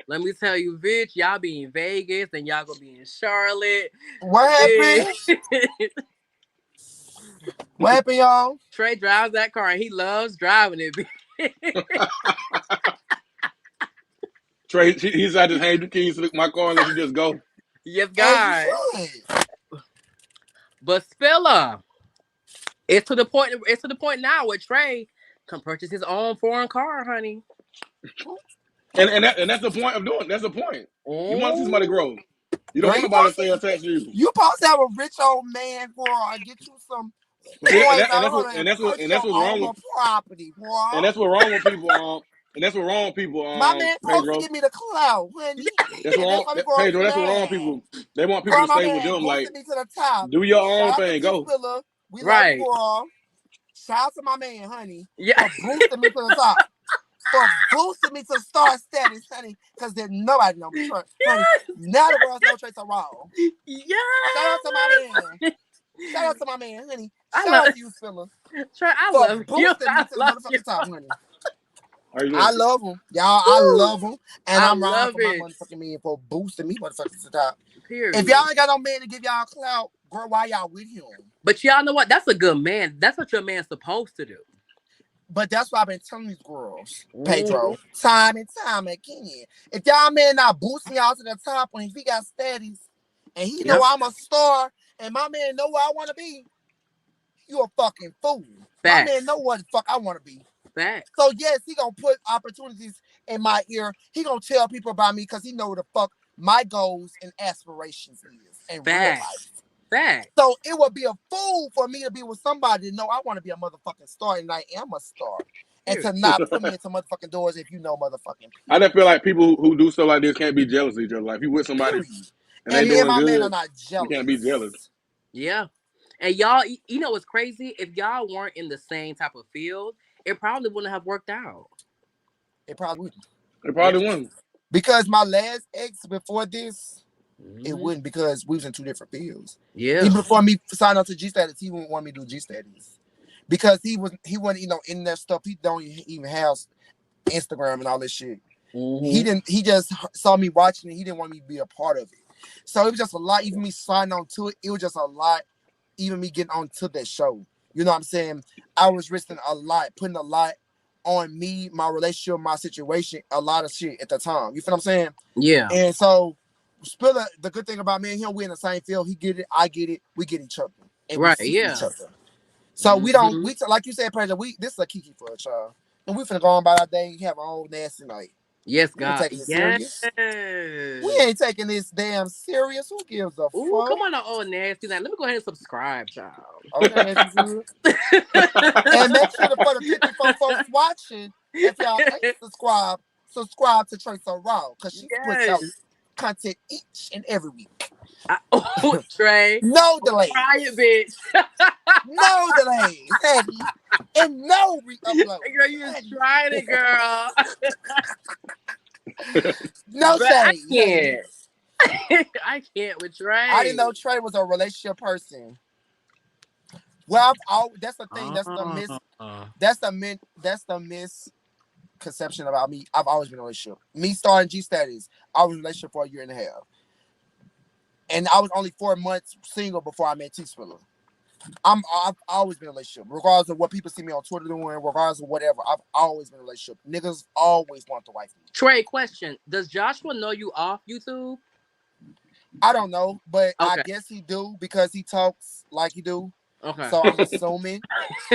Speaker 3: Let me tell you, bitch, y'all be in Vegas and y'all gonna be in Charlotte.
Speaker 1: What happened?
Speaker 3: Bitch.
Speaker 1: What happened, y'all?
Speaker 3: Trey drives that car and he loves driving it.
Speaker 4: Trey, he said, I just hand you keys to my car and let you just go.
Speaker 3: Yes,
Speaker 1: As you
Speaker 3: God.
Speaker 1: should.
Speaker 3: But Spiller, it's to the point now where Trey can purchase his own foreign car, honey.
Speaker 4: And that's the point of doing. That's the point. You want to see somebody
Speaker 3: Oh,
Speaker 4: grow. You don't
Speaker 1: Girl,
Speaker 4: want
Speaker 1: you
Speaker 4: nobody to
Speaker 1: supposed
Speaker 4: stay
Speaker 1: to
Speaker 4: attached to you.
Speaker 1: you supposed to have a rich old man, boy, and get you some
Speaker 4: But see,
Speaker 1: coins
Speaker 4: and
Speaker 1: out
Speaker 4: that's
Speaker 1: of
Speaker 4: what
Speaker 1: her
Speaker 4: and
Speaker 1: and
Speaker 4: that's what
Speaker 1: purchase
Speaker 4: and
Speaker 1: your
Speaker 4: that's what's
Speaker 1: own
Speaker 4: wrong with
Speaker 1: little property, boy.
Speaker 4: and that's what wrong with people. And that's what wrong with people.
Speaker 1: My man supposed to
Speaker 4: Pedro.
Speaker 1: give me the clout, honey.
Speaker 4: That's what
Speaker 1: And that's
Speaker 4: wrong,
Speaker 1: why we grow
Speaker 4: Pedro. That's what wrong with
Speaker 1: mad.
Speaker 4: people. They want people
Speaker 1: Girl,
Speaker 4: to
Speaker 1: my
Speaker 4: stay with
Speaker 1: man
Speaker 4: them. Like,
Speaker 1: boosted me to the top.
Speaker 4: do your
Speaker 1: Shout
Speaker 4: own
Speaker 1: out to
Speaker 4: thing.
Speaker 1: T
Speaker 4: Go.
Speaker 1: Spiller. We love you,
Speaker 3: right.
Speaker 1: girl. Shout out to my man, honey,
Speaker 3: Yeah.
Speaker 1: for boosting me to the top. For boosting me to star status, honey, because there's nobody know me, honey. Now the world knows Trace are wrong. Shout out to my
Speaker 3: Yes.
Speaker 1: man. Shout out to my man, honey.
Speaker 3: I
Speaker 1: Shout
Speaker 3: love
Speaker 1: out to you, Spiller,
Speaker 3: Trey. I
Speaker 1: for
Speaker 3: love you.
Speaker 1: boosting me
Speaker 3: I
Speaker 1: to the
Speaker 3: love you.
Speaker 1: motherfucking top, honey.
Speaker 4: Are you
Speaker 1: I
Speaker 4: welcome?
Speaker 1: love him, y'all. I
Speaker 3: Woo.
Speaker 1: love him, and
Speaker 3: I
Speaker 1: I'm riding
Speaker 3: love
Speaker 1: for my
Speaker 3: it.
Speaker 1: motherfucking man for boosting me, motherfucking to the top. If
Speaker 3: Period.
Speaker 1: y'all ain't got no man to give y'all clout, girl, why y'all with him?
Speaker 3: But y'all know what? That's a good man. That's what your man's supposed to do.
Speaker 1: But that's what I've been telling these girls,
Speaker 3: Mhm.
Speaker 1: Pedro, time and time again. If y'all man not boosting y'all to the top when he got steadies and he know
Speaker 3: Yep.
Speaker 1: I'm a star and my man know where I want to be, you a fucking fool. My man
Speaker 3: Facts.
Speaker 1: know what the fuck I want to be.
Speaker 3: Facts.
Speaker 1: So yes, he gonna put opportunities in my ear. He gonna tell people about me because he know what the fuck my goals and aspirations is in real
Speaker 3: Facts.
Speaker 1: life.
Speaker 3: Facts.
Speaker 1: So it would be a fool for me to be with somebody to know I want to be a motherfucking star and I am a star. And to
Speaker 3: Period.
Speaker 1: not put me into motherfucking doors if you know motherfucking
Speaker 4: I just feel
Speaker 1: period.
Speaker 4: like people who do stuff like this can't be jealous of each other. Like, if you with somebody
Speaker 1: Period.
Speaker 4: and they
Speaker 1: And me and
Speaker 4: doing
Speaker 1: my man are
Speaker 4: good,
Speaker 1: not
Speaker 4: you can't be jealous.
Speaker 1: jealous.
Speaker 3: Yeah. And y'all, you know what's crazy? If y'all weren't in the same type of field, it probably wouldn't have worked out.
Speaker 1: It probably wouldn't.
Speaker 4: They
Speaker 3: Yeah.
Speaker 4: probably won.
Speaker 1: Because my last ex before this, it
Speaker 3: Mhm.
Speaker 1: wouldn't because we was in two different fields.
Speaker 3: Yeah.
Speaker 1: Even before me signed up to G status, he wouldn't want me to do G status. Because he wasn't in that stuff. He don't even have Instagram and all this shit. He
Speaker 3: Mm-hmm.
Speaker 1: didn't. He just saw me watching it. He didn't want me to be a part of it. So it was just a lot. Even me signing on to it, it was just a lot. Even me getting onto that show. You know what I'm saying? I was risking a lot, putting a lot on me, my relationship, my situation, a lot of shit at the time. You feel what I'm saying?
Speaker 3: Yeah.
Speaker 1: And so, Spiller, the good thing about me and him, we in the same field. He get it, I get it, we get each other, and we
Speaker 3: Right.
Speaker 1: see each
Speaker 3: Yeah.
Speaker 1: other. So we don't,
Speaker 3: Mm-hmm.
Speaker 1: like you said, Pedro. This is a kiki for a child, and we finna go on by our day, have our own nasty night.
Speaker 3: Yes,
Speaker 1: We ain't
Speaker 3: God.
Speaker 1: taking it
Speaker 3: Yes.
Speaker 1: serious. We ain't taking this damn serious. Who gives a
Speaker 3: Ooh, come
Speaker 1: fuck?
Speaker 3: on, the old nasty. Now, let me go ahead and subscribe, child.
Speaker 1: Okay, as you should. And make sure that for the 54 folks watching, if y'all ain't subscribed, subscribe to Trace Raw because she puts out
Speaker 3: Yes.
Speaker 1: content each and every week.
Speaker 3: Oh, Trey.
Speaker 1: No
Speaker 3: Try
Speaker 1: delays.
Speaker 3: it, bitch.
Speaker 1: No delays, honey. And no
Speaker 3: Girl,
Speaker 1: re-uploads,
Speaker 3: you just
Speaker 1: honey.
Speaker 3: tried it, girl.
Speaker 1: No
Speaker 3: But I
Speaker 1: shade, honey.
Speaker 3: can't. I can't with
Speaker 1: I didn't
Speaker 3: Trey.
Speaker 1: know Trey was a relationship person. Well, that's the thing.
Speaker 3: Ah.
Speaker 1: That's the misconception about me. I've always been in a relationship. Me starting G Status, I was in a relationship for a year and a half. And I was only 4 months single before I met T Spiller. I've always been in a relationship, regardless of what people see me on Twitter doing, regardless of whatever. I've always been in a relationship. Niggas always want to wife me.
Speaker 3: Trey, question. Does Joshua know you off YouTube?
Speaker 1: I don't know, but I
Speaker 3: Okay.
Speaker 1: guess he do because he talks like he do.
Speaker 3: Okay.
Speaker 1: So I'm assuming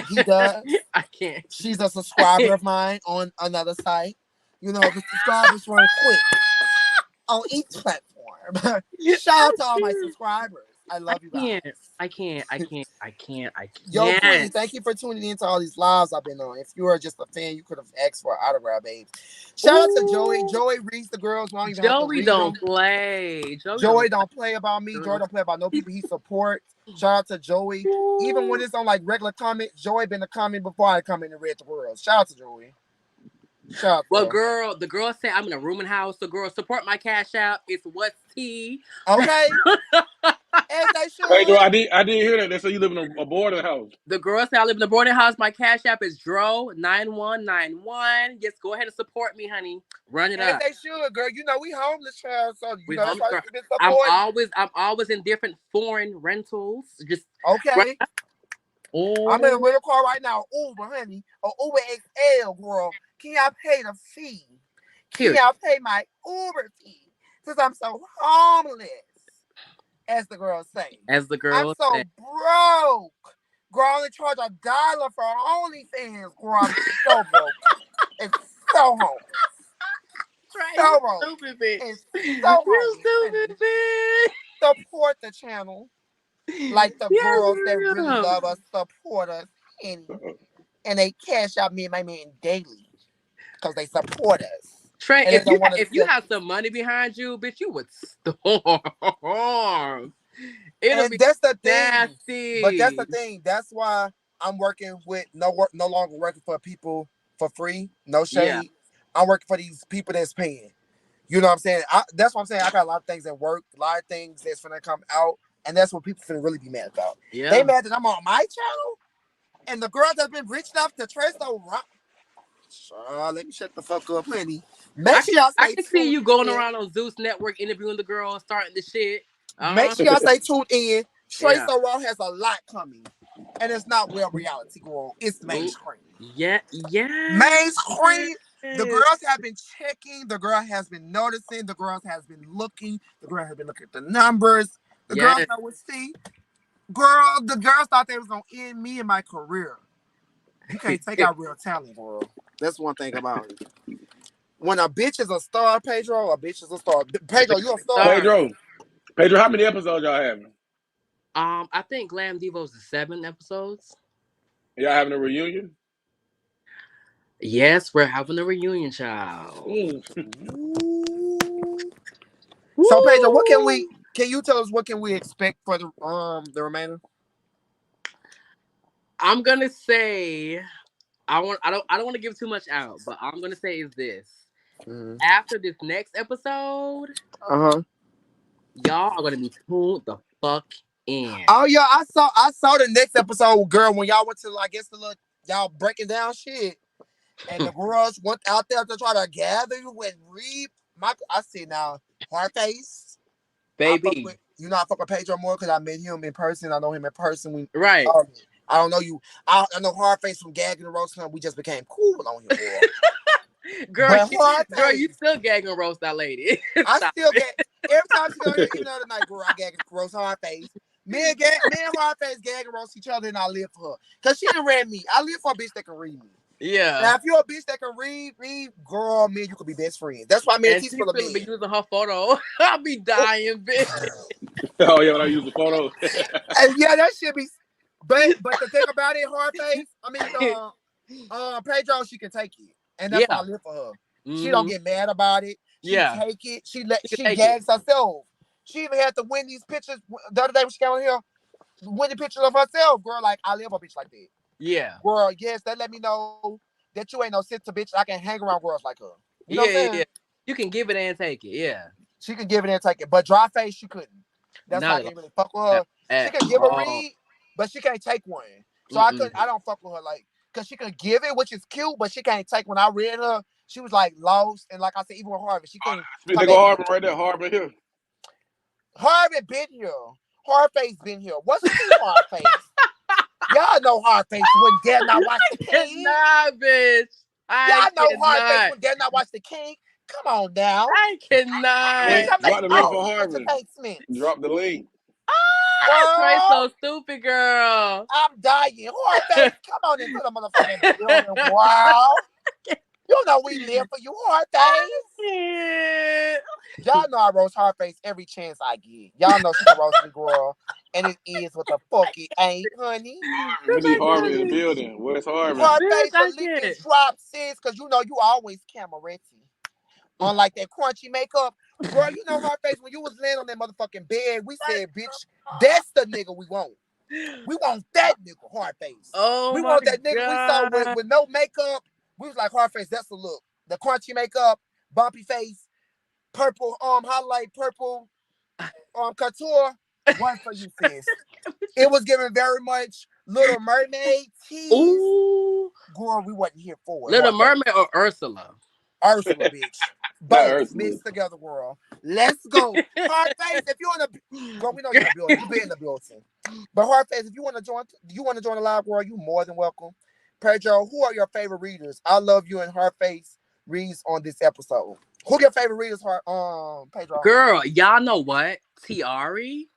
Speaker 1: he does.
Speaker 3: I can't.
Speaker 1: She's a subscriber of mine on another site. You know, the subscribers run quick on each platform. Shout out to all my subscribers. I
Speaker 3: I
Speaker 1: love you guys.
Speaker 3: can't. I can't. I can't. I can't. I
Speaker 1: Yo, Queen,
Speaker 3: can't.
Speaker 1: thank you for tuning in to all these lives I've been on. If you are just a fan, you could have asked for an autograph, babe. Shout out to Joey.
Speaker 3: Ooh.
Speaker 1: Joey reads the girls. We don't even have to
Speaker 3: Joey
Speaker 1: read them.
Speaker 3: don't play. Joey don't
Speaker 1: Joey don't play about me. Joey
Speaker 3: play.
Speaker 1: don't play about no people he supports. Shout out to Joey. Even when
Speaker 3: Ooh.
Speaker 1: it's on like regular comments, Joey been a comment before I come in and read the world. Shout out to Joey. Shout out,
Speaker 3: Well,
Speaker 1: girl.
Speaker 3: girl, the girl said I'm in a rooming house. So, girl, support my cash app. It's what's tea.
Speaker 1: Okay, as they
Speaker 4: Pedro,
Speaker 1: should.
Speaker 4: I did hear that. They say you live in a boarding house.
Speaker 3: The girl said I live in the boarding house. My cash app is Dro9191. Just go ahead and support me, honey. Run it
Speaker 1: As
Speaker 3: up.
Speaker 1: they should, girl. You know we homeless, child, so
Speaker 3: We
Speaker 1: that's
Speaker 3: home
Speaker 1: why
Speaker 3: girl.
Speaker 1: you been supporting.
Speaker 3: I'm always in different foreign rentals. Just run.
Speaker 1: Okay, I'm in a
Speaker 3: Oh,
Speaker 1: rental car right now, Uber, honey, or Uber XL, girl. Can y'all pay the fee? Can
Speaker 3: period.
Speaker 1: y'all pay my Uber fee? Since I'm so homeless, as the girls say.
Speaker 3: As the
Speaker 1: I'm
Speaker 3: girl
Speaker 1: so
Speaker 3: said.
Speaker 1: broke. Girl, I only charge $1 for OnlyFans. Girl, I'm so broke. It's so homeless.
Speaker 3: Right, you
Speaker 1: So broke.
Speaker 3: stupid bitch.
Speaker 1: It's so
Speaker 3: You
Speaker 1: homeless, honey.
Speaker 3: stupid bitch.
Speaker 1: Support the channel like the
Speaker 3: Yes,
Speaker 1: girls that really
Speaker 3: ma'am.
Speaker 1: love us support us, and they cash out me and my man daily because they support us
Speaker 3: Trey,
Speaker 1: and they don't want to
Speaker 3: if
Speaker 1: see
Speaker 3: you
Speaker 1: us.
Speaker 3: have some money behind you, bitch, you would storm. It'll
Speaker 1: And
Speaker 3: be
Speaker 1: that's the thing. But that's
Speaker 3: nasty.
Speaker 1: the thing. That's why I'm working with no longer working for people for free. No
Speaker 3: Yeah.
Speaker 1: shade. I'm working for these people that's paying. You know what I'm saying? That's what I'm saying. I got a lot of things at work, a lot of things that's gonna come out, and that's what people finna really be mad about. They
Speaker 3: Yeah.
Speaker 1: mad that I'm on my channel, and the girls that's been rich enough to trace over. Let me shut the fuck up, honey. Make sure y'all
Speaker 3: I
Speaker 1: stay
Speaker 3: can see
Speaker 1: tuned
Speaker 3: you going
Speaker 1: in.
Speaker 3: around on Zeus Network interviewing the girls, starting the shit.
Speaker 1: Make sure y'all stay tuned in. Trace
Speaker 3: Yeah.
Speaker 1: Raw has a lot coming. And it's not real reality, girl. It's
Speaker 3: Ooh.
Speaker 1: mainstream.
Speaker 3: Yeah. Yeah.
Speaker 1: Mainstream. The girls have been checking. The girl has been noticing. The girls has been looking. The girl has been looking at the numbers. The girls
Speaker 3: Yeah.
Speaker 1: know what see. Girl, the girls thought they was gonna end me in my career. You can't take out real talent, girl. That's one thing about it. When a bitch is a star, Pedro, a bitch is a star. Pedro, you a star.
Speaker 3: Star.
Speaker 4: Pedro, Pedro, how many episodes y'all having?
Speaker 3: I think Glam Divos is 7 episodes.
Speaker 4: Y'all having a reunion?
Speaker 3: Yes, we're having a reunion, child.
Speaker 4: Mm.
Speaker 1: Ooh. So Pedro, what can
Speaker 3: Woo!
Speaker 1: we? Can you tell us what can we expect for the remainder?
Speaker 3: I'm gonna say I don't want to give too much out, but I'm gonna say is this.
Speaker 1: Mm-hmm.
Speaker 3: After this next episode,
Speaker 1: Uh huh.
Speaker 3: y'all are gonna be tuned the fuck in.
Speaker 1: Oh yeah, I saw the next episode, girl. When y'all went to I guess the little y'all breaking down shit. and the girls went out there to try to gather you and read. I see now, hard face. I fuck
Speaker 3: Baby.
Speaker 1: with you know I fuck with Pedro more because I met him in person. I know him in person.
Speaker 3: Right.
Speaker 1: Um, I don't know you. I know hard face from gagging and roasting. We just became cool on here, girl.
Speaker 3: Girl,
Speaker 1: But hard
Speaker 3: girl, you
Speaker 1: face,
Speaker 3: still gagging and roast that lady.
Speaker 1: I
Speaker 3: Stop
Speaker 1: still
Speaker 3: it.
Speaker 1: get every time she go here. Even the other night, girl, I gag and roast hard face. Me and hard face gag and roast each other, and I live for her because she didn't read me. I live for a bitch that can read me.
Speaker 3: Yeah.
Speaker 1: Now, if you're a bitch that can read, girl, me and you could be best friends. That's why me and
Speaker 3: And
Speaker 1: T
Speaker 3: she
Speaker 1: still a
Speaker 3: still be
Speaker 1: bed.
Speaker 3: using her photo. I'll be dying, bitch.
Speaker 4: Oh yeah, when I use the photo.
Speaker 1: And yeah, that should be. But the thing about it, hard face. I mean, Pedro, she can take it, and that's why I
Speaker 3: Yeah.
Speaker 1: live for her. She don't
Speaker 3: Mm-hmm.
Speaker 1: get mad about it. She
Speaker 3: Yeah.
Speaker 1: take it.
Speaker 3: She can
Speaker 1: She
Speaker 3: take it.
Speaker 1: gags herself. She even had to win these pictures the other day when she came on here. Win the pictures of herself, girl. Like I live a bitch like that,
Speaker 3: Yeah.
Speaker 1: girl. Yes, that let me know that you ain't no sister bitch. I can hang around girls like her. You know what I'm
Speaker 3: Yeah,
Speaker 1: saying?
Speaker 3: yeah. You can give it and take it. Yeah.
Speaker 1: She could give it and take it, but dry face she couldn't. That's why I
Speaker 3: Not
Speaker 1: can't really fuck with
Speaker 3: at,
Speaker 1: her. She
Speaker 3: at
Speaker 1: can give a
Speaker 3: all.
Speaker 1: read, but she can't take one. So I
Speaker 3: Mm-mm.
Speaker 1: couldn't. I don't fuck with her like because she could give it, which is cute, but she can't take. When I read her, she was like lost, and like I said, even with Harvey, she couldn't
Speaker 4: They
Speaker 1: come
Speaker 4: go
Speaker 1: back.
Speaker 4: Harbor right there. Harbor here.
Speaker 1: Harvey been here. Hardface been here. What's tea Hardface? Y'all know Hardface wouldn't dare not watch the King.
Speaker 3: Cannot, bitch. I
Speaker 1: Y'all know Hardface
Speaker 3: cannot.
Speaker 1: wouldn't dare not watch the King. Come on now.
Speaker 3: I
Speaker 1: Bitch,
Speaker 3: cannot.
Speaker 1: I make
Speaker 4: Drop the link
Speaker 1: all
Speaker 4: for
Speaker 1: these
Speaker 4: Harvey.
Speaker 1: entertainments.
Speaker 4: Drop the link.
Speaker 3: Trey
Speaker 1: Girl,
Speaker 3: so stupid, girl.
Speaker 1: I'm dying. Hardface, come on into the motherfucking building. Wow. You know we live for you, Hardface.
Speaker 3: Yeah.
Speaker 1: Y'all know I roast Hardface every chance I get. Y'all know she can roast me, girl. And it is what the fuck it ain't, honey.
Speaker 4: We
Speaker 3: Bitch,
Speaker 4: need
Speaker 3: I
Speaker 4: Harvey in the
Speaker 3: can't.
Speaker 4: building. Where's Harvey?
Speaker 3: Bitch,
Speaker 1: Hardface, the
Speaker 3: I
Speaker 1: link
Speaker 3: can't.
Speaker 1: is dropped, sis, because you know you always camera ready. Unlike that crunchy makeup. Girl, you know Hardface, when you was laying on that motherfucking bed, we said, bitch, that's the nigga we want. We want that nigga, Hardface.
Speaker 3: Oh
Speaker 1: We
Speaker 3: my
Speaker 1: want that nigga we saw
Speaker 3: god.
Speaker 1: with no makeup. We was like, Hardface, that's the look. The crunchy makeup, bumpy face, purple highlight, purple couture. One for you, sis. It was giving very much Little Mermaid tease.
Speaker 3: Ooh.
Speaker 1: Girl, we wasn't here for it,
Speaker 3: Little
Speaker 1: Hardface.
Speaker 3: Mermaid or Ursula?
Speaker 1: Ursula, bitch.
Speaker 4: Not
Speaker 1: Both
Speaker 4: Ursula.
Speaker 1: mixed together, girl. Let's go. Hardface, if you want to, girl, we know you're in the building. You be in the building. But Hardface, if you want to join the live, girl, you more than welcome. Pedro, who are your favorite readers? I love you and Hardface reads on this episode. Who your favorite readers, Pedro?
Speaker 3: Girl, y'all know what? Tiari?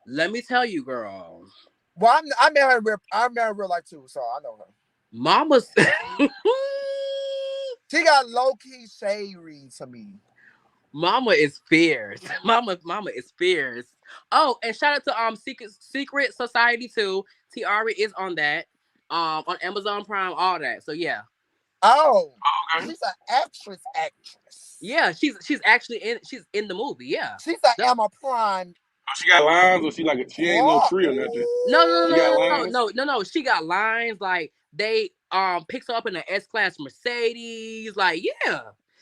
Speaker 3: Let me tell you, girl.
Speaker 1: Well, I met her. I met her in real life too, so I know her.
Speaker 3: Mama's
Speaker 1: She got low key shade reads to me.
Speaker 3: Mama is fierce. Mama is fierce. Oh, and shout out to Secret Society too. Tiari is on that. On Amazon Prime, all that. So yeah.
Speaker 1: Oh,
Speaker 4: Okay.
Speaker 1: she's an actress.
Speaker 3: Yeah, she's in the movie, yeah.
Speaker 1: She's an
Speaker 3: Yep.
Speaker 1: Emma Prime.
Speaker 4: Oh, she got lines, or she ain't no
Speaker 1: Girl,
Speaker 4: tree or nothing.
Speaker 3: No, no,
Speaker 4: She
Speaker 3: no,
Speaker 4: got
Speaker 1: ooh.
Speaker 3: no, no,
Speaker 4: lines.
Speaker 3: no, no, no. She got lines like they picks her up in an S class Mercedes. Like, yeah.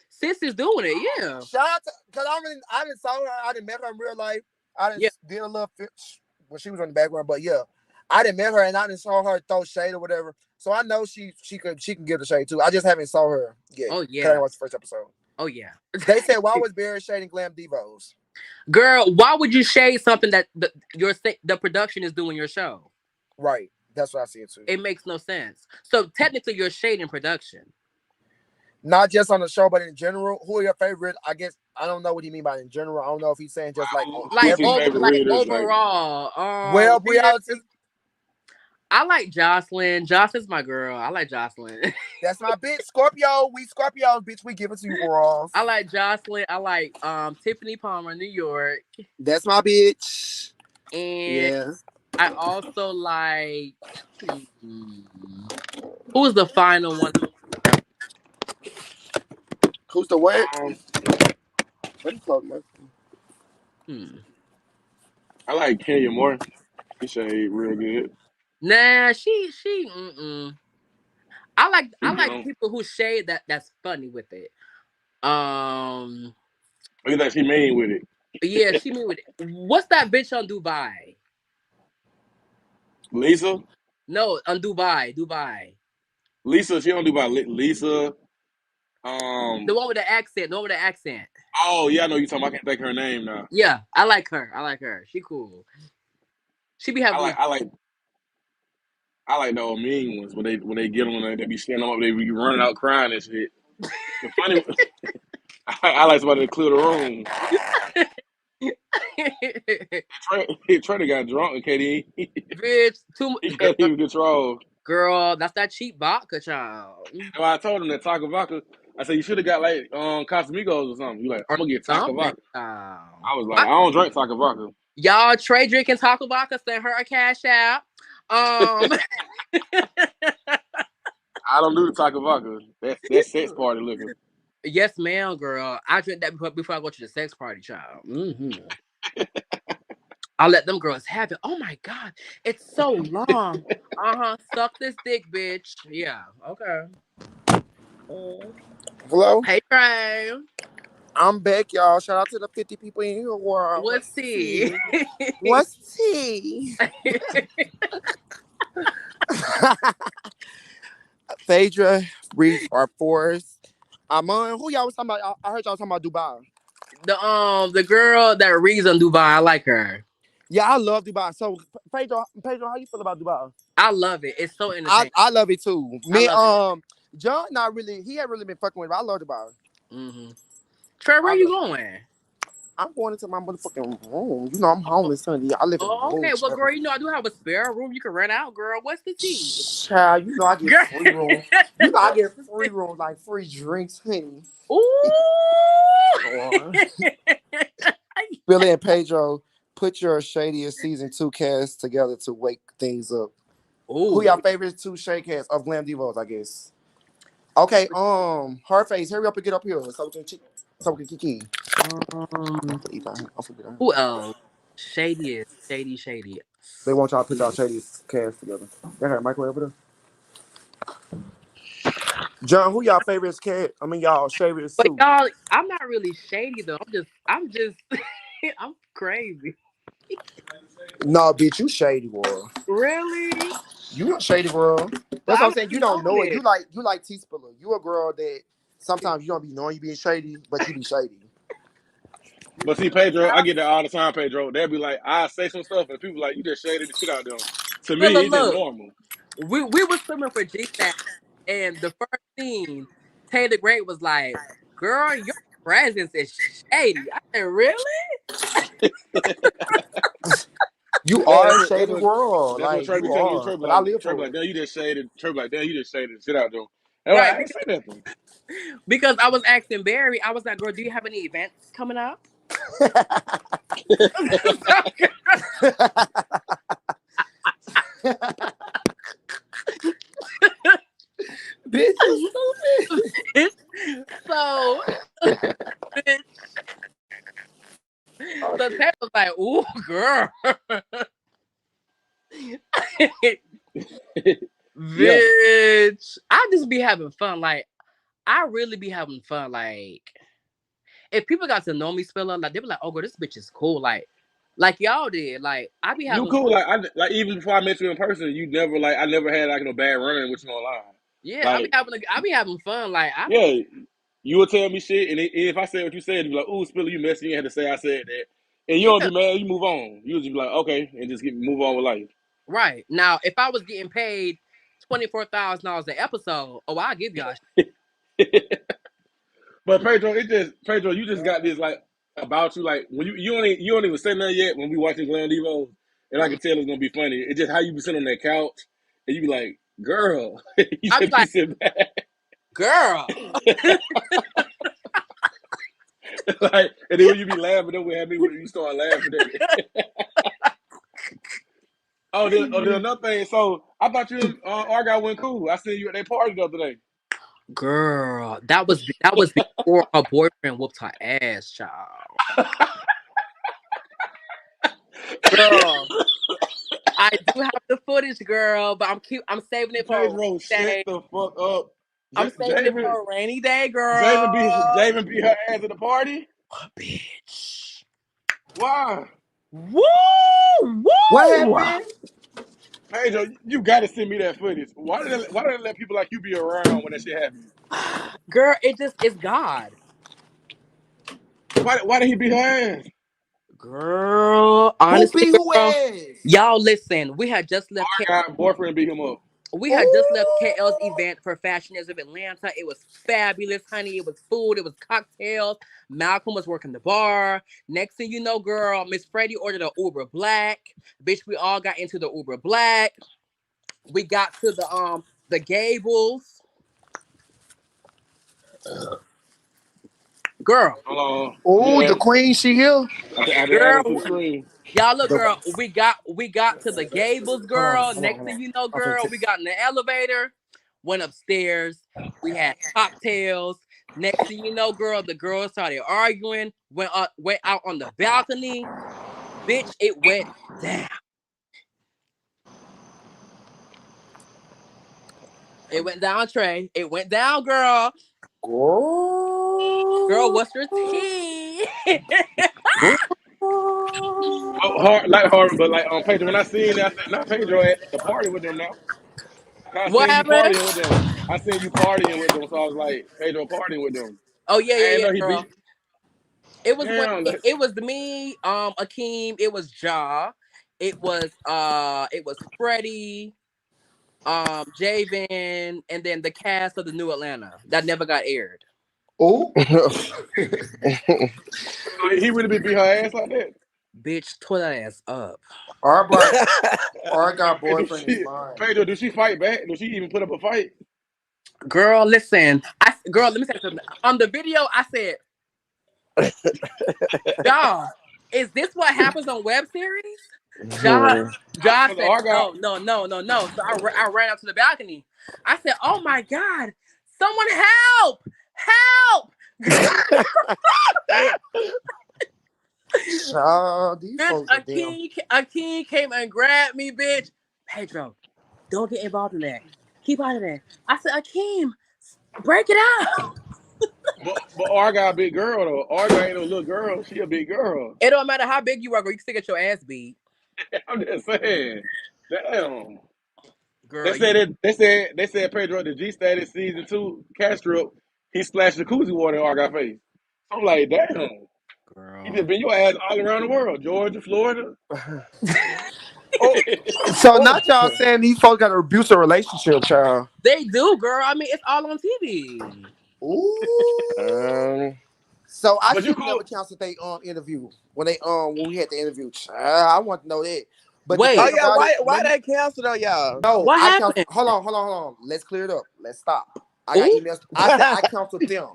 Speaker 3: Sis is doing it, yeah.
Speaker 1: Shout out to because I didn't saw her. I didn't met her in real life. I didn't
Speaker 3: Yeah.
Speaker 1: did a little when she was on the background, but yeah, I didn't met her and I didn't saw her throw shade or whatever. So I know she can give the shade too. I just haven't saw her yet
Speaker 3: Oh
Speaker 1: because I
Speaker 3: yeah.
Speaker 1: didn't watch the first episode.
Speaker 3: Oh yeah.
Speaker 1: They said why was Barry shading Glam Divos?
Speaker 3: Girl, why would you shade something that the production is doing your show?
Speaker 1: Right, that's what I see it too.
Speaker 3: It makes no sense. So technically, you're shading production.
Speaker 1: Not just on the show, but in general. Who are your favorite? I guess I don't know what he mean by in general. I don't know if he's saying just like on
Speaker 4: Who's
Speaker 3: Like
Speaker 4: his
Speaker 1: every
Speaker 3: over,
Speaker 4: favorite
Speaker 3: like
Speaker 4: readers? Like,
Speaker 3: overall,
Speaker 1: well
Speaker 3: readers.
Speaker 1: reality.
Speaker 3: I like Jocelyn. Jocelyn's my girl. I like Jocelyn.
Speaker 1: That's my bitch. Scorpio. We Scorpios, bitch. We give it to you, girls.
Speaker 3: I like Jocelyn. I like Tiffany Palmer, New York,
Speaker 1: That's my bitch.
Speaker 3: and
Speaker 1: Yeah.
Speaker 3: I also like who was the final one?
Speaker 1: Who's the what?
Speaker 4: um,
Speaker 1: Let me close my.
Speaker 3: Hmm.
Speaker 4: I like Kenya Moore. She shade real good.
Speaker 3: Nah, she. Mm-mm.
Speaker 4: She
Speaker 3: I like
Speaker 4: dumb.
Speaker 3: people who shade that's funny with it. Um,
Speaker 4: Look at that. She mean with it.
Speaker 3: yeah, she mean with it. What's that bitch on Dubai?
Speaker 4: Lisa.
Speaker 3: No, on Dubai, Dubai.
Speaker 4: Lisa, she don't do by Lisa.
Speaker 3: The one with the accent. The one with the accent.
Speaker 4: Oh yeah, I know you talking. I can't think of her name now.
Speaker 3: Yeah, I like her. I like her. She cool. She be
Speaker 4: I
Speaker 3: having
Speaker 4: like
Speaker 3: me.
Speaker 4: I like I like the old mean ones when they get them they be standing up, they be running out crying and shit. The funny, I like somebody to clear the room. Trey got drunk and
Speaker 3: Bitch, too
Speaker 4: he
Speaker 3: girl,
Speaker 4: can't even control.
Speaker 3: girl, that's that cheap vodka, child.
Speaker 4: And I told him that Taco Vodka, I said you should have got like Casamigos or something. You like, I'm
Speaker 3: Or
Speaker 4: gonna get Taco
Speaker 3: something,
Speaker 4: Vodka.
Speaker 3: child.
Speaker 4: I was like, I don't drink Taco Vodka.
Speaker 3: Y'all, Trey drinking taco vodka, send her a cash out.
Speaker 4: I don't do the Taco Vodka. That's sex party liquor.
Speaker 3: Yes, ma'am, girl. I drink that before I go to the sex party, child. I'll let them girls have it. Oh my god, it's so long. Suck this dick, bitch. Yeah. Okay.
Speaker 1: Hello?
Speaker 3: Hey, Trey.
Speaker 1: I'm back, y'all. Shout out to the 50 people in your world.
Speaker 3: What's tea?
Speaker 1: What's tea? Phaedra, Reese, or Forrest. Amon, who y'all was talking about? I heard y'all talking about Dubai.
Speaker 3: The girl that reads on Dubai, I like her.
Speaker 1: Yeah, I love Dubai. So, Pedro, how you feel about Dubai?
Speaker 3: I love it. It's so
Speaker 1: I,
Speaker 3: entertaining.
Speaker 1: I love it too.
Speaker 3: I
Speaker 1: Me,
Speaker 3: love it.
Speaker 1: John, not really. He ain't really been fucking with it. But I love Dubai.
Speaker 3: Trey, where
Speaker 1: I
Speaker 3: you
Speaker 1: love,
Speaker 3: going?
Speaker 1: I'm going into my motherfucking room. You know, I'm homeless, Sunday. I live in a
Speaker 3: Oh,
Speaker 1: room,
Speaker 3: okay. Well,
Speaker 1: child.
Speaker 3: girl, I do have a spare room you can rent out, girl. What's the tea?
Speaker 1: Child, you know I get
Speaker 3: Girl.
Speaker 1: free room. You know I get free room, like free drinks, honey.
Speaker 3: Ooh.
Speaker 1: Billy and Pedro, put your shadiest season 2 cast together to wake things up. Who
Speaker 3: Ooh.
Speaker 1: y'all favorite 2 shade casts of Glam Divos, I guess? Okay, Hardface, hurry up and get up here so we can kiki.
Speaker 3: Um,
Speaker 1: I'm forgetting.
Speaker 3: who else? Shady is shady.
Speaker 1: They want y'all to put y'all shadiest cast together. Y'all got a microwave over there? John, who y'all favorite cat? I mean y'all favorite
Speaker 3: But
Speaker 1: suit.
Speaker 3: y'all, I'm not really shady though. I'm just I'm crazy.
Speaker 1: No, bitch, you shady world.
Speaker 3: Really?
Speaker 1: You a shady world.
Speaker 3: But
Speaker 1: That's what
Speaker 3: I'm
Speaker 1: I'm saying. You
Speaker 3: not
Speaker 1: don't
Speaker 3: knowing
Speaker 1: know it.
Speaker 3: it.
Speaker 1: You like T Spiller. You a girl that sometimes you don't be knowing you being shady, but you be shady.
Speaker 4: But see, Pedro, I get that all the time, Pedro. They'll be like, I say some stuff, and people like, you just shaded the shit out of them. To me,
Speaker 3: Spiller,
Speaker 4: it's just
Speaker 3: look.
Speaker 4: normal.
Speaker 3: We were swimming for GSAT, and the first scene, Taylor Great was like, "Girl, your presence is shady." I said, "Really?"
Speaker 1: You
Speaker 4: Yeah,
Speaker 1: are a shady world.
Speaker 4: that's what
Speaker 1: Like
Speaker 4: Trey be
Speaker 1: you
Speaker 4: telling me.
Speaker 1: are. But I live
Speaker 4: Trey be
Speaker 1: for
Speaker 4: like,
Speaker 1: it.
Speaker 4: damn, you just shaded. Trey be like, damn, you just shaded the shit out of them. And I'm like,
Speaker 3: Right,
Speaker 4: I ain't say nothing.
Speaker 3: because I was asking Barry. I was like, "Girl, do you have any events coming up?"
Speaker 1: Bitch, you stupid.
Speaker 3: So,
Speaker 1: Oh
Speaker 3: so
Speaker 1: shit.
Speaker 3: Taylor was like, "Ooh, girl."
Speaker 4: Yeah.
Speaker 3: Bitch, I just be having fun. Like, I really be having fun. Like, if people got to know me, Spiller, like they be like, "Oh, girl, this bitch is cool." Like y'all did. Like, I be
Speaker 4: You
Speaker 3: having
Speaker 4: cool.
Speaker 3: fun.
Speaker 4: Like even before I met you in person, you never like, I never had like no bad running with you online.
Speaker 3: Yeah,
Speaker 4: Like,
Speaker 3: I be having fun. Like,
Speaker 4: yeah, you would tell me shit, and if I said what you said, you'd be like, "Ooh, Spiller, you messy." You had to say I said that, and you don't
Speaker 3: yeah,
Speaker 4: be mad. You move on. You just be like, "Okay," and just move on with life.
Speaker 3: right. Now, if I was getting paid $24,000 an episode, oh, I'll give y'all.
Speaker 4: But Pedro, you just got this like about you like when you don't even say nothing yet when we watching Glam Divos, and I
Speaker 3: Mm.
Speaker 4: can tell it's gonna be funny. It's just how you be sitting on that couch and you be like, "Girl," you
Speaker 3: I be
Speaker 4: just be
Speaker 3: like,
Speaker 4: sitting back
Speaker 3: girl.
Speaker 4: like, and then when you be laughing, then we have me when you start laughing at it. Then another thing. So I thought you and Argyle went cool. I seen you at that party the other day.
Speaker 3: Girl, that was before her boyfriend whooped her ass, child. Girl, I do have the footage, girl, but I'm saving it for a
Speaker 4: Pedro,
Speaker 3: rainy
Speaker 4: shut
Speaker 3: day.
Speaker 4: the fuck up.
Speaker 3: I'm saving it for a rainy day, girl.
Speaker 4: Javen beat her ass at the party.
Speaker 3: Bitch.
Speaker 4: Why?
Speaker 3: Woo!
Speaker 1: What
Speaker 3: Woo!
Speaker 1: happened?
Speaker 4: Pedro, you got to send me that footage. Why did they let people like you be around when that shit happens?
Speaker 3: Girl, it's God.
Speaker 4: Why did he beat her ass?
Speaker 3: Girl,
Speaker 1: Who
Speaker 3: honestly,
Speaker 1: be who
Speaker 3: girl,
Speaker 1: ass?
Speaker 3: y'all listen.
Speaker 4: Our guy boyfriend beat him up.
Speaker 3: We had just left KL's
Speaker 1: Ooh.
Speaker 3: event for Fashioners of Atlanta. It was fabulous, honey. It was food. It was cocktails. Malcolm was working the bar. Next thing you know, girl, Miss Freddie ordered an Uber Black. Bitch, we all got into the Uber Black. We got to the Gables. Girl,
Speaker 4: Hold on. You
Speaker 1: Ooh, the
Speaker 4: add,
Speaker 1: queen, she here.
Speaker 4: I did add
Speaker 3: girl,
Speaker 4: it to the screen.
Speaker 3: y'all look,
Speaker 1: The,
Speaker 3: girl. We got to the Gables, girl. Next
Speaker 1: hold
Speaker 3: thing
Speaker 1: on.
Speaker 3: you know,
Speaker 1: I'm finna
Speaker 3: girl, we
Speaker 1: text.
Speaker 3: got in the elevator, went upstairs. We had cocktails. Next thing you know, girl, the girls started arguing. Went out on the balcony. Bitch, it went down. It went down, Trey. It went down, girl. Girl,
Speaker 1: Girl.
Speaker 3: what's your tea?
Speaker 4: Oh, hard, like hard, but like on Pedro. When I seen that, I said, "Not Pedro at the party with them now." I
Speaker 3: What
Speaker 4: seen you
Speaker 3: happened?
Speaker 4: partying with them. I seen you partying with them, so I was like, "Pedro partying with them."
Speaker 3: Oh yeah,
Speaker 4: I
Speaker 3: yeah,
Speaker 4: didn't
Speaker 3: yeah,
Speaker 4: know he
Speaker 3: girl.
Speaker 4: beat.
Speaker 3: It was when
Speaker 4: Damn,
Speaker 3: it was me, Akeem, it was Ja, it was Freddie, Javen, and then the cast of the New Atlanta that never got aired.
Speaker 1: Ooh.
Speaker 4: he really beat her ass like that.
Speaker 3: Bitch, tore that ass up.
Speaker 1: Our boy, our got
Speaker 4: And do
Speaker 1: boyfriend is
Speaker 4: she,
Speaker 1: mine.
Speaker 4: Pedro, do she fight back? Do she even put up a fight?
Speaker 3: Girl, listen. Girl, let me say something. On the video, I said, Ja, is this what happens on web series? Ja, Ja
Speaker 4: Because
Speaker 3: said,
Speaker 4: our guy,
Speaker 3: no, no, no, no, no. So I ran out to the balcony. I said, oh my God, someone help! Help!
Speaker 1: Child, these
Speaker 3: Bitch,
Speaker 1: folks are damn.
Speaker 3: a king came and grabbed me, bitch. Pedro, don't get involved in that. Keep out of that. I said, Akeem, break it out.
Speaker 4: but our guy a big girl though. Our guy ain't no little girl. She a big girl.
Speaker 3: It don't matter how big you are, girl. You can still get your ass beat.
Speaker 4: I'm just saying. Damn.
Speaker 3: Girl,
Speaker 4: They said Pedro at the G Status season 2 Castro, he splashed jacuzzi water in our guy face. I'm like, damn. He
Speaker 3: girl.
Speaker 4: just been your ass all around the world. Georgia, Florida.
Speaker 1: Oh, so not y'all saying these folks got an abusive relationship, child.
Speaker 3: They do, girl. I mean, it's all on TV.
Speaker 1: Ooh. So I
Speaker 4: But you
Speaker 1: should have
Speaker 4: cool.
Speaker 1: never canceled they interview when we had the interview. Child, I want to know that. But the
Speaker 5: Oh
Speaker 3: Wait,
Speaker 1: thing
Speaker 5: yeah,
Speaker 1: about it,
Speaker 5: why
Speaker 1: let me
Speaker 5: they canceled on y'all?
Speaker 1: no,
Speaker 3: what
Speaker 1: I canceled.
Speaker 3: happened?
Speaker 1: Hold on. Let's clear it up. Let's stop. I got
Speaker 3: Ooh,
Speaker 1: emails. I said I canceled them.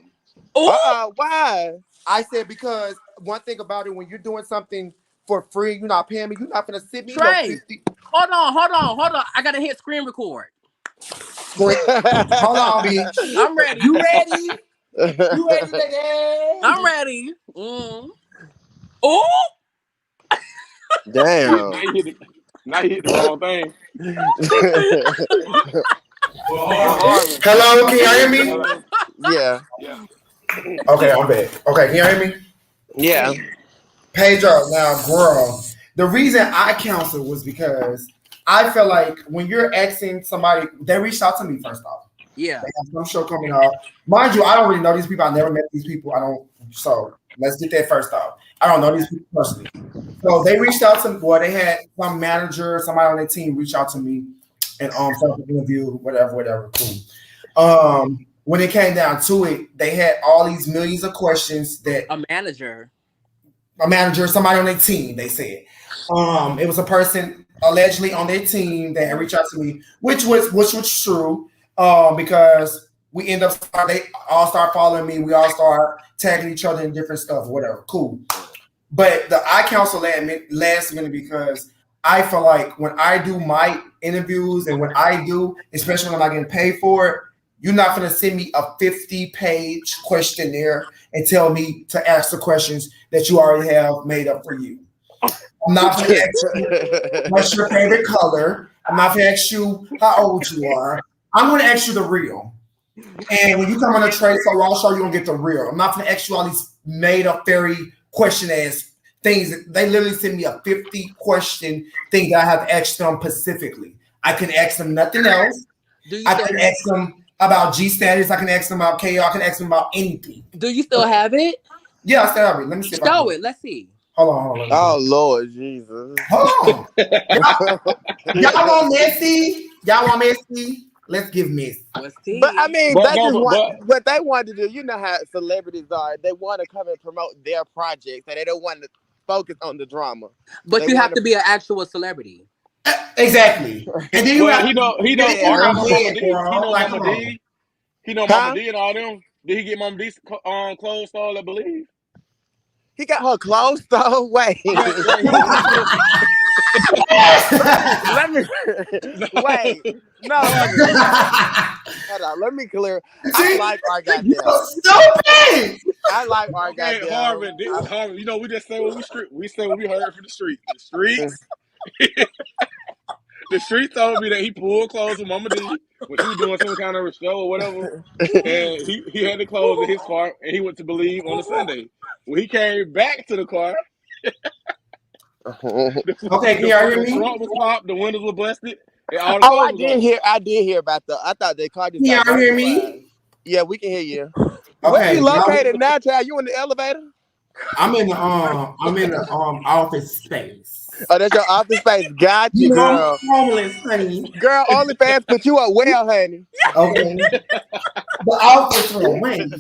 Speaker 3: ooh,
Speaker 5: Why?
Speaker 1: I said because one thing about it, when you're doing something for free, you're not paying me. You're not gonna send me no
Speaker 3: Trey.
Speaker 1: 50.
Speaker 3: Hold on. I gotta hit screen record.
Speaker 1: Hold on, bitch.
Speaker 3: I'm ready.
Speaker 1: You ready? You ready,
Speaker 3: I'm
Speaker 1: lady?
Speaker 3: ready. Ooh,
Speaker 5: Damn.
Speaker 4: Now he hit the wrong thing. But Harvey,
Speaker 1: Hello, can you hear me?
Speaker 4: hello.
Speaker 5: Yeah.
Speaker 4: Yeah.
Speaker 1: Okay, I'm back. Okay, can you hear me?
Speaker 5: Yeah.
Speaker 1: Pedro, now, girl, the reason I counseled was because I feel like when you're asking somebody, they reached out to me first off.
Speaker 3: yeah.
Speaker 1: They have some show coming off. Mind you, I don't really know these people. I never met these people. I don't. So let's get that first off. I don't know these people personally. So they reached out to me. Well, they had some manager, somebody on their team reach out to me and set up an interview, whatever. Cool. When it came down to it, they had all these millions of questions that
Speaker 3: A manager.
Speaker 1: a manager, somebody on their team, they said. It was a person allegedly on their team that had reached out to me, which was true. Because we end up they all start following me, we all start tagging each other in different stuff, whatever. Cool. But the I counsel last minute because I feel like when I do my interviews and when I do, especially when I'm getting paid for it, you're not going to send me a 50-page questionnaire and tell me to ask the questions that you already have made up for you. I'm not going to ask you what's your favorite color. I'm not going to ask you how old you are. I'm going to ask you the real. And when you come on a trade so I'll show you going to get the real. I'm not going to ask you all these made up fairy question ass things. They literally send me a 50 question thing that I have to ask them specifically.
Speaker 6: I can ask them nothing else.
Speaker 3: Do you
Speaker 6: I
Speaker 3: still
Speaker 6: can ask them about G status. I can ask them about KO. I can ask them about anything.
Speaker 3: do you still have it?
Speaker 6: Yeah, I still have it. Let me see if I
Speaker 3: Show
Speaker 6: can.
Speaker 3: it. Let's see.
Speaker 6: Hold on.
Speaker 5: Oh Lord Jesus.
Speaker 6: Hold on. Y'all want messy? Y'all want messy? Let's give messy.
Speaker 3: What's
Speaker 5: But I
Speaker 3: tea?
Speaker 5: mean,
Speaker 4: But
Speaker 5: that's
Speaker 4: no,
Speaker 5: just
Speaker 4: but
Speaker 5: what they want to do. You know how celebrities are. They want to come and promote their projects, and they don't want to focus on the drama.
Speaker 3: But
Speaker 5: They
Speaker 3: you have
Speaker 5: want
Speaker 3: to be an actual celebrity.
Speaker 6: Exactly. And then you
Speaker 4: well,
Speaker 6: have
Speaker 4: he know
Speaker 6: then you
Speaker 4: Ari
Speaker 6: have
Speaker 4: know Mama
Speaker 6: lead,
Speaker 4: D. He
Speaker 6: girl.
Speaker 4: know
Speaker 6: Like,
Speaker 4: Mama
Speaker 6: come on.
Speaker 4: D. He know Mama
Speaker 5: huh?
Speaker 4: D and all them. Did he get Mama D's clothes stole? I believe.
Speaker 5: He got her clothes though. Wait,
Speaker 4: Yeah, he went to
Speaker 5: let me wait. No,
Speaker 4: Harvey.
Speaker 5: hold on. Let me clear. I
Speaker 6: See?
Speaker 5: like our
Speaker 6: You
Speaker 5: goddamn.
Speaker 6: so stupid.
Speaker 5: I like our
Speaker 4: Okay,
Speaker 5: goddamn.
Speaker 4: Harvey. Harvey, you know we just say what we say what we heard from the street. The streets. The street told me that he pulled clothes from Mama D when she was doing some kind of a show or whatever, and he had the clothes in his car, and he went to Believe on a Sunday. When he came back to the car,
Speaker 6: Okay, can
Speaker 4: the
Speaker 6: y'all hear
Speaker 4: fucking
Speaker 6: me?
Speaker 4: trunk was popped, the windows were busted, and all the
Speaker 5: Oh,
Speaker 4: clothes was gone.
Speaker 5: I did hear about that. I thought their car just
Speaker 6: Can
Speaker 5: got
Speaker 6: y'all hear
Speaker 5: burglarized.
Speaker 6: me?
Speaker 5: Yeah, we can hear you. Where
Speaker 6: Okay,
Speaker 5: you
Speaker 6: y'all,
Speaker 5: located now, child? You in the elevator?
Speaker 6: I'm in the office space.
Speaker 5: Oh, that's your office space. Got
Speaker 6: You
Speaker 5: you,
Speaker 6: know, I'm
Speaker 5: girl.
Speaker 6: homeless, honey.
Speaker 5: Girl, OnlyFans put you up well, honey.
Speaker 6: Okay. The office room, wait.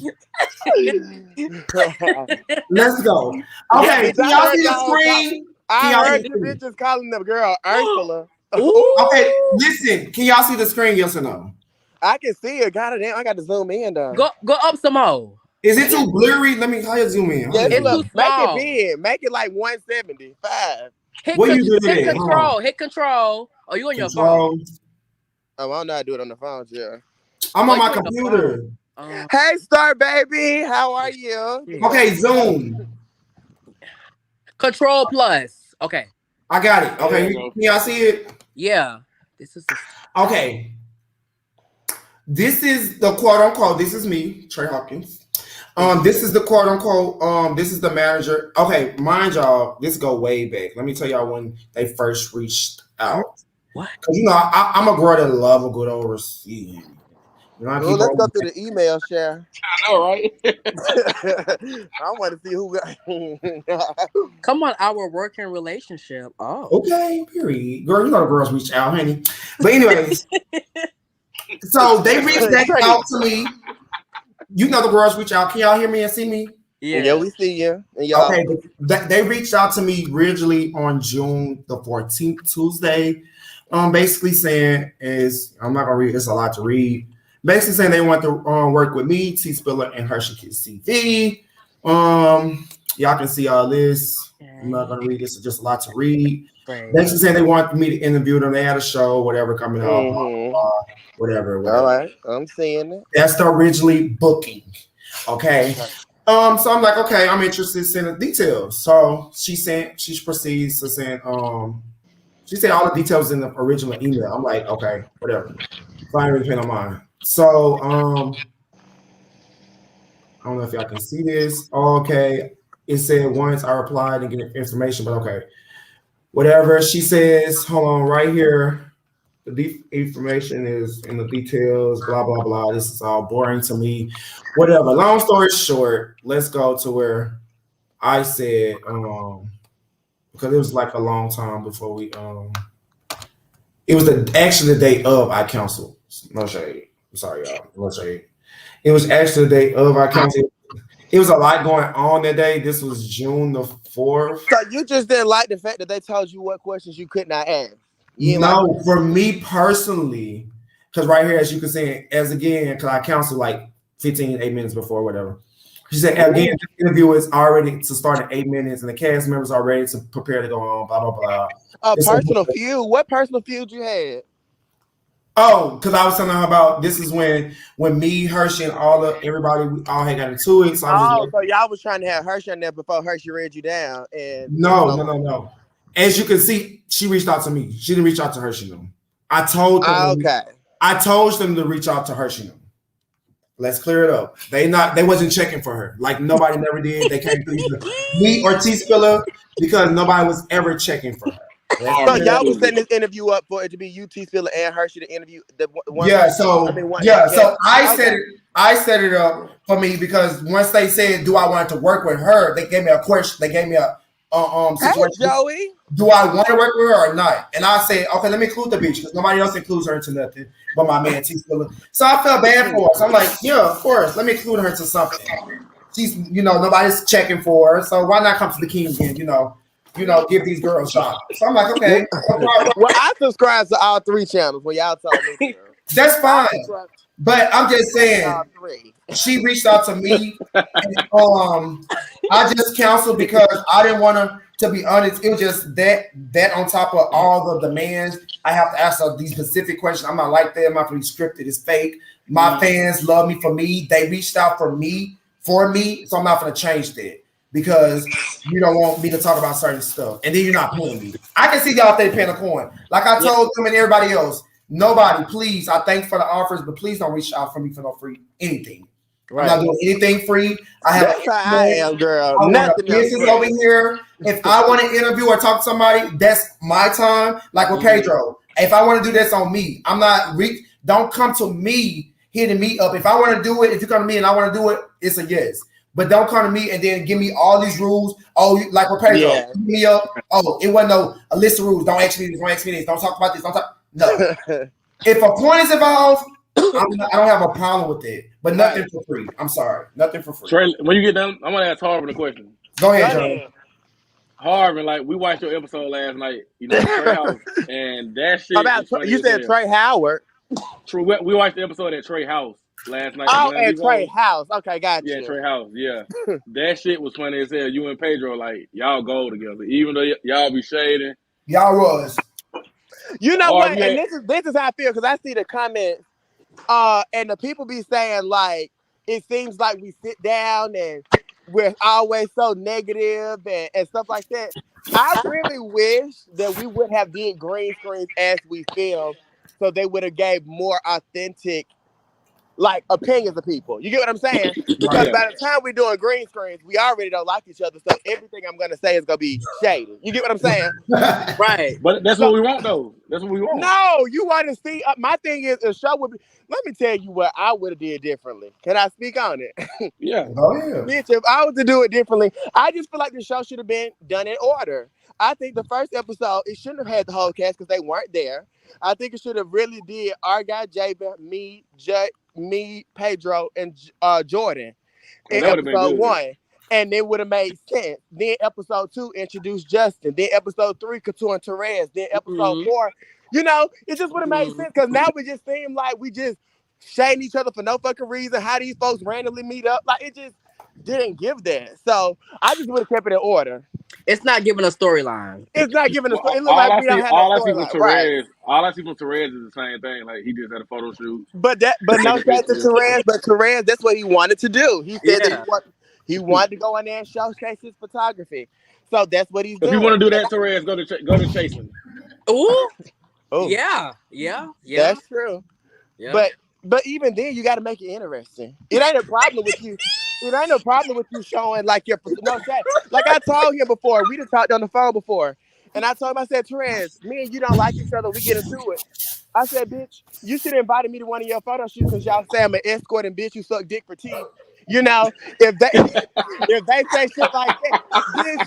Speaker 6: Let's go.
Speaker 5: Yeah,
Speaker 6: Okay,
Speaker 5: bitch,
Speaker 6: can
Speaker 5: I
Speaker 6: y'all
Speaker 5: heard
Speaker 6: see the
Speaker 5: y'all call.
Speaker 6: screen? Can
Speaker 5: I
Speaker 6: y'all see
Speaker 5: heard
Speaker 6: the
Speaker 5: you
Speaker 6: screen?
Speaker 5: bitches calling the girl Ursula.
Speaker 6: Okay,
Speaker 3: Ooh.
Speaker 6: listen. Can y'all see the screen? Yes or no?
Speaker 5: I can see it. God damn, I got to zoom in though.
Speaker 3: Go up some more.
Speaker 6: Is it too blurry? Let me. How you zoom in? How
Speaker 5: Yeah,
Speaker 6: you
Speaker 5: it's
Speaker 3: It's
Speaker 6: zoom
Speaker 5: look,
Speaker 3: too
Speaker 6: in?
Speaker 5: make it
Speaker 3: small.
Speaker 5: big. Make it like 175.
Speaker 6: Where you do
Speaker 3: Hit
Speaker 6: that? Hold on.
Speaker 3: control. Hit control. Oh, you on your phone?
Speaker 6: Control.
Speaker 5: Oh, I don't know how to do it on the phone, yeah.
Speaker 6: I'm
Speaker 3: Oh,
Speaker 6: on
Speaker 3: you
Speaker 6: my
Speaker 3: on your
Speaker 6: computer.
Speaker 3: phone.
Speaker 5: Hey, Star Baby, how are you?
Speaker 6: Okay, zoom.
Speaker 3: Control plus. Okay.
Speaker 6: I got it.
Speaker 4: There
Speaker 6: Okay,
Speaker 4: you
Speaker 6: can
Speaker 4: go.
Speaker 6: y'all see it?
Speaker 3: Yeah. This is
Speaker 6: Okay. This is the quote unquote. This is me, Trey Hawkins. This is the quote unquote. This is the manager. Okay, mind y'all, this go way back. Let me tell y'all when they first reached out.
Speaker 3: what?
Speaker 6: Cause you know I'm a girl that love a good old receipt. You know I
Speaker 5: Oh,
Speaker 6: keep
Speaker 5: let's go
Speaker 6: on.
Speaker 5: through the email share.
Speaker 4: I know, right?
Speaker 5: I want to see who got.
Speaker 3: Come on, our working relationship. Oh.
Speaker 6: Okay, period. Girl, you know the girls reach out, honey. But anyways, so they reached back
Speaker 5: Trey.
Speaker 6: out to me. You know the girls reach out. Can y'all hear me and see me?
Speaker 5: Yeah,
Speaker 3: Yeah.
Speaker 5: we see you. And y'all.
Speaker 6: Okay, they reached out to me originally on June the 14th, Tuesday. Basically saying is I'm not gonna read. It's a lot to read. Basically saying they want to work with me, T Spiller, and Hershey Kids TV. Y'all can see all this. I'm not gonna read this. It's just a lot to read.
Speaker 3: Right.
Speaker 6: Basically saying they want me to interview them. They had a show, whatever coming out, blah, blah,
Speaker 5: Mm-hmm.
Speaker 6: blah, whatever.
Speaker 5: All right, I'm seeing it.
Speaker 6: That's the originally booking. Okay. So I'm like, okay, I'm interested in the details. So she proceeds to send she said all the details in the original email. I'm like, okay, whatever. Fine, really paying on mine. So I don't know if y'all can see this. Okay. It said once I replied and get information, but okay. Whatever. She says, hold on, right here. The information is in the details, blah, blah, blah. This is all boring to me. Whatever. Long story short, let's go to where I said, because it was like a long time before we it was actually the day of I counseled. No shade. I'm sorry, y'all. No shade. It was actually the day of I counseled. It was a lot going on that day. This was June the 4th.
Speaker 5: So you just didn't like the fact that they told you what questions you could not ask. You ain't like
Speaker 6: No, for me personally, because right here, as you can see, as again, because I counseled like 15, 8 minutes before, whatever. She said, again, the interview is already to start in 8 minutes, and the cast members are ready to prepare to go on, blah, blah, blah.
Speaker 5: a personal feud. What personal feud you had?
Speaker 6: Oh, because I was telling her about this is when me, Hershey, and everybody we all had got into it. So I was just
Speaker 5: So y'all was trying to have Hershey on there before Hershey read you down, and
Speaker 6: no. As you can see, she reached out to me. She didn't reach out to Hershey. No, I told them.
Speaker 5: Okay.
Speaker 6: I told them to reach out to Hershey. Let's clear it up. They wasn't checking for her. Like nobody never did. They came to either me or T Spiller because nobody was ever checking for her. That's
Speaker 5: So
Speaker 6: what it
Speaker 5: y'all was
Speaker 6: is.
Speaker 5: setting this interview up for it to be UT Phil and Hershey to interview the one.
Speaker 6: Yeah,
Speaker 5: One.
Speaker 6: so
Speaker 5: Okay.
Speaker 6: I set it up for me because once they said, "Do I want to work with her?" They gave me a question. They gave me a
Speaker 5: Hey,
Speaker 6: situation.
Speaker 5: Joey.
Speaker 6: Do I want to work with her or not? And I said, okay, let me include the bitch because nobody else includes her into nothing but my man T. Spiller. So I felt bad for her. So I'm like, yeah, of course, let me include her into something. She's, nobody's checking for her, so why not come to the King and give these girls a shot? So I'm like, okay, no problem.
Speaker 5: Well, I subscribe to all 3 channels when y'all told me to.
Speaker 6: That's
Speaker 5: I
Speaker 6: fine.
Speaker 5: subscribe
Speaker 6: But I'm just
Speaker 5: to all
Speaker 6: saying,
Speaker 5: 3.
Speaker 6: she reached out to me, and I just counseled because I didn't want to. To be honest, it was just that on top of all the demands, I have to ask her these specific questions. I'm not like that. I'm not really scripted. It's fake. My fans love me for me. They reached out for me, so I'm not going to change that because you don't want me to talk about certain stuff, and then you're not paying me. I can see y'all if they paying a coin. Like I told them and everybody else, nobody, please. I thank for the offers, but please don't reach out for me for no free anything. Right. I'm not doing anything free. I have
Speaker 5: That's how I am, girl.
Speaker 6: I want a
Speaker 5: Nothing else.
Speaker 6: business over here. If I want to interview or talk to somebody, that's my time. Like with Pedro. If I want to do this on me, I'm not don't come to me hitting me up. If I want to do it, if you come to me and I want to do it, it's a yes. But don't come to me and then give me all these rules. Oh, like with Pedro, hit me up. Oh, it wasn't a list of rules. Don't ask me this. Don't ask me this. Don't talk about this. Don't talk. No. If a point is involved, I don't have a problem with it, but nothing for free. I'm sorry, nothing for free.
Speaker 4: Trey, when you get done, I'm gonna ask Harvin a question.
Speaker 6: Go ahead, John.
Speaker 4: Harvin, like we watched your episode last night, Trey House, and that shit
Speaker 5: About
Speaker 4: was funny
Speaker 5: you
Speaker 4: as
Speaker 5: said
Speaker 4: hell.
Speaker 5: Trey Howard.
Speaker 4: True, we watched the episode at Trey House last night.
Speaker 5: Oh, at Trey House. Okay, got you.
Speaker 4: Yeah, Trey House. Yeah, that shit was funny as hell. You and Pedro, like y'all go together, even though y'all be shading.
Speaker 6: Y'all was.
Speaker 5: You know what? And this is how I feel because I see the comments, and the people be saying like it seems like we sit down and we're always so negative and stuff like that. I really wish that we would have did green screens as we film, so they would have gave more authentic like opinions of people. You get what I'm saying? Because by the time we're doing green screens, we already don't like each other. So everything I'm gonna say is gonna be shady. You get what I'm saying?
Speaker 3: Right.
Speaker 4: But that's what we want though. That's what we want.
Speaker 5: No, you want to see my thing is a show would be let me tell you what I would have did differently. Can I speak on it?
Speaker 4: Yeah.
Speaker 6: Oh yeah.
Speaker 5: Bitch, if I was to do it differently, I just feel like the show should have been done in order. I think the first episode, it shouldn't have had the whole cast because they weren't there. I think it should have really did our guy Jabin, me, Pedro, and Jordan in episode 1. And it would have made sense. Then episode 2 introduced Justin. Then episode 3 Couture and Therese. Then episode 4, it just would have made sense because now we just seem like we just shading each other for no fucking reason. How these folks randomly meet up, like it just didn't give that. So I just would have kept it in order.
Speaker 3: It's not giving a storyline.
Speaker 5: It's not giving a story. It looks like we don't have no storyline. Right.
Speaker 4: All I see from Therese is the same thing. Like he just had a photo shoot.
Speaker 5: But no shade to Therese. But Therese, that's what he wanted to do. He said that he wanted to go in there and showcase his photography. So that's what he's doing.
Speaker 4: If you want to do that, Therese, go to Chasing.
Speaker 3: Ooh. Yeah.
Speaker 5: That's true. Yeah. But even then, you got to make it interesting. It ain't a problem with you. It ain't no problem with you showing like your like I told him before. We done talked on the phone before, and I told him I said, Therese, me and you don't like each other. We get into it. I said, bitch, you should have invited me to one of your photo shoots because y'all say I'm an escort and bitch, you suck dick for teeth. If they say shit like that, bitch,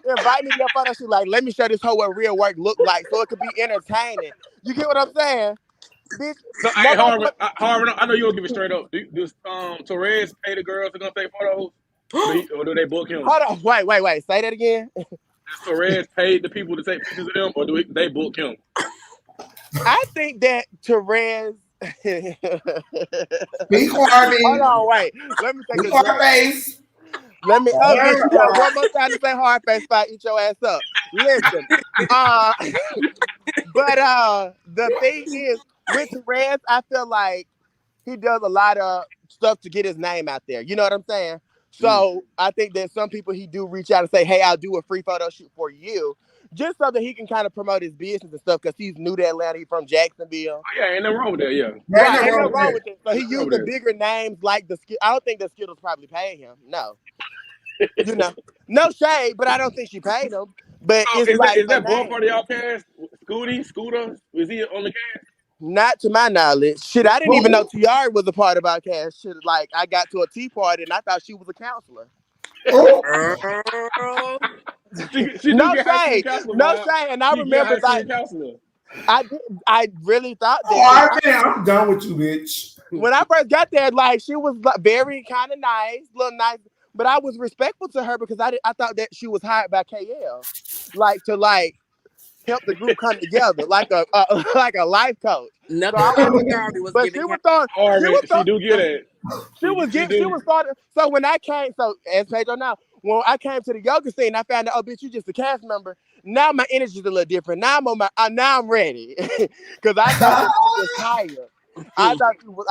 Speaker 5: invite me to your photo shoot. Like, let me show this hoe what real work look like, so it could be entertaining. You get what I'm saying, bitch?
Speaker 4: So, hey, Harvin, I know you'll give it straight up. Does Therese pay the girls to come take photos, or do they book him?
Speaker 5: Hold on, wait. Say that again.
Speaker 4: Does Therese pay the people to take pictures of them, or do they book him?
Speaker 5: I think that Therese.
Speaker 6: Be quiet,
Speaker 5: hold on, wait. Let me take
Speaker 6: a hard face.
Speaker 5: Let me. Oh, bitch, you got one more time to say hard face. If I eat your ass up. Listen. But the thing is, with Therese, I feel like he does a lot of stuff to get his name out there. You know what I'm saying? So I think that some people he do reach out and say, "Hey, I'll do a free photo shoot for you." Just so that he can kind of promote his business and stuff, because he's new to Atlanta. He's from Jacksonville.
Speaker 4: Oh, yeah, ain't nothing wrong with that, yeah.
Speaker 5: Right, ain't nothing wrong with it. So he used the bigger names like the Skittles. I don't think the Skittles probably paid him. No. No shade, but I don't think she paid him. But
Speaker 4: So
Speaker 5: it's like
Speaker 4: is
Speaker 5: the
Speaker 4: that boy
Speaker 5: name.
Speaker 4: part of y'all cast? Scooter? Is he on the cast?
Speaker 5: Not to my knowledge. Shit, I didn't even know
Speaker 6: Who?
Speaker 5: Tiara was a part of our cast. Shit, like I got to a tea party and I thought she was a counselor.
Speaker 6: Who?
Speaker 3: Girl.
Speaker 4: She do
Speaker 5: No
Speaker 4: get high school
Speaker 5: shade,
Speaker 4: counselor
Speaker 5: no
Speaker 4: vibe.
Speaker 5: shade. And I
Speaker 4: She get
Speaker 5: remember
Speaker 4: high school
Speaker 5: like
Speaker 4: counselor.
Speaker 5: I did, I really thought
Speaker 6: Oh,
Speaker 5: that because
Speaker 6: I'm done with you, bitch.
Speaker 5: when I first got there, like she was like, very kind of nice, little nice, but I was respectful to her because I thought that she was hired by KL, like to like help the group come together, like a like a life coach. So
Speaker 3: Nothing
Speaker 5: I
Speaker 3: about
Speaker 5: was,
Speaker 3: Tiara was
Speaker 5: but she
Speaker 3: giving
Speaker 5: was
Speaker 3: him.
Speaker 5: throwing, she
Speaker 4: Harvey,
Speaker 5: was
Speaker 4: she
Speaker 5: throwing,
Speaker 4: do get it. She
Speaker 5: she
Speaker 4: do.
Speaker 5: was starting. So when I came, so as Pedro now, when I came to the yoga scene, I found out, oh bitch, you just a cast member. Now my energy's a little different. Now I'm on my, now I'm ready, because I thought that she was hired. I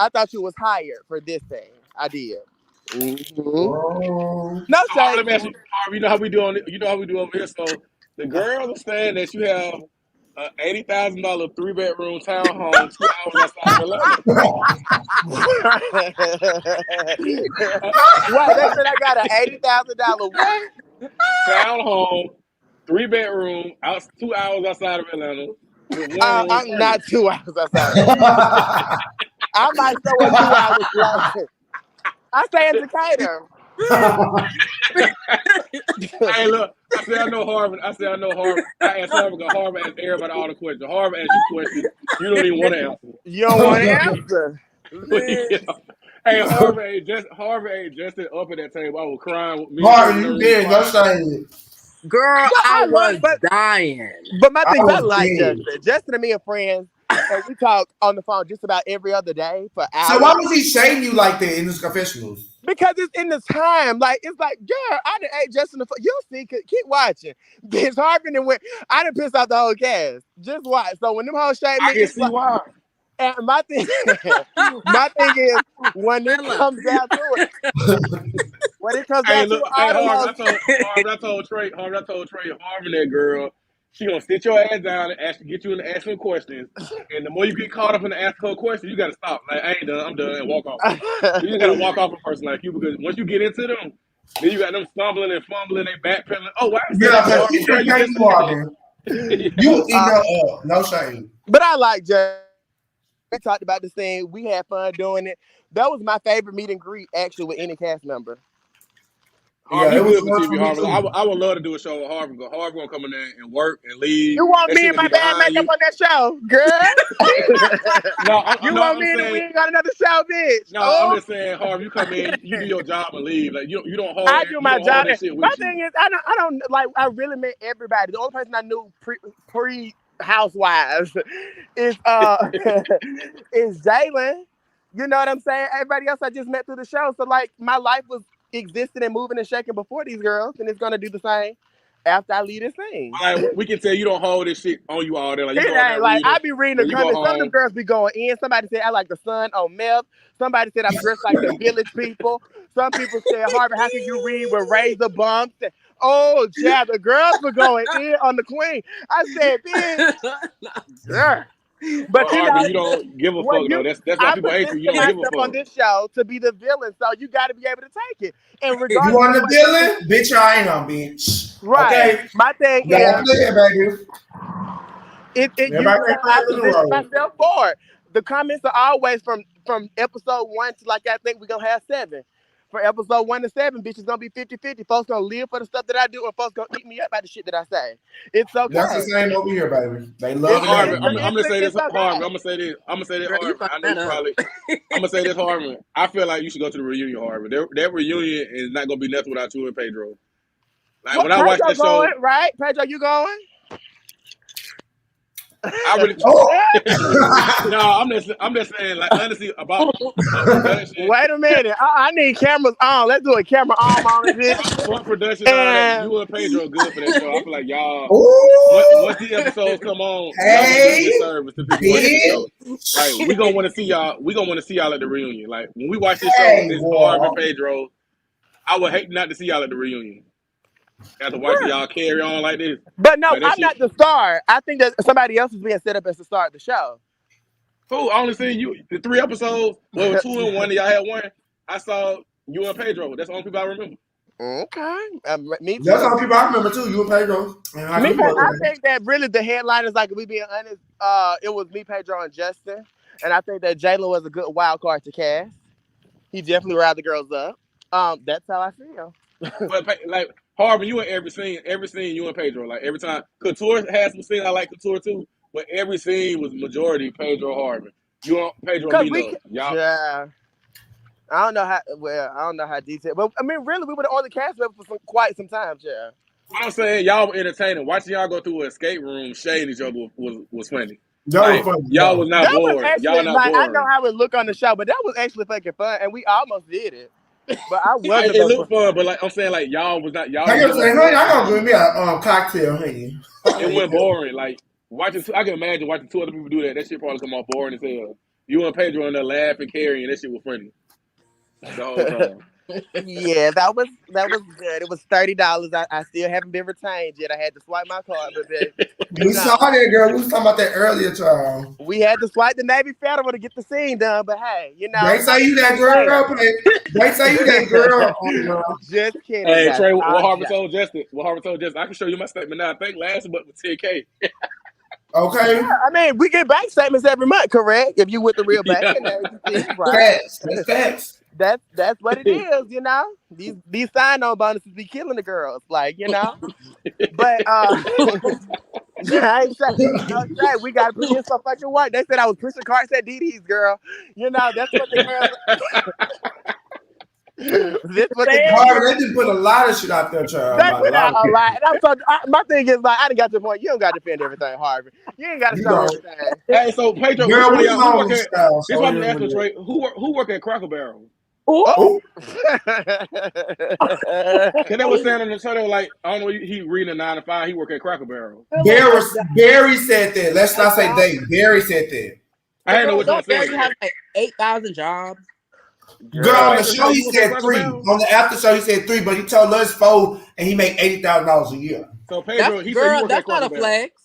Speaker 5: thought she was hired for this thing. I did. Hmm.
Speaker 6: Oh.
Speaker 5: No
Speaker 4: So Harvey,
Speaker 5: shade.
Speaker 4: let me ask you, Harvey, you know how we do over here. So the girls are saying that you have a $80,000 3-bedroom townhome 2 hours outside of Atlanta. A
Speaker 5: What they said I got an $80,000 what?
Speaker 4: townhome, 3-bedroom, out 2 hours outside of Atlanta with one room
Speaker 5: I'm
Speaker 4: furnished.
Speaker 5: not 2 hours outside of Atlanta. I might show up 2 hours later. I stay in Decatur.
Speaker 4: Hey, look, I know Harvey. I asked Harvey because Harvey asked everybody all the questions. Harvey asked you questions you don't even want to answer.
Speaker 5: You don't want to answer.
Speaker 4: Yeah. Hey, Harvey ain't just up at that table. I was crying. Me and Pedro
Speaker 6: Harvey,
Speaker 4: in the
Speaker 6: you
Speaker 4: room
Speaker 6: did. No
Speaker 4: crying.
Speaker 6: shame.
Speaker 3: Girl,
Speaker 5: But
Speaker 3: I
Speaker 5: I love,
Speaker 3: was dying.
Speaker 5: but my
Speaker 6: I
Speaker 5: thing is I
Speaker 6: was
Speaker 5: like
Speaker 6: dead.
Speaker 5: Justin. Justin and me are friends, and we talk on the phone just about every other day for
Speaker 6: So why
Speaker 5: hours.
Speaker 6: was he shading you like that in his confessionals?
Speaker 5: Because it's in the time, like it's like, girl, I done ate Justin the. You'll see. Keep watching. Bitch, Harvey and went. I done pissed off the whole cast. Just watch. So when them hoes shade me,
Speaker 4: I can
Speaker 5: it's
Speaker 4: see
Speaker 5: like,
Speaker 4: why.
Speaker 5: and my thing, my thing is when it
Speaker 3: Fella.
Speaker 5: comes down to it, when it comes
Speaker 4: Hey,
Speaker 5: down to
Speaker 4: look,
Speaker 5: it,
Speaker 4: hey
Speaker 5: all them hoes.
Speaker 4: Harvey, I told Trey, Harvey, that girl, she gonna sit your ass down and get you into asking questions. And the more you get caught up in the ask her question, you gotta stop. Like, I ain't done, I'm done, and walk off. You just gotta walk off a person like you because once you get into them, then you got them stumbling and fumbling, they backpedaling. Oh, why I say
Speaker 6: Yeah,
Speaker 4: that to
Speaker 6: because
Speaker 4: Harvey?
Speaker 6: he
Speaker 4: Girl,
Speaker 6: finna
Speaker 4: you
Speaker 6: take
Speaker 4: just
Speaker 6: you,
Speaker 4: said that.
Speaker 6: Harvey. You
Speaker 4: Yeah.
Speaker 6: was eating her up. No shame.
Speaker 5: But I like Justin. We talked about this thing. We had fun doing it. That was my favorite meet and greet actually with any cast member.
Speaker 6: Yeah,
Speaker 4: Harvey, you
Speaker 6: it was
Speaker 4: good for
Speaker 6: fun for
Speaker 4: TV,
Speaker 6: me
Speaker 4: Harvey. Like,
Speaker 6: too.
Speaker 4: I would love to do a show with Harvey, but Harvey gonna come in there and work and leave.
Speaker 5: You want
Speaker 4: That
Speaker 5: me
Speaker 4: shit
Speaker 5: and
Speaker 4: gonna
Speaker 5: my
Speaker 4: be
Speaker 5: band
Speaker 4: behind
Speaker 5: makeup
Speaker 4: you.
Speaker 5: on that show, girl? You
Speaker 4: No,
Speaker 5: want
Speaker 4: I'm
Speaker 5: me and we
Speaker 4: saying
Speaker 5: ain't got another show, bitch?
Speaker 4: no, I'm
Speaker 5: Oh,
Speaker 4: just saying, Harv, you come in, you do your job and leave. Like
Speaker 5: I do
Speaker 4: you
Speaker 5: my
Speaker 4: don't hold
Speaker 5: job.
Speaker 4: that shit
Speaker 5: My
Speaker 4: with you.
Speaker 5: thing is, I don't like. I really met everybody. The only person I knew pre housewives is is Jalen. You know what I'm saying? Everybody else I just met through the show. So like, my life was existing and moving and shaking before these girls, and it's gonna do the same after I leave this thing.
Speaker 4: Like we can tell you don't hold this shit on you all day. Like you
Speaker 5: It
Speaker 4: go in
Speaker 5: ain't
Speaker 4: that
Speaker 5: like
Speaker 4: arena,
Speaker 5: I be reading the
Speaker 4: then you go
Speaker 5: comments. Some of them
Speaker 4: home.
Speaker 5: girls be going in. Somebody said I like the sun on Meth. Somebody said I'm dressed like the village people. Some people said, Harvey, how can you read with razor bumps? Oh, child, the girls were going in on the queen. I said, bitch, yeah.
Speaker 4: But
Speaker 5: But you
Speaker 4: Harvey,
Speaker 5: know,
Speaker 4: you don't give a
Speaker 5: what
Speaker 4: fuck though.
Speaker 5: you
Speaker 4: That's why
Speaker 5: I
Speaker 4: people hate you. You
Speaker 5: position
Speaker 4: don't give a
Speaker 5: myself on
Speaker 4: fuck.
Speaker 5: this show to be the villain, so you got to be able to take it. And
Speaker 6: You
Speaker 5: regardless
Speaker 6: want
Speaker 5: of
Speaker 6: the
Speaker 5: what comes,
Speaker 6: villain? Bitch, I am, bitch.
Speaker 5: right?
Speaker 6: Okay?
Speaker 5: My thing
Speaker 6: Go
Speaker 5: is,
Speaker 6: ahead, baby.
Speaker 5: you
Speaker 6: Everybody
Speaker 5: know
Speaker 6: can't
Speaker 5: I
Speaker 6: follow the
Speaker 5: position
Speaker 6: role.
Speaker 5: myself for it. The comments are always from episode 1 to like I think we're gonna have 7. For episode 1 to 7, bitch, it's gonna be 50-50. Folks gonna live for the stuff that I do, and folks gonna eat me up by the shit that I say. It's
Speaker 6: That's the
Speaker 5: okay.
Speaker 6: same over here, baby. They
Speaker 4: But
Speaker 6: love it, hate
Speaker 4: Harvey,
Speaker 6: it.
Speaker 4: I'm gonna say this,
Speaker 5: It's
Speaker 4: Harvey.
Speaker 5: okay.
Speaker 4: I'm gonna say this,
Speaker 3: Girl, you
Speaker 4: Harvey.
Speaker 3: fucked
Speaker 4: I know
Speaker 3: that
Speaker 4: you
Speaker 3: up.
Speaker 4: probably. I'm gonna say this, Harvey. I feel like you should go to the reunion, Harvey. That reunion is not gonna be nothing without you and Pedro. Like
Speaker 5: What
Speaker 4: when I watched
Speaker 5: Pedro
Speaker 4: that
Speaker 5: going,
Speaker 4: show,
Speaker 5: right? Pedro, you going?
Speaker 4: I really
Speaker 6: Oh!
Speaker 4: no. I'm just saying, like honestly, about production,
Speaker 5: Wait a minute. I need cameras on. Let's do a camera on it, bitch.
Speaker 4: for production, all that.
Speaker 5: And
Speaker 4: You and Pedro are good for that show. I feel like y'all.
Speaker 6: Ooh!
Speaker 4: Once these episodes come on, y'all gonna do a
Speaker 6: Hey,
Speaker 4: disservice to people watching the show. Like
Speaker 6: bitch!
Speaker 4: we gonna want to see y'all. We gonna want to see y'all at the reunion. Like when we watch this show,
Speaker 6: Hey,
Speaker 4: it's Harvey and
Speaker 6: boy.
Speaker 4: Pedro. I would hate not to see y'all at the reunion. After watching y'all carry on like this,
Speaker 5: but no,
Speaker 4: like that
Speaker 5: I'm
Speaker 4: shit.
Speaker 5: not the star. I think that somebody else is being set up as the star of the show.
Speaker 4: Who? I only seen you the 3 episodes. Well, 2 and 1. Y'all had one. I saw you and Pedro. That's the only people I remember.
Speaker 5: Okay. Me
Speaker 6: That's
Speaker 5: too.
Speaker 6: all people I remember too. You and Pedro. And how you
Speaker 5: I
Speaker 6: doing?
Speaker 5: think that really the headliners, like we being honest, it was me, Pedro, and Justin. And I think that Jalen was a good wild card to cast. He definitely riled the girls up. That's how I feel.
Speaker 4: But like Harvey, you in every scene you and Pedro. Like every time Couture has some scenes I like Couture too, but every scene was majority Pedro Harvey. You and Pedro and
Speaker 5: Cause
Speaker 4: me
Speaker 5: we,
Speaker 4: though. Y'all
Speaker 5: yeah, I don't know how. Well, I don't know how detailed, but I mean, really, we were the only cast member for quite some time. Yeah.
Speaker 4: what I'm saying, y'all were entertaining. Watching y'all go through an escape room, shading each other was funny.
Speaker 6: That was
Speaker 4: Like
Speaker 6: funny,
Speaker 4: y'all was
Speaker 6: though.
Speaker 4: not
Speaker 5: That was
Speaker 4: bored. Y'all
Speaker 5: actually
Speaker 4: not
Speaker 5: like I know
Speaker 4: boring.
Speaker 5: how it looked on the show, but that was actually fucking fun, and we almost did it. But I wasn't
Speaker 4: It
Speaker 5: the.
Speaker 4: looked fun, but like I'm saying, like y'all was not. Y'all
Speaker 6: I
Speaker 4: it
Speaker 6: gotta say,
Speaker 4: wasn't
Speaker 6: honey, I
Speaker 4: boring.
Speaker 6: gotta give me a cocktail, honey.
Speaker 4: It went boring. Like watching. I can imagine watching two other people do that. That shit probably come off boring as hell. You and Pedro in there laughing, carrying. That shit was funny the whole time.
Speaker 5: Yeah, that was good. It was $30. I still haven't been retained yet. I had to swipe my card, but you
Speaker 6: We saw
Speaker 5: know,
Speaker 6: that, girl. We was talking about that earlier, child.
Speaker 5: we had to swipe the Navy Federal to get the scene done. But hey,
Speaker 6: They
Speaker 5: I
Speaker 6: say you
Speaker 5: was
Speaker 6: that
Speaker 5: just
Speaker 6: girl. They say you that girl.
Speaker 5: saying. Just kidding,
Speaker 4: Hey
Speaker 5: guys.
Speaker 4: Trey, what
Speaker 5: I'm
Speaker 4: Harvard
Speaker 5: just.
Speaker 4: told Justin? What Harvard told Justin? I can show you my statement now. I think last month was 10K.
Speaker 5: Yeah,
Speaker 6: Okay,
Speaker 5: I mean, we get bank statements every month, correct? If you with the real
Speaker 4: Yeah.
Speaker 5: banking agency, right?
Speaker 6: facts. That's facts.
Speaker 5: That's what it is, you know. These sign on bonuses be killing the girls, like you know. But I ain't say, no, Trey, we gotta put in some fucking work. They said I was pushing carts at DD's, girl. You know, that's what the girls. This what the
Speaker 3: Said
Speaker 6: Harvey, they just put a lot of shit out there, child.
Speaker 5: they
Speaker 6: About a
Speaker 5: put
Speaker 6: lot
Speaker 5: out
Speaker 6: of
Speaker 5: a
Speaker 6: shit.
Speaker 5: lot. And my thing is like, I didn't got to the point. You don't got to defend everything, Harvey. You ain't got to
Speaker 6: You
Speaker 5: show
Speaker 6: know,
Speaker 5: everything.
Speaker 4: Hey, so Pedro, which
Speaker 6: girl,
Speaker 4: one of
Speaker 6: we
Speaker 4: y'all who work
Speaker 6: long
Speaker 4: at?
Speaker 6: style,
Speaker 4: This
Speaker 6: so
Speaker 4: one
Speaker 6: it
Speaker 4: I'm gonna
Speaker 6: is
Speaker 4: ask
Speaker 6: what
Speaker 4: you,
Speaker 6: it is.
Speaker 4: Trey. Who work at Cracker Barrel?
Speaker 3: ooh,
Speaker 6: Oh,
Speaker 4: Cause they was saying on the show, they were like, I don't know, he reading a 9 to 5. He work at Cracker Barrel.
Speaker 3: feel like
Speaker 6: Barry said that. Let's
Speaker 3: a
Speaker 6: not say
Speaker 3: job.
Speaker 6: they. Barry said that.
Speaker 4: I didn't know
Speaker 3: Girl,
Speaker 4: which one
Speaker 3: don't
Speaker 4: said
Speaker 3: Barry
Speaker 4: it.
Speaker 3: have like 8,000 jobs?
Speaker 6: Girl,
Speaker 4: So
Speaker 6: on
Speaker 5: Girl,
Speaker 6: the
Speaker 4: Pedro,
Speaker 6: show he
Speaker 4: you work at
Speaker 6: said
Speaker 4: Cracker
Speaker 6: 3.
Speaker 4: Barrel?
Speaker 6: On the after show he said 3, but he told us 4, and he make $80,000 a year.
Speaker 4: So
Speaker 3: That's
Speaker 4: Pedro, he said you
Speaker 3: girl.
Speaker 4: work at
Speaker 3: That's not
Speaker 4: Cracker
Speaker 3: a
Speaker 4: Barrel.
Speaker 3: flex.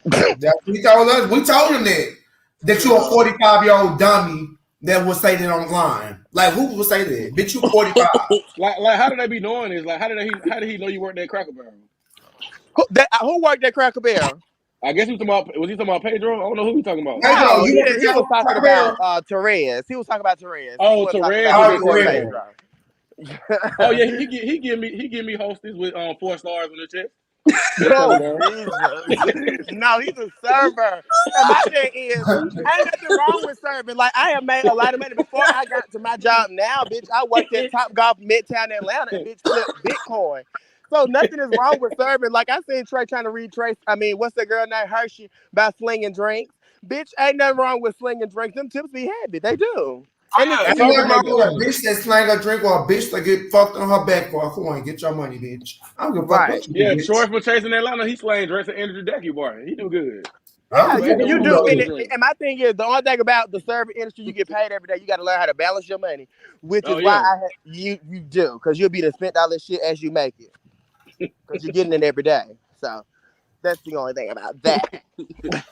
Speaker 6: That's what he told us. We told him that you a
Speaker 5: girl.
Speaker 6: 45-year-old dummy that would say that online. Like who would say that? Bitch, you 45.
Speaker 4: Like how did they be knowing this? Like how did he know you worked at Cracker Barrel?
Speaker 5: Who worked at Cracker Barrel?
Speaker 4: I guess he was he talking about Pedro? I don't know who he talking about.
Speaker 6: Pedro,
Speaker 5: No,
Speaker 6: you work at
Speaker 5: he was talking
Speaker 6: Taco Bell?
Speaker 5: about Therese. He was talking about Therese. He
Speaker 4: Oh,
Speaker 5: wasn't talking
Speaker 4: Therese
Speaker 5: about
Speaker 4: was
Speaker 6: Oh,
Speaker 4: at
Speaker 5: you or
Speaker 4: Cracker
Speaker 6: Terrell.
Speaker 4: Barrel.
Speaker 5: Pedro.
Speaker 4: Oh yeah, he give me hostess with 4 stars on the chest at Cracker
Speaker 5: Oh
Speaker 4: Barrel.
Speaker 5: Jesus! No, he's a server. And my thing is, ain't nothing wrong with serving. Like I have made a lot of money before I got to my job now, bitch. I worked at Top Golf Midtown Atlanta and bitch flipped Bitcoin. So nothing is wrong with serving. Like I seen Trey trying to retrace. I mean, what's the girl named Hershey by slinging drinks? Bitch, ain't nothing wrong with slinging drinks. Them tips be heavy. They do. And it's,
Speaker 4: Yeah,
Speaker 6: Ain't
Speaker 5: and
Speaker 4: serving
Speaker 6: nothing wrong
Speaker 4: make
Speaker 6: with
Speaker 4: good
Speaker 6: a
Speaker 4: money.
Speaker 6: bitch that slang a drink or a bitch that get fucked on her back for a coin. Get your money, bitch. I don't give a fuck
Speaker 5: right.
Speaker 6: what you do,
Speaker 4: Yeah,
Speaker 6: bitch.
Speaker 4: Troy from Chasing Atlanta, he slaying dress at Energy Decky bar. He do good.
Speaker 6: I don't
Speaker 5: Yeah,
Speaker 6: give a
Speaker 4: But ain't
Speaker 6: fuck
Speaker 4: no
Speaker 6: what
Speaker 5: you
Speaker 6: you
Speaker 4: food
Speaker 5: do.
Speaker 4: or
Speaker 6: do.
Speaker 4: no drink.
Speaker 5: And my thing is, the only thing about the serving industry, you get paid every day. You got to learn how to balance your money, which
Speaker 4: Oh
Speaker 5: is why
Speaker 4: yeah.
Speaker 5: you do, because you'll be to spend all this shit as you make it, because you're getting it every day. So that's the only thing about that.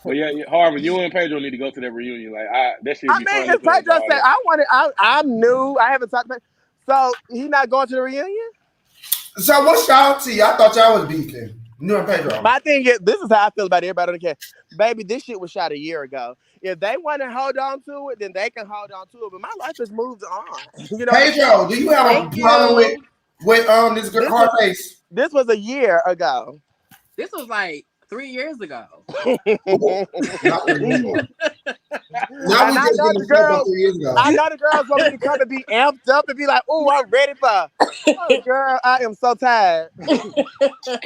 Speaker 4: But yeah, Harvey, you and Pedro need to go to that reunion. Like that should
Speaker 5: I
Speaker 4: be
Speaker 5: mean,
Speaker 4: fun
Speaker 5: if
Speaker 4: listening to
Speaker 5: Pedro
Speaker 4: all
Speaker 5: said
Speaker 4: that.
Speaker 5: I wanted, I'm new. I haven't talked about. So he not going to the reunion.
Speaker 6: So what's y'all tea? I thought y'all was beefing. You and Pedro.
Speaker 5: My thing is, this is how I feel about everybody on the cast. Baby, this shit was shot a year ago. If they want to hold on to it, then they can hold on to it. But my life has moved on. You know what I'm saying?
Speaker 6: Pedro, do you have a
Speaker 3: Thank
Speaker 6: problem
Speaker 3: you.
Speaker 6: with this
Speaker 5: This
Speaker 6: hard
Speaker 5: was
Speaker 6: face?
Speaker 5: this was a year ago.
Speaker 3: This was like 3 years ago.
Speaker 6: Ooh, not anymore. Now
Speaker 5: And
Speaker 6: we just getting fucked up 3 years ago.
Speaker 5: I know the girls want me to come and be amped up and be like, "Oh, I'm ready for." Oh, girl, I am so tired. All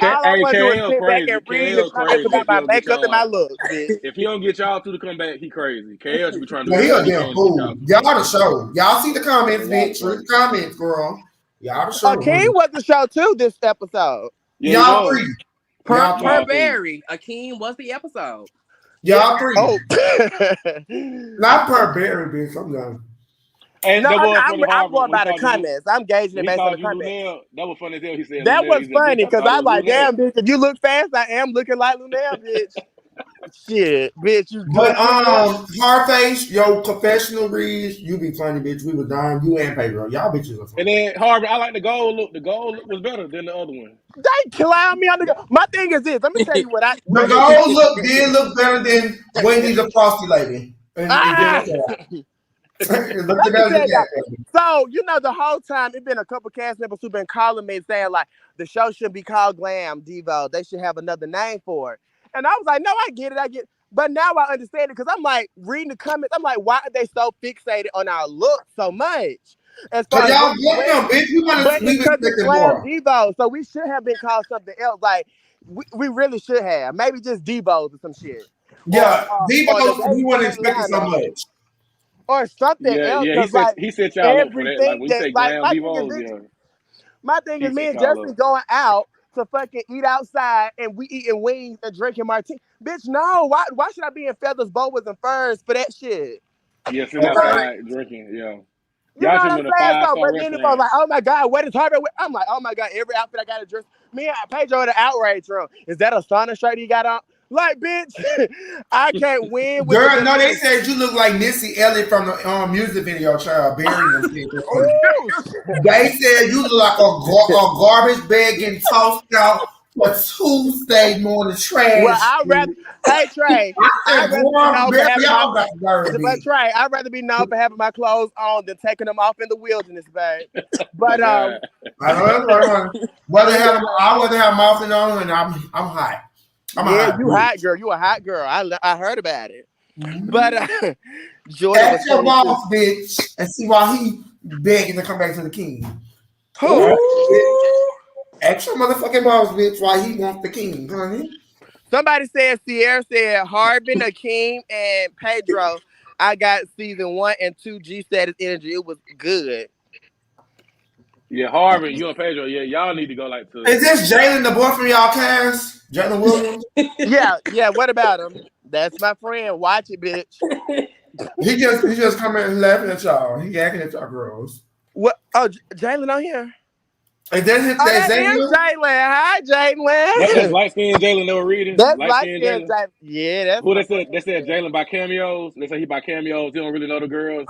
Speaker 5: I
Speaker 4: Hey,
Speaker 5: want to do is
Speaker 4: KL
Speaker 5: sit back
Speaker 4: crazy.
Speaker 5: and read the
Speaker 4: KL
Speaker 5: comments
Speaker 4: crazy.
Speaker 5: about my makeup and my looks, bitch.
Speaker 4: If he don't get y'all two to come back, he crazy. KL should be trying to do
Speaker 6: Well, he a
Speaker 4: everything he
Speaker 6: damn
Speaker 4: can to get y'all
Speaker 6: fool.
Speaker 4: two to
Speaker 6: Y'all
Speaker 4: come back.
Speaker 6: the show. Y'all see the
Speaker 4: Yeah,
Speaker 6: comments,
Speaker 4: y'all
Speaker 6: bitch. Read
Speaker 4: crazy.
Speaker 6: the comments, girl. Y'all the show,
Speaker 5: King
Speaker 6: honey.
Speaker 5: was the show too this episode.
Speaker 4: Yeah, he
Speaker 6: Y'all
Speaker 4: was.
Speaker 6: three.
Speaker 3: Per
Speaker 6: Y'all
Speaker 3: per
Speaker 6: three.
Speaker 4: Y'all three.
Speaker 3: Barry, Akeem was the episode.
Speaker 5: Yeah.
Speaker 6: Y'all three.
Speaker 5: Oh.
Speaker 6: Not per Barry, bitch. I'm done.
Speaker 4: And
Speaker 5: No,
Speaker 4: that was funny,
Speaker 5: I'm
Speaker 4: Harvey,
Speaker 5: going by the comments. I'm gauging it
Speaker 4: when he
Speaker 5: based on the
Speaker 4: called you
Speaker 5: comments.
Speaker 4: Lunel, that was funny as hell. He said
Speaker 5: That
Speaker 4: Lunel.
Speaker 5: was
Speaker 4: He said, bitch,
Speaker 5: funny
Speaker 4: I
Speaker 5: because
Speaker 4: thought it
Speaker 5: I'm
Speaker 4: was
Speaker 5: like,
Speaker 4: Lunel.
Speaker 5: damn, bitch, if you look fast, I am looking like Lunel, bitch. Shit, bitch, you
Speaker 6: But
Speaker 5: goofy.
Speaker 6: Hardface, yo, confessional reads, you be funny, bitch. We was dying. You and Pedro, y'all bitches are
Speaker 4: And
Speaker 6: funny.
Speaker 4: then Harvey, I like the gold look. The gold look was better than the other one.
Speaker 5: They clown me on the go. My thing is this. Let me tell you what I.
Speaker 6: The gold look did look better than Wendy the Frosty Lady, and give
Speaker 5: Ah!
Speaker 6: it that. It looked
Speaker 5: Let me
Speaker 6: better
Speaker 5: tell
Speaker 6: than
Speaker 5: y'all.
Speaker 6: that. Baby.
Speaker 5: So, the whole time it been a couple cast members who've been calling me saying like the show should be called Glam, Divo. They should have another name for it. And I was like, no, I get it, I get it. But now I understand it because I'm like reading the comments. I'm like, why are they so fixated on our look so much? As far
Speaker 6: Cause
Speaker 5: as
Speaker 6: y'all
Speaker 5: Wendy,
Speaker 6: Glam, bitch.
Speaker 5: but it's
Speaker 6: We
Speaker 5: because it's
Speaker 6: expecting
Speaker 5: Glam
Speaker 6: more.
Speaker 5: Devo, so we should have been called something else. Like we really should have, maybe just Devos or some shit,
Speaker 6: Yeah,
Speaker 5: or the
Speaker 6: Devos, we
Speaker 5: ladies in
Speaker 6: weren't expecting so
Speaker 5: Atlanta,
Speaker 6: much.
Speaker 5: or something
Speaker 4: Yeah,
Speaker 5: else.
Speaker 4: yeah.
Speaker 5: Cause like
Speaker 4: He set y'all up for that. Like
Speaker 5: everything
Speaker 4: when you
Speaker 5: that
Speaker 4: say
Speaker 5: like
Speaker 4: glam
Speaker 5: my thing is
Speaker 4: Divos,
Speaker 5: this,
Speaker 4: yeah,
Speaker 5: my thing
Speaker 4: he
Speaker 5: is me
Speaker 4: set
Speaker 5: and
Speaker 4: y'all
Speaker 5: Justin
Speaker 4: up.
Speaker 5: going out to fucking eat outside and we eating wings and drinking martini. Bitch, no, why should I be in feathers, boas, and furs for that shit?
Speaker 4: Yeah, sitting
Speaker 5: You know,
Speaker 4: outside drinking. Yeah,
Speaker 5: You know
Speaker 4: y'all
Speaker 5: what
Speaker 4: should
Speaker 5: I'm
Speaker 4: have been a
Speaker 5: saying?
Speaker 4: five
Speaker 5: So,
Speaker 4: star
Speaker 5: but then it was
Speaker 4: restaurant.
Speaker 5: like, oh my God, what is Harvey? I'm like, oh my God, every outfit I got to dress. Me and Pedro in the outrage room. Is that a sauna shirt you got on? Like, bitch, I can't win with the
Speaker 6: Girl, no, they
Speaker 5: dilemma.
Speaker 6: said you look like Missy Elliott from the music video, child. Burying them people.
Speaker 5: Ooh,
Speaker 6: They said you look like a garbage bag getting tossed out for Tuesday morning
Speaker 5: well,
Speaker 6: trash.
Speaker 5: I'd rather, hey, Trey,
Speaker 6: I
Speaker 5: I'd
Speaker 6: said,
Speaker 5: rather be
Speaker 6: boy,
Speaker 5: known for
Speaker 6: Barry,
Speaker 5: having my,
Speaker 6: y'all got
Speaker 5: but
Speaker 6: dirty.
Speaker 5: Trey, I'd rather be known for having my clothes on than taking them off in the wilderness, babe.
Speaker 4: My
Speaker 5: But,
Speaker 4: God.
Speaker 6: I know that's right, honey. Whether
Speaker 5: but
Speaker 6: have
Speaker 5: yeah,
Speaker 6: I whether have mouth on and I'm hot. I'm a
Speaker 5: yeah,
Speaker 6: hot
Speaker 5: you hot
Speaker 6: bitch.
Speaker 5: girl. You a hot girl. I heard about it. But
Speaker 6: Mhm.
Speaker 5: Jordan was
Speaker 6: Ask your
Speaker 5: funny too.
Speaker 6: boss, bitch, and see why he begging to come back to the king. All
Speaker 5: Who?
Speaker 6: right, bitch.
Speaker 4: Ooh.
Speaker 6: Ask your motherfucking boss, bitch, why he wants the king, honey.
Speaker 5: Somebody said Sierra said Harbin, Akeem, and Pedro. I got season 1 and 2 G status energy. It was good.
Speaker 4: Yeah, Harvey, you and Pedro. Yeah, y'all need to go like to.
Speaker 6: Is this Jalen, the boy from y'all cast? Jalen Williams?
Speaker 5: Yeah, yeah. What about him? That's my friend. Watch it, bitch.
Speaker 6: He just come in and laughing at y'all. He acting at y'all girls.
Speaker 5: What? Oh, Jalen on here.
Speaker 6: Is that
Speaker 5: Oh,
Speaker 6: that
Speaker 5: that is
Speaker 6: Xavier?
Speaker 5: Jalen. Hi,
Speaker 4: That's
Speaker 5: Jalen.
Speaker 4: light skinned Jalen they were reading.
Speaker 5: That's
Speaker 4: Light
Speaker 5: light
Speaker 4: skinned
Speaker 5: skin
Speaker 4: Jalen.
Speaker 5: Jalen. Yeah, that's
Speaker 4: Who
Speaker 5: my
Speaker 4: they said?
Speaker 5: friend.
Speaker 4: They said Jalen by cameos. They say he by cameos. He don't really know the girls.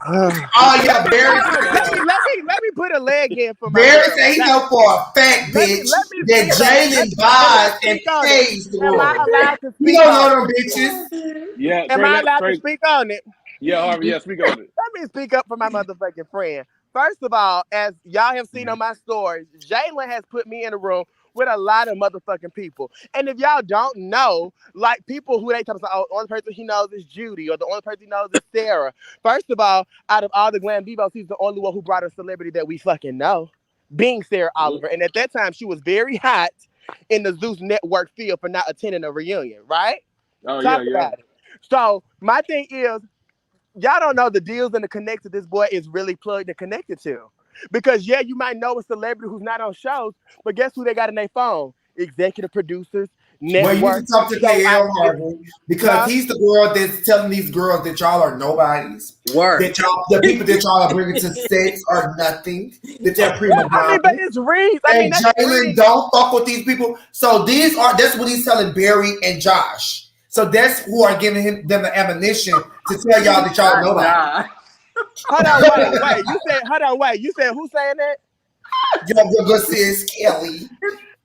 Speaker 6: Oh
Speaker 5: let
Speaker 6: yeah,
Speaker 5: me
Speaker 6: Barry.
Speaker 5: hold on. Let me put a leg in for my
Speaker 6: Barry
Speaker 5: girl.
Speaker 6: said he know for a fact,
Speaker 5: Let
Speaker 6: bitch,
Speaker 5: me
Speaker 6: that
Speaker 5: speak on it.
Speaker 6: Jalen
Speaker 5: Can I
Speaker 6: buys and
Speaker 5: speak on it?
Speaker 6: pays the
Speaker 5: Am I
Speaker 6: room.
Speaker 5: allowed to
Speaker 6: You
Speaker 5: speak
Speaker 6: don't
Speaker 5: on
Speaker 6: know
Speaker 5: it?
Speaker 6: them bitches.
Speaker 4: Yeah,
Speaker 5: Am
Speaker 4: Trey.
Speaker 5: I
Speaker 4: Let
Speaker 5: allowed to
Speaker 4: Trey.
Speaker 5: speak on it?
Speaker 4: Yeah, Harvey. Yeah, speak on it.
Speaker 5: Let me speak up for my motherfucking friend. First of all, as y'all have seen on my stories, Jalen has put me in a room with a lot of motherfucking people. And if y'all don't know, like people who they talk about, oh, the only person he knows is Judy, or the only person he knows is Sarah. First of all, out of all the Glam Divos, he's the only one who brought a celebrity that we fucking know, being Sarah Oliver. And at that time, she was very hot in the Zeus Network field for not attending a reunion, right?
Speaker 4: Oh yeah,
Speaker 5: Talk
Speaker 4: yeah.
Speaker 5: about it. So my thing is, y'all don't know the deals and the connects that this boy is really plugged and connected to. Because yeah, you might know a celebrity who's not on shows, but guess who they got in their phone? Executive producers,
Speaker 6: Well, you need to
Speaker 5: network,
Speaker 6: talk to
Speaker 5: show
Speaker 6: KL
Speaker 5: ideas,
Speaker 6: Harvey because
Speaker 5: huh?
Speaker 6: he's the girl that's telling these girls that y'all are nobodies.
Speaker 3: Work.
Speaker 6: That y'all, the people that y'all are bringing to sets are nothing. That they're prima
Speaker 5: Yeah, I mean, but
Speaker 6: donnas.
Speaker 5: it's Reeds. I mean,
Speaker 6: And
Speaker 5: that's
Speaker 6: Jalen,
Speaker 5: Reeds.
Speaker 6: don't fuck with these people. So that's what he's telling Barry and Josh. So that's who are giving them the ammunition to tell y'all that y'all
Speaker 3: Not
Speaker 6: nobody.
Speaker 3: Josh.
Speaker 5: Hold on, wait. You said, hold on, wait. You said who's saying that?
Speaker 6: Your good sis Kelly.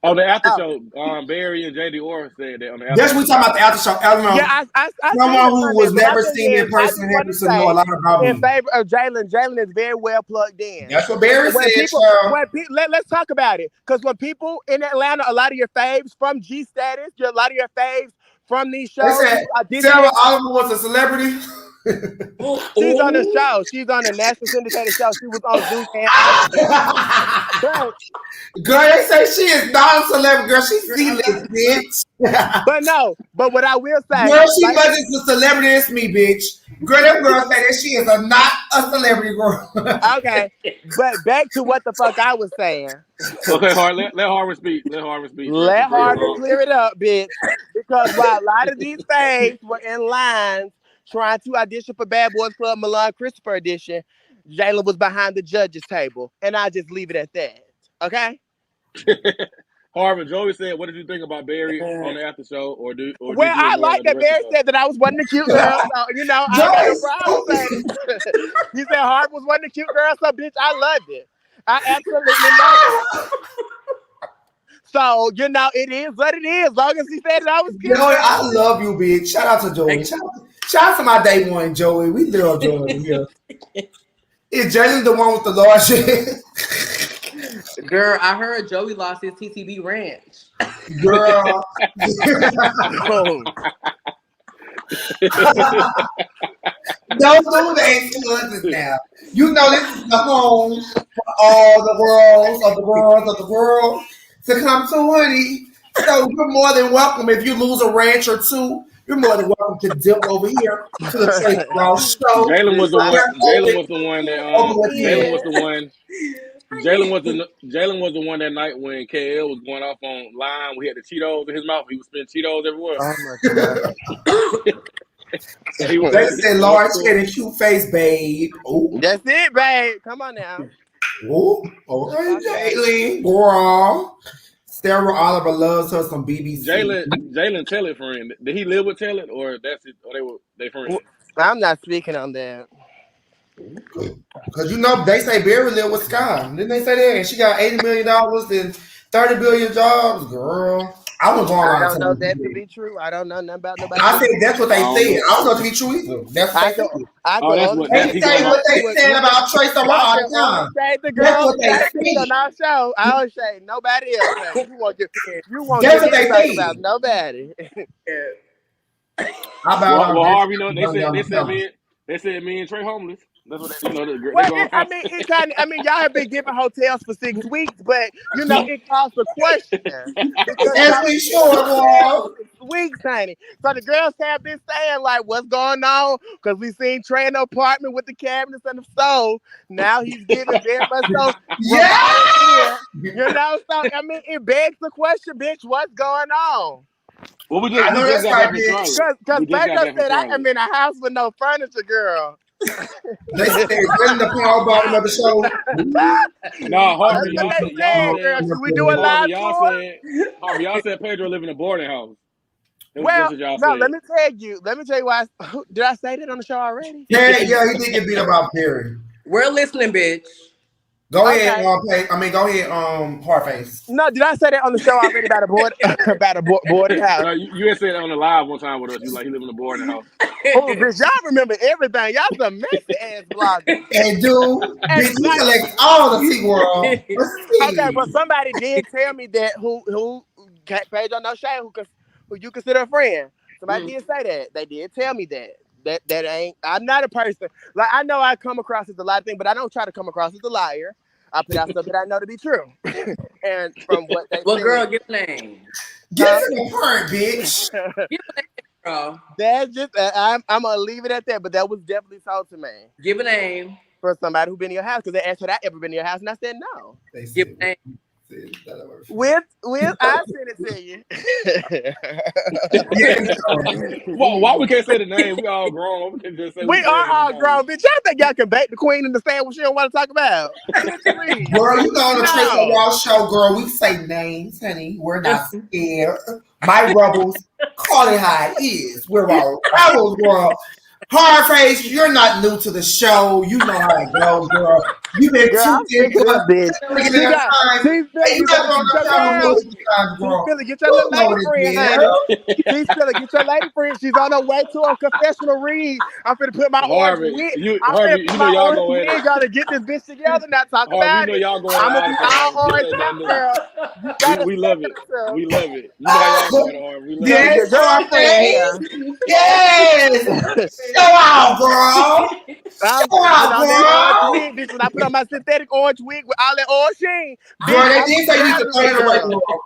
Speaker 4: On the after
Speaker 5: Oh,
Speaker 4: show, Barry and JD Orr said that on the after
Speaker 6: That's what we
Speaker 4: show.
Speaker 6: talking about the after show. I don't
Speaker 5: yeah,
Speaker 6: know.
Speaker 5: I seen
Speaker 6: Someone
Speaker 5: the
Speaker 6: who was
Speaker 5: comment, but my
Speaker 6: never
Speaker 5: thing
Speaker 6: seen me
Speaker 5: is,
Speaker 6: in
Speaker 5: I
Speaker 6: person
Speaker 5: just want to
Speaker 6: happens to know a
Speaker 5: say
Speaker 6: lot about
Speaker 5: in
Speaker 6: me.
Speaker 5: favor of Jalen, Jalen is very well plugged in.
Speaker 6: That's what Barry
Speaker 5: When
Speaker 6: said,
Speaker 5: people,
Speaker 6: child.
Speaker 5: let's talk about it, because when people in Atlanta, a lot of your faves from G Status, a lot of your faves from these
Speaker 6: They
Speaker 5: shows
Speaker 6: said
Speaker 5: who
Speaker 6: Sarah
Speaker 5: auditioning,
Speaker 6: Oliver was a celebrity.
Speaker 5: she's on the
Speaker 3: Ooh.
Speaker 5: show. She's on the national syndicated show. She was on Zeus and Oliver. But
Speaker 6: Girl, they say she is not a celebrity. Girl, she's C-list, bitch.
Speaker 5: no, but what I will say,
Speaker 6: Girl, she
Speaker 5: like,
Speaker 6: wasn't a celebrity as me, bitch. Girl, them girls say that she is not a celebrity girl.
Speaker 5: okay, but back to what the fuck I was saying.
Speaker 4: Okay, let Harvey speak. Let Harvey speak first
Speaker 5: Let
Speaker 4: before.
Speaker 5: Harvey clear it up, bitch. Because while a lot of these faves were in lines trying to audition for Bad Boys Club Milan Christopher edition, Jalen was behind the judges table. And I just leave it at that. Okay?
Speaker 4: Harvard, Joey said, "What did you think about Barry on the after show, or
Speaker 5: Well,
Speaker 4: did you
Speaker 5: I
Speaker 4: enjoy
Speaker 5: like
Speaker 4: the
Speaker 5: that
Speaker 4: rest of
Speaker 5: Barry
Speaker 4: the show?"
Speaker 5: said that I was one of the cute girls. So, I ain't got no
Speaker 6: Joyce,
Speaker 5: problem saying it. He said Hart was one of the cute girls. So, bitch, I loved it. I absolutely loved it. So, it is what it is. As long as he said that I was cute.
Speaker 6: Joey, I love you, bitch. Shout out to Joey. Shout out to my day one, Joey. We love Joey here. Is Jalen the one with the large head?
Speaker 3: Girl, I heard Joey lost his TTB ranch.
Speaker 6: Girl. Don't do that to us now. You know this is the home for all the girls of the world to come to, honey. So you're more than welcome. If you lose a ranch or two, you're more than welcome to dip over here to the Tracy Ross show.
Speaker 4: Jalen was the one.
Speaker 6: We're
Speaker 4: Jalen was the one that.
Speaker 6: open with
Speaker 4: Jalen
Speaker 6: him.
Speaker 4: was the one. Jalen was the one that night when KL was going off on line. We had the Cheetos in his mouth. He was spitting Cheetos everywhere.
Speaker 5: Oh my God.
Speaker 4: So he was.
Speaker 6: They said large
Speaker 4: cool.
Speaker 6: head and cute face, babe. Oh,
Speaker 5: That's it, babe. Come on now.
Speaker 6: oh, all right, Jalen, girl. Sarah Oliver loves her some BBC.
Speaker 4: Jalen Tellett friend. Did he live with Tellett, or that's it? Or they friends?
Speaker 5: I'm not speaking on that.
Speaker 6: Because they say Barry lived with Sky. Didn't they say that? And she got $80 million and 30 billion jobs, girl. I was going
Speaker 5: I
Speaker 6: around
Speaker 5: don't know
Speaker 6: telling
Speaker 5: that to
Speaker 6: you.
Speaker 5: be true. I don't know nothing about nobody.
Speaker 6: I said that's what they
Speaker 4: I don't
Speaker 6: said.
Speaker 4: know.
Speaker 6: I don't know it to be true either. That's what
Speaker 5: I
Speaker 6: they
Speaker 5: can,
Speaker 6: said.
Speaker 5: I
Speaker 4: Oh,
Speaker 5: can
Speaker 4: that's
Speaker 5: only
Speaker 4: what
Speaker 6: They
Speaker 4: that
Speaker 5: speak
Speaker 4: he
Speaker 6: say
Speaker 4: going
Speaker 5: on
Speaker 6: what
Speaker 4: off.
Speaker 6: they
Speaker 5: what
Speaker 6: said
Speaker 5: you can.
Speaker 6: about Trace all
Speaker 5: I
Speaker 6: the
Speaker 5: can only
Speaker 6: time.
Speaker 5: say the
Speaker 6: That's
Speaker 5: girls
Speaker 6: what
Speaker 5: that
Speaker 6: they
Speaker 5: I see on
Speaker 6: said.
Speaker 5: our show. I don't say nobody else. Man. You won't
Speaker 6: That's
Speaker 5: get
Speaker 6: what
Speaker 5: me to
Speaker 6: they
Speaker 5: talk
Speaker 6: said.
Speaker 5: about nobody.
Speaker 6: How about
Speaker 4: Well,
Speaker 6: our bitch
Speaker 4: Harvey,
Speaker 6: young young
Speaker 4: they said
Speaker 6: fella?
Speaker 4: me and Trey homeless. That's what they
Speaker 5: Well,
Speaker 4: going
Speaker 5: I
Speaker 4: off.
Speaker 5: mean, y'all have been giving hotels for 6 weeks, but it calls for question because
Speaker 6: As
Speaker 5: y'all
Speaker 6: we
Speaker 5: been giving
Speaker 6: sure,
Speaker 5: hotels
Speaker 6: boy.
Speaker 5: for 6 weeks, honey. So the girls have been saying like, "What's going on?" Because we seen Trey in the apartment with the cabinets and the stove. Now he's giving very much so
Speaker 6: Yeah!
Speaker 5: provided in. So I mean, it begs the question, bitch, what's going on?
Speaker 4: Well,
Speaker 6: I
Speaker 4: we
Speaker 6: know
Speaker 4: just
Speaker 6: that's
Speaker 4: got
Speaker 6: right,
Speaker 4: back from
Speaker 6: bitch.
Speaker 4: Charlotte.
Speaker 5: Because
Speaker 4: We just got
Speaker 5: Pedro
Speaker 4: back from
Speaker 5: said,
Speaker 4: Charlotte.
Speaker 5: I'm in a house with no furniture, girl.
Speaker 6: They said in the power bottom of the show.
Speaker 4: No,
Speaker 5: That's
Speaker 4: Harvey,
Speaker 5: what they
Speaker 4: y'all
Speaker 5: said, girl.
Speaker 4: said
Speaker 5: Should we do a live tour?
Speaker 4: Harvey, y'all said Pedro live in a boarding house. That's
Speaker 5: Well,
Speaker 4: what y'all
Speaker 5: no,
Speaker 4: said.
Speaker 5: let me tell you why. Did I say that on the show already?
Speaker 6: Yeah, he did get beat up by Perry.
Speaker 3: We're listening, bitch.
Speaker 6: Go ahead,
Speaker 5: Okay.
Speaker 6: go ahead, Hardface.
Speaker 5: No, did I say that on the show already about a board about a boarding house?
Speaker 4: No, you had said that on the live one time with us. You like he live in a boarding house.
Speaker 5: Oh, bitch, y'all remember everything. Y'all some messy ass bloggers.
Speaker 6: And dude,
Speaker 5: And
Speaker 6: bitch, he collects all the T world. Let's
Speaker 5: okay,
Speaker 6: see.
Speaker 5: but somebody did tell me that who page on no shade who you consider a friend. Somebody did say that. They did tell me that. That ain't. I'm not a person like I know I come across as a lot of things, but I don't try to come across as a liar. I put out stuff that I know to be true, and from what they
Speaker 3: Well, girl,
Speaker 5: said.
Speaker 3: give a name.
Speaker 6: Get to the part, bitch.
Speaker 3: Give a name, girl.
Speaker 5: That's just I'm gonna leave it at that. But that was definitely told to me
Speaker 3: Give a name.
Speaker 5: for somebody who been in your house because they asked had I ever been in your house, and I said no.
Speaker 6: They
Speaker 3: Give
Speaker 6: said,
Speaker 3: a name.
Speaker 5: With I sent it to you.
Speaker 4: Why we can't say the name? We all grown. We can just say
Speaker 5: We
Speaker 4: we
Speaker 5: are
Speaker 4: said
Speaker 5: all
Speaker 4: it.
Speaker 5: grown, bitch. Y'all think y'all can bake the queen and understand what she don't want to talk about?
Speaker 6: Girl, you know on the Trace
Speaker 5: No.
Speaker 6: Wall show, girl, we say names, honey. We're not scared. My rebels, call it how it is. We're all rebels, girl. Hardface, you're not new to the show. You know how it goes, girl. You've been
Speaker 5: Girl,
Speaker 6: too
Speaker 5: I'm sick of this bitch.
Speaker 6: taking
Speaker 5: She
Speaker 6: enough
Speaker 5: got,
Speaker 6: time.
Speaker 5: she's
Speaker 6: Hey,
Speaker 5: feeling,
Speaker 6: you
Speaker 5: you
Speaker 6: better
Speaker 5: better
Speaker 6: on
Speaker 5: get
Speaker 6: the
Speaker 5: your
Speaker 6: time
Speaker 5: girl.
Speaker 6: times,
Speaker 5: She's
Speaker 6: girl.
Speaker 5: feeling, get your
Speaker 6: You
Speaker 5: little
Speaker 6: know
Speaker 5: lady
Speaker 6: what
Speaker 5: friend,
Speaker 6: it
Speaker 5: honey.
Speaker 6: is.
Speaker 5: She's feeling, get your lady friend. She's on her way to a confessional read. I'm finna put my orange wig. I'm finna put
Speaker 4: You know
Speaker 5: my
Speaker 4: y'all
Speaker 5: orange
Speaker 4: go at it.
Speaker 5: wig on to get this bitch together. Now talk
Speaker 4: Harvey, you
Speaker 5: about
Speaker 4: know
Speaker 5: it.
Speaker 4: y'all go at it
Speaker 5: I'm gonna
Speaker 4: all
Speaker 5: be
Speaker 4: the time.
Speaker 5: all
Speaker 4: This
Speaker 5: orange
Speaker 4: ain't
Speaker 5: out,
Speaker 4: nothing new.
Speaker 5: girl. You better
Speaker 4: We
Speaker 5: step
Speaker 4: love it.
Speaker 5: yourself.
Speaker 4: We love it. You know how y'all go at it, Harvey. We love
Speaker 5: Girl,
Speaker 4: it.
Speaker 6: Yes,
Speaker 5: your girlfriend here.
Speaker 6: Hardface. Yes. Show out, girl.
Speaker 5: I'm
Speaker 6: Show
Speaker 5: putting
Speaker 6: out,
Speaker 5: on that orange
Speaker 6: girl.
Speaker 5: wig, bitch. When I put on my synthetic orange wig with all that orange sheen, bitch,
Speaker 6: Girl, they
Speaker 5: I'm
Speaker 6: did say you used to
Speaker 5: dazzling
Speaker 6: throw
Speaker 5: the
Speaker 6: it away,
Speaker 5: girl.
Speaker 6: girl.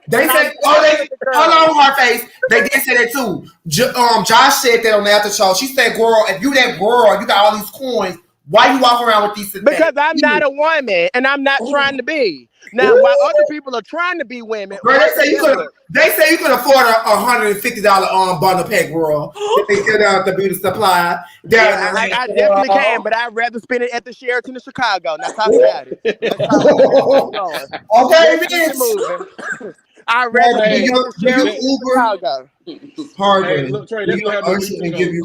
Speaker 6: They
Speaker 5: I'm
Speaker 6: said,
Speaker 5: dazzling the
Speaker 6: hold
Speaker 5: girl.
Speaker 6: on, Hardface. They did say that too. Josh said that on the after show. She said, girl, if you that girl, you got all these coins, why you walk around with these synthetic?
Speaker 5: Because I'm not a woman and I'm not trying to be. Now, while other people are trying to be women,
Speaker 6: Girl,
Speaker 5: work together.
Speaker 6: they say you could afford $150 bundle pack, girl. That they sell out at the beauty supply down
Speaker 5: Yeah,
Speaker 6: the
Speaker 5: I
Speaker 6: lane,
Speaker 5: definitely can,
Speaker 6: girl.
Speaker 5: but I'd rather spend it at the Sheraton in Chicago. Now talk about it. Let's talk. Let's keep going.
Speaker 6: Okay,
Speaker 5: Let's keep it
Speaker 6: bitch.
Speaker 5: moving. I'd rather
Speaker 6: Marvin,
Speaker 5: spend
Speaker 2: Hey,
Speaker 5: it at the
Speaker 6: do you
Speaker 5: Sheraton
Speaker 2: that,
Speaker 5: in
Speaker 6: Uber?
Speaker 5: Chicago.
Speaker 2: hey,
Speaker 6: Harvin,
Speaker 2: look, Trey,
Speaker 6: do
Speaker 2: that's
Speaker 6: your
Speaker 2: what happened with
Speaker 6: usher
Speaker 2: me too,
Speaker 6: and give
Speaker 2: though.
Speaker 6: you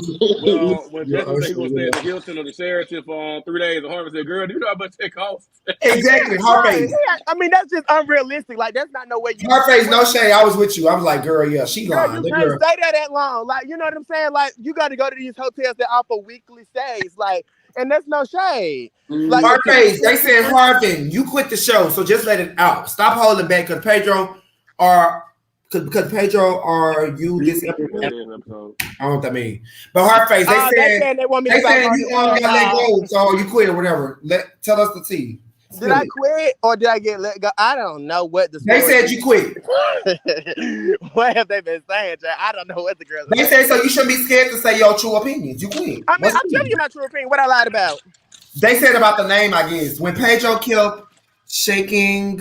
Speaker 2: When
Speaker 6: your
Speaker 2: Justin said he
Speaker 6: usher
Speaker 2: was
Speaker 6: and
Speaker 2: gonna
Speaker 6: give
Speaker 2: stay at
Speaker 6: you.
Speaker 2: the Hilton or the Sheraton for 3 days, and Harvey said, "Girl, do you know how much that costs?"
Speaker 6: Exactly,
Speaker 5: Right.
Speaker 6: Harface.
Speaker 5: Yeah, I mean, that's just unrealistic. Like, that's not no way you.
Speaker 6: Harface, no shade. I was with you. I was like, girl, yeah, she
Speaker 5: Girl,
Speaker 6: lying.
Speaker 5: you
Speaker 6: The
Speaker 5: can't
Speaker 6: girl.
Speaker 5: stay there that long. Like, you know what I'm saying? Like, you got to go to these hotels that offer weekly stays. Like, and that's no shade. Like, if you
Speaker 6: Harface, they said, Harvin, you quit the show, so just let it out. Stop holding back, because Pedro or you this episode.
Speaker 2: Yeah, episode.
Speaker 6: I don't know what that means. But Harface,
Speaker 5: they saying they want me to
Speaker 6: they
Speaker 5: stop
Speaker 6: saying
Speaker 5: holding
Speaker 6: you got let
Speaker 5: back.
Speaker 6: go, so you quit or whatever. Tell us the tea.
Speaker 5: Did I quit or did I get let go? I don't know what the
Speaker 6: They
Speaker 5: story
Speaker 6: said
Speaker 5: is.
Speaker 6: you quit.
Speaker 5: What have they been saying, Jay? I don't know what the girls are
Speaker 6: They
Speaker 5: saying.
Speaker 6: said so you shouldn't be scared to say your true opinions. You quit.
Speaker 5: I mean,
Speaker 6: What's
Speaker 5: I'm
Speaker 6: the
Speaker 5: telling
Speaker 6: tea?
Speaker 5: you my true opinion. What I lied about.
Speaker 6: They said about the name, I guess. When Pedro kept shaking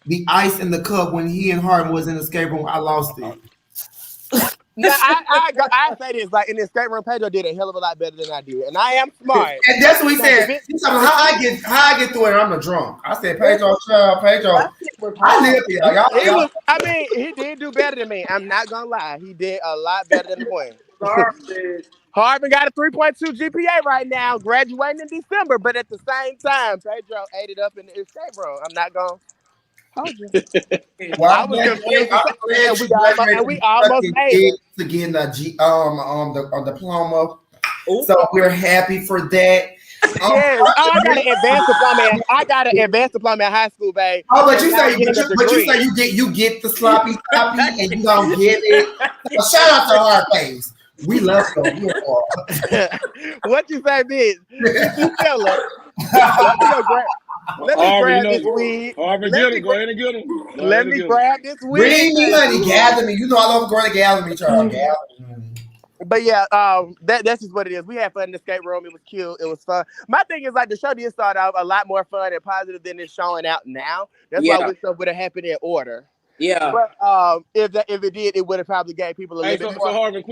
Speaker 6: the ice in the cup when he and Harvin was in the escape room, I lost it.
Speaker 5: Now, I say this, like, in the escape room, Pedro did a hell of a lot better than I did. And I am smart.
Speaker 6: And that's what he
Speaker 5: So
Speaker 6: said. He's talking about how I get through it and I'm a drunk. I said, Pedro, Pedro, I live here. Y'all.
Speaker 5: I mean, he did do better than me. I'm not going to lie. He did a lot better than the queen. Harvin got a 3.2 GPA right now, graduating in December. But at the same time, Pedro ate it up in the escape room. I'm not going to hold you.
Speaker 6: Well,
Speaker 5: I was confused.
Speaker 6: I'm glad you
Speaker 5: And
Speaker 6: graduated
Speaker 5: we
Speaker 6: with
Speaker 5: almost
Speaker 6: fucking
Speaker 5: made
Speaker 6: big
Speaker 5: it.
Speaker 6: to getting the diploma. So we're happy for that.
Speaker 5: Yes. Oh, I got an advanced diploma. I got an advanced diploma in high school, babe.
Speaker 6: Oh, but
Speaker 5: And
Speaker 6: you
Speaker 5: now I'm
Speaker 6: say,
Speaker 5: getting a
Speaker 6: but you
Speaker 5: degree.
Speaker 6: say you get the sloppy and you don't get it. So shout out to Hard Face. We love you.
Speaker 5: What you say, bitch? If you feel her, let me go grab. Let me
Speaker 2: Harvey,
Speaker 5: grab this weed.
Speaker 2: Harvey, get him. Go ahead and get him. Go ahead
Speaker 5: Let
Speaker 2: and
Speaker 5: me
Speaker 2: get him.
Speaker 5: grab this weed.
Speaker 6: Bring me, honey, gather me. You know I love going to gather me, child. Gather me.
Speaker 5: But yeah, that's just what it is. We had fun in the escape room. It was cute. It was fun. My thing is, like, the show did start out a lot more fun and positive than it's showing out now. That's why I wish stuff would have happened in order.
Speaker 3: Yeah.
Speaker 5: But if it did, it would have probably gave people a
Speaker 2: Hey,
Speaker 5: little bit
Speaker 2: so
Speaker 5: more.
Speaker 2: Harvin,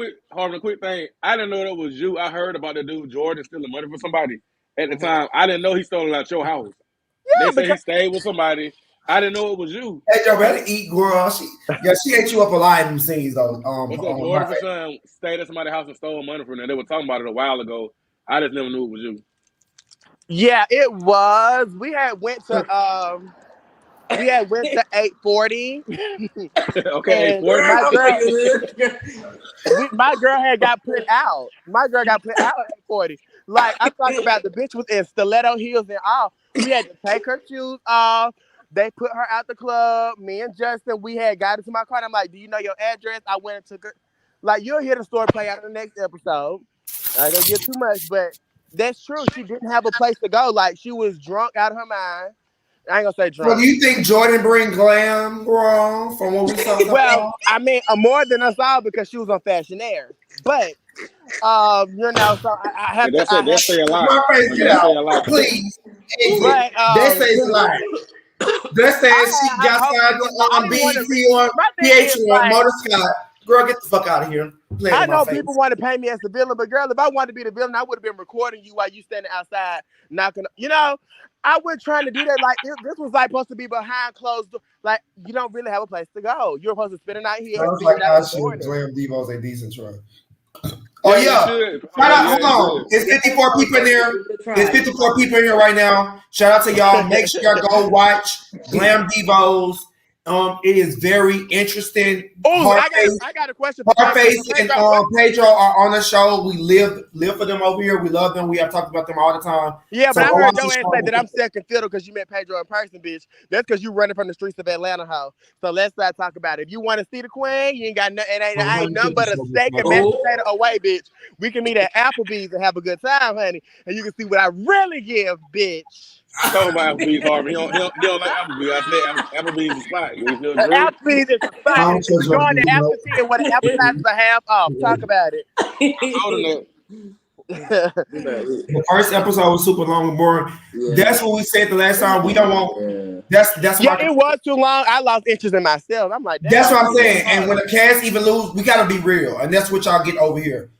Speaker 2: quick thing. I didn't know that was you. I heard about the dude Jordan stealing money from somebody at the time. I didn't know he stole it out your house.
Speaker 5: Yeah,
Speaker 2: They say he
Speaker 5: because
Speaker 2: stayed with somebody. I didn't know it was you.
Speaker 6: Hey, Joe, better eat, girl. She ate you up a lot in them scenes, though.
Speaker 2: What's that? Jordan for son stayed at somebody's house and stole money from them. They were talking about it a while ago. I just never knew it was you.
Speaker 5: yeah, it was. We had went to 840.
Speaker 2: Okay,
Speaker 5: And
Speaker 2: 40.
Speaker 5: my girl had got put out. My girl got put out at 840. Like, I'm talking about, the bitch was in stiletto heels and all. We had to take her shoes off. They put her out the club. Me and Justin, we had got into my car. And I'm like, do you know your address? I went and took her. Like, you'll hear the story play out in the next episode. I ain't gonna get too much, but that's true. She didn't have a place to go. Like, she was drunk out of her mind. I ain't gonna say drunk.
Speaker 6: So do you think Jordan bring glam, girl, from what we saw?
Speaker 5: Well, I mean, more than us all, because she was on Fashion Air. But you know, so I have to.
Speaker 2: That say a lot.
Speaker 6: My face, get
Speaker 2: That say
Speaker 6: out,
Speaker 2: a lot.
Speaker 6: please.
Speaker 5: But
Speaker 6: That says a lot. That says she got signed on BET on PH on Motor Scott. Girl, get the fuck out of here.
Speaker 5: I know people want to pay me as the villain, but girl, if I wanted to be the villain, I would have been recording you while you standing outside knocking. You know, I wasn't trying to do that. Like, this was like supposed to be behind closed doors. Like, you don't really have a place to go. You're supposed to spend a night here.
Speaker 6: Sounds like I should Glam Divos a decent truck. Oh yeah. Shout out, hold on. It's 54 people in there. There's 54 people in here right now. Shout out to y'all. Make sure y'all go watch Glam Divos. It is very interesting.
Speaker 5: Oh, I got a question.
Speaker 6: Hardface and Pedro are on the show. We live for them over here. We love them. We have talked about them all the time.
Speaker 5: Yeah, but I heard your ass say that I'm second fiddle because you met Pedro in person, bitch. That's because you running from the streets of Atlanta, hoe. So let's not talk about it. If you want to see the queen, you ain't got no. It ain't nothing but a steak and mashed potato away, bitch. We can meet at Applebee's and have a good time, honey, and you can see what I really give, bitch.
Speaker 2: Talking about Applebee's, Harvey. He don't like Applebee's. I said Applebee's is a spot.
Speaker 5: Applebee's is a spot. We're going to after tea and what the appetizers are half off. Talk about it.
Speaker 6: The first episode was super long and boring.
Speaker 5: Yeah.
Speaker 6: That's what we said the last time. We don't want. That's
Speaker 5: Yeah,
Speaker 6: my.
Speaker 5: it was too long. I lost interest in myself. I'm like,
Speaker 6: That's what I'm saying. And when the cast even lose, we gotta be real, and that's what y'all get over here.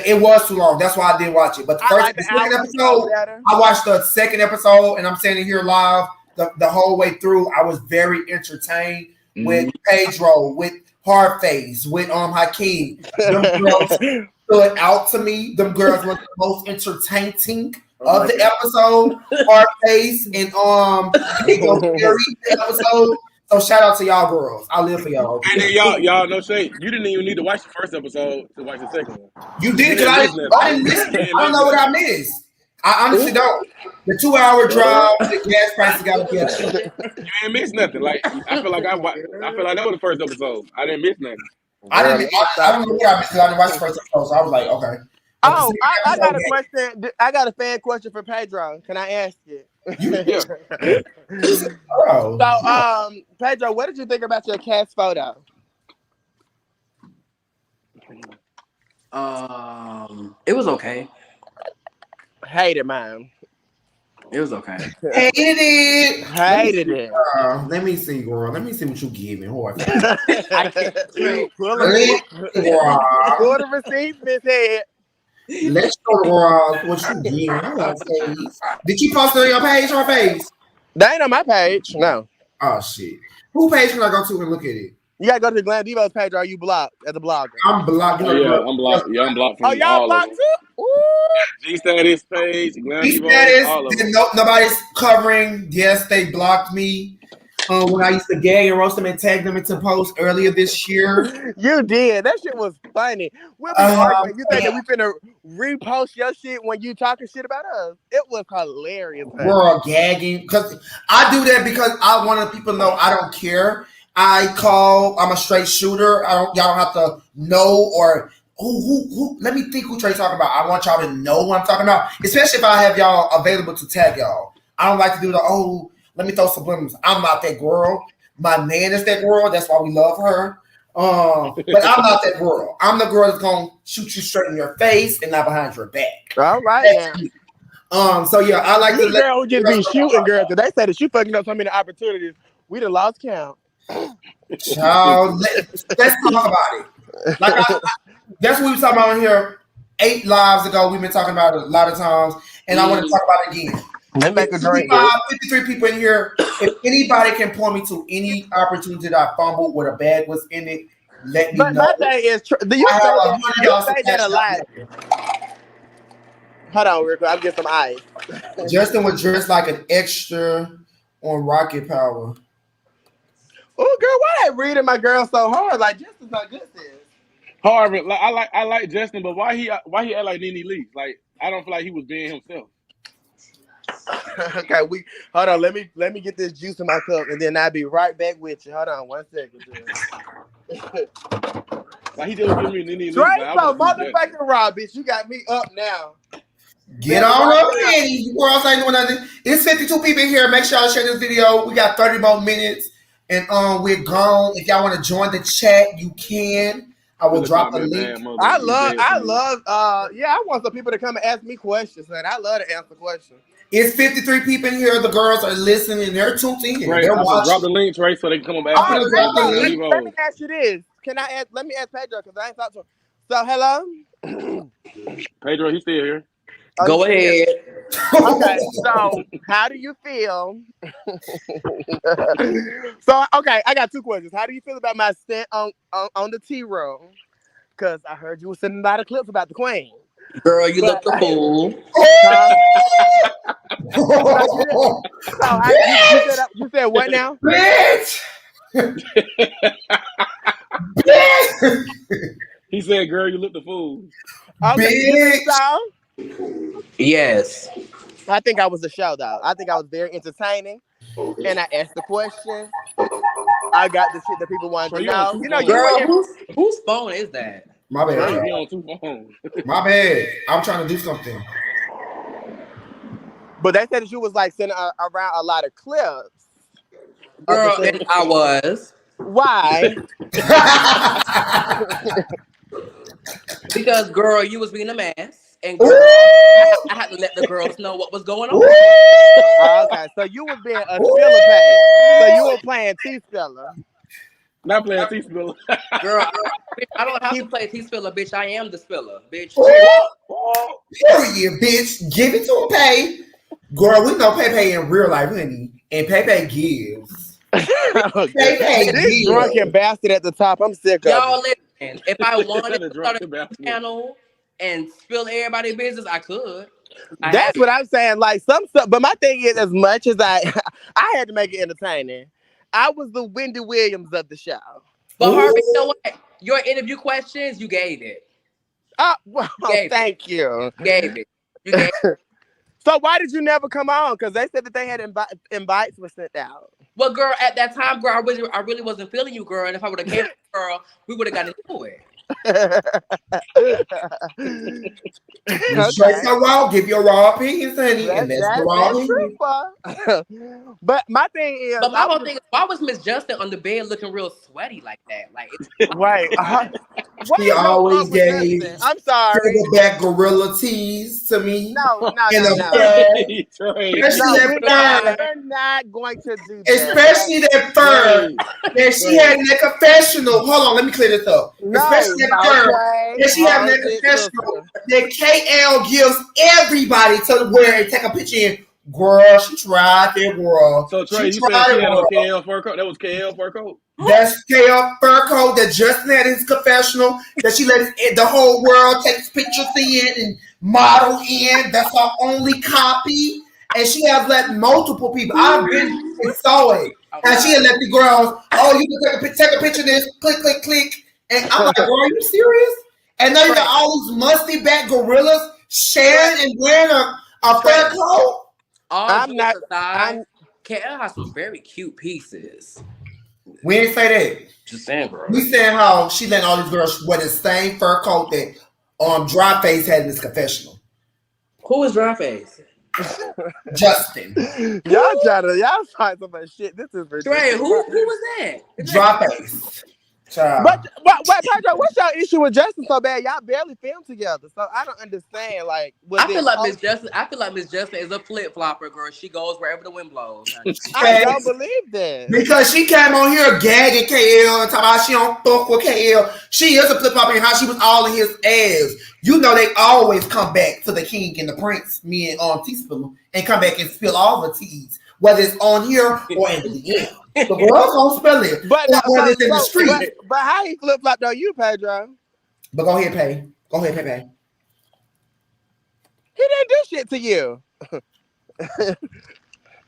Speaker 6: It was too long. That's why I didn't watch it. But the second episode, I watched the second episode, and I'm standing here live the whole way through. I was very entertained with Pedro, with Hardface, with Hakeem. Them girls stood out to me. Them girls were the most entertaining of the episode. Hardface and the episode. So shout out to y'all girls. I live for y'all.
Speaker 4: And then y'all no shade. You didn't even need to watch the first episode to watch the second one.
Speaker 6: You did because I didn't miss it. I don't know what I missed. I honestly don't. The 2-hour drive, the gas prices got to be up.
Speaker 4: You ain't miss nothing. Like I feel like that was the first episode. I didn't miss nothing.
Speaker 6: I don't know what I missed because I didn't watch the first episode. So I was like, okay.
Speaker 5: Oh, I got a question. I got a fan question for Pedro. Can I ask it?
Speaker 6: Oh.
Speaker 5: So, Pedro, what did you think about your cast photo?
Speaker 3: It was okay.
Speaker 5: Hated mine.
Speaker 3: It was okay.
Speaker 6: Hated it.
Speaker 5: Hated it.
Speaker 6: Let me see, girl. Let me see what you give me.
Speaker 5: Pull the receipts, Miss Head.
Speaker 6: Let's show the world what you give. Did you post it on your page or face?
Speaker 5: They ain't on my page. No.
Speaker 6: Oh shit. Who page can I go to and look at it?
Speaker 5: You gotta go to the Glam Divos page, or are you blocked as a blogger?
Speaker 6: I'm blocked.
Speaker 4: Oh, yeah, I'm blocked. Yeah, I'm blocked from
Speaker 5: y'all
Speaker 4: all
Speaker 5: blocked
Speaker 4: of them.
Speaker 5: too?
Speaker 4: G-Status page, Glam
Speaker 6: G
Speaker 4: Divos, all of them.
Speaker 6: Nobody's covering. Yes, they blocked me. When I used to gag and roast them and tag them into posts earlier this year.
Speaker 5: You did. That shit was funny. We'll be arguing. You think that we finna repost your shit when you talking shit about us? It was hilarious.
Speaker 6: We're all gagging. Because I do that because I want people to know I don't care. I'm a straight shooter. Y'all don't have to know or who let me think who Trey's talking about. I want y'all to know what I'm talking about. Especially if I have y'all available to tag y'all. I don't like to do let me throw subliminals. I'm not that girl. My man is that girl. That's why we love her. But I'm not that girl. I'm the girl that's gonna shoot you straight in your face and not behind your back.
Speaker 5: All right.
Speaker 6: So yeah, I like
Speaker 5: this girl who just be shooting girls. They say that she fucking up so many opportunities. We done lost count.
Speaker 6: Child, let's talk about it. Like that's what we were talking about here 8 lives ago. We've been talking about it a lot of times, and I want to talk about it again.
Speaker 5: Let's make a drink.
Speaker 6: 53 people in here. If anybody can point me to any opportunity that I fumbled where a bag was in it, let me know.
Speaker 5: But my thing is, do you say that a lot? Hold on, real quick. I'm getting some ice.
Speaker 6: Justin was dressed like an extra on Rocket Power.
Speaker 5: Oh, girl, why they reading my girl so hard? Like, Justin's not good at this.
Speaker 4: Harvard, like I like Justin, but why he act like Nene Lee? Like I don't feel like he was being himself.
Speaker 5: Okay, hold on. Let me get this juice in my cup, and then I'll be right back with you. Hold on, 1 second.
Speaker 4: Like he just giving me Nene Lee.
Speaker 5: Straight so motherfucking raw, bitch. You got me up now.
Speaker 6: Get on up, man. You girls ain't doing nothing. It's 52 people in here. Make sure y'all share this video. We got 30 more minutes, and we're gone. If y'all want to join the chat, you can. I will drop the link.
Speaker 5: I love. I want some people to come and ask me questions, man. I love to answer questions.
Speaker 6: It's 53 people in here. The girls are listening. They're tuned in.
Speaker 4: Right,
Speaker 6: they're
Speaker 4: watching. Drop the link, Trey, so they can come up and ask
Speaker 5: let me ask you this. Let me ask Pedro, because I ain't talked to him. So, hello?
Speaker 4: Pedro, he's still here.
Speaker 3: Go ahead.
Speaker 5: Okay, so how do you feel? So, okay, I got 2 questions. How do you feel about my stint on the T-Row? Because I heard you were sending a lot of clips about the Queen.
Speaker 3: Girl, you look the fool.
Speaker 5: So you said what now?
Speaker 6: Bitch!
Speaker 4: He said, girl, you look the fool.
Speaker 5: Okay,
Speaker 3: yes.
Speaker 5: I think I was a shout out. I think I was very entertaining. And I asked the question. I got the shit that people wanted to know. You know,
Speaker 3: girl, whose phone is that?
Speaker 6: My bad.
Speaker 4: He on 2 phones.
Speaker 6: My bad. I'm trying to do something.
Speaker 5: But they said that you was like sending around a lot of clips.
Speaker 3: Girl, and I was.
Speaker 5: Why?
Speaker 3: Because, girl, you was being a mess. And girl, I had to let the girls know what was going on.
Speaker 5: Okay, so you was being a spiller pay. So you were playing T spiller.
Speaker 4: Not playing T-Spiller.
Speaker 3: Girl, I don't have to play T spiller, bitch. I am the spiller, bitch.
Speaker 6: Period, bitch. Give it to a Pay. Girl, we know Pay in real life, honey. And Pay gives. Pay
Speaker 5: This drunken bastard at the top, I'm sick of
Speaker 3: Y'all
Speaker 5: it.
Speaker 3: listen, if I wanted to start a channel and spill everybody's business, I could.
Speaker 5: That's what I'm saying. Like some stuff, but my thing is, as much as I had to make it entertaining, I was the Wendy Williams of the show.
Speaker 3: But Harvey, you know what? Your interview questions, you gave it.
Speaker 5: Well, thank you.
Speaker 3: You gave it. You gave it.
Speaker 5: So why did you never come on? Because they said that they had invites were sent out.
Speaker 3: Well, girl, at that time, girl, I really wasn't feeling you, girl. And if I would have came, girl, we would have gotten into it.
Speaker 6: Straight so raw, give your raw opinions, honey, and that's the raw opinion.
Speaker 5: But my thing is,
Speaker 3: but my whole thing is, why was Miss Justin on the bed looking real sweaty like that? Like,
Speaker 5: right?
Speaker 6: She always gave.
Speaker 5: I'm sorry.
Speaker 6: Back gorilla tees to me.
Speaker 5: No.
Speaker 6: We're
Speaker 5: not going to do that.
Speaker 6: Especially that fur that she had in that confessional. Hold on, let me clear this up. Especially that fur that she had in that confessional that KL gives everybody to wear and take a picture in. Girl, she tried that world.
Speaker 4: So Trey, you said she had a KL fur coat? That was KL fur coat?
Speaker 6: That's KL fur coat that Justin had in his confessional that she let the whole world take pictures in and model in. That's her only copy. And she has let multiple people. I've been and saw it. And she had let the girls, you can take a picture of this, click, click, click. And I'm like, girl, are you serious? And now you got all these musty back gorillas sharing and wearing a fur coat.
Speaker 3: I'm not. KL has some very cute pieces.
Speaker 6: We ain't say that.
Speaker 3: Just saying, bro.
Speaker 6: We saying how she let all these girls wear the same fur coat that Dry Face had in his confessional.
Speaker 3: Who is Dry Face?
Speaker 6: Justin.
Speaker 5: Y'all find so much shit. This is ridiculous.
Speaker 3: Trey, who was that?
Speaker 6: Dry Face.
Speaker 5: But Pedro, what's your issue with Justin so bad? Y'all barely filmed together, so I don't understand. Like,
Speaker 3: I feel like Miss Justin is a flip flopper, girl. She goes wherever the wind blows.
Speaker 5: I don't believe that
Speaker 6: because she came on here gagging KL and talking about she don't fuck with KL. She is a flip flopper and how she was all in his ass. You know they always come back to the king and the prince, me and Teaspoon, and come back and spill all the teas, whether it's on here or in the end. The world's gonna spill it,
Speaker 5: but
Speaker 6: it's in the street.
Speaker 5: But how he flip flopped on you, Pedro?
Speaker 6: But go ahead, Pay. Pay.
Speaker 5: He didn't do shit to you.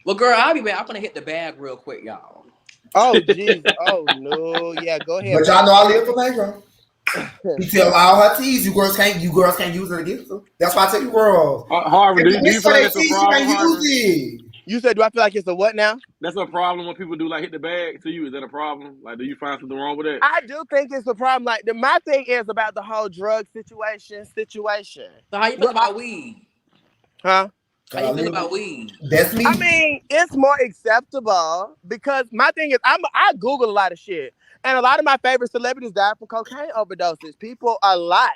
Speaker 3: Well, girl, I'll be back. I'm gonna hit the bag real quick, y'all.
Speaker 5: Oh, jeez. Oh no. Yeah, go ahead.
Speaker 6: But y'all know I live for Pedro. You tell all her teas, you girls can't use it against them. That's why I tell you, girls.
Speaker 4: Harvard, do you feel like that's a problem?
Speaker 5: You said, do I feel like it's a what now?
Speaker 4: That's a problem when people do like hit the bag to you. Is that a problem? Like, do you find something wrong with that?
Speaker 5: I do think it's a problem. Like, my thing is about the whole drug situation.
Speaker 3: So how you feel about weed?
Speaker 5: Huh?
Speaker 3: How you feel about weed?
Speaker 6: That's me.
Speaker 5: I mean, it's more acceptable because my thing is, I Google a lot of shit. And a lot of my favorite celebrities died from cocaine overdoses. People, a lot.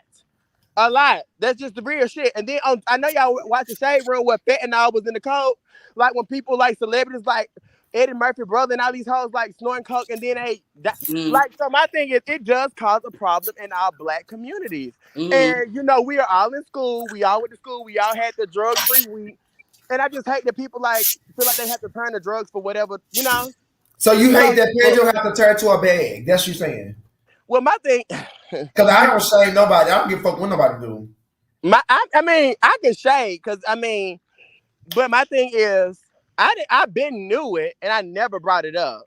Speaker 5: That's just the real shit. And then I know y'all watch the Shade Room where fentanyl was in the code. Like when people like celebrities like Eddie Murphy brother and all these hoes like snorting coke and then like, so my thing is it does cause a problem in our black communities. And you know, we are all in school, we all went to school, we all had the drug-free weed. And I just hate that people like feel like they have to turn to drugs for whatever, you know.
Speaker 6: So you hate that Pedro have to turn to a bag. That's what you're saying.
Speaker 5: Well, my thing,
Speaker 6: because I don't shade nobody. I don't give a fuck what nobody do.
Speaker 5: I mean, I can shade because but my thing is, I've been knew it and I never brought it up.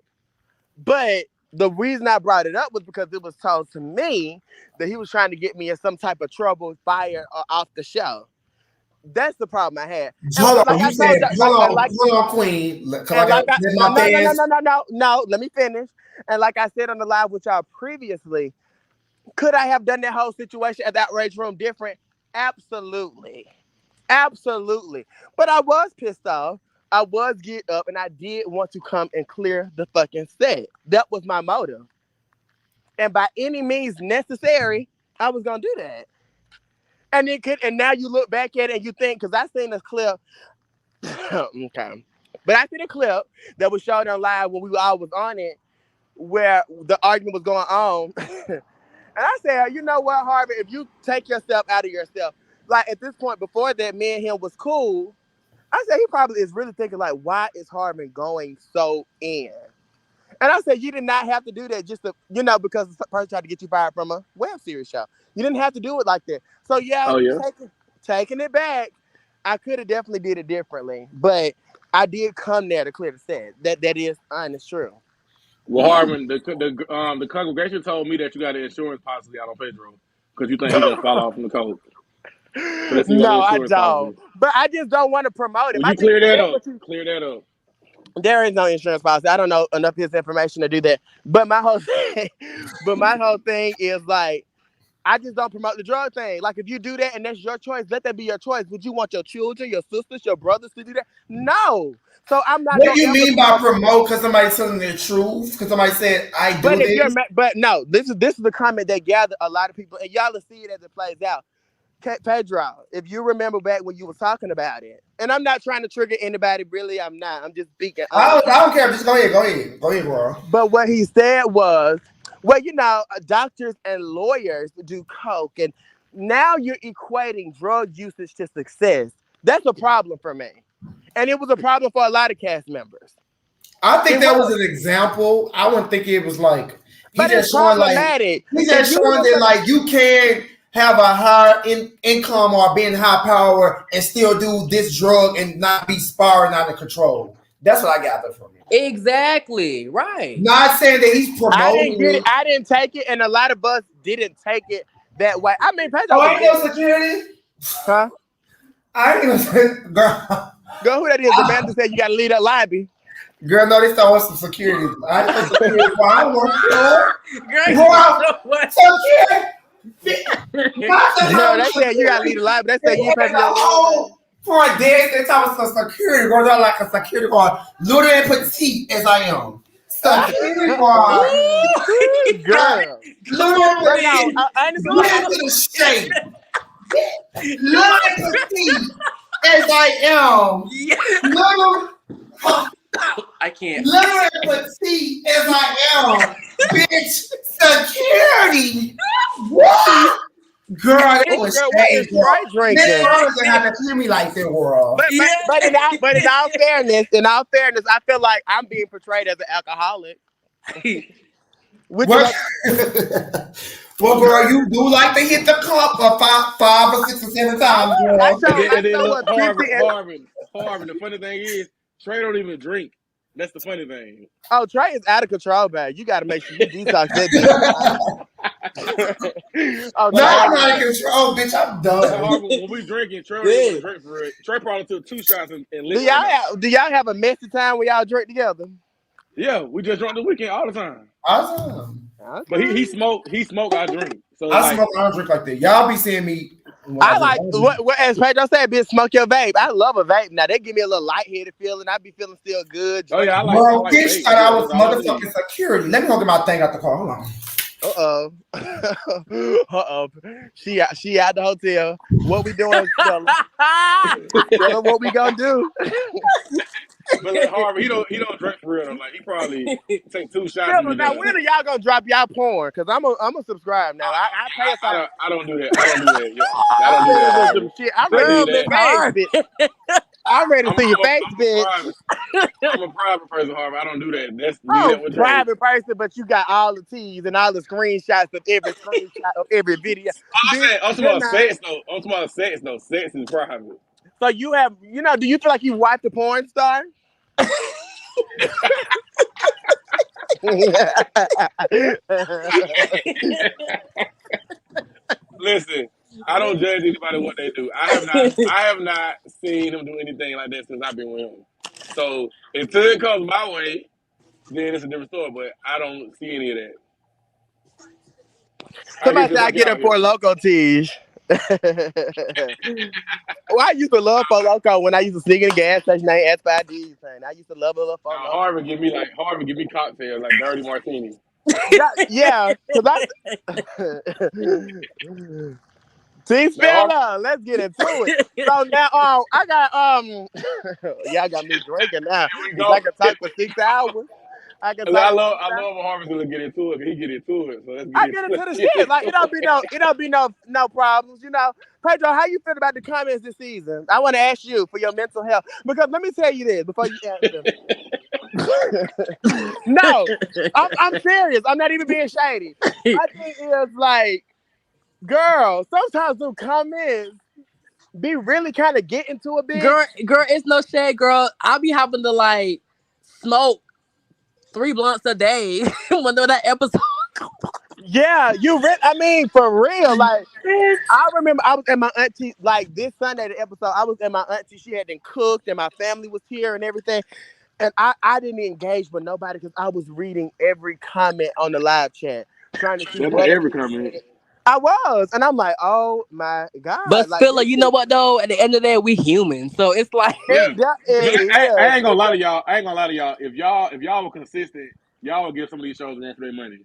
Speaker 5: But the reason I brought it up was because it was told to me that he was trying to get me in some type of trouble, fired, or off the show. That's the problem I had.
Speaker 6: Hold on, Queen.
Speaker 5: No, let me finish. And like I said on the live with y'all previously, could I have done that whole situation at that Outrage Room different? Absolutely. But I was pissed off. I was get up and I did want to come and clear the fucking set. That was my motive. And by any means necessary, I was going to do that. And it could, and now you look back at it and you think, because I seen this clip. Okay, but I seen a clip that was showed on live when we all was on it, where the argument was going on. And I said, you know what, Harvey, if you take yourself out of yourself, like at this point before that, me and him was cool. I said he probably is really thinking like, why is Harvey going so in? And I said, you did not have to do that just to, because the person tried to get you fired from a web series show. You didn't have to do it like that. So yeah,
Speaker 4: Oh yeah.
Speaker 5: taking it back, I could have definitely did it differently. But I did come there to clear the set. That is honest, true.
Speaker 4: Well, Harvin, the congregation told me that you got an insurance policy out on Pedro because you think he's gonna fall off from the coast. So they said you got an
Speaker 5: No, I
Speaker 4: insurance
Speaker 5: don't.
Speaker 4: policy.
Speaker 5: But I just don't want to promote him.
Speaker 4: Well,
Speaker 5: I
Speaker 4: you
Speaker 5: think
Speaker 4: clear that
Speaker 5: that's
Speaker 4: up.
Speaker 5: what you.
Speaker 4: Clear that up.
Speaker 5: There is no insurance policy. I don't know enough of his information to do that. But my whole thing is like, I just don't promote the drug thing. Like, if you do that and that's your choice, let that be your choice. Would you want your children, your sisters, your brothers to do that? No. So I'm not
Speaker 6: What
Speaker 5: gonna
Speaker 6: do you
Speaker 5: ever
Speaker 6: mean by
Speaker 5: promote.
Speaker 6: promote? Because somebody telling the truth? Because somebody said I do
Speaker 5: But if you're,
Speaker 6: this?
Speaker 5: but no, this is the comment that gathered a lot of people, and y'all will see it as it plays out. Pedro, if you remember back when you were talking about it, and I'm not trying to trigger anybody, really, I'm not. I'm just speaking honest.
Speaker 6: I don't care. Just go ahead. Go ahead. Go ahead, girl.
Speaker 5: But what he said was, well, doctors and lawyers do coke, and now you're equating drug usage to success. That's a problem for me, and it was a problem for a lot of cast members.
Speaker 6: I think
Speaker 5: It
Speaker 6: that was
Speaker 5: was,
Speaker 6: an example. I wouldn't think it was like he
Speaker 5: but it's
Speaker 6: just showing like
Speaker 5: problematic
Speaker 6: he
Speaker 5: if
Speaker 6: just
Speaker 5: you
Speaker 6: showing
Speaker 5: look
Speaker 6: that
Speaker 5: at.
Speaker 6: like you can have a higher income or being high power and still do this drug and not be sparring out of control. That's what I gather from it.
Speaker 3: Exactly. Right.
Speaker 6: Not saying that he's
Speaker 5: I didn't
Speaker 6: promoting
Speaker 5: get it.
Speaker 6: it.
Speaker 5: I didn't take it, and a lot of us didn't take it that way. I mean,
Speaker 6: Oh,
Speaker 5: Pedro was
Speaker 6: I ain't no
Speaker 5: dead,
Speaker 6: security.
Speaker 5: huh?
Speaker 6: I ain't no girl.
Speaker 5: Girl, who that is? The manager said you got to leave that lobby.
Speaker 6: Girl, no, they start with some security. I ain't no security. Well, I don't want to
Speaker 3: Girl,
Speaker 6: go
Speaker 3: you
Speaker 6: out.
Speaker 3: know what?
Speaker 6: Security. Not the
Speaker 5: No, they
Speaker 6: whole
Speaker 5: said you got to leave
Speaker 6: security.
Speaker 5: the lobby. They
Speaker 6: They
Speaker 5: said you ain't pay
Speaker 6: had
Speaker 5: for
Speaker 6: the
Speaker 5: your room, baby.
Speaker 6: whole front desk. They talking some security guard. They're like a security guard. Little and petite as I am. Security guard.
Speaker 3: Ooh.
Speaker 5: Girl.
Speaker 6: Little and
Speaker 5: But no,
Speaker 6: petite.
Speaker 5: honestly,
Speaker 6: Get to the shape. Little and petite as I am.
Speaker 3: Yeah.
Speaker 6: Little.
Speaker 3: I can't.
Speaker 6: Little and petite as I am. Bitch. Security. What? Girl, that
Speaker 5: oh,
Speaker 6: was
Speaker 5: girl, what is
Speaker 6: shame, girl.
Speaker 5: Trey
Speaker 6: Next
Speaker 5: drinking?
Speaker 6: time doesn't have to hear me like that, world.
Speaker 5: But,
Speaker 3: Yeah.
Speaker 5: in all fairness, I feel like I'm being portrayed as an alcoholic. Which
Speaker 6: Well,
Speaker 5: is
Speaker 6: well, girl, you do like to hit the cup five or 6 or 7 times,
Speaker 5: I
Speaker 6: girl.
Speaker 5: show
Speaker 4: And
Speaker 5: I
Speaker 4: then
Speaker 5: show
Speaker 4: look,
Speaker 5: what 50 and
Speaker 4: Harvin. The funny thing is, Trey don't even drink. That's the funny thing.
Speaker 5: oh, Trey is out of control, man. You got to make sure you detox that bitch. Oh,
Speaker 6: No,
Speaker 5: Trey,
Speaker 6: I'm not in control, bitch. I'm done.
Speaker 4: Harvin, when we drinking, Trey don't even want to
Speaker 3: Good.
Speaker 4: drink for it. Trey probably took 2 shots and
Speaker 5: do
Speaker 4: lit
Speaker 5: y'all
Speaker 4: right now.
Speaker 5: have a messy time when y'all drink together?
Speaker 4: Yeah, we just drunk the weekend all the time.
Speaker 6: Awesome.
Speaker 4: But
Speaker 5: Okay.
Speaker 4: he smoke, I drink. So
Speaker 6: I
Speaker 4: like,
Speaker 6: smoke. I don't drink like that. Y'all be seeing me when I
Speaker 5: I
Speaker 6: drink.
Speaker 5: like what as Pedro said, bitch, smoke your vape. I love a vape. Now they give me a little lightheaded feeling. I be feeling still good.
Speaker 4: oh yeah,
Speaker 5: Drink.
Speaker 4: I
Speaker 6: Well,
Speaker 4: like
Speaker 6: bitch
Speaker 4: vape.
Speaker 6: thought I
Speaker 4: Yeah,
Speaker 6: was
Speaker 4: that's all I need.
Speaker 6: motherfucking security. Let me go get my thing out the car. Hold on.
Speaker 5: Uh-oh. Uh-oh. She out the hotel. What we doing, fella? Fella, what we gonna do?
Speaker 4: But like Harvin, he don't drink for real though. Like he probably take 2 shots and
Speaker 5: Fella,
Speaker 4: be
Speaker 5: now
Speaker 4: done.
Speaker 5: when are y'all gonna drop y'all porn? Cause I'm a subscribe now. I pay a $5.
Speaker 4: I don't do that. I don't do that. Yeah, I
Speaker 5: I'm
Speaker 4: don't do that,
Speaker 5: ready to
Speaker 4: Harvin.
Speaker 5: some shit. I'm
Speaker 4: I
Speaker 5: ready to
Speaker 3: Girl,
Speaker 5: see
Speaker 4: leave
Speaker 5: your
Speaker 3: Miss
Speaker 4: that.
Speaker 5: face,
Speaker 3: Hart.
Speaker 5: bitch. I'm ready to see your face,
Speaker 4: I'm a
Speaker 5: bitch.
Speaker 4: private. I'm a private person, Harvin. I don't do that. That's leave
Speaker 5: Oh,
Speaker 4: that with Trey.
Speaker 5: private person, but you got all the T's and all the screenshots of every screenshot of every video. Bitch,
Speaker 4: I'm talking
Speaker 5: good
Speaker 4: about
Speaker 5: night.
Speaker 4: sex though. I'm talking about sex though. Sex is private.
Speaker 5: So you have, do you feel like you watched a porn star?
Speaker 4: Listen, I don't judge anybody what they do. I have not seen him do anything like that since I've been with him. So until it comes my way, then it's a different story. But I don't see any of that. I get
Speaker 5: Somebody
Speaker 4: just
Speaker 5: said I
Speaker 4: like
Speaker 5: get
Speaker 4: y'all
Speaker 5: a Four
Speaker 4: get.
Speaker 5: Loco tease. Well, I used to love Four Loco when I used to sneak in the gas station. I ain't ask for IDs, man. I used to love a little Four
Speaker 4: Now
Speaker 5: Loco.
Speaker 4: Harvard give me cocktails like dirty martini.
Speaker 5: Yeah, cause I. T
Speaker 4: Now,
Speaker 5: Spiller, let's get into it. So now, I got y'all got me drinking now
Speaker 4: here we
Speaker 5: because I
Speaker 4: go.
Speaker 5: can talk for 6 hours. I can talk
Speaker 4: I
Speaker 5: for
Speaker 4: love
Speaker 5: 6 hours.
Speaker 4: when Harvey's gonna get into it. He get into it. So let's get
Speaker 5: I get
Speaker 4: into
Speaker 5: into the shit. Like
Speaker 4: it.
Speaker 5: it don't be no problems, you know. Pedro, how you feel about the comments this season? I want to ask you for your mental health because let me tell you this before you answer. No, I'm serious. I'm not even being shady. My thing is like, girl, sometimes them comments be really kind of getting to a bitch.
Speaker 3: Girl, it's no shade, girl. I'll be having to like smoke 3 blunts a day when that episode.
Speaker 5: Yeah, I mean, for real. Like, I remember I was at my auntie, like this Sunday, the episode, I was at my auntie. She had been cooked and my family was here and everything. And I didn't engage with nobody because I was reading every comment on the live chat, trying to see
Speaker 4: That's not
Speaker 5: what
Speaker 4: every
Speaker 5: people
Speaker 4: comment.
Speaker 5: said. I was. And I'm like, oh my God.
Speaker 3: But
Speaker 5: Like,
Speaker 3: Spiller,
Speaker 5: this
Speaker 3: you know
Speaker 5: is,
Speaker 3: what though? At the end of the day, we human, so it's like
Speaker 4: Yeah. But
Speaker 5: it
Speaker 4: I
Speaker 5: is.
Speaker 4: ain't gonna lie to y'all. I ain't gonna lie to y'all. If y'all were consistent, y'all would give some of these shows run for their money.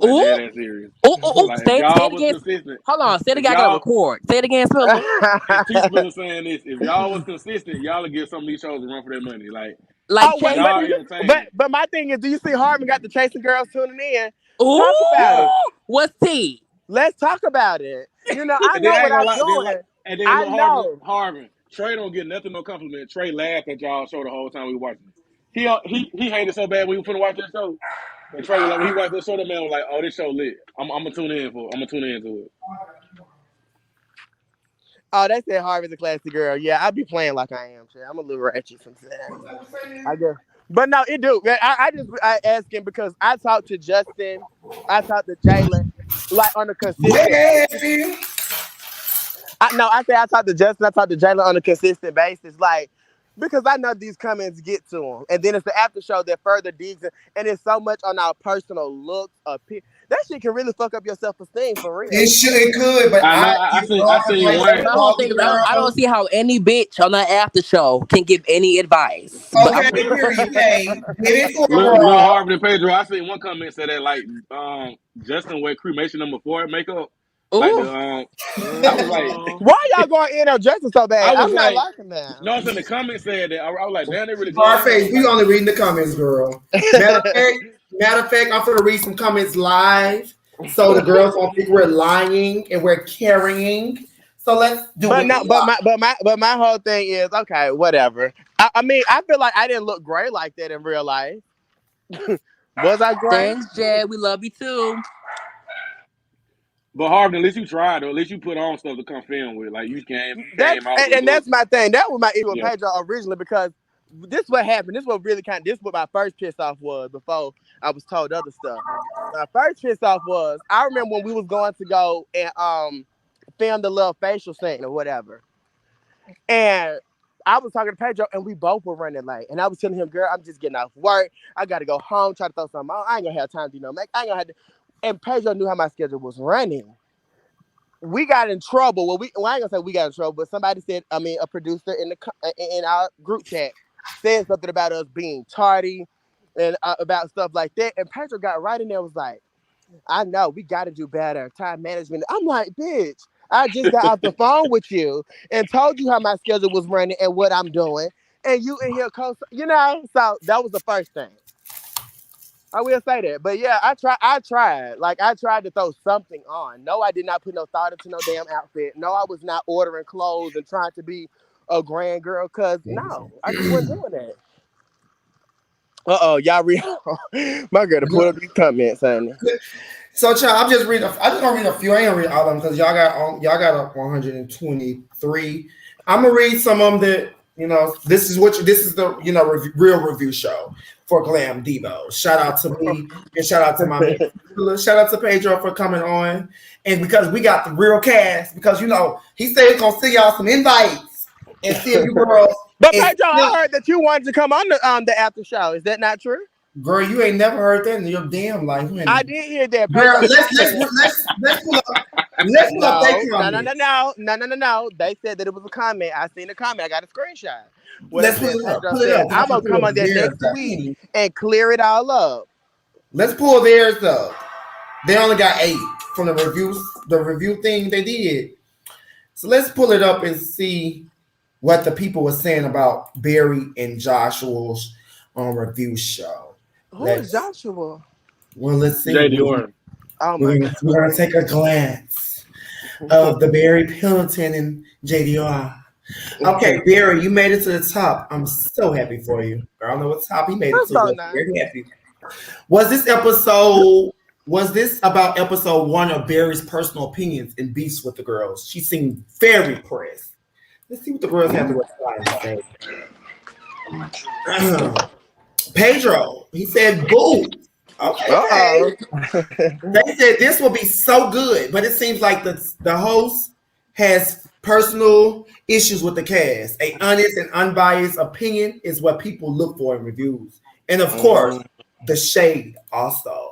Speaker 4: Like
Speaker 3: ooh,
Speaker 4: dead ass serious.
Speaker 3: ooh, ooh, ooh.
Speaker 4: Like if
Speaker 3: Say
Speaker 4: y'all
Speaker 3: it
Speaker 4: was
Speaker 3: again.
Speaker 4: consistent,
Speaker 3: Hold on, say it
Speaker 4: if
Speaker 3: again. I gotta
Speaker 4: y'all
Speaker 3: record. Say it again, Spiller.
Speaker 4: and T Spiller saying this, if y'all was consistent, y'all would give some of these shows run for their money. Like
Speaker 3: Like
Speaker 5: Oh wait,
Speaker 3: Chase.
Speaker 5: but
Speaker 4: y'all
Speaker 5: do you? But
Speaker 4: entertaining.
Speaker 5: but my thing is, do you see Harvey got the chasing girls tuning in?
Speaker 3: Ooh,
Speaker 5: Talk about
Speaker 4: Yeah.
Speaker 5: it.
Speaker 3: what's T?
Speaker 5: Let's talk about it. You know, I
Speaker 4: And then
Speaker 5: know
Speaker 4: I
Speaker 5: what
Speaker 4: ain't gonna
Speaker 5: I'm
Speaker 4: lie. Then like,
Speaker 5: doing.
Speaker 4: and then
Speaker 5: I
Speaker 4: look, Harvin,
Speaker 5: know.
Speaker 4: Harvin, Trey don't get nothing no compliment. Trey laughed at y'all show the whole time we watching it. He hated so bad when we finna watch that show. And Trey was like, when he watched that show, that man was like, "Oh, this show lit. I'm gonna tune in for. I'm gonna tune into it."
Speaker 5: Oh, they said Harvey's a classy girl. Yeah, I be playing like I am. Shit. I'm a little ratchet sometimes. I guess. But no, it do. I ask him because I talked to Justin, I talked to Jalen, like on a consistent basis.
Speaker 6: Baby.
Speaker 5: I say I talk to Justin, I talk to Jalen on a consistent basis, like because I know these comments get to them, and then it's the after show that further digs in, and it's so much on our personal looks, that shit can really fuck up your self esteem for
Speaker 6: It
Speaker 5: real.
Speaker 6: should, it could, but
Speaker 4: I know.
Speaker 6: I
Speaker 4: I
Speaker 6: give
Speaker 4: seen. I
Speaker 6: all the
Speaker 4: seen
Speaker 6: place
Speaker 3: And
Speaker 4: one.
Speaker 3: my
Speaker 6: to
Speaker 3: whole
Speaker 6: all
Speaker 3: thing
Speaker 6: the
Speaker 3: is, I don't
Speaker 6: girls.
Speaker 3: see how any bitch on that after show can give any advice. But
Speaker 6: Okay,
Speaker 3: I'm
Speaker 6: period. Hey, give it to a
Speaker 4: Look,
Speaker 6: girl.
Speaker 4: Harvin and Pedro. I seen one comment said that like Justin wear cremation #4 makeup. Like
Speaker 3: ooh,
Speaker 4: the I was like,
Speaker 5: Why y'all going in on Justin so
Speaker 4: I
Speaker 5: bad?
Speaker 4: was
Speaker 5: I'm not
Speaker 4: like,
Speaker 5: liking that.
Speaker 4: no, it's in the comment said that. I was like, damn, they really going in on
Speaker 6: Parfait,
Speaker 4: him.
Speaker 6: we
Speaker 4: Like,
Speaker 6: only reading the comments, girl. Matter of fact, I'm gonna read some comments live, so the girls won't think we're lying and we're carrying. So let's do
Speaker 5: But
Speaker 6: it
Speaker 5: no,
Speaker 6: live.
Speaker 5: but my whole thing is okay, whatever. I mean, I feel like I didn't look great like that in real life. Was I great?
Speaker 3: thanks, Jed. We love you too.
Speaker 4: but Harvin, at least you tried, or at least you put on stuff to come film with. Like you
Speaker 5: That
Speaker 4: came out with
Speaker 5: and that's
Speaker 4: looks.
Speaker 5: my thing. That was my issue with
Speaker 4: Yeah,
Speaker 5: Pedro originally because this what happened. This what really this what my first piss off was before I was told other stuff. My first piss off was I remember when we was going to go and film the little facial scene or whatever. And I was talking to Pedro and we both were running late. And I was telling him, girl, I'm just getting off work. I gotta go home, try to throw something on. I ain't gonna have time to make. I ain't gonna have to. And Pedro knew how my schedule was running. We got in trouble. Well, I ain't gonna say we got in trouble, but somebody said, I mean, a producer in our group chat said something about us being tardy and about stuff like that. And Pedro got right in there, was like, I know we got to do better time management. I'm like, bitch, I just got off the phone with you and told you how my schedule was running and what I'm doing, and you in here, So that was the first thing. I will say that. But yeah, I tried. Like I tried to throw something on. No, I did not put no thought into no damn outfit. No, I was not ordering clothes and trying to be a grand girl. Cause no, I just wasn't doing that. Y'all read my girl to put up these comments, honey.
Speaker 6: So, child, I'm just gonna read a few. I ain't gonna read all of them because y'all got up 123. I'm gonna read some of them that This is the real review show for Glam Divos. Shout out to me and shout out to my man. Shout out to Pedro for coming on, and because we got the real cast. Because he said he's gonna send y'all some invites and see if you girls.
Speaker 5: But
Speaker 6: And
Speaker 5: Pedro, I heard that you wanted to come on the after show. Is that not true?
Speaker 6: girl, you ain't never heard that in your damn life.
Speaker 5: I did hear that.
Speaker 6: Girl,
Speaker 5: Pedro
Speaker 6: let's pull up. Let's pull up that comment.
Speaker 5: no. They said that it was a comment. I seen the comment. I got a screenshot. Where they
Speaker 6: Let's pull
Speaker 5: said
Speaker 6: it up.
Speaker 5: Pedro
Speaker 6: Pull it
Speaker 5: said,
Speaker 6: up. I
Speaker 5: I'm
Speaker 6: can
Speaker 5: gonna
Speaker 6: pull
Speaker 5: come
Speaker 6: up
Speaker 5: on there
Speaker 6: theirs.
Speaker 5: next week and clear it all up.
Speaker 6: Let's pull theirs up. They only got 8 from the review thing they did. So let's pull it up and see what the people were saying about Barry and Joshua's review show.
Speaker 5: Who is Joshua?
Speaker 6: Well, let's see.
Speaker 4: JD Orton.
Speaker 5: Oh my God.
Speaker 6: We're gonna take a glance of the Barry Pendleton and JDR. Okay, Barry, you made it to the top. I'm so happy for you. I don't know what top he made it to.
Speaker 5: So nice.
Speaker 6: Very happy. Was this about episode 1 of Barry's personal opinions and beefs with the girls? She seemed very pressed. Let's see what the girls have to reply and say. Pedro, he said, boo. Okay. They said this will be so good, but it seems like the host has personal issues with the cast. A honest and unbiased opinion is what people look for in reviews. And of course, the shade also.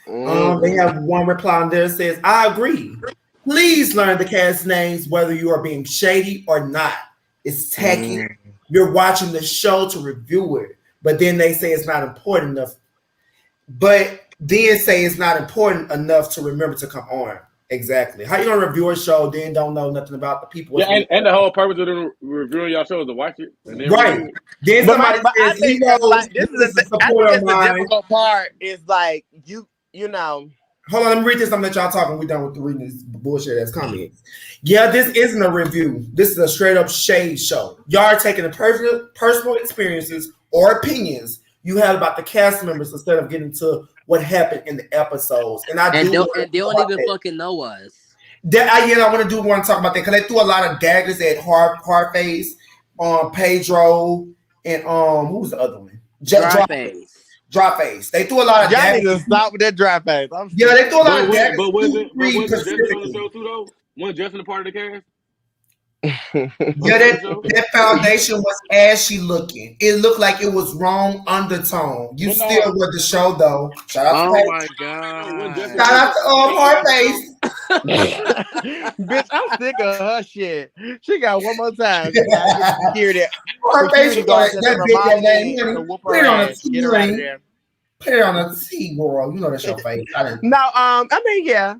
Speaker 6: They have one reply on there that says, I agree. Please learn the cast names whether you are being shady or not. It's tacky. You're watching the show to review it. But then they say it's not important enough. But then say it's not important enough to remember to come on. Exactly. How you gonna review a show then don't know nothing about the people?
Speaker 4: Yeah, and the whole purpose of them reviewing y'all show is to watch it. And then
Speaker 6: right. Then somebody
Speaker 5: I
Speaker 6: says,
Speaker 5: think like, this is the difficult part. Is like you know.
Speaker 6: Hold on, let me read this. I'm gonna let y'all talk when we're done with reading this bullshit ass comments. Yeah, this isn't a review. This is a straight up shade show. Y'all are taking the personal experiences or opinions you have about the cast members instead of getting to what happened in the episodes. And they don't
Speaker 3: even fucking know us.
Speaker 6: I want to talk about that because they threw a lot of daggers at Hardface, Pedro, and who was the other one? Dryface. They threw a lot of daggers.
Speaker 5: Y'all need to stop with that Dryface.
Speaker 6: Yeah, they threw a lot of daggers.
Speaker 4: But was Justin on the show too though? Wasn't Justin a part of the cast?
Speaker 6: Yeah, that foundation was ashy looking. It looked like it was wrong undertone. You still with the show though. Shout out to
Speaker 3: my God.
Speaker 6: Shout out to Hardface.
Speaker 5: Bitch, I'm sick of her shit. She got one more time.
Speaker 6: Hardface got that big name. Put it on a T. Put it on a T, girl. You know that's your face.
Speaker 5: No, I mean, yeah.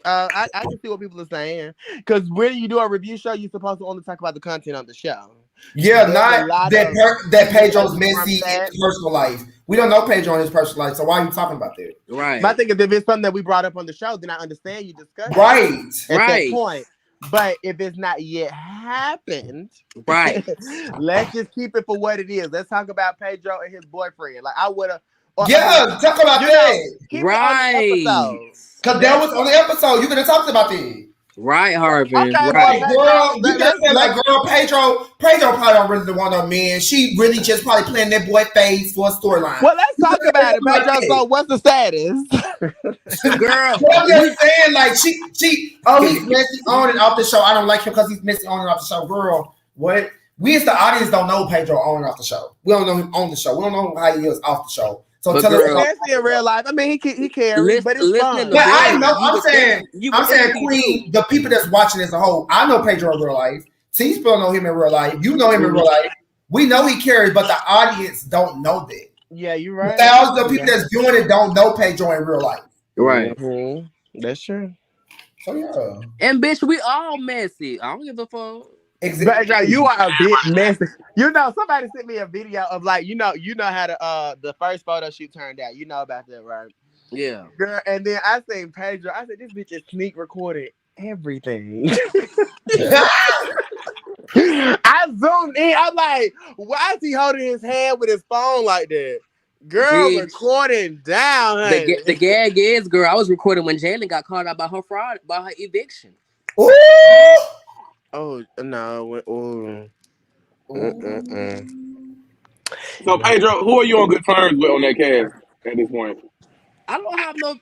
Speaker 5: I can see what people are saying because when you do a review show, you're supposed to only talk about the content on the show.
Speaker 6: Yeah, not that Pedro's messy in his personal life. We don't know Pedro in his personal life, so why are you talking about that?
Speaker 3: Right.
Speaker 5: My thing is, if it's something that we brought up on the show, then I understand you discuss
Speaker 6: right
Speaker 5: at that point. But if it's not yet happened,
Speaker 3: right,
Speaker 6: let's
Speaker 5: just keep it for what it is. Let's talk about Pedro and his boyfriend. Like I would have.
Speaker 6: Talk about that.
Speaker 3: Right.
Speaker 6: Because that was on the episode. You could have talked about that.
Speaker 3: Right, Harvin.
Speaker 6: Okay,
Speaker 3: right.
Speaker 6: Girl, you could have said, like, girl, Pedro probably don't really want no man. She really just probably playing that boy face for a storyline.
Speaker 5: Well, let's talk about it, Pedro. So, what's the status?
Speaker 3: Girl.
Speaker 6: Well, I'm just saying, like, he's messy on and off the show. I don't like him because he's messy on and off the show. Girl, what? We as the audience don't know Pedro on and off the show. We don't know him on the show. We don't know how he is off the show. So tell us
Speaker 5: in real life. I mean, he carries, but it's fun.
Speaker 6: But I know. I'm saying, Queen, the people that's watching as a whole. I know Pedro in real life. T-Spill know him in real life. You know him in real life. We know he carries, but the audience don't know that.
Speaker 5: Yeah, you're right.
Speaker 6: Thousands of people that's doing it don't know Pedro in real life.
Speaker 3: Right.
Speaker 5: Mm-hmm. That's true.
Speaker 6: So yeah.
Speaker 3: And bitch, we all messy. I don't give a fuck.
Speaker 5: Exactly. You are a bit messy. You know, somebody sent me a video of like, you know how the first photo shoot turned out. You know about that, right?
Speaker 3: Yeah.
Speaker 5: Girl, and then I seen Pedro. I said, this bitch is sneak recorded everything. I zoomed in. I'm like, why is he holding his hand with his phone like that? Girl, bitch. Recording down, honey.
Speaker 3: The gag is, girl, I was recording when Jalen got caught out by her fraud, by her eviction.
Speaker 6: Ooh!
Speaker 5: Oh no!
Speaker 4: So Pedro, who are you on good terms with on that cast at this point?
Speaker 3: I don't have no.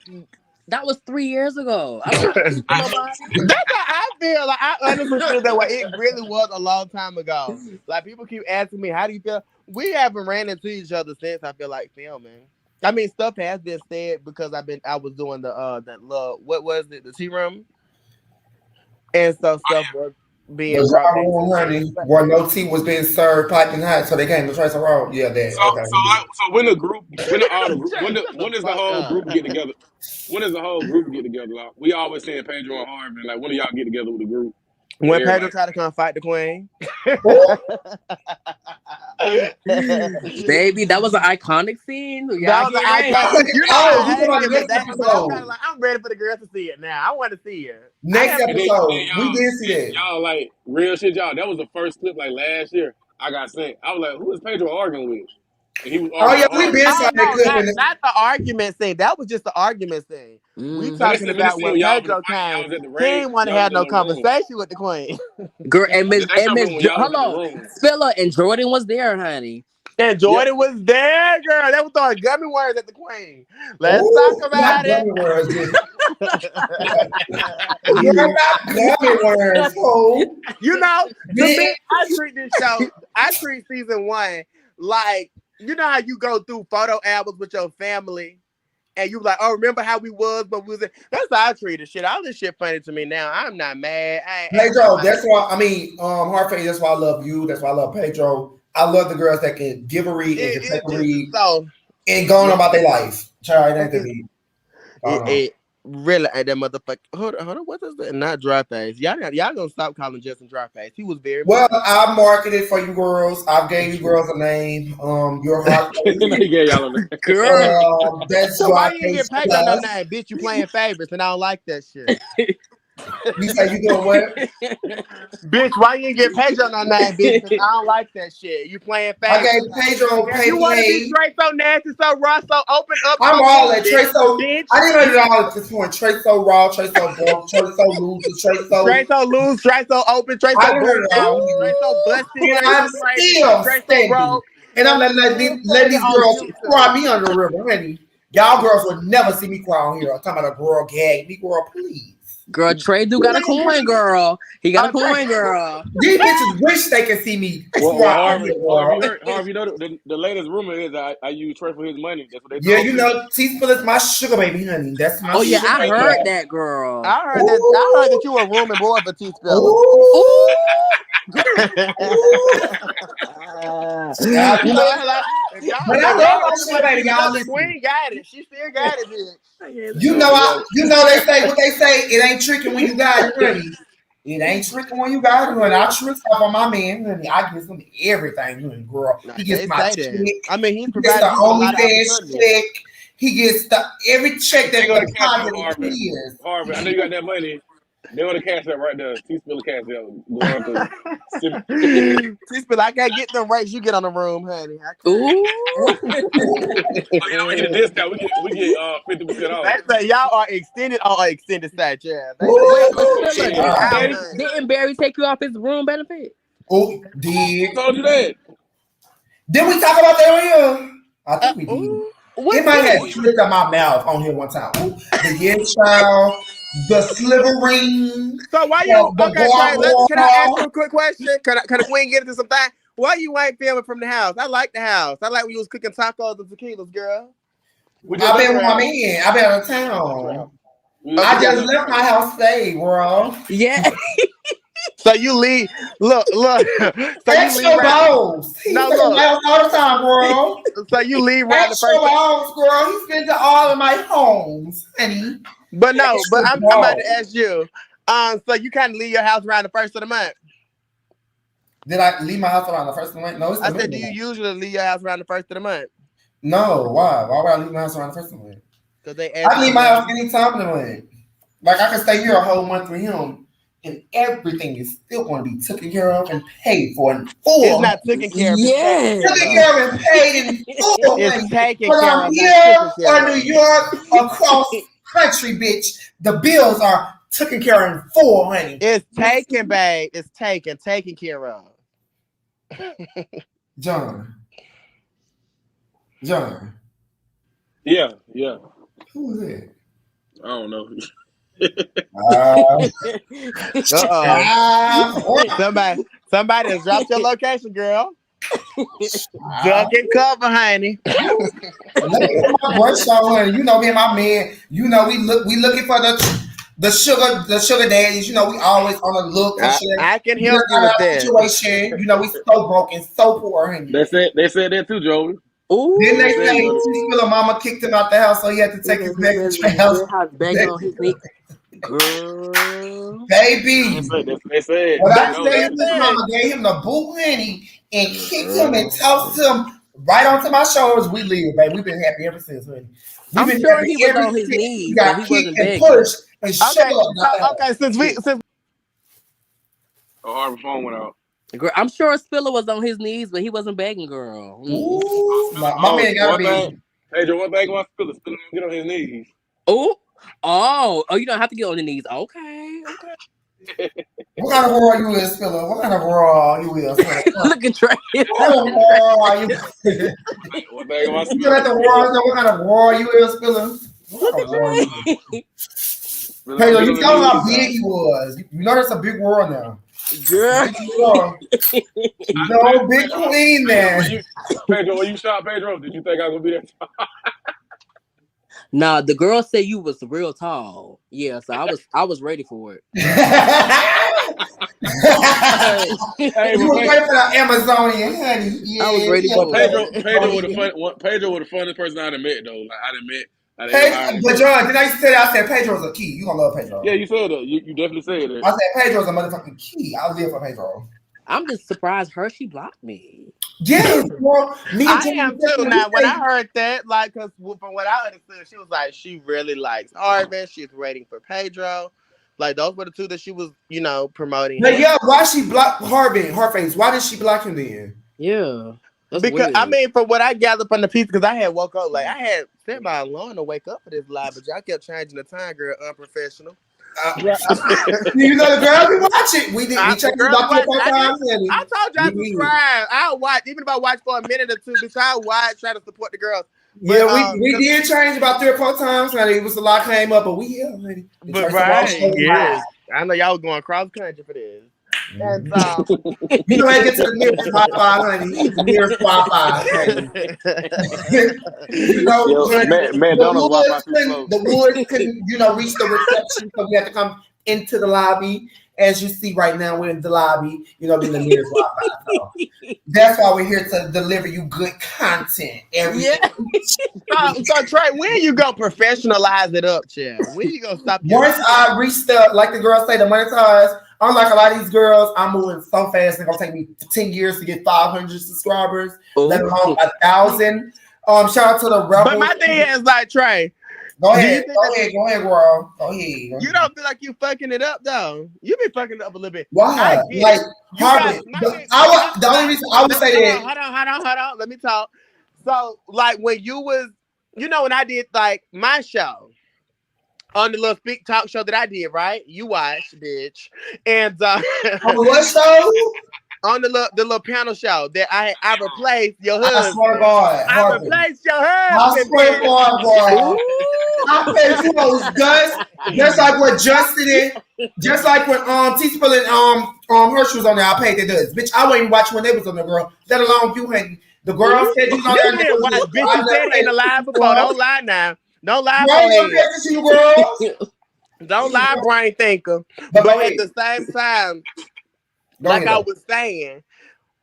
Speaker 3: That was 3 years ago. I don't have nobody.
Speaker 5: That's how I feel. Like I honestly feel that way. It really was a long time ago. Like people keep asking me, "How do you feel?" We haven't ran into each other since. I feel like filming. I mean, stuff has been said because I was doing that love. What was it? The tea room. And so stuff was being
Speaker 6: where no tea was being served piping hot, so they came to Trace Road. Yeah, that.
Speaker 4: So when the whole group get together? When does the whole group get together? Like, we always saying Pedro and Harvin. Like, when do y'all get together with the group?
Speaker 5: When Pedro
Speaker 2: Everybody.
Speaker 5: tried to come fight the queen.
Speaker 3: Baby, that was an iconic scene.
Speaker 5: That
Speaker 3: Y'all
Speaker 5: was an
Speaker 3: get ready.
Speaker 5: icon. You know
Speaker 6: Oh,
Speaker 5: I
Speaker 6: we talking
Speaker 5: hated
Speaker 6: about
Speaker 5: it,
Speaker 6: the
Speaker 5: but
Speaker 6: next
Speaker 5: I'm kind of
Speaker 6: episode.
Speaker 5: like I'm ready for the girls to see it now. I want to see it. I
Speaker 6: Next
Speaker 5: haven't.
Speaker 2: And then
Speaker 6: episode, we
Speaker 2: y'all,
Speaker 6: did see that.
Speaker 2: y'all like real shit, y'all. That was the first clip like last year. I got sent. I was like, who is Pedro arguing with? And he was
Speaker 6: Oh
Speaker 2: arguing
Speaker 6: yeah,
Speaker 2: with
Speaker 6: we
Speaker 2: Harvey.
Speaker 6: been
Speaker 5: Oh
Speaker 6: saw that
Speaker 5: no,
Speaker 6: clip in
Speaker 5: not the argument scene. That was just the argument scene. We
Speaker 3: Mm-hmm.
Speaker 2: No, they
Speaker 5: talking
Speaker 2: sent me this
Speaker 5: about
Speaker 2: scene
Speaker 5: when
Speaker 2: when y'all was
Speaker 5: Pedro
Speaker 2: fighting.
Speaker 5: came.
Speaker 2: Y'all was at the
Speaker 5: He
Speaker 2: raid.
Speaker 5: didn't want to
Speaker 2: Y'all was
Speaker 5: have
Speaker 2: in the
Speaker 5: no
Speaker 2: little room.
Speaker 5: conversation with the queen.
Speaker 3: Girl,
Speaker 2: They showed me when y'all was
Speaker 3: hold
Speaker 2: in the
Speaker 3: on.
Speaker 2: room.
Speaker 3: Spiller and Jordan was there, honey.
Speaker 5: And
Speaker 2: Yep.
Speaker 5: Jordan was there, girl. They was throwing gummy worms at the queen. Let's talk
Speaker 6: Oh,
Speaker 5: about
Speaker 6: not
Speaker 5: it.
Speaker 6: gummy worms, bitch. Girl, not gummy worms, ho.
Speaker 5: You know, to
Speaker 6: Bitch.
Speaker 5: me, I treat this show, I treat season one like, you know how you go through photo albums with your family and you like, oh, remember how we was, but we was. That's how I treat this shit. All this shit funny to me now. I'm not mad. Ain't
Speaker 6: Pedro,
Speaker 5: nobody.
Speaker 6: that's why I mean, Harvey, that's why I love you. That's why I love Pedro. I love the girls that can give a read and can take
Speaker 5: It
Speaker 6: a
Speaker 5: just
Speaker 6: read
Speaker 5: so
Speaker 6: and go on
Speaker 5: yeah.
Speaker 6: about their life. Child, it ain't to
Speaker 5: It,
Speaker 6: me.
Speaker 5: it really ain't that motherfucker. Hold on, what is that? Not dry face. Y'all gonna stop calling Justin dry face. He was very
Speaker 6: Well,
Speaker 5: funny.
Speaker 6: I marketed for you girls. I gave you girls a name. Your heart.
Speaker 2: And he gave y'all a
Speaker 3: Girl.
Speaker 6: That's
Speaker 5: So
Speaker 6: dry
Speaker 5: why you ain't
Speaker 6: face
Speaker 5: get Pedro no
Speaker 6: plus.
Speaker 5: name, bitch? You playing favorites, and I don't like that shit.
Speaker 6: You say you doing what?
Speaker 5: Bitch, why you ain't get Pedro no name, bitch? Because I don't like that shit. You playing
Speaker 6: I gave
Speaker 5: favorites.
Speaker 6: Pedro
Speaker 5: If you want to be
Speaker 6: pay.
Speaker 5: straight, so nasty, so raw, so open up,
Speaker 6: I'm
Speaker 5: so
Speaker 6: all
Speaker 5: loose,
Speaker 6: at Trey so
Speaker 5: bitch.
Speaker 6: I didn't know it all at this point. Trey so raw, Trey so broke, Trey so loose, Trey so
Speaker 5: Straight so loose, straight so open, straight
Speaker 6: I
Speaker 5: so
Speaker 6: didn't know
Speaker 5: bugged
Speaker 6: it
Speaker 5: out,
Speaker 6: all.
Speaker 5: straight so busted,
Speaker 6: And
Speaker 5: straight
Speaker 6: I'm
Speaker 5: so crazy,
Speaker 6: still
Speaker 5: straight so
Speaker 6: standing.
Speaker 5: broke.
Speaker 6: And I'm
Speaker 5: So
Speaker 6: letting these
Speaker 5: on
Speaker 6: girls
Speaker 5: YouTube.
Speaker 6: cry me under the river, honey. Y'all girls would never see me cry on here. I'm talking about a girl gag. Me girl, please.
Speaker 3: Girl, Trey do got a coin, girl. He got a
Speaker 5: Trey.
Speaker 3: coin, girl.
Speaker 6: These bitches wish they could see me
Speaker 2: Well,
Speaker 6: cry on here,
Speaker 2: Harvey,
Speaker 6: girl.
Speaker 2: you know the latest rumor is I use Trey for his money. That's what they
Speaker 6: Yeah,
Speaker 2: told
Speaker 6: you
Speaker 2: me.
Speaker 6: know, T-Spill is my sugar baby, honey. That's my
Speaker 3: Oh yeah,
Speaker 6: sugar
Speaker 3: I
Speaker 6: baby.
Speaker 3: heard that, girl.
Speaker 5: I heard that you were room and board for T Spiller.
Speaker 6: Ooh.
Speaker 3: Ooh.
Speaker 6: Ooh. Child,
Speaker 5: You know, like,
Speaker 6: but I
Speaker 5: if
Speaker 6: love
Speaker 5: y'all
Speaker 6: my
Speaker 5: really
Speaker 6: sugar
Speaker 5: want to
Speaker 6: baby.
Speaker 5: keep it
Speaker 6: Y'all
Speaker 5: up, the
Speaker 6: listen.
Speaker 5: queen got it. She still got it, bitch.
Speaker 2: Yeah.
Speaker 6: You know they say what they say. It ain't tricking when you got it, honey. It ain't tricking when you got it, honey. I trick stuff on my man, honey. I give him everything, honey, girl.
Speaker 5: Nah,
Speaker 6: He gets
Speaker 5: they
Speaker 6: my
Speaker 5: say
Speaker 6: check.
Speaker 5: that. I mean, he's
Speaker 6: He gets the
Speaker 5: provided you with a lot of
Speaker 6: OnlyFans
Speaker 5: opportunities.
Speaker 6: check. He gets the every check
Speaker 2: They
Speaker 6: that
Speaker 2: go to cash out
Speaker 6: deposited in 2
Speaker 2: Harvey.
Speaker 6: years.
Speaker 2: Harvey, I know you got that money. They go to cash out right there. T Spiller cash out going through.
Speaker 5: T Spiller, I can't get them rates you get on the room, honey. I can't.
Speaker 3: Ooh.
Speaker 2: So you know we get a discount. We get 50% off.
Speaker 5: They say y'all are extended on extended side, yeah. They say
Speaker 3: Wait,
Speaker 5: y'all
Speaker 3: but
Speaker 6: Ooh,
Speaker 3: Spiller,
Speaker 5: extended
Speaker 2: Shit.
Speaker 5: out,
Speaker 3: Barry
Speaker 5: honey.
Speaker 3: didn't Barry take you off his room benefit?
Speaker 6: oh, did.
Speaker 2: Who told you that?
Speaker 6: Did we talk about that on here? I think we did.
Speaker 5: Ooh.
Speaker 6: It
Speaker 3: What
Speaker 6: might have
Speaker 3: tea?
Speaker 6: slipped out my mouth on here one time. Ooh, the yes child, the slivering,
Speaker 5: So why you
Speaker 6: the
Speaker 5: okay, Trey? Can I ask you
Speaker 6: guar.
Speaker 5: a quick question? Can the queen get into some thing? Why you ain't filming from the house? I like the house. I like when you was cooking tacos and tequilas, girl.
Speaker 2: We just
Speaker 6: I've
Speaker 2: left
Speaker 6: been
Speaker 2: the
Speaker 6: with my
Speaker 2: house.
Speaker 6: man. I've been out of
Speaker 2: Trap.
Speaker 6: town.
Speaker 5: Okay.
Speaker 6: I
Speaker 2: We just
Speaker 6: just
Speaker 2: left the
Speaker 6: left my
Speaker 2: house.
Speaker 6: house today, bro.
Speaker 3: Yeah.
Speaker 5: So you leave. Look. So you leave
Speaker 6: Extra
Speaker 5: right.
Speaker 6: balls. He
Speaker 5: No,
Speaker 6: stays in my
Speaker 5: look.
Speaker 6: house all the time, bro.
Speaker 5: So you leave around the
Speaker 6: Extra
Speaker 5: first.
Speaker 6: balls, girl. He's been to all of my homes, honey.
Speaker 5: But no.
Speaker 6: Extra
Speaker 5: But I'm about to
Speaker 6: balls.
Speaker 5: ask you. So you kind of leave your house around the first of the month.
Speaker 6: Did I leave my house around the first of the month? No, it's the
Speaker 5: I said,
Speaker 6: middle
Speaker 5: do
Speaker 6: of the
Speaker 5: you
Speaker 6: month.
Speaker 5: usually leave your house around the first of the month?
Speaker 6: No, why? Why would I leave my house around the first of the month?
Speaker 5: Because they
Speaker 6: I
Speaker 5: ask you
Speaker 6: leave
Speaker 5: to
Speaker 6: my
Speaker 5: let
Speaker 6: house
Speaker 5: them.
Speaker 6: any time in the month. Like I can stay here a whole month with him, and everything is still going to be taken care of and paid for in
Speaker 5: It's
Speaker 6: full.
Speaker 5: not taken care of. It's taken care
Speaker 6: Taken
Speaker 3: Yes.
Speaker 5: of.
Speaker 6: care of and paid in full,
Speaker 5: It's
Speaker 6: honey.
Speaker 5: taken
Speaker 6: Whether
Speaker 5: care
Speaker 6: I'm
Speaker 5: of, not
Speaker 6: here
Speaker 5: taken
Speaker 6: or
Speaker 5: care
Speaker 6: New
Speaker 5: of.
Speaker 6: York, across country, bitch, the bills are taken care of in full, honey.
Speaker 5: It's taken, babe. It's taken care of.
Speaker 6: John, John,
Speaker 2: Yeah.
Speaker 6: who is it?
Speaker 2: I don't know.
Speaker 6: Uh,
Speaker 5: Uh-oh.
Speaker 6: what?
Speaker 5: Somebody has dropped your location, girl.
Speaker 6: Uh,
Speaker 5: Duck and cover, honey.
Speaker 6: Let me get my voice on, honey. You know me and my man. You know we looking for the sugar daddies. You know we always on the look for shit.
Speaker 5: I can
Speaker 6: We
Speaker 5: help
Speaker 6: just
Speaker 5: you
Speaker 6: got
Speaker 5: with
Speaker 6: our
Speaker 5: that.
Speaker 6: situation. You know we so broken, so poor, honey.
Speaker 2: They said that too, Joey.
Speaker 6: Then
Speaker 2: They
Speaker 6: they
Speaker 2: said
Speaker 6: say
Speaker 3: Ooh.
Speaker 2: Jody.
Speaker 6: T. Spiller mama kicked him out the house, so he had to take his back to the house.
Speaker 3: House banging on his knee. Girl.
Speaker 6: Baby.
Speaker 4: That's what they said.
Speaker 6: What
Speaker 4: They
Speaker 6: I
Speaker 3: That's
Speaker 4: know
Speaker 6: tell
Speaker 3: what
Speaker 6: you,
Speaker 3: they
Speaker 4: that.
Speaker 6: his
Speaker 3: said.
Speaker 6: mama gave him the boot honey and kicked him and tossed
Speaker 3: Girl.
Speaker 6: him right onto my shoulders. We live, baby. We've been happy ever since, honey. We've
Speaker 3: I'm
Speaker 6: been
Speaker 3: sure
Speaker 6: happy
Speaker 3: he was
Speaker 6: ever
Speaker 3: on his
Speaker 6: since he
Speaker 3: knees, but
Speaker 6: got
Speaker 3: he
Speaker 6: kicked
Speaker 3: wasn't
Speaker 6: and
Speaker 3: begging.
Speaker 6: pushed and shoved
Speaker 5: Okay,
Speaker 6: out the house.
Speaker 5: okay, since
Speaker 4: Oh, Harvey phone went out.
Speaker 3: Girl, I'm sure Spiller was on his knees, but he wasn't begging, girl. Mm-mm.
Speaker 6: Ooh, my
Speaker 4: Oh,
Speaker 6: man gotta
Speaker 4: one
Speaker 6: be.
Speaker 4: thing. Pedro, one thing about Spiller. Spiller don't get on his knees.
Speaker 3: Oh, you don't have to get on your knees. Okay, okay.
Speaker 6: What kind of world you is, Philip? What kind of world you is, Philip?
Speaker 3: Look at Trey.
Speaker 6: What kind of world are you?
Speaker 4: One thing about
Speaker 6: You
Speaker 4: Spiller.
Speaker 6: at the world? What kind of world you is, Philip? What
Speaker 3: Look
Speaker 6: kind
Speaker 3: at
Speaker 6: of world you is?
Speaker 3: Trey.
Speaker 4: Spiller don't
Speaker 6: Pedro,
Speaker 4: get
Speaker 6: you
Speaker 4: on his
Speaker 6: tell him how
Speaker 4: knees,
Speaker 6: big
Speaker 4: dog.
Speaker 6: he was. You know that's a big world now.
Speaker 3: Girl.
Speaker 6: Big world. No, big queen
Speaker 4: Pedro,
Speaker 6: man.
Speaker 4: when you shot Pedro, did you think I was gonna be that tall?
Speaker 3: Nah, the girl said you was real tall. Yeah, so I was ready for it.
Speaker 4: Hey,
Speaker 6: You
Speaker 4: but
Speaker 6: was ready for the Amazonian, honey.
Speaker 3: I was
Speaker 6: Yeah,
Speaker 3: ready
Speaker 6: yeah.
Speaker 3: for it.
Speaker 4: Pedro was the funniest person I done met though. Like I done met out of
Speaker 6: Pedro,
Speaker 4: everybody.
Speaker 6: but John, did I used to tell you I said Pedro's a key? You gonna love Pedro.
Speaker 4: Yeah, you said that. You definitely said that.
Speaker 6: I said Pedro's a motherfucking key. I live for Pedro.
Speaker 3: I'm just surprised Hershey blocked me.
Speaker 6: Yes, well, me and
Speaker 5: I
Speaker 6: Jimmy
Speaker 5: am too.
Speaker 6: we
Speaker 5: Now, when I
Speaker 6: say,
Speaker 5: heard that, like, cause from what I understood, she was like, she really likes Harvin. She's waiting for Pedro. Like, those were the two that she was, promoting
Speaker 6: but
Speaker 5: him.
Speaker 6: yeah, why she blocked Harvin, Harface? Why did she block him then?
Speaker 3: Yeah, that's
Speaker 5: Because I
Speaker 3: weird.
Speaker 5: mean, from what I gathered from the piece, because I had woke up, like I had set my alarm to wake up for this live, but y'all kept changing the time, girl. Unprofessional.
Speaker 6: Yeah, you know the girl we watch it. We
Speaker 5: I,
Speaker 6: checked it
Speaker 5: girl,
Speaker 6: about 3 or 4
Speaker 5: I did.
Speaker 6: times, honey.
Speaker 5: I told y'all
Speaker 6: We
Speaker 5: to
Speaker 6: did.
Speaker 5: subscribe. I'll watch, even if I watch for a minute or two, bitch. I'll watch, try to support the girls. But
Speaker 6: Yeah, we did change about 3 or 4 times, honey. It was a lot came up, but we here, honey. The
Speaker 5: but
Speaker 6: Choice of All
Speaker 5: right,
Speaker 6: Show
Speaker 5: yes.
Speaker 6: live.
Speaker 5: I know y'all was going cross country for this. And
Speaker 6: You know, I get to the nearest Wi-Fi, honey. The nearest Wi-Fi, honey. You know,
Speaker 4: Yo,
Speaker 6: honey,
Speaker 4: McDonald's Wi-Fi too slow.
Speaker 6: the woods couldn't, reach the reception, so we had to come into the lobby. As you see right now, we're in the lobby, in the nearest Wi-Fi. So that's why we're here to deliver you good content every
Speaker 5: Yeah. So Trey, when you gonna professionalize it up, chill? When you gonna stop your
Speaker 6: Once I reach like the girls say, the monetize, unlike a lot of these girls, I'm moving so fast. It's gonna take me 10 years to get 500 subscribers, let alone 1,000. Shout out to the Rebels.
Speaker 5: But my thing is like, Trey,
Speaker 6: go ahead, girl. Go ahead.
Speaker 5: You don't feel like you fucking it up though. You be fucking it up a little bit.
Speaker 6: Why? Like Harvey, the only reason I would say that.
Speaker 5: Hold on. Let me talk. So, like when you was, when I did like my show on the little speak talk show that I did, right? You watched, bitch. And
Speaker 6: On what show?
Speaker 5: On the little panel show that I replaced your husband.
Speaker 6: I swear to God,
Speaker 5: I replaced your husband.
Speaker 6: I swear to God, boy. I paid you those guns, just like what Justin did, just like when T-Spill and Hershey was on there. I paid their duds. Bitch, I wasn't even watching when they was on there, girl. Let alone you hadn't. The girl said you was on there.
Speaker 5: Bitch, you said it in the live before. Don't lie now. Don't lie,
Speaker 6: girl.
Speaker 5: Don't lie, brain thinker. But at the same time, like I was saying,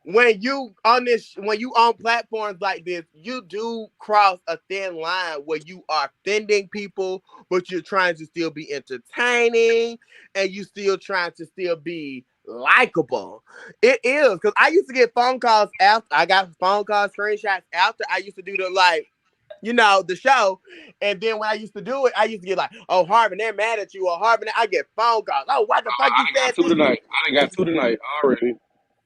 Speaker 5: when you on platforms like this, you do cross a thin line where you are offending people, but you're trying to still be entertaining and you still trying to still be likable. It is, because I used to get phone calls after I got phone calls, screenshots after I used to do the show. And then when I used to do it, I used to get like, oh, Harvin, they're mad at you, or Harvin, I get phone calls. Oh, what the fuck you said?
Speaker 4: I done got two tonight already.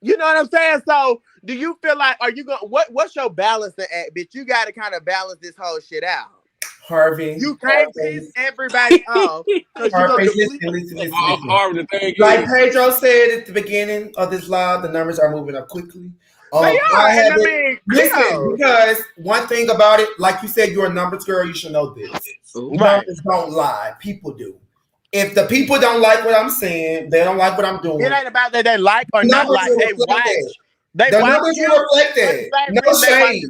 Speaker 5: You know what I'm saying? So do you feel like, are you going what's your balancing act, bitch? You gotta kind of balance this whole shit out.
Speaker 6: Harvey.
Speaker 5: You can't piss everybody off.
Speaker 6: Harvey, listen. Like Pedro said at the beginning of this live, the numbers are moving up quickly. Listen, because one thing about it, like you said, you're a numbers girl, you should know this. Numbers don't lie. People do. If the people don't like what I'm saying, they don't like what I'm doing.
Speaker 5: It ain't about that they like or not like. They watch.
Speaker 6: The numbers will reflect that. No shade.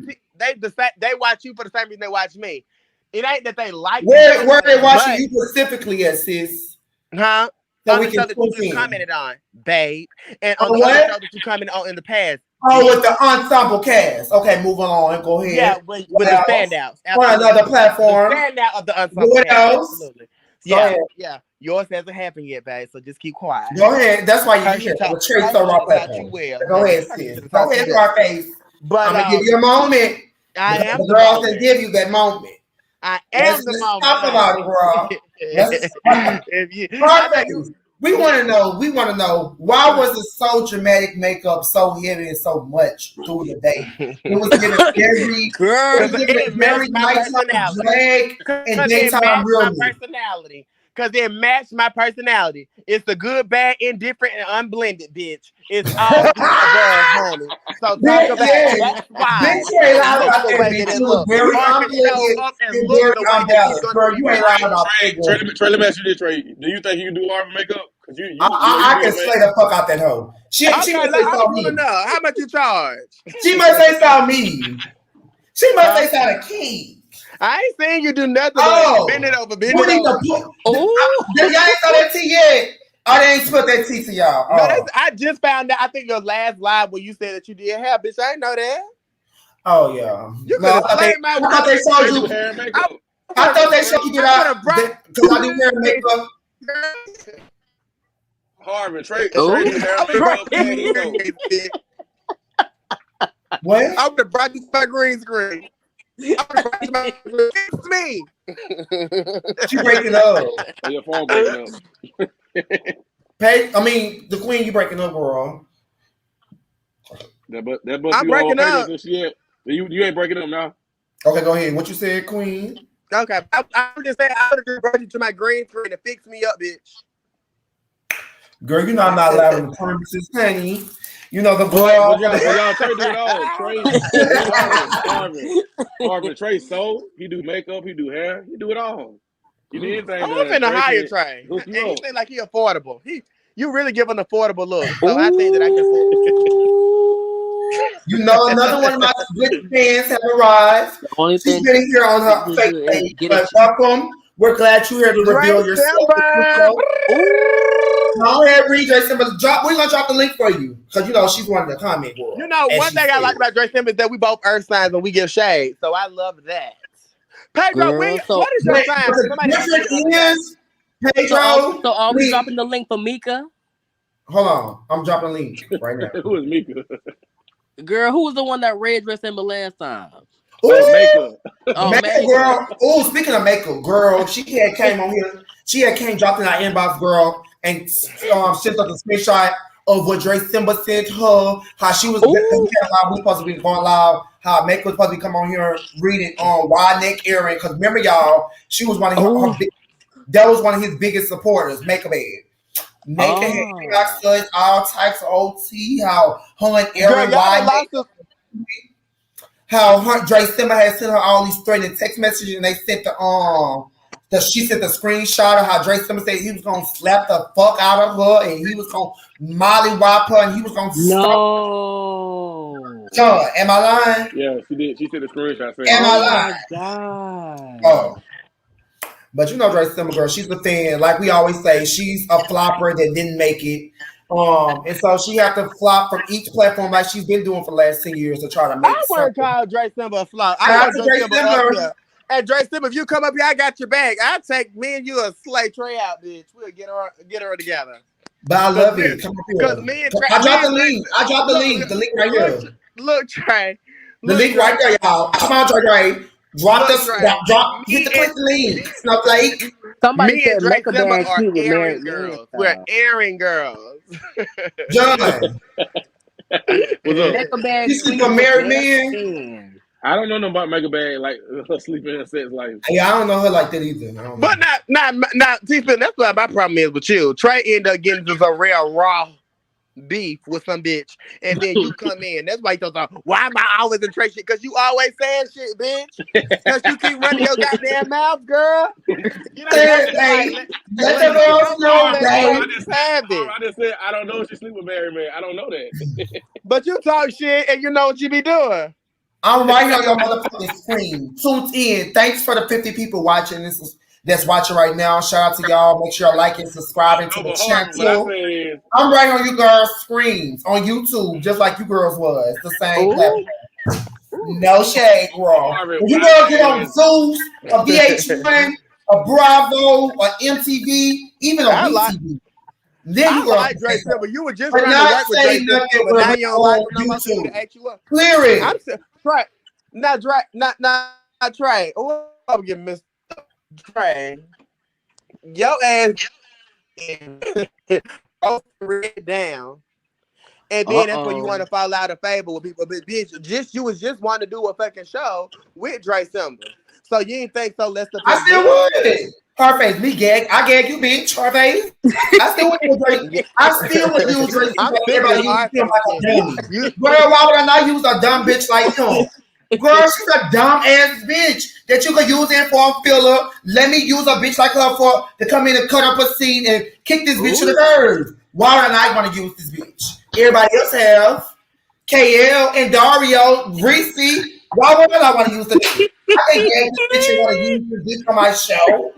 Speaker 5: They watch you for the same reason they watch me. It ain't that they like.
Speaker 6: Where they watching you specifically at, sis?
Speaker 5: Huh?
Speaker 6: So
Speaker 5: on
Speaker 6: we
Speaker 5: the show
Speaker 6: can
Speaker 5: that you commented on, babe. And
Speaker 6: on
Speaker 5: the
Speaker 6: what?
Speaker 5: other show that you commented on in the past.
Speaker 6: Oh, with the ensemble cast. Okay, moving on. Go ahead.
Speaker 5: Yeah, with the standouts.
Speaker 6: On another platform.
Speaker 5: The standout of the ensemble cast. Absolutely. Yeah. Yours hasn't happened yet, babe. So just keep quiet.
Speaker 6: Go ahead. That's why you're
Speaker 5: Hershey
Speaker 6: here.
Speaker 5: talk
Speaker 6: The traits so raw
Speaker 5: about you well.
Speaker 6: Go ahead,
Speaker 5: Hershey
Speaker 6: sis.
Speaker 5: to
Speaker 6: Go
Speaker 5: talk to
Speaker 6: ahead,
Speaker 5: you.
Speaker 6: Scarface.
Speaker 5: But
Speaker 6: I'm gonna give you a moment.
Speaker 5: I am
Speaker 6: The
Speaker 5: the
Speaker 6: girls
Speaker 5: moment.
Speaker 6: didn't give you that moment.
Speaker 5: I am the
Speaker 6: Let's
Speaker 5: moment.
Speaker 6: talk about it, bro. Scarface. We want to know why was it so dramatic makeup, so heavy, and so much through the day? It was giving very
Speaker 5: my
Speaker 6: nighttime
Speaker 5: personality.
Speaker 6: drag and daytime realness.
Speaker 5: Because it matched my personality. It's the good, bad, indifferent, and unblended, bitch. It's all the above, honey. So talk about it. That's why.
Speaker 6: Bitch, you ain't lying
Speaker 5: Look
Speaker 6: about
Speaker 5: the
Speaker 6: that,
Speaker 5: way
Speaker 6: bitch.
Speaker 5: that it
Speaker 6: You was
Speaker 5: looks.
Speaker 6: very
Speaker 5: Or can show
Speaker 6: unblended
Speaker 5: up and
Speaker 6: and
Speaker 5: look
Speaker 6: very
Speaker 5: the way that he's
Speaker 6: unbalanced.
Speaker 5: going
Speaker 6: Bro,
Speaker 5: to be
Speaker 6: you ain't lying
Speaker 5: portrayed.
Speaker 6: about that.
Speaker 4: Trey, let me ask you this, Trey. Do you think you can do Harvey makeup? Because you
Speaker 6: I can slay the fuck out that hoe. She must say something me.
Speaker 5: How much you charge?
Speaker 6: She must say something me. She must say something key.
Speaker 5: I ain't saying you do nothing. But bend it over. Bend it over.
Speaker 6: Y'all ain't saw that tea yet. Oh, they ain't split that tea to y'all.
Speaker 5: No, I just found out. I think your last live when you said that you did hair, bitch. I didn't know that.
Speaker 6: Oh yeah.
Speaker 5: You could have played my.
Speaker 6: I thought they showed you hair and makeup. I thought they showed you that because I do hair and makeup.
Speaker 4: Harvey, Trey do hair and makeup. And he know.
Speaker 6: What?
Speaker 5: I would have brought you my green screen. It's me.
Speaker 6: She breaking up.
Speaker 4: Oh, your phone breaking up.
Speaker 6: The queen, you breaking up, girl.
Speaker 4: That bus
Speaker 5: I'm breaking up.
Speaker 4: You ain't breaking up now.
Speaker 6: Okay, go ahead. What you said, queen?
Speaker 5: Okay, I'm just saying I would have just brought you to my green screen to fix me up, bitch. Girl,
Speaker 6: you know I'm not allowed in the premises, honey. You know the boy.
Speaker 4: Y'all Trey do it all. Harvey, Trey soul. He do makeup. He do hair. He do it all. You need anything done.
Speaker 5: I'm finna hire Trey. And he seems like he affordable. You really give an affordable look. So I think that I can.
Speaker 6: You know, another one of my good fans have arrived. She's been here on her fake page. But welcome. We're glad you're here to reveal yourself. Go ahead, read Dre Simba. We're gonna drop the link for you because you know she's one of the comment world.
Speaker 5: You know, one thing I like about Dre Simba is that we both earth signs and we give shade. So I love that. Pedro, what is your sign?
Speaker 3: Pedro. So are we dropping the link for Mika?
Speaker 6: Hold on, I'm dropping a link right now.
Speaker 4: Who is Mika?
Speaker 3: Girl, who was the one that read Dre Simba last time?
Speaker 6: Makeup. Makeup girl. Oh, speaking of makeup, girl, she had came on here. She had came dropped in our inbox, girl, and sent us a screenshot of what Dre Simba sent her. How she was we supposed to be going live. How makeup was supposed to be come on here reading on wide neck earring. Because remember, y'all, she was one of her that was one of his biggest supporters. Makeup head. Naked head, all types of OT. How her and Aaron wide neck. How Dre Simba had sent her all these threatening text messages, and they sent she sent the screenshot of how Dre Simba said he was gonna slap the fuck out of her, and he was gonna mollywop her, and he was gonna John, am I lying?
Speaker 4: Yeah, she did. She sent the screenshot.
Speaker 6: Am I lying?
Speaker 3: God.
Speaker 6: Oh. But you know Dre Simba, girl, she's a fan. Like we always say, she's a flopper that didn't make it. And so she had to flop from each platform like she's been doing for the last 10 years to try to make it.
Speaker 5: I wouldn't call Dre Simba a flop. I know Dre Simba up here. And Dre Simba, if you come up here, I got your back. I'll take me and you a slay Trey out, bitch. We'll get her together.
Speaker 6: But I love it. Come up here.
Speaker 5: Because me and Trey,
Speaker 6: I dropped the link. The link right here.
Speaker 5: Look, Trey.
Speaker 6: The link right there, y'all. Come on, Trey. Drop hit the click the link. Snowflake.
Speaker 3: Somebody said
Speaker 5: Dre
Speaker 3: make a
Speaker 5: Simba
Speaker 3: bag
Speaker 5: are
Speaker 3: cute with
Speaker 5: airing girls. We're airing girls.
Speaker 6: John.
Speaker 4: What's up?
Speaker 3: Make a bag
Speaker 6: you sleep with married men?
Speaker 4: I don't know nothing about Mega Bag, like her sleeping in sex life.
Speaker 6: Yeah, I don't know her like that either.
Speaker 5: But not T-Spin, that's what my problem is with you. Trey ended up getting just a real raw beef with some bitch, and then you come in. That's why you thought, why am I always in Trey shit? Because you always saying shit, bitch. Because you keep running your goddamn mouth, girl. You know,
Speaker 6: let the girls know, babe.
Speaker 4: I just said I don't know if she sleep with married man. I don't know that.
Speaker 5: But you talk shit, and you know what you be doing.
Speaker 6: I'm right here on your motherfucking screen. Tuned in. Thanks for the 50 people watching. That's watching right now. Shout out to y'all. Make sure you like and subscribing to the channel. I'm right on you girls' screens on YouTube, just like you girls was. The same platform. No shade, girl. When you girls get on Zeus or VH1, a Bravo, a MTV, even a WeTV. Then
Speaker 5: I
Speaker 6: you gonna
Speaker 5: like Dre Silver. You were just
Speaker 6: but
Speaker 5: trying to
Speaker 6: not
Speaker 5: work with
Speaker 6: say
Speaker 5: Dre Silver,
Speaker 6: nothing
Speaker 5: but
Speaker 6: with
Speaker 5: now
Speaker 6: her
Speaker 5: you don't like
Speaker 6: on
Speaker 5: him no more, so you
Speaker 6: YouTube.
Speaker 5: to ate you up.
Speaker 6: Clear
Speaker 5: I'm
Speaker 6: it.
Speaker 5: Trey. Not Dre. Not Trey. Oh, I'm getting missed up. Trey. Your ass red down. And then that's when you want to fall out of favor with people. But bitch, you was just wanting to do a fucking show with Dre Silver. So you didn't think so less of
Speaker 6: I
Speaker 5: him
Speaker 6: still
Speaker 5: then.
Speaker 6: would. Hardface, me gag. I gag you, bitch. Hardface. I still would use Drake. I still would use Drake.
Speaker 5: I'm sick of
Speaker 6: Everybody
Speaker 5: this
Speaker 6: use
Speaker 5: hard
Speaker 6: him
Speaker 5: face
Speaker 6: like a
Speaker 5: shit.
Speaker 6: dummy.
Speaker 5: You,
Speaker 6: Girl, why would I not use a dumb bitch like him? Girl, she's a dumb ass bitch that you could use in for a filler. Let me use a bitch like her for to come in and cut up a scene and kick this bitch to the curb. Why would I not want to use this bitch? Everybody else have KL and Dario, Reese. Why would I not want to use the bitch? I can't gag this bitch and want to use this bitch for my show.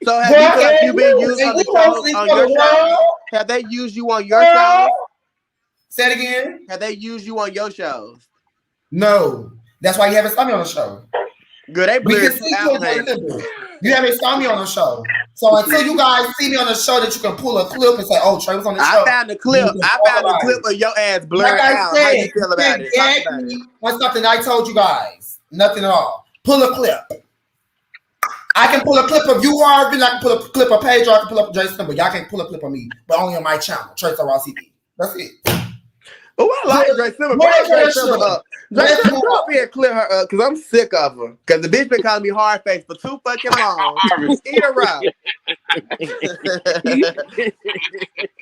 Speaker 5: so have
Speaker 6: Girl,
Speaker 5: you feel like you been
Speaker 6: you
Speaker 5: used
Speaker 6: and
Speaker 5: on
Speaker 6: we
Speaker 5: the
Speaker 6: won't
Speaker 5: show
Speaker 6: sleep
Speaker 5: on
Speaker 6: for
Speaker 5: your
Speaker 6: the
Speaker 5: show?
Speaker 6: world.
Speaker 5: Have they used you on your
Speaker 6: Girl.
Speaker 5: shows?
Speaker 6: Say it again.
Speaker 5: Have they used you on your shows?
Speaker 6: No. That's why you haven't saw me on the show.
Speaker 5: Good, they
Speaker 6: We can
Speaker 5: blurred you
Speaker 6: see you
Speaker 5: out,
Speaker 6: on
Speaker 5: honey.
Speaker 6: December. You haven't saw me on the show. So until you guys see me on the show that you can pull a clip and say, oh, Trey was on the show.
Speaker 5: I found the clip. I found the clip of your ass blurred
Speaker 6: Like I
Speaker 5: out. How
Speaker 6: said,
Speaker 5: you feel
Speaker 6: you
Speaker 5: about
Speaker 6: can't
Speaker 5: it? Talk
Speaker 6: gag
Speaker 5: about it.
Speaker 6: me on something I told you guys. Nothing at all. Pull a clip. I can pull a clip of you, Harvey. I can pull a clip of Pedro. I can pull up Dre Simba. Y'all can pull a clip of me, but only on my channel, Trace Raw TV. That's it.
Speaker 5: Oh, I like Dre Silver.
Speaker 6: What
Speaker 5: Bring Dre
Speaker 6: is
Speaker 5: Silver
Speaker 6: your
Speaker 5: up. Dre
Speaker 6: Let's
Speaker 5: Silver,
Speaker 6: move
Speaker 5: come up
Speaker 6: on.
Speaker 5: here and clear her up, because I'm sick of her. Because the bitch been calling me hard face for too fucking long. Eat her up.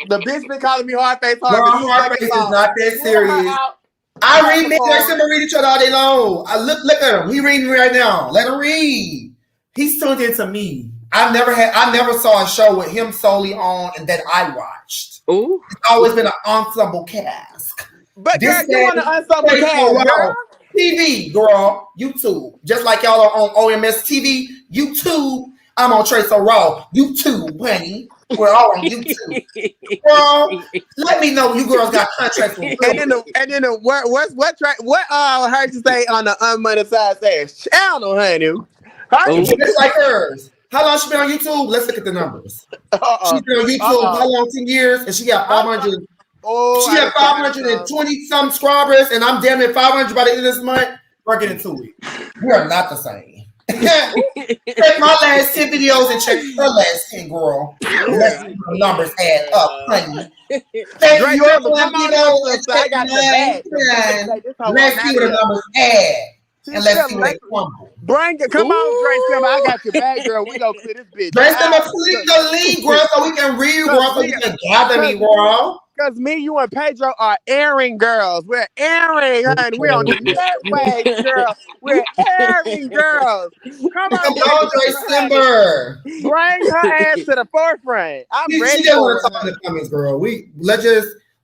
Speaker 5: The bitch been calling me hard face
Speaker 6: Girl,
Speaker 5: hard for too
Speaker 6: Hard
Speaker 5: fucking
Speaker 6: Face is
Speaker 5: long.
Speaker 6: not that
Speaker 5: Clear her
Speaker 6: serious.
Speaker 5: out.
Speaker 6: I
Speaker 5: Her
Speaker 6: read me. Dre
Speaker 5: before.
Speaker 6: Simba read each other all day long. I look at him. He reading me right now. Let him read. He's tuned into me. I never saw a show with him solely on and that I watched.
Speaker 3: Ooh.
Speaker 6: It's always been an ensemble cast.
Speaker 5: But
Speaker 6: This
Speaker 5: girl, you want an ensemble
Speaker 6: Trace
Speaker 5: cast,
Speaker 6: Raw
Speaker 5: girl?
Speaker 6: TV, girl, YouTube. Just like y'all are on OMS TV, YouTube. I'm on Trace Raw, YouTube, honey. We're all on YouTube. Girl, let me know you girls got contracts with
Speaker 5: And then what heard you say on the unmonetized ass channel, honey?
Speaker 6: just like hers. How long she been on YouTube? Let's look at the numbers. She's been on YouTube how long? 10 years, and she got 500. She got 520 some subscribers, and I'm damn near 500 by the end of this month. We're getting to it. We are not the same. Check my last 10 videos and check her last 10, girl. Let's see what the numbers add up, honey. Check
Speaker 5: Drake
Speaker 6: your
Speaker 5: Silver, come on
Speaker 6: video
Speaker 5: up,
Speaker 6: and
Speaker 5: sister. I
Speaker 6: check
Speaker 5: got the
Speaker 6: mine.
Speaker 5: bag.
Speaker 6: Let's see what the numbers add. And let's see what they crumble.
Speaker 5: Bring it. Come on, Drake Silver. I got your bag, girl. We gonna clear this bitch.
Speaker 6: Dress them up, click the link, girl, so we can read, girl, so you can gather me, girl.
Speaker 5: Because me, you, and Pedro are airing girls. We're airing, honey. We're on the network, girl. We're airing girls. Come on,
Speaker 6: Dre Simber.
Speaker 5: bring her ass to the forefront. I'm ready
Speaker 6: She didn't
Speaker 5: for
Speaker 6: want to talk in the comments, girl.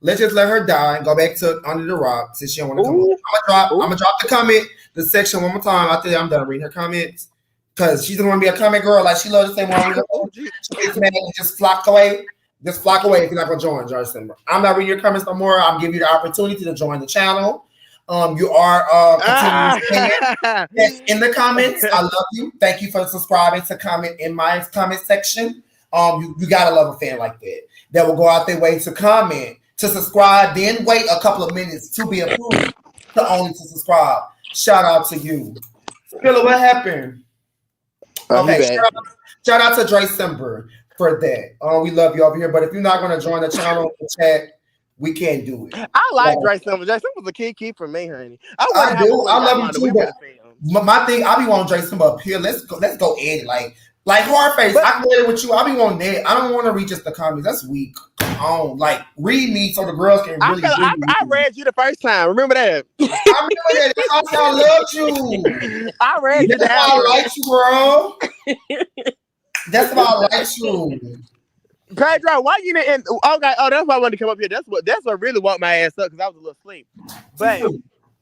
Speaker 6: Let's just let her die and go back to Under the Rock since she don't want to come on. I'm gonna drop the comment, the section one more time. After that, I'm done reading her comments. Because she doesn't want to be a comment girl like she loves to say one. She gets mad and just flock away. Just flock away if you're not gonna join, Dre Simber. I'm not reading your comments no more. I'm giving you the opportunity to join the channel. You are that's in the comments. I love you. Thank you for subscribing to comment in my comment section. You gotta love a fan like that. That will go out their way to comment, to subscribe, then wait a couple of minutes to be approved to only to subscribe. Shout out to you. Skilla, what happened? Okay, shout out to Dre Simber for that. We love you over here. But if you're not gonna join the channel, the chat, we can't do it.
Speaker 5: I like Dre Simber. Dre Simber's a key for me, honey.
Speaker 6: I do. I love him too. But my thing, I be wanting Dre Simber up here. Let's go at it. Like Hardface, I can get it with you. I be wanting that. I don't want to read just the comments. That's weak. Like read me so the girls can really.
Speaker 5: I read you the first time. Remember that?
Speaker 6: I remember that. That's how I loved you.
Speaker 5: I read you.
Speaker 6: That's how I like you, girl. That's why I like you.
Speaker 5: Pedro, why you didn't? Okay, that's why I wanted to come up here. That's what really woke my ass up because I was a little asleep. But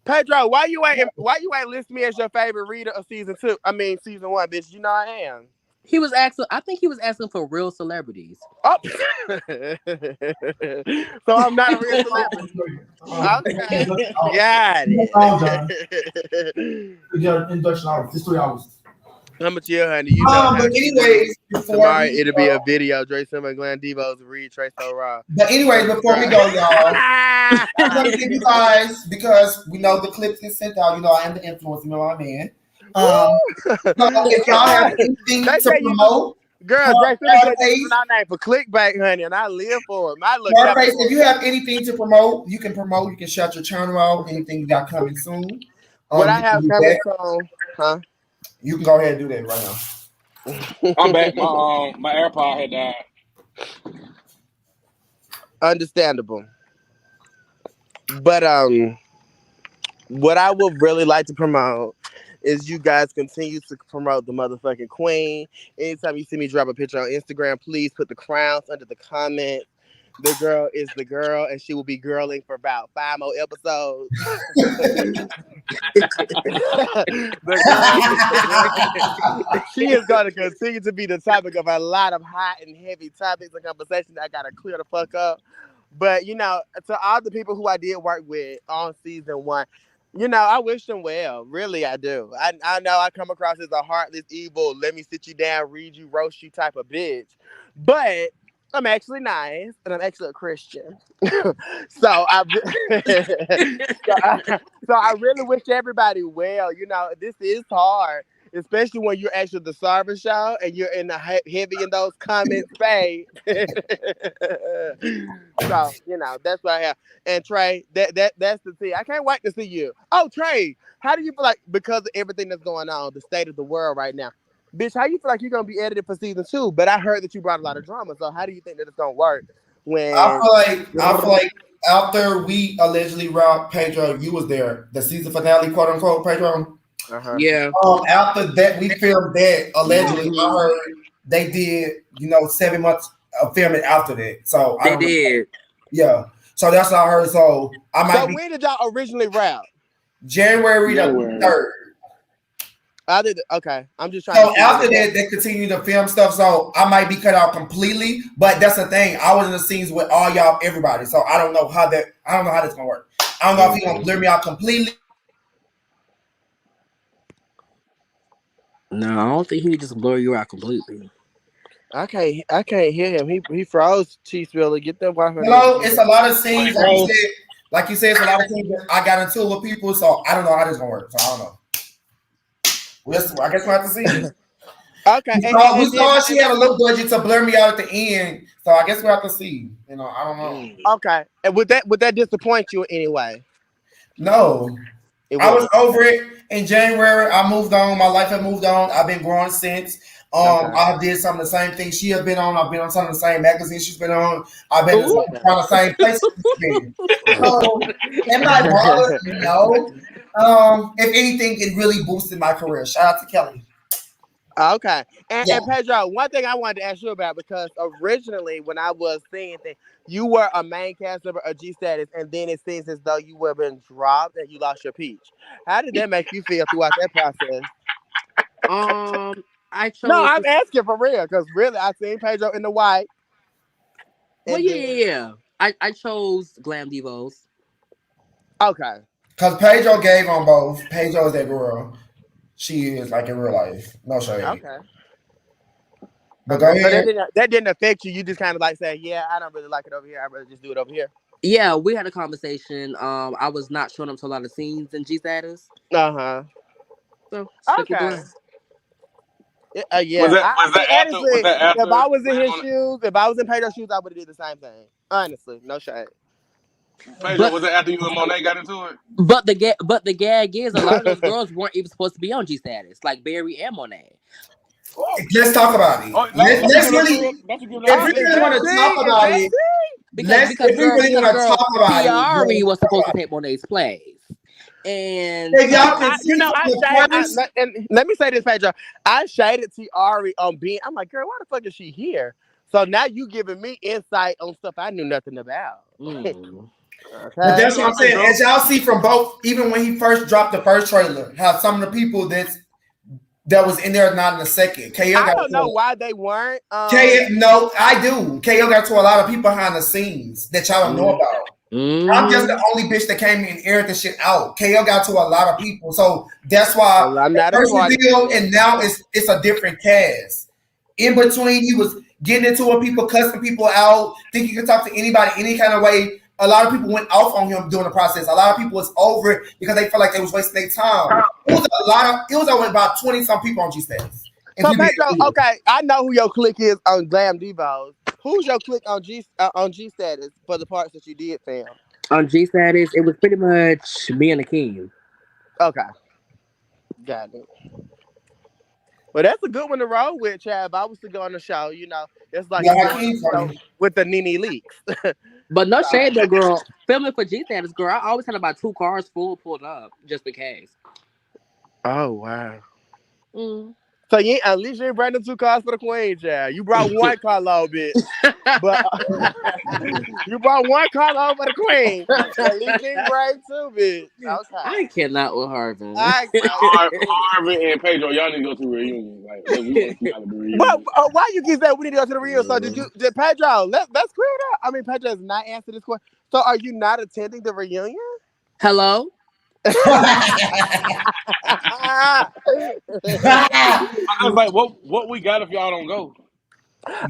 Speaker 5: Pedro, why you ain't list me as your favorite reader of season 2? I mean season 1, bitch. You know I am.
Speaker 3: He was asking. I think he was asking for real celebrities.
Speaker 5: Oh. So I'm not a real celebrity. Okay. Got it.
Speaker 6: Induction hours. Just 3 hours.
Speaker 5: I'm a chill, honey. You know how
Speaker 6: But
Speaker 5: she do.
Speaker 6: anyways, before
Speaker 5: Tomorrow
Speaker 6: we
Speaker 5: it'll be a
Speaker 6: go,
Speaker 5: video. Dre Simon, Glam Divos, Reed, Trey So Raw.
Speaker 6: before we
Speaker 5: Subscribe.
Speaker 6: go, y'all, I'm gonna give you guys because we know the clips get sent out. You know, I am the influencer, you know what I mean. So if y'all have anything
Speaker 5: They
Speaker 6: to
Speaker 5: say you do.
Speaker 6: promote,
Speaker 5: Girl, Dre Simon said you using
Speaker 6: Scarface,
Speaker 5: our name for clickbait, honey, and I live for it. My look
Speaker 6: Scarface, if you have anything to promote, you can promote. You can shut your channel out. Anything you got coming soon,
Speaker 5: what I
Speaker 6: you can
Speaker 5: have
Speaker 6: do
Speaker 5: coming
Speaker 6: that.
Speaker 5: soon, huh?
Speaker 6: You can go ahead and do that right now.
Speaker 4: I'm back. My AirPod had died.
Speaker 5: Understandable. But what I would really like to promote is you guys continue to promote the motherfucking queen. Anytime you see me drop a picture on Instagram, please put the crowns under the comment. The girl is the girl, and she will be girling for about 5 more episodes. The girl is the girl. She is going to continue to be the topic of a lot of hot and heavy topics and conversations that I got to clear the fuck up. But, to all the people who I did work with on season 1, I wish them well. Really, I do. I know I come across as a heartless, evil, let me sit you down, read you, roast you type of bitch. But I'm actually nice, and I'm actually a Christian. so I, so I really wish everybody well. This is hard, especially when you're actually the service show and you're in the heavy in those comments phase. So that's what I have. And Trey, that's the thing. I can't wait to see you. Oh, Trey, how do you feel like because of everything that's going on, the state of the world right now? Bitch, how you feel like you're gonna be edited for season 2? But I heard that you brought a lot of drama. So how do you think that it's gonna work when
Speaker 6: I feel like after we allegedly robbed Pedro, you was there. The season finale, quote unquote, Pedro.
Speaker 5: uh-huh.
Speaker 3: Yeah.
Speaker 6: After that, we filmed that allegedly. I
Speaker 3: Mhm.
Speaker 6: heard they did, 7 months of filming after that. So I
Speaker 3: They
Speaker 6: don't know.
Speaker 3: did.
Speaker 6: Yeah. So that's what I heard. So I might
Speaker 5: So
Speaker 6: be
Speaker 5: when did y'all originally rap?
Speaker 6: January the
Speaker 4: January.
Speaker 6: 3rd.
Speaker 5: Okay. I'm just trying
Speaker 6: So
Speaker 5: to see
Speaker 6: after that, they continue to film stuff. So I might be cut out completely. But that's the thing. I was in the scenes with all y'all, everybody. So I don't know how that's gonna work. I don't know if he's gonna blur me out completely.
Speaker 3: No, I don't think he just blow you out completely.
Speaker 5: I can't hear him. He froze. Cheese Billy. Get that Wi-Fi
Speaker 6: Hello,
Speaker 5: nigga.
Speaker 6: it's a lot of
Speaker 4: Oh,
Speaker 6: scenes,
Speaker 4: he froze.
Speaker 6: like you said, it's a lot of things that I got into with people. So I don't know how this gonna work. So I don't know. I guess we'll have to see.
Speaker 5: Okay.
Speaker 6: We
Speaker 5: And then
Speaker 6: saw she had a little budget to blur me out at the end, so I guess we'll have to see. I don't know.
Speaker 5: okay. And would that disappoint you anyway?
Speaker 6: No,
Speaker 5: It
Speaker 6: I was
Speaker 5: wouldn't.
Speaker 6: over it in January. I moved on. My life had moved on. I've been growing since.
Speaker 5: Okay.
Speaker 6: I did some of the same things she has been on. I've been on some of the same magazines she's been on. I've been in
Speaker 3: Ooh.
Speaker 6: some of the same places she's been. So it might bother me, no. If anything, it really boosted my career. Shout out to Kelly.
Speaker 5: Okay. And,
Speaker 6: Yeah.
Speaker 5: and Pedro, one thing I wanted to ask you about, because originally when I was seeing things, you were a main cast member of G Status, and then it seems as though you were been dropped and you lost your peach. How did that make you feel throughout that process?
Speaker 3: I
Speaker 5: No,
Speaker 3: chose
Speaker 5: I'm
Speaker 3: to.
Speaker 5: asking for real, because really I seen Pedro in the white,
Speaker 3: Well,
Speaker 5: and
Speaker 3: yeah,
Speaker 5: then
Speaker 3: yeah, yeah. I chose Glam Divos.
Speaker 5: okay,
Speaker 6: Because Pedro gave on both. Pedro is that girl. She is like in real life. No shade.
Speaker 5: okay,
Speaker 6: But go
Speaker 5: okay. So that
Speaker 6: ahead.
Speaker 5: didn't affect you. You just kind of like say, yeah, I don't really like it over here. I'd rather just do it over here.
Speaker 3: Yeah, we had a conversation. I was not showing up to a lot of scenes in G Status,
Speaker 5: Uh huh.
Speaker 3: so stuck with
Speaker 5: Okay.
Speaker 3: Glam.
Speaker 5: Yeah. I mean,
Speaker 4: Was
Speaker 5: honestly,
Speaker 4: that
Speaker 5: if
Speaker 4: after
Speaker 5: I was in his
Speaker 4: Glam
Speaker 5: shoes, if I was in Pedro's shoes, I would have did the same thing. Honestly, no shade.
Speaker 4: Pedro?
Speaker 3: But
Speaker 4: Was that after you and Monet got into it?
Speaker 3: but the gag is a lot of those girls weren't even supposed to be on G Status, like Barry and Monet.
Speaker 6: Let's talk about it.
Speaker 4: Oh, don't you
Speaker 6: Let's
Speaker 4: give them
Speaker 6: really,
Speaker 4: real? Don't you give them
Speaker 6: if
Speaker 5: Oh,
Speaker 6: we
Speaker 4: real
Speaker 5: is
Speaker 6: really
Speaker 5: that
Speaker 6: want
Speaker 4: tea?
Speaker 6: to talk
Speaker 5: tea? Is
Speaker 6: about
Speaker 5: that
Speaker 6: it,
Speaker 5: tea?
Speaker 3: Because
Speaker 6: if we really want to talk about it,
Speaker 3: Tiari
Speaker 6: let's
Speaker 3: was
Speaker 6: talk
Speaker 3: supposed to
Speaker 6: about it.
Speaker 3: take Monet's place, and
Speaker 6: If y'all can see from
Speaker 5: I
Speaker 6: the
Speaker 5: shade.
Speaker 6: premise,
Speaker 5: And let me say this, Pedro. I shaded Tiari on being. I'm like, girl, why the fuck is she here? So now you giving me insight on stuff I knew nothing about.
Speaker 3: mm,
Speaker 6: but
Speaker 5: Okay.
Speaker 6: that's what I'm saying. As y'all see from both, even when he first dropped the first trailer, how some of the people that was in there not in the second. KO
Speaker 5: I
Speaker 6: got
Speaker 5: don't
Speaker 6: to
Speaker 5: know why they weren't.
Speaker 6: KO. No, I do. KO got to a lot of people behind the scenes that y'all don't know
Speaker 3: mm.
Speaker 6: about. I'm just
Speaker 3: Mm.
Speaker 6: the only bitch that came in and aired the shit out. KL got to a lot of people, so that's why
Speaker 5: Well, I'm
Speaker 6: at
Speaker 5: not a
Speaker 6: first
Speaker 5: part of
Speaker 6: deal
Speaker 5: it.
Speaker 6: and now it's a different cast. In between, he was getting into it, people cussing people out, think he could talk to anybody any kind of way. A lot of people went off on him during the process. A lot of people was over it because they felt like they was wasting their time. It was a lot of. It was over about 20 some people on G status. If
Speaker 5: So
Speaker 6: you being
Speaker 5: Pedro,
Speaker 6: real.
Speaker 5: okay, I know who your clique is on Glam Divos. Who's your clique on G status for the parts that you did film?
Speaker 3: On G status, it was pretty much me and Akeem.
Speaker 5: Okay, got it. Well, that's a good one to roll with, Chad. If I was to go on the show, it's like
Speaker 6: Yeah,
Speaker 5: you going on
Speaker 6: Hakeem
Speaker 5: the show
Speaker 6: funny.
Speaker 5: with the Nene Leaks.
Speaker 3: But no
Speaker 5: So,
Speaker 3: shade though, girl. Filming for G status, girl. I always had about 2 cars full pulled up just in case.
Speaker 5: oh wow.
Speaker 3: Mm.
Speaker 5: So at least you ain't bring them 2 cars for the Queen, Chad. You brought one car load, bitch. But you brought one car load for the Queen. At least you ain't bring two, bitch. Okay.
Speaker 3: I cannot with Harvin.
Speaker 5: I get it.
Speaker 4: Harvey and Pedro, y'all need to go to a reunion. Like, we want to see y'all at the
Speaker 5: But
Speaker 4: reunion.
Speaker 5: why you keep saying we need to go to the real? So did Pedro? Let's clear it up. I mean, Pedro has not answered this question. So are you not attending the reunion?
Speaker 3: Hello?
Speaker 4: I was like, what we got if y'all don't go?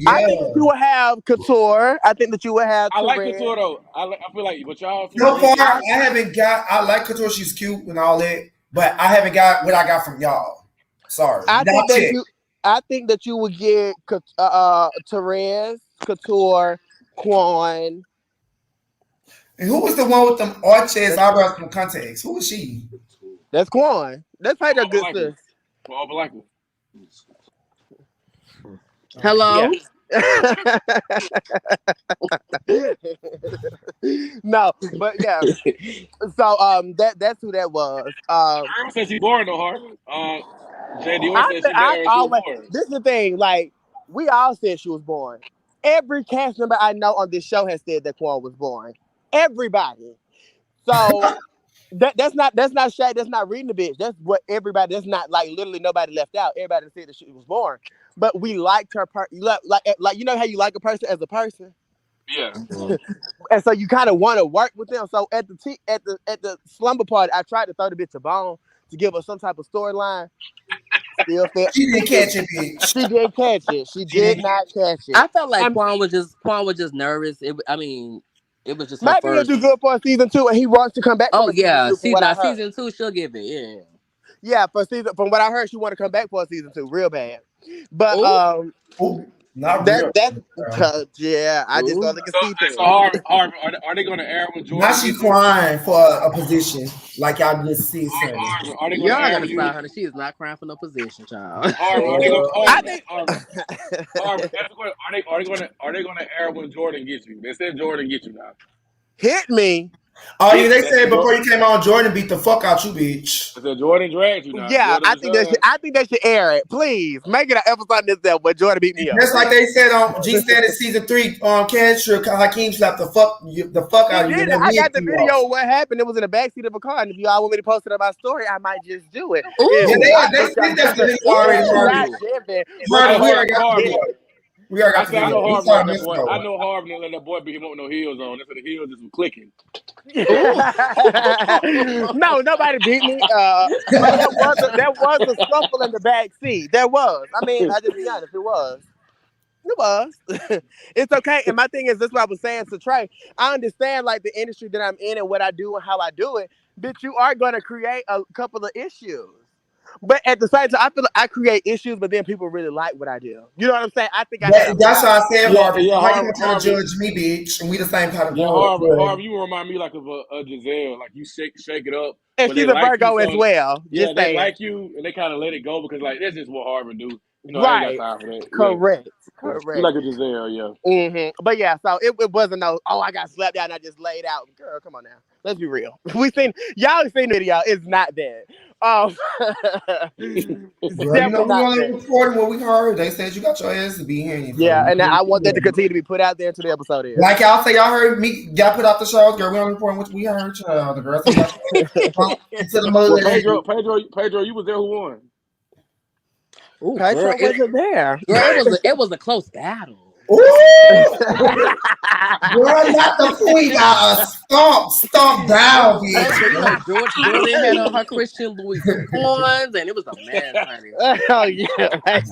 Speaker 5: I think that you
Speaker 6: Yeah.
Speaker 5: will have Couture. I think that you will have
Speaker 4: I like
Speaker 5: Therese.
Speaker 4: Couture though. I feel like, but y'all feel
Speaker 6: So
Speaker 4: like
Speaker 6: far,
Speaker 4: y'all.
Speaker 6: I haven't got. I like Couture. She's cute and all that, but I haven't got what I got from y'all. Sorry,
Speaker 5: I
Speaker 6: y'all
Speaker 5: think that
Speaker 6: check.
Speaker 5: you. I think that you would get Therese, Couture, Quan.
Speaker 6: And who was the one with them arches
Speaker 5: That's
Speaker 6: eyebrows from Context? Who was she?
Speaker 5: that's Quan. That's Pedro
Speaker 4: All
Speaker 5: good
Speaker 4: like her.
Speaker 5: sis.
Speaker 4: All like her.
Speaker 5: Yeah.
Speaker 3: Hello?
Speaker 5: No, but yeah. So that's who that was.
Speaker 4: Earl said she's boring though, Harvey. J. Dior
Speaker 5: I
Speaker 4: said
Speaker 5: think
Speaker 4: she met
Speaker 5: I
Speaker 4: her and she was
Speaker 5: always
Speaker 4: boring.
Speaker 5: this is the thing, like we all said she was born. Every cast member I know on this show has said that Quan was born. Everybody. So that's not shade, that's not reading the bitch. That's what everybody that's not like literally nobody left out. Everybody said that she was born. But we liked her like you know how you like a person as a person?
Speaker 4: Yeah.
Speaker 3: Mhm.
Speaker 5: And so you kind of want to work with them. So at the slumber party, I tried to throw the bitch a bone to give her some type of storyline. Still fail.
Speaker 6: She didn't catch it, bitch.
Speaker 5: She didn't catch it. She
Speaker 6: She
Speaker 5: did
Speaker 6: didn't.
Speaker 5: not catch it.
Speaker 3: I felt like
Speaker 5: And
Speaker 3: Quan was just nervous. I mean, it was just her
Speaker 5: maybe he'll do
Speaker 3: first.
Speaker 5: good for a season 2, and he wants to come back from
Speaker 3: Oh
Speaker 5: a season
Speaker 3: yeah,
Speaker 5: 2. From what I heard,
Speaker 3: season 2 she'll give it. Yeah.
Speaker 5: yeah, from what I heard, she want to come back for a season 2, real bad. But
Speaker 3: Ooh.
Speaker 6: Oh, not
Speaker 5: that
Speaker 6: real.
Speaker 5: that yeah, I just
Speaker 3: Ooh.
Speaker 5: don't think
Speaker 4: So,
Speaker 5: can see
Speaker 4: so
Speaker 5: things.
Speaker 4: Harvey, are they going to air when
Speaker 6: Now
Speaker 4: Jordan
Speaker 6: she
Speaker 4: gets you?
Speaker 6: crying for a position like y'all just see saying.
Speaker 4: Harvey, are they going to
Speaker 3: Y'all
Speaker 4: air
Speaker 3: gotta
Speaker 4: when you?
Speaker 3: stop her. She is not crying for no position, child.
Speaker 4: Harvey, are they going?
Speaker 5: I
Speaker 4: Harvey,
Speaker 5: think
Speaker 4: Harvey. Ask the question, are they going to air when Jordan gets you? They said Jordan get you now.
Speaker 5: hit me.
Speaker 6: Oh yeah, they
Speaker 4: They
Speaker 6: said
Speaker 4: said
Speaker 6: before
Speaker 4: Jordan.
Speaker 6: you came on, Jordan beat the fuck out you, bitch.
Speaker 4: They said Jordan dragged you now.
Speaker 5: Yeah,
Speaker 4: Jordan Michelle.
Speaker 5: I think they should air it. Please make it an episode on this but Jordan beat me up.
Speaker 6: Just like they said on G Status season 3 on Cancer, Hakeem slapped the fuck
Speaker 5: He
Speaker 6: out of you
Speaker 5: did
Speaker 6: and
Speaker 5: it.
Speaker 6: then
Speaker 5: I
Speaker 6: wig
Speaker 5: got the
Speaker 6: you
Speaker 5: video
Speaker 6: off.
Speaker 5: of what happened. It was in the backseat of a car. And if you all want me to post it on my story, I might just do it. It's
Speaker 6: Yeah,
Speaker 3: Ooh.
Speaker 5: not
Speaker 6: they
Speaker 5: what y'all
Speaker 6: sent us the
Speaker 5: giving.
Speaker 6: video already,
Speaker 5: It's
Speaker 6: Harvey.
Speaker 5: not
Speaker 3: Ooh.
Speaker 5: giving. But
Speaker 6: Harvey,
Speaker 4: Hey,
Speaker 6: we
Speaker 5: Jordan
Speaker 6: already got the
Speaker 4: Harvey.
Speaker 6: video.
Speaker 5: hit.
Speaker 6: We already
Speaker 4: I
Speaker 6: got the
Speaker 4: said I
Speaker 6: video.
Speaker 4: know
Speaker 6: We
Speaker 4: Harvey
Speaker 6: saw
Speaker 4: let
Speaker 6: it
Speaker 4: that
Speaker 6: minutes
Speaker 4: boy.
Speaker 6: ago.
Speaker 4: I know Harvey didn't let that boy beat him up with no heels on. That's what the heels just were clicking.
Speaker 3: Ooh.
Speaker 5: No, nobody beat me. But there was a scuffle in the back seat. There was. I mean, I just be honest. It was. It was. It's okay. And my thing is, this what I was saying to Trey. I understand like the industry that I'm in and what I do and how I do it. Bitch, you are gonna create a couple of issues. But at the same time, I feel like I create issues, but then people really like what I do. You know what I'm saying? I think I have a
Speaker 6: That's
Speaker 5: balance.
Speaker 6: why I said,
Speaker 4: Yeah,
Speaker 6: Harvey.
Speaker 4: yeah,
Speaker 6: How you
Speaker 4: Harvey,
Speaker 6: gonna try to
Speaker 4: Harvey.
Speaker 6: judge me, bitch? And we the same kind of
Speaker 4: Yeah,
Speaker 6: girl.
Speaker 4: Harvey, you remind me like of a Giselle. Like you shake it up,
Speaker 5: And
Speaker 4: but they
Speaker 5: she's a
Speaker 4: like you
Speaker 5: Virgo as
Speaker 4: so.
Speaker 5: well.
Speaker 4: Yeah,
Speaker 5: Just
Speaker 4: they
Speaker 5: saying.
Speaker 4: like you and they kind of let it go because like that's just what Harvey do. I ain't got
Speaker 5: Right.
Speaker 4: time for that. Yeah,
Speaker 5: Correct.
Speaker 4: yeah. You
Speaker 5: Correct.
Speaker 4: like a Giselle, yeah.
Speaker 5: But yeah, so it wasn't no, oh, I got slapped out and I just laid out. Girl, come on now. Let's be real. Y'all seen the video. It's not that. It's
Speaker 6: Girl,
Speaker 5: definitely
Speaker 6: we
Speaker 5: not
Speaker 6: only
Speaker 5: that.
Speaker 6: reported what we heard. They said you got your ass to be here for
Speaker 5: Yeah, and I want that to
Speaker 6: you.
Speaker 5: continue to be put out there until the episode is.
Speaker 6: Like y'all say, y'all heard me. Y'all put out the shows, girl. We only reporting what we heard. The girl said y'all into the
Speaker 4: Well,
Speaker 6: mud.
Speaker 4: Pedro, you was there. Who won?
Speaker 3: Ooh, girl,
Speaker 5: Pedro wasn't there.
Speaker 3: girl, it was a close battle.
Speaker 6: Ooh! Girl, not the queen. Stomp down,
Speaker 3: Hey,
Speaker 6: bitch.
Speaker 3: but you know, Jordan had on her Christian Louis Vuittons, and it was a mess, honey.
Speaker 5: Oh yeah, right.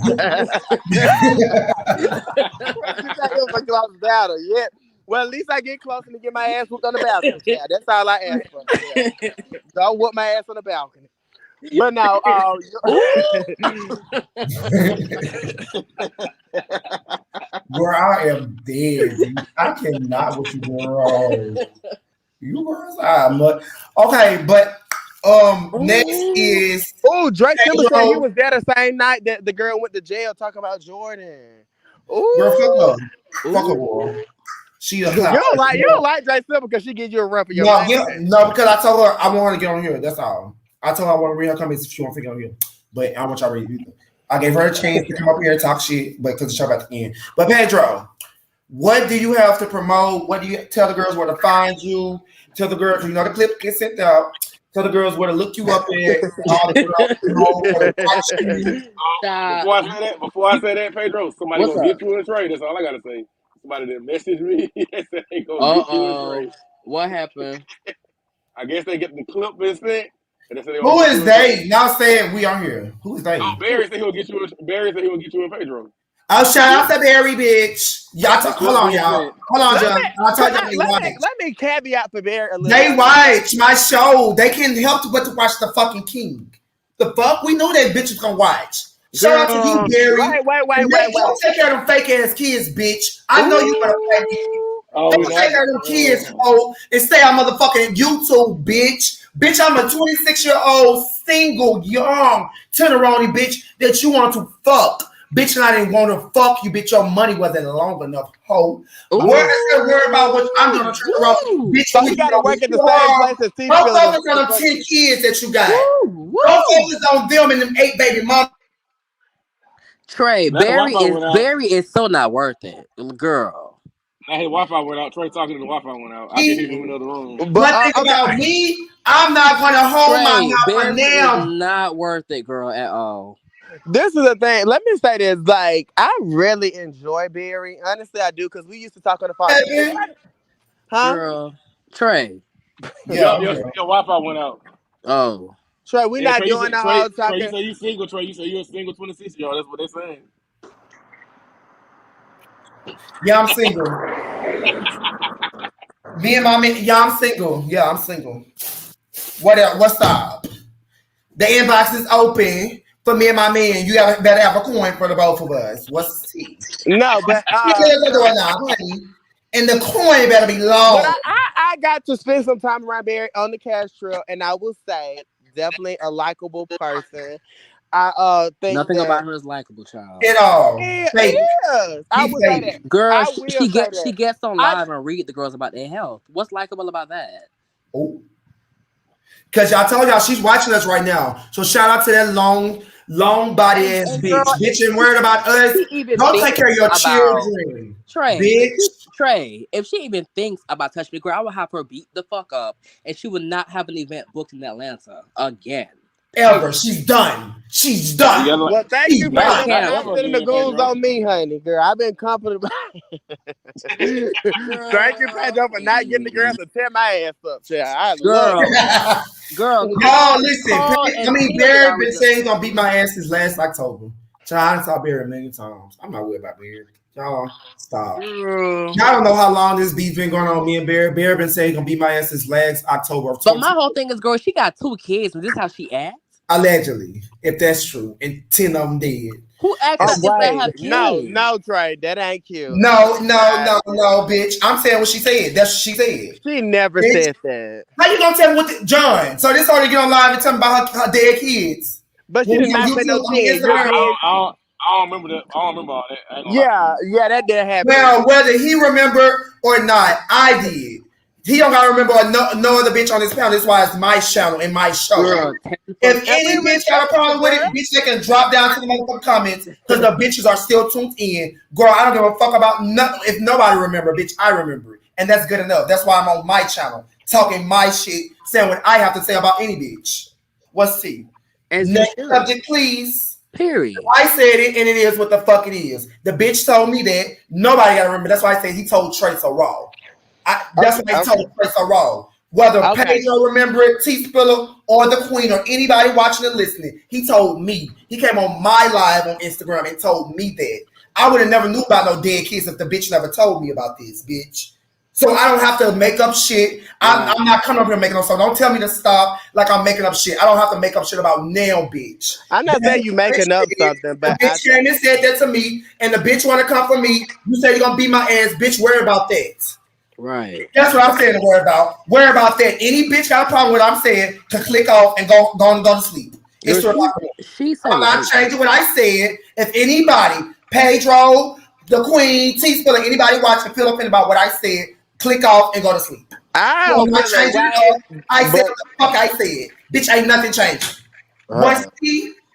Speaker 5: You think it was a close battle? Yeah. Well, at least I get close and get my ass whooped on the balcony. Yeah, that's all I ask for. Yeah. Don't whoop my ass on the balcony. But now,
Speaker 6: Girl, I am dead. I cannot with you, girl. You girls are much. Okay, but next is
Speaker 5: oh, Drake Timber said he
Speaker 6: Pedro.
Speaker 5: was there the same night that the girl went to jail talking about Jordan.
Speaker 6: Girl,
Speaker 5: Ooh.
Speaker 6: fuck her, girl. She a
Speaker 5: You
Speaker 6: hot.
Speaker 5: don't like Drake Timber because she gives you a run for your
Speaker 6: No,
Speaker 5: money.
Speaker 6: no, because I told her I want her to get on here. That's all. I told her I want to read her comments if she want to get on here. But I want y'all to read it. I gave her a chance to come up here and talk shit, but because the show about to end. But Pedro, what do you have to promote? What do you tell the girls where to find you? Tell the girls, you know, the clip gets sent out. Tell the girls where to look you up at. All the girls, you know, where to watch you.
Speaker 4: Before I say that, Pedro, somebody
Speaker 3: What's
Speaker 4: gonna
Speaker 3: up?
Speaker 4: get you in a trade. That's all I gotta say. Somebody that messaged me, they said they gonna get you in a
Speaker 3: Uh-oh.
Speaker 4: trade.
Speaker 3: What happened?
Speaker 4: I guess they get the clip been sent, and they said they gonna
Speaker 6: Who
Speaker 4: get
Speaker 6: is
Speaker 4: you in a trade.
Speaker 6: they? Now saying we are here. Who is
Speaker 4: Oh,
Speaker 6: they?
Speaker 4: Barry said he'll get you. Barry said he'll get you in Pedro.
Speaker 6: Oh, shout out to Barry, bitch. Y'all,
Speaker 4: The
Speaker 6: hold
Speaker 4: clip
Speaker 6: on,
Speaker 4: been
Speaker 6: y'all.
Speaker 4: sent.
Speaker 6: Hold on,
Speaker 5: Let
Speaker 6: John.
Speaker 5: me,
Speaker 6: I told you they watch.
Speaker 5: let me caveat for Barry a little
Speaker 6: They
Speaker 5: bit.
Speaker 6: watch my show. They can't help but to watch the fucking King. The fuck? We knew that bitch was gonna watch. Shout out to you,
Speaker 5: Girl,
Speaker 6: Barry.
Speaker 5: wait.
Speaker 6: Don't take care of them fake ass kids, bitch. I know you gonna pay me.
Speaker 4: Oh,
Speaker 6: Don't
Speaker 4: we
Speaker 6: take care of them kids,
Speaker 4: not.
Speaker 6: hoe, and stay on motherfucking YouTube, bitch. Bitch, I'm a 26-year-old, single, young, tenderoni bitch that you want to fuck. Bitch, and I didn't want to fuck you, bitch. Your money wasn't long enough, hoe. Word is that word about what I'm gonna turn around, bitch.
Speaker 5: So he got to work at the same place as T.
Speaker 6: Don't
Speaker 5: Phillips.
Speaker 6: focus on them 10 kids that you got.
Speaker 3: Woo,
Speaker 6: Don't
Speaker 3: woo.
Speaker 6: focus on them and them 8 baby mamas.
Speaker 3: Trey,
Speaker 4: Now the Wi-Fi went out.
Speaker 3: Barry is so not worth it. Girl.
Speaker 4: Now his Wi-Fi went out. Trey talking to the Wi-Fi went out. I can hear him in another room.
Speaker 5: But
Speaker 6: One thing
Speaker 5: okay,
Speaker 6: about me, I'm not gonna hold my
Speaker 3: Trey,
Speaker 6: mouth for
Speaker 3: Barry is
Speaker 6: now.
Speaker 3: not worth it, girl, at all.
Speaker 5: this is the thing. Let me say this: like, I really enjoy Barry. Honestly, I do because we used to talk on the phone.
Speaker 6: Baby.
Speaker 5: Huh?
Speaker 3: Girl. Trey.
Speaker 6: Yeah,
Speaker 4: Your
Speaker 6: okay.
Speaker 4: Wi-Fi went out.
Speaker 3: Oh.
Speaker 5: Trey, we
Speaker 4: Yeah,
Speaker 5: not
Speaker 4: Trey, you
Speaker 5: doing
Speaker 4: said
Speaker 5: the
Speaker 4: Trey,
Speaker 5: whole
Speaker 4: Trey, you
Speaker 5: talking.
Speaker 4: say you single. Trey, you say you a single 26-year-old. That's what they're saying.
Speaker 6: Yeah, I'm single. Me and my man, yeah, I'm single. Yeah, I'm single. What else? What's up? The inbox is open for me and my man. You better have a coin for the both of us. What's the tea?
Speaker 5: No, but
Speaker 6: She clears the door now, honey. And the coin better be
Speaker 5: but
Speaker 6: long.
Speaker 5: I got to spend some time around Barry on the cash trail, and I will say, definitely a likable person. I think
Speaker 3: Nothing
Speaker 5: that
Speaker 3: about her is likable, child.
Speaker 6: It all.
Speaker 5: it
Speaker 6: Fake.
Speaker 5: is. I
Speaker 6: He
Speaker 5: will say
Speaker 6: fake.
Speaker 5: that.
Speaker 3: Girl,
Speaker 5: I will say
Speaker 3: she
Speaker 5: that.
Speaker 3: gets on
Speaker 5: I
Speaker 3: live and read the girls about their health. What's likable about that?
Speaker 6: Oh. Because y'all told y'all she's watching us right now. So shout out to that long body ass
Speaker 3: And
Speaker 6: bitch.
Speaker 3: girl,
Speaker 6: Bitch and worried about us.
Speaker 3: she even
Speaker 6: Don't take
Speaker 3: thinks
Speaker 6: care of your
Speaker 3: about
Speaker 6: children.
Speaker 3: Trey,
Speaker 6: Bitch.
Speaker 3: if she even thinks about touching me, girl, I would have her beat the fuck up, and she would not have an event booked in Atlanta again.
Speaker 6: Ever. She's done. She's done.
Speaker 5: well, thank you,
Speaker 3: Not
Speaker 5: Pedro, for
Speaker 3: Canada.
Speaker 5: not sending the goons on me, honey, girl. I've been confident. Thank you, Pedro, for not getting the girls to tear my ass up. Yeah, I love
Speaker 3: Girl,
Speaker 5: it.
Speaker 3: girl,
Speaker 6: Y'all listen.
Speaker 3: and Tina did
Speaker 6: Barry
Speaker 3: already
Speaker 6: been saying he's gonna beat my ass since last October. Child, I saw Barry a million times. I'm not worried about Barry. Y'all stop.
Speaker 3: Girl.
Speaker 6: Y'all don't know how long this beef been going on. Me and Barry. Barry been saying he's gonna beat my ass since last October of
Speaker 3: But my whole thing is, girl, she got 2 kids, and this is how she acts.
Speaker 6: allegedly, if that's true, and 10 of them dead.
Speaker 3: Who acts
Speaker 5: Oh,
Speaker 3: as if they
Speaker 5: wait.
Speaker 3: have kids?
Speaker 5: No, Trey, that ain't cute.
Speaker 6: No, bitch. I'm saying what she said. That's what she said.
Speaker 5: She never
Speaker 6: Bitch.
Speaker 5: said that.
Speaker 6: How you gonna tell me John? So this already get on live and tell me about her dead kids.
Speaker 5: But she
Speaker 6: When
Speaker 5: did
Speaker 6: we on
Speaker 5: not say no
Speaker 6: YouTube, on
Speaker 5: kids. You're
Speaker 6: Instagram.
Speaker 5: being
Speaker 4: I don't remember that. I don't remember all that. I ain't gonna lie to you.
Speaker 5: yeah, that didn't happen.
Speaker 6: Well, whether he remember or not, I did. He don't gotta remember no other bitch on this panel. That's why it's my channel and my show.
Speaker 3: Girl,
Speaker 6: If any bitch got a problem with it, bitch, they can drop down to the motherfucking comments because the bitches are still tuned in. Girl, I don't give a fuck about nothing. If nobody remember, bitch, I remember it. And that's good enough. That's why I'm on my channel, talking my shit, saying what I have to say about any bitch. What's T?
Speaker 3: as
Speaker 6: Next
Speaker 3: you should.
Speaker 6: subject, please.
Speaker 3: Period.
Speaker 6: I said it, and it is what the fuck it is. The bitch told me that. Nobody got to remember. That's why I said he told Trey so wrong. That's what I told Trey so wrong. Whether Pedro remember it, T Spiller, or the Queen, or anybody watching and listening, he told me. He came on my live on Instagram and told me that. I would have never knew about no dead kids if the bitch never told me about this, bitch. So I don't have to make up shit. I'm not coming up here making up stuff. Don't tell me to stop like I'm making up shit. I don't have to make up shit about now, bitch.
Speaker 5: I'm not saying you making up something, but
Speaker 6: the bitch came and said that to me, and the bitch want to come for me. You say you're gonna beat my ass, bitch. Worry about that.
Speaker 3: Right.
Speaker 6: That's what I'm saying to worry about. Worry about that. Any bitch got a problem with what I'm saying to click off and go to sleep. It's I'm not changing what I said. If anybody, Pedro, the Queen, T Spiller, anybody watching, feel offended about what I said, click off and go to sleep. I'm not changing it up. I said what the fuck I said. Bitch, ain't nothing changing. Once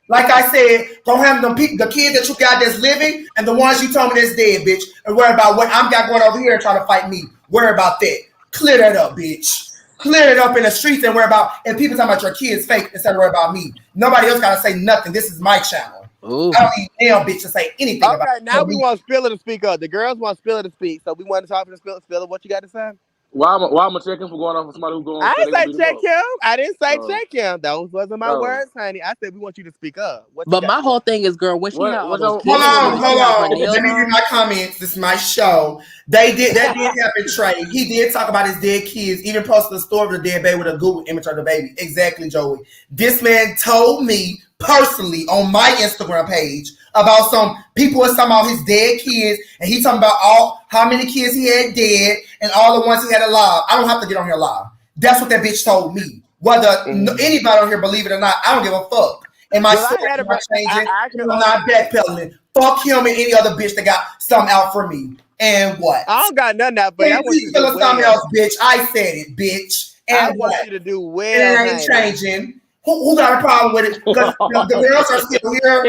Speaker 6: like I said, don't have them the kids that you got that's living and the ones you told me that's dead, bitch. And worry about what I'm got going over here and trying to fight me. Worry about that. Clear that up, bitch. Clear it up in the streets and worry about, and people talking about your kids fake instead of worry about me. Nobody else got to say nothing. This is my channel. Ooh. I don't need damn bitch to say anything about it.
Speaker 5: Now we want Spiller to speak up. The girls want Spiller to speak. So we want to talk to Spiller. What you got to say?
Speaker 4: Why am I checking for going off with somebody who's going?
Speaker 5: I didn't say check him. I didn't say check him. Those wasn't my words, honey. I said we want you to speak up.
Speaker 3: But my whole thing is, girl, when she had all those
Speaker 6: kids, hold on. Let me read my comments. This is my show. That did happen, Trey. He did talk about his dead kids. Even posted a story of the dead baby with a Google image of the baby. Exactly, Joey. This man told me personally on my Instagram page about some people was talking about his dead kids, and he talking about how many kids he had dead and all the ones he had alive. I don't have to get on here live. That's what that bitch told me. Whether anybody on here believe it or not, I don't give a fuck. And my story is not changing. I'm not backpedaling. Fuck him and any other bitch that got something out for me. And what?
Speaker 5: I don't got nothing out for you. I want you to do
Speaker 6: something else, bitch. I said it, bitch. And
Speaker 5: I want you to do well.
Speaker 6: And it ain't changing. Who got a problem with it? Because the girls are still here.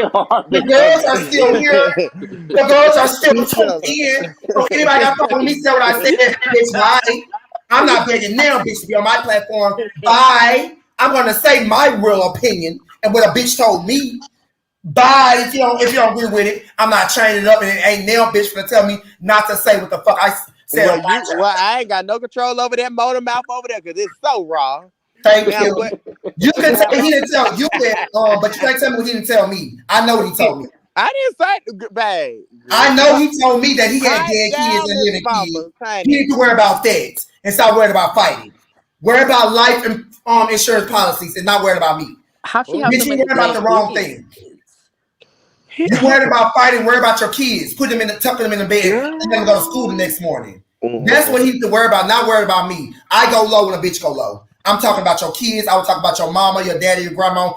Speaker 6: The girls are still here. The girls are still tuned in. So anybody got a problem with me, say what I said, bitch, bye. I'm not begging now, bitch, to be on my platform. Bye. I'm going to say my real opinion and what a bitch told me. Bye. If you don't agree with it, I'm not chaining it up, and it ain't now, bitch, for tell me not to say what the fuck I said.
Speaker 5: Well, I ain't got no control over that motor mouth over there because it's so raw.
Speaker 6: Thank you. You can tell he didn't tell you that, but you can't tell me what he didn't tell me. I know what he told me.
Speaker 5: I didn't say, babe.
Speaker 6: I know he told me that he had dead kids and living kids. He need to worry about that and stop worrying about fighting. Worry about life and insurance policies and not worried about me. You worried about the wrong thing. You worried about fighting. Worry about your kids. Tucking them in the bed, and let them go to school the next morning. That's what he need to worry about. Not worried about me. I go low when a bitch go low. I'm talking about your kids. I would talk about your mama, your daddy, your grandma,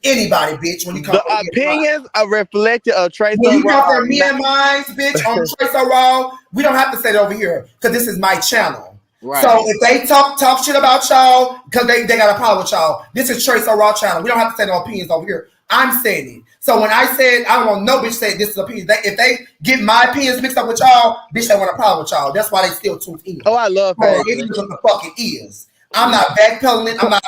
Speaker 6: anybody, bitch. When you come,
Speaker 5: the opinions are reflected of Trace.
Speaker 6: When you come from me and mine, bitch, on Trace Raw, we don't have to say it over here because this is my channel. Right. So if they talk shit about y'all because they got a problem with y'all, this is Trace Raw channel. We don't have to say no opinions over here. I'm saying it. So when I said I don't want no bitch say this is opinions, if they get my opinions mixed up with y'all, bitch, they want a problem with y'all. That's why they still tuned in.
Speaker 5: Oh, I love that.
Speaker 6: It is what the fuck it is. I'm not backpedaling. I'm not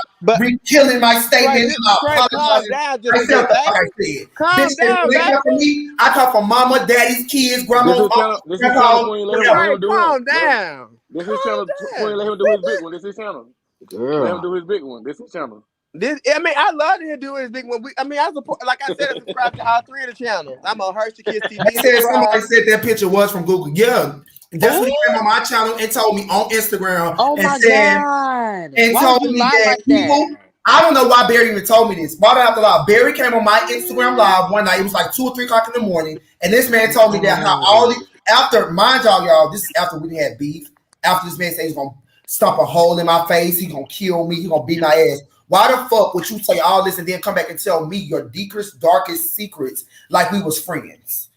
Speaker 6: killing my statement. I'm not apologizing. I said what the fuck I said.
Speaker 5: Calm down,
Speaker 6: baby. I talk for mama, daddy's kids, grandma's,
Speaker 4: this is channel Queen. Let him
Speaker 5: calm down.
Speaker 4: This is channel Queen. Let him do his big one. This is channel. Let him do his big one. This is channel.
Speaker 5: I love to do his big one. I support, like I said, I subscribe to all three of the channels. I'm on Hershey Kids TV.
Speaker 6: Somebody said that picture was from Google. Yeah. That's what he came on my channel and told me on Instagram.
Speaker 3: Oh my God.
Speaker 6: And told me that people, I don't know why Barry even told me this. Why do I have to lie? Barry came on my Instagram live one night. It was like 2 or 3 o'clock in the morning. And this man told me that how after, mind y'all, this is after we had beef. After this man said he's going to stomp a hole in my face. He's going to kill me. He's going to beat my ass. Why the fuck would you say all this and then come back and tell me your deepest, darkest secrets like we was friends?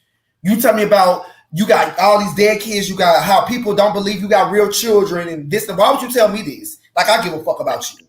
Speaker 6: You tell me about you got all these dead kids. You got how people don't believe you got real children and this. Why would you tell me this? Like I give a fuck about you.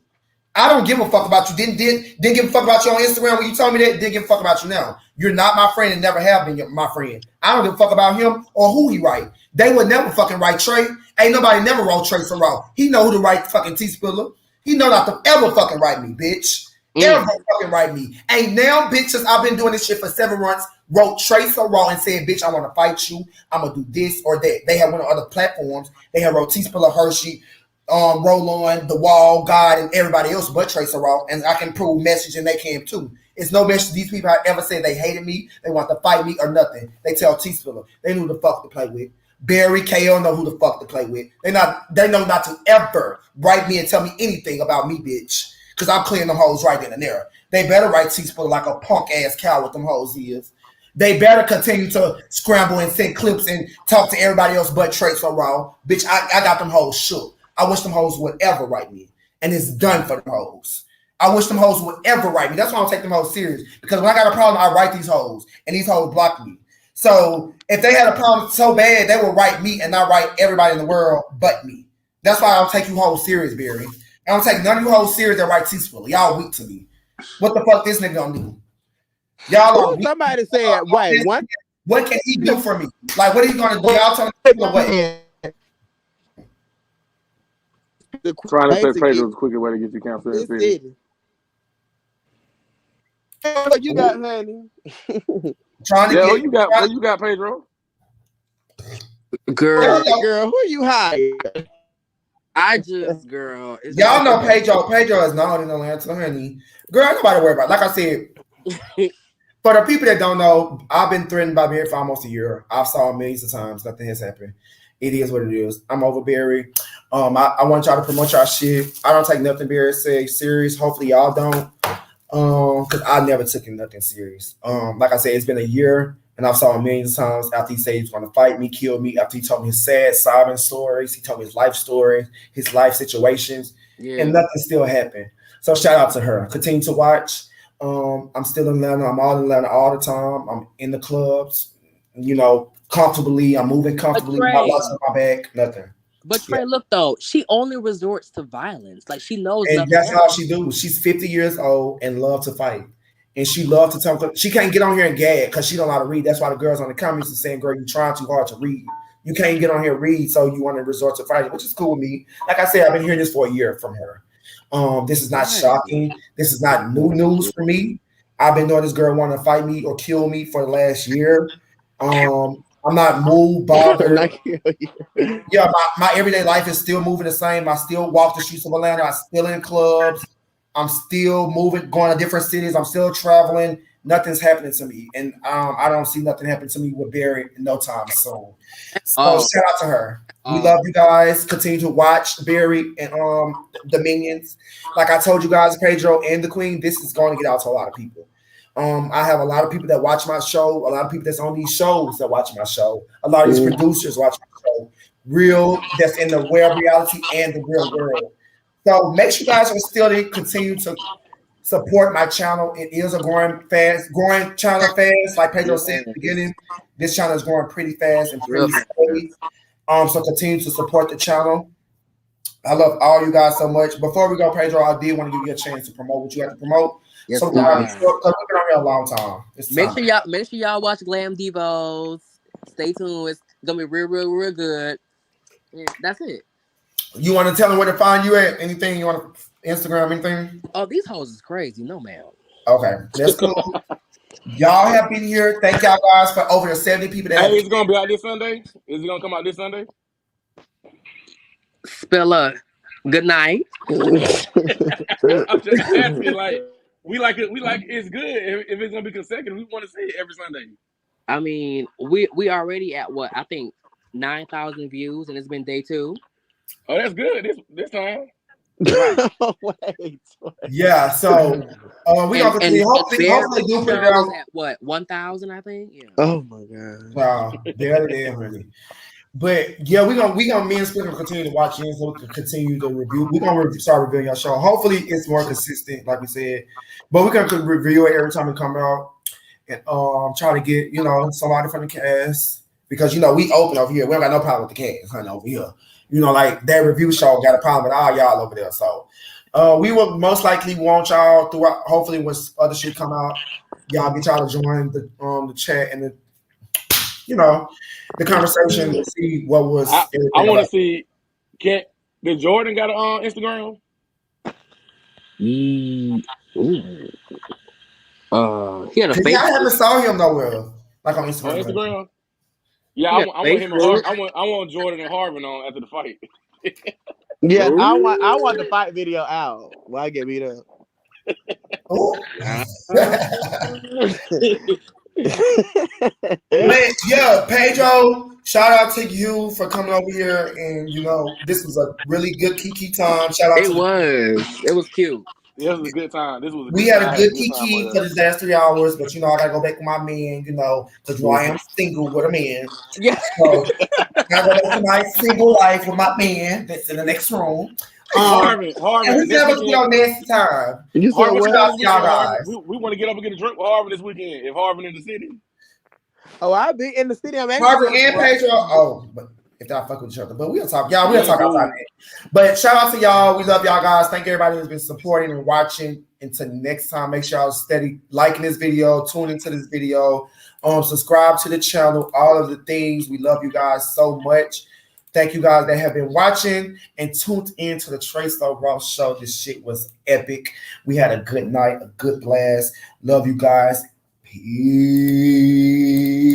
Speaker 6: I don't give a fuck about you. Didn't give a fuck about you on Instagram when you told me that. Didn't give a fuck about you now. You're not my friend and never have been my friend. I don't give a fuck about him or who he write. They would never fucking write Trey. Ain't nobody never wrote Trey so wrong. He know who to write fucking T Spiller. He know not to ever fucking write me, bitch. Ever fucking write me. Ain't now, bitches, I've been doing this shit for 7 months, wrote Trace or Raw and said, bitch, I want to fight you. I'm going to do this or that. They have went on other platforms. They have wrote T-Spiller, Hershey, Roll On, The Wall, God, and everybody else but Trace or Raw. And I can prove message and they can too. It's no message these people have ever said they hated me, they want to fight me or nothing. They tell T-Spiller. They knew the fuck to play with. Barry, KO know who the fuck to play with. They know not to ever write me and tell me anything about me, bitch. Because I'm clearing them hoes right then and there. They better write T-Spiller like a punk-ass cow with them hoes he is. They better continue to scramble and send clips and talk to everybody else but Trace or Raw. Bitch, I got them hoes shook. I wish them hoes would ever write me. And it's done for them hoes. I wish them hoes would ever write me. That's why I don't take them hoes serious. Because when I got a problem, I write these hoes. And these hoes block me. So if they had a problem so bad, they would write me and not write everybody in the world but me. That's why I don't take you hoes serious, Barry. I don't take none of you hoes serious that write T-Spiller. Y'all weak to me. What the fuck this nigga gonna do? Y'all are
Speaker 5: somebody said, wait, what?
Speaker 6: What can he do for me? Like, what are you gonna do? Y'all tell me what?
Speaker 4: Trying to say Pedro was a quicker way to get you canceled in the city.
Speaker 5: What you got, honey?
Speaker 6: Trying to
Speaker 4: who you got, Pedro?
Speaker 3: Girl,
Speaker 5: who you hired?
Speaker 3: Girl.
Speaker 6: Y'all know Pedro. Pedro is not in Atlanta, honey. Girl, nobody worry about it. Like I said, for the people that don't know, I've been threatened by Barry for almost a year. I've saw him millions of times. Nothing has happened. It is what it is. I'm over Barry. I want y'all to promote y'all shit. I don't take nothing Barry say serious. Hopefully y'all don't. Because I never took nothing serious. Like I said, it's been a year. And I've saw him millions of times after he said he was going to fight me, kill me, after he told me his sad, sobbing stories. He told me his life stories, his life situations, and nothing still happened. So shout out to her. Continue to watch. I'm still in Atlanta. I'm all in Atlanta all the time. I'm in the clubs, comfortably. I'm moving comfortably. My watch on my back, nothing.
Speaker 3: But Trey, look though, she only resorts to violence. Like she knows,
Speaker 6: and that's all she do. She's 50 years old and love to fight. And she loves to tell. She can't get on here and gag because she don't know how to read. That's why the girls on the comments are saying, "Girl, you trying too hard to read. You can't get on here and read, so you want to resort to fighting," which is cool with me. Like I said, I've been hearing this for a year from her. This is not shocking. This is not new news for me. I've been knowing this girl want to fight me or kill me for the last year. I'm not moved, bothered. Yeah, my everyday life is still moving the same. I still walk the streets of Atlanta. I'm still in clubs. I'm still moving, going to different cities. I'm still traveling. Nothing's happening to me. And I don't see nothing happen to me with Barry in no time soon. So shout out to her. We love you guys. Continue to watch Barry and the Minions. Like I told you guys, Pedro and the Queen, this is going to get out to a lot of people. I have a lot of people that watch my show, a lot of people that's on these shows that watch my show, a lot of these producers watch my show, real, that's in the web reality and the real world. So make sure you guys are still to continue to support my channel. It is a growing channel fast. Like Pedro said at the beginning, this channel is growing pretty fast and pretty steady. So continue to support the channel. I love all you guys so much. Before we go, Pedro, I did want to give you a chance to promote what you have to promote.
Speaker 3: Yes,
Speaker 6: so we've been on here a long time.
Speaker 3: Make sure y'all watch Glam Divos. Stay tuned. It's gonna be real good. Yeah, that's it.
Speaker 6: You want to tell them where to find you at? Anything you want to Instagram? Anything?
Speaker 3: Oh, these hoes is crazy. No, ma'am.
Speaker 6: Okay, that's cool. Y'all have been here. Thank y'all guys for over the 70 people.
Speaker 4: Hey, it's gonna be out this Sunday. Is it gonna come out this Sunday?
Speaker 3: Spilla, good night.
Speaker 4: I'm just asking. Like we like it. We like it's good. If it's gonna be consecutive, we want to see it every Sunday.
Speaker 3: I mean, we already at what I think 9,000 views, and it's been day 2.
Speaker 4: Oh, that's good. This time.
Speaker 3: Right.
Speaker 5: Wait.
Speaker 6: Yeah. So we gonna continue. Hopefully, do put it down
Speaker 3: at what 1,000, I think. Yeah.
Speaker 5: Oh my god.
Speaker 6: Wow. There it is, really. But yeah, we gonna me and Split gonna continue to watch you, so we can continue to review. We're gonna start reviewing your show. Hopefully, it's more consistent, like we said. But we're gonna review it every time it come out, and try to get somebody from the cast because we open over here. We don't got no problem with the cast, honey, over here. Like that review show got a problem with all y'all over there. So we will most likely want y'all throughout. Hopefully, when other shit come out, y'all get y'all to join the chat and the conversation to see what was.
Speaker 4: I want to see. Did Jordan got an Instagram?
Speaker 3: Mm, ooh. He had a
Speaker 6: Cause I
Speaker 3: Facebook.
Speaker 6: haven't saw him nowhere, like on
Speaker 4: On
Speaker 6: Instagram or anything.
Speaker 4: Instagram. Yeah,
Speaker 3: He had
Speaker 4: I want him and
Speaker 3: Facebook.
Speaker 4: Har. I want Jordan and Harvin on after the fight.
Speaker 5: Yeah, I want the
Speaker 3: Ooh.
Speaker 5: fight video out. Well, I get beat up.
Speaker 6: Oh.
Speaker 3: Uh,
Speaker 6: Man, yeah, Pedro, shout out to you for coming over here. And, this was a really good Kiki time. Shout out
Speaker 3: it
Speaker 6: to the.
Speaker 3: was. It was cute.
Speaker 4: Yeah, this was a good time. This was a
Speaker 6: We
Speaker 4: good
Speaker 6: had
Speaker 4: time.
Speaker 6: a
Speaker 4: I had a
Speaker 6: good
Speaker 4: good time
Speaker 6: Kiki
Speaker 4: over
Speaker 6: for the last 3 hours, but, I got to go back with my man, because I am single with a man.
Speaker 3: Yeah.
Speaker 6: So, I go back to my single life with my man that's in the next room.
Speaker 4: there.
Speaker 6: Um, and
Speaker 4: Harvin,
Speaker 6: we
Speaker 4: next
Speaker 6: never see
Speaker 4: weekend.
Speaker 6: your nasty time.
Speaker 5: You said
Speaker 4: Harvin, what you
Speaker 6: Shout
Speaker 5: what?
Speaker 4: doing
Speaker 6: out
Speaker 4: this
Speaker 6: to y'all
Speaker 4: weekend, Harvin?
Speaker 6: guys.
Speaker 4: We want to get up and get a drink with Harvin this weekend. If Harvin in the city.
Speaker 5: Oh, I'll be in the city. I'm actually
Speaker 6: Harvard
Speaker 5: going to
Speaker 6: and
Speaker 5: work.
Speaker 6: Pedro. Oh, but if y'all fuck with each other. But we'll talk. Y'all, we'll
Speaker 4: Yeah,
Speaker 6: talk outside
Speaker 4: cool.
Speaker 6: that. But shout out to y'all. We love y'all guys. Thank everybody who's been supporting and watching. Until next time, make sure y'all steady liking this video, tune into this video, subscribe to the channel, all of the things. We love you guys so much. Thank you guys that have been watching and tuned in to the Trace Ross show. This shit was epic. We had a good night, a good blast. Love you guys. Peace.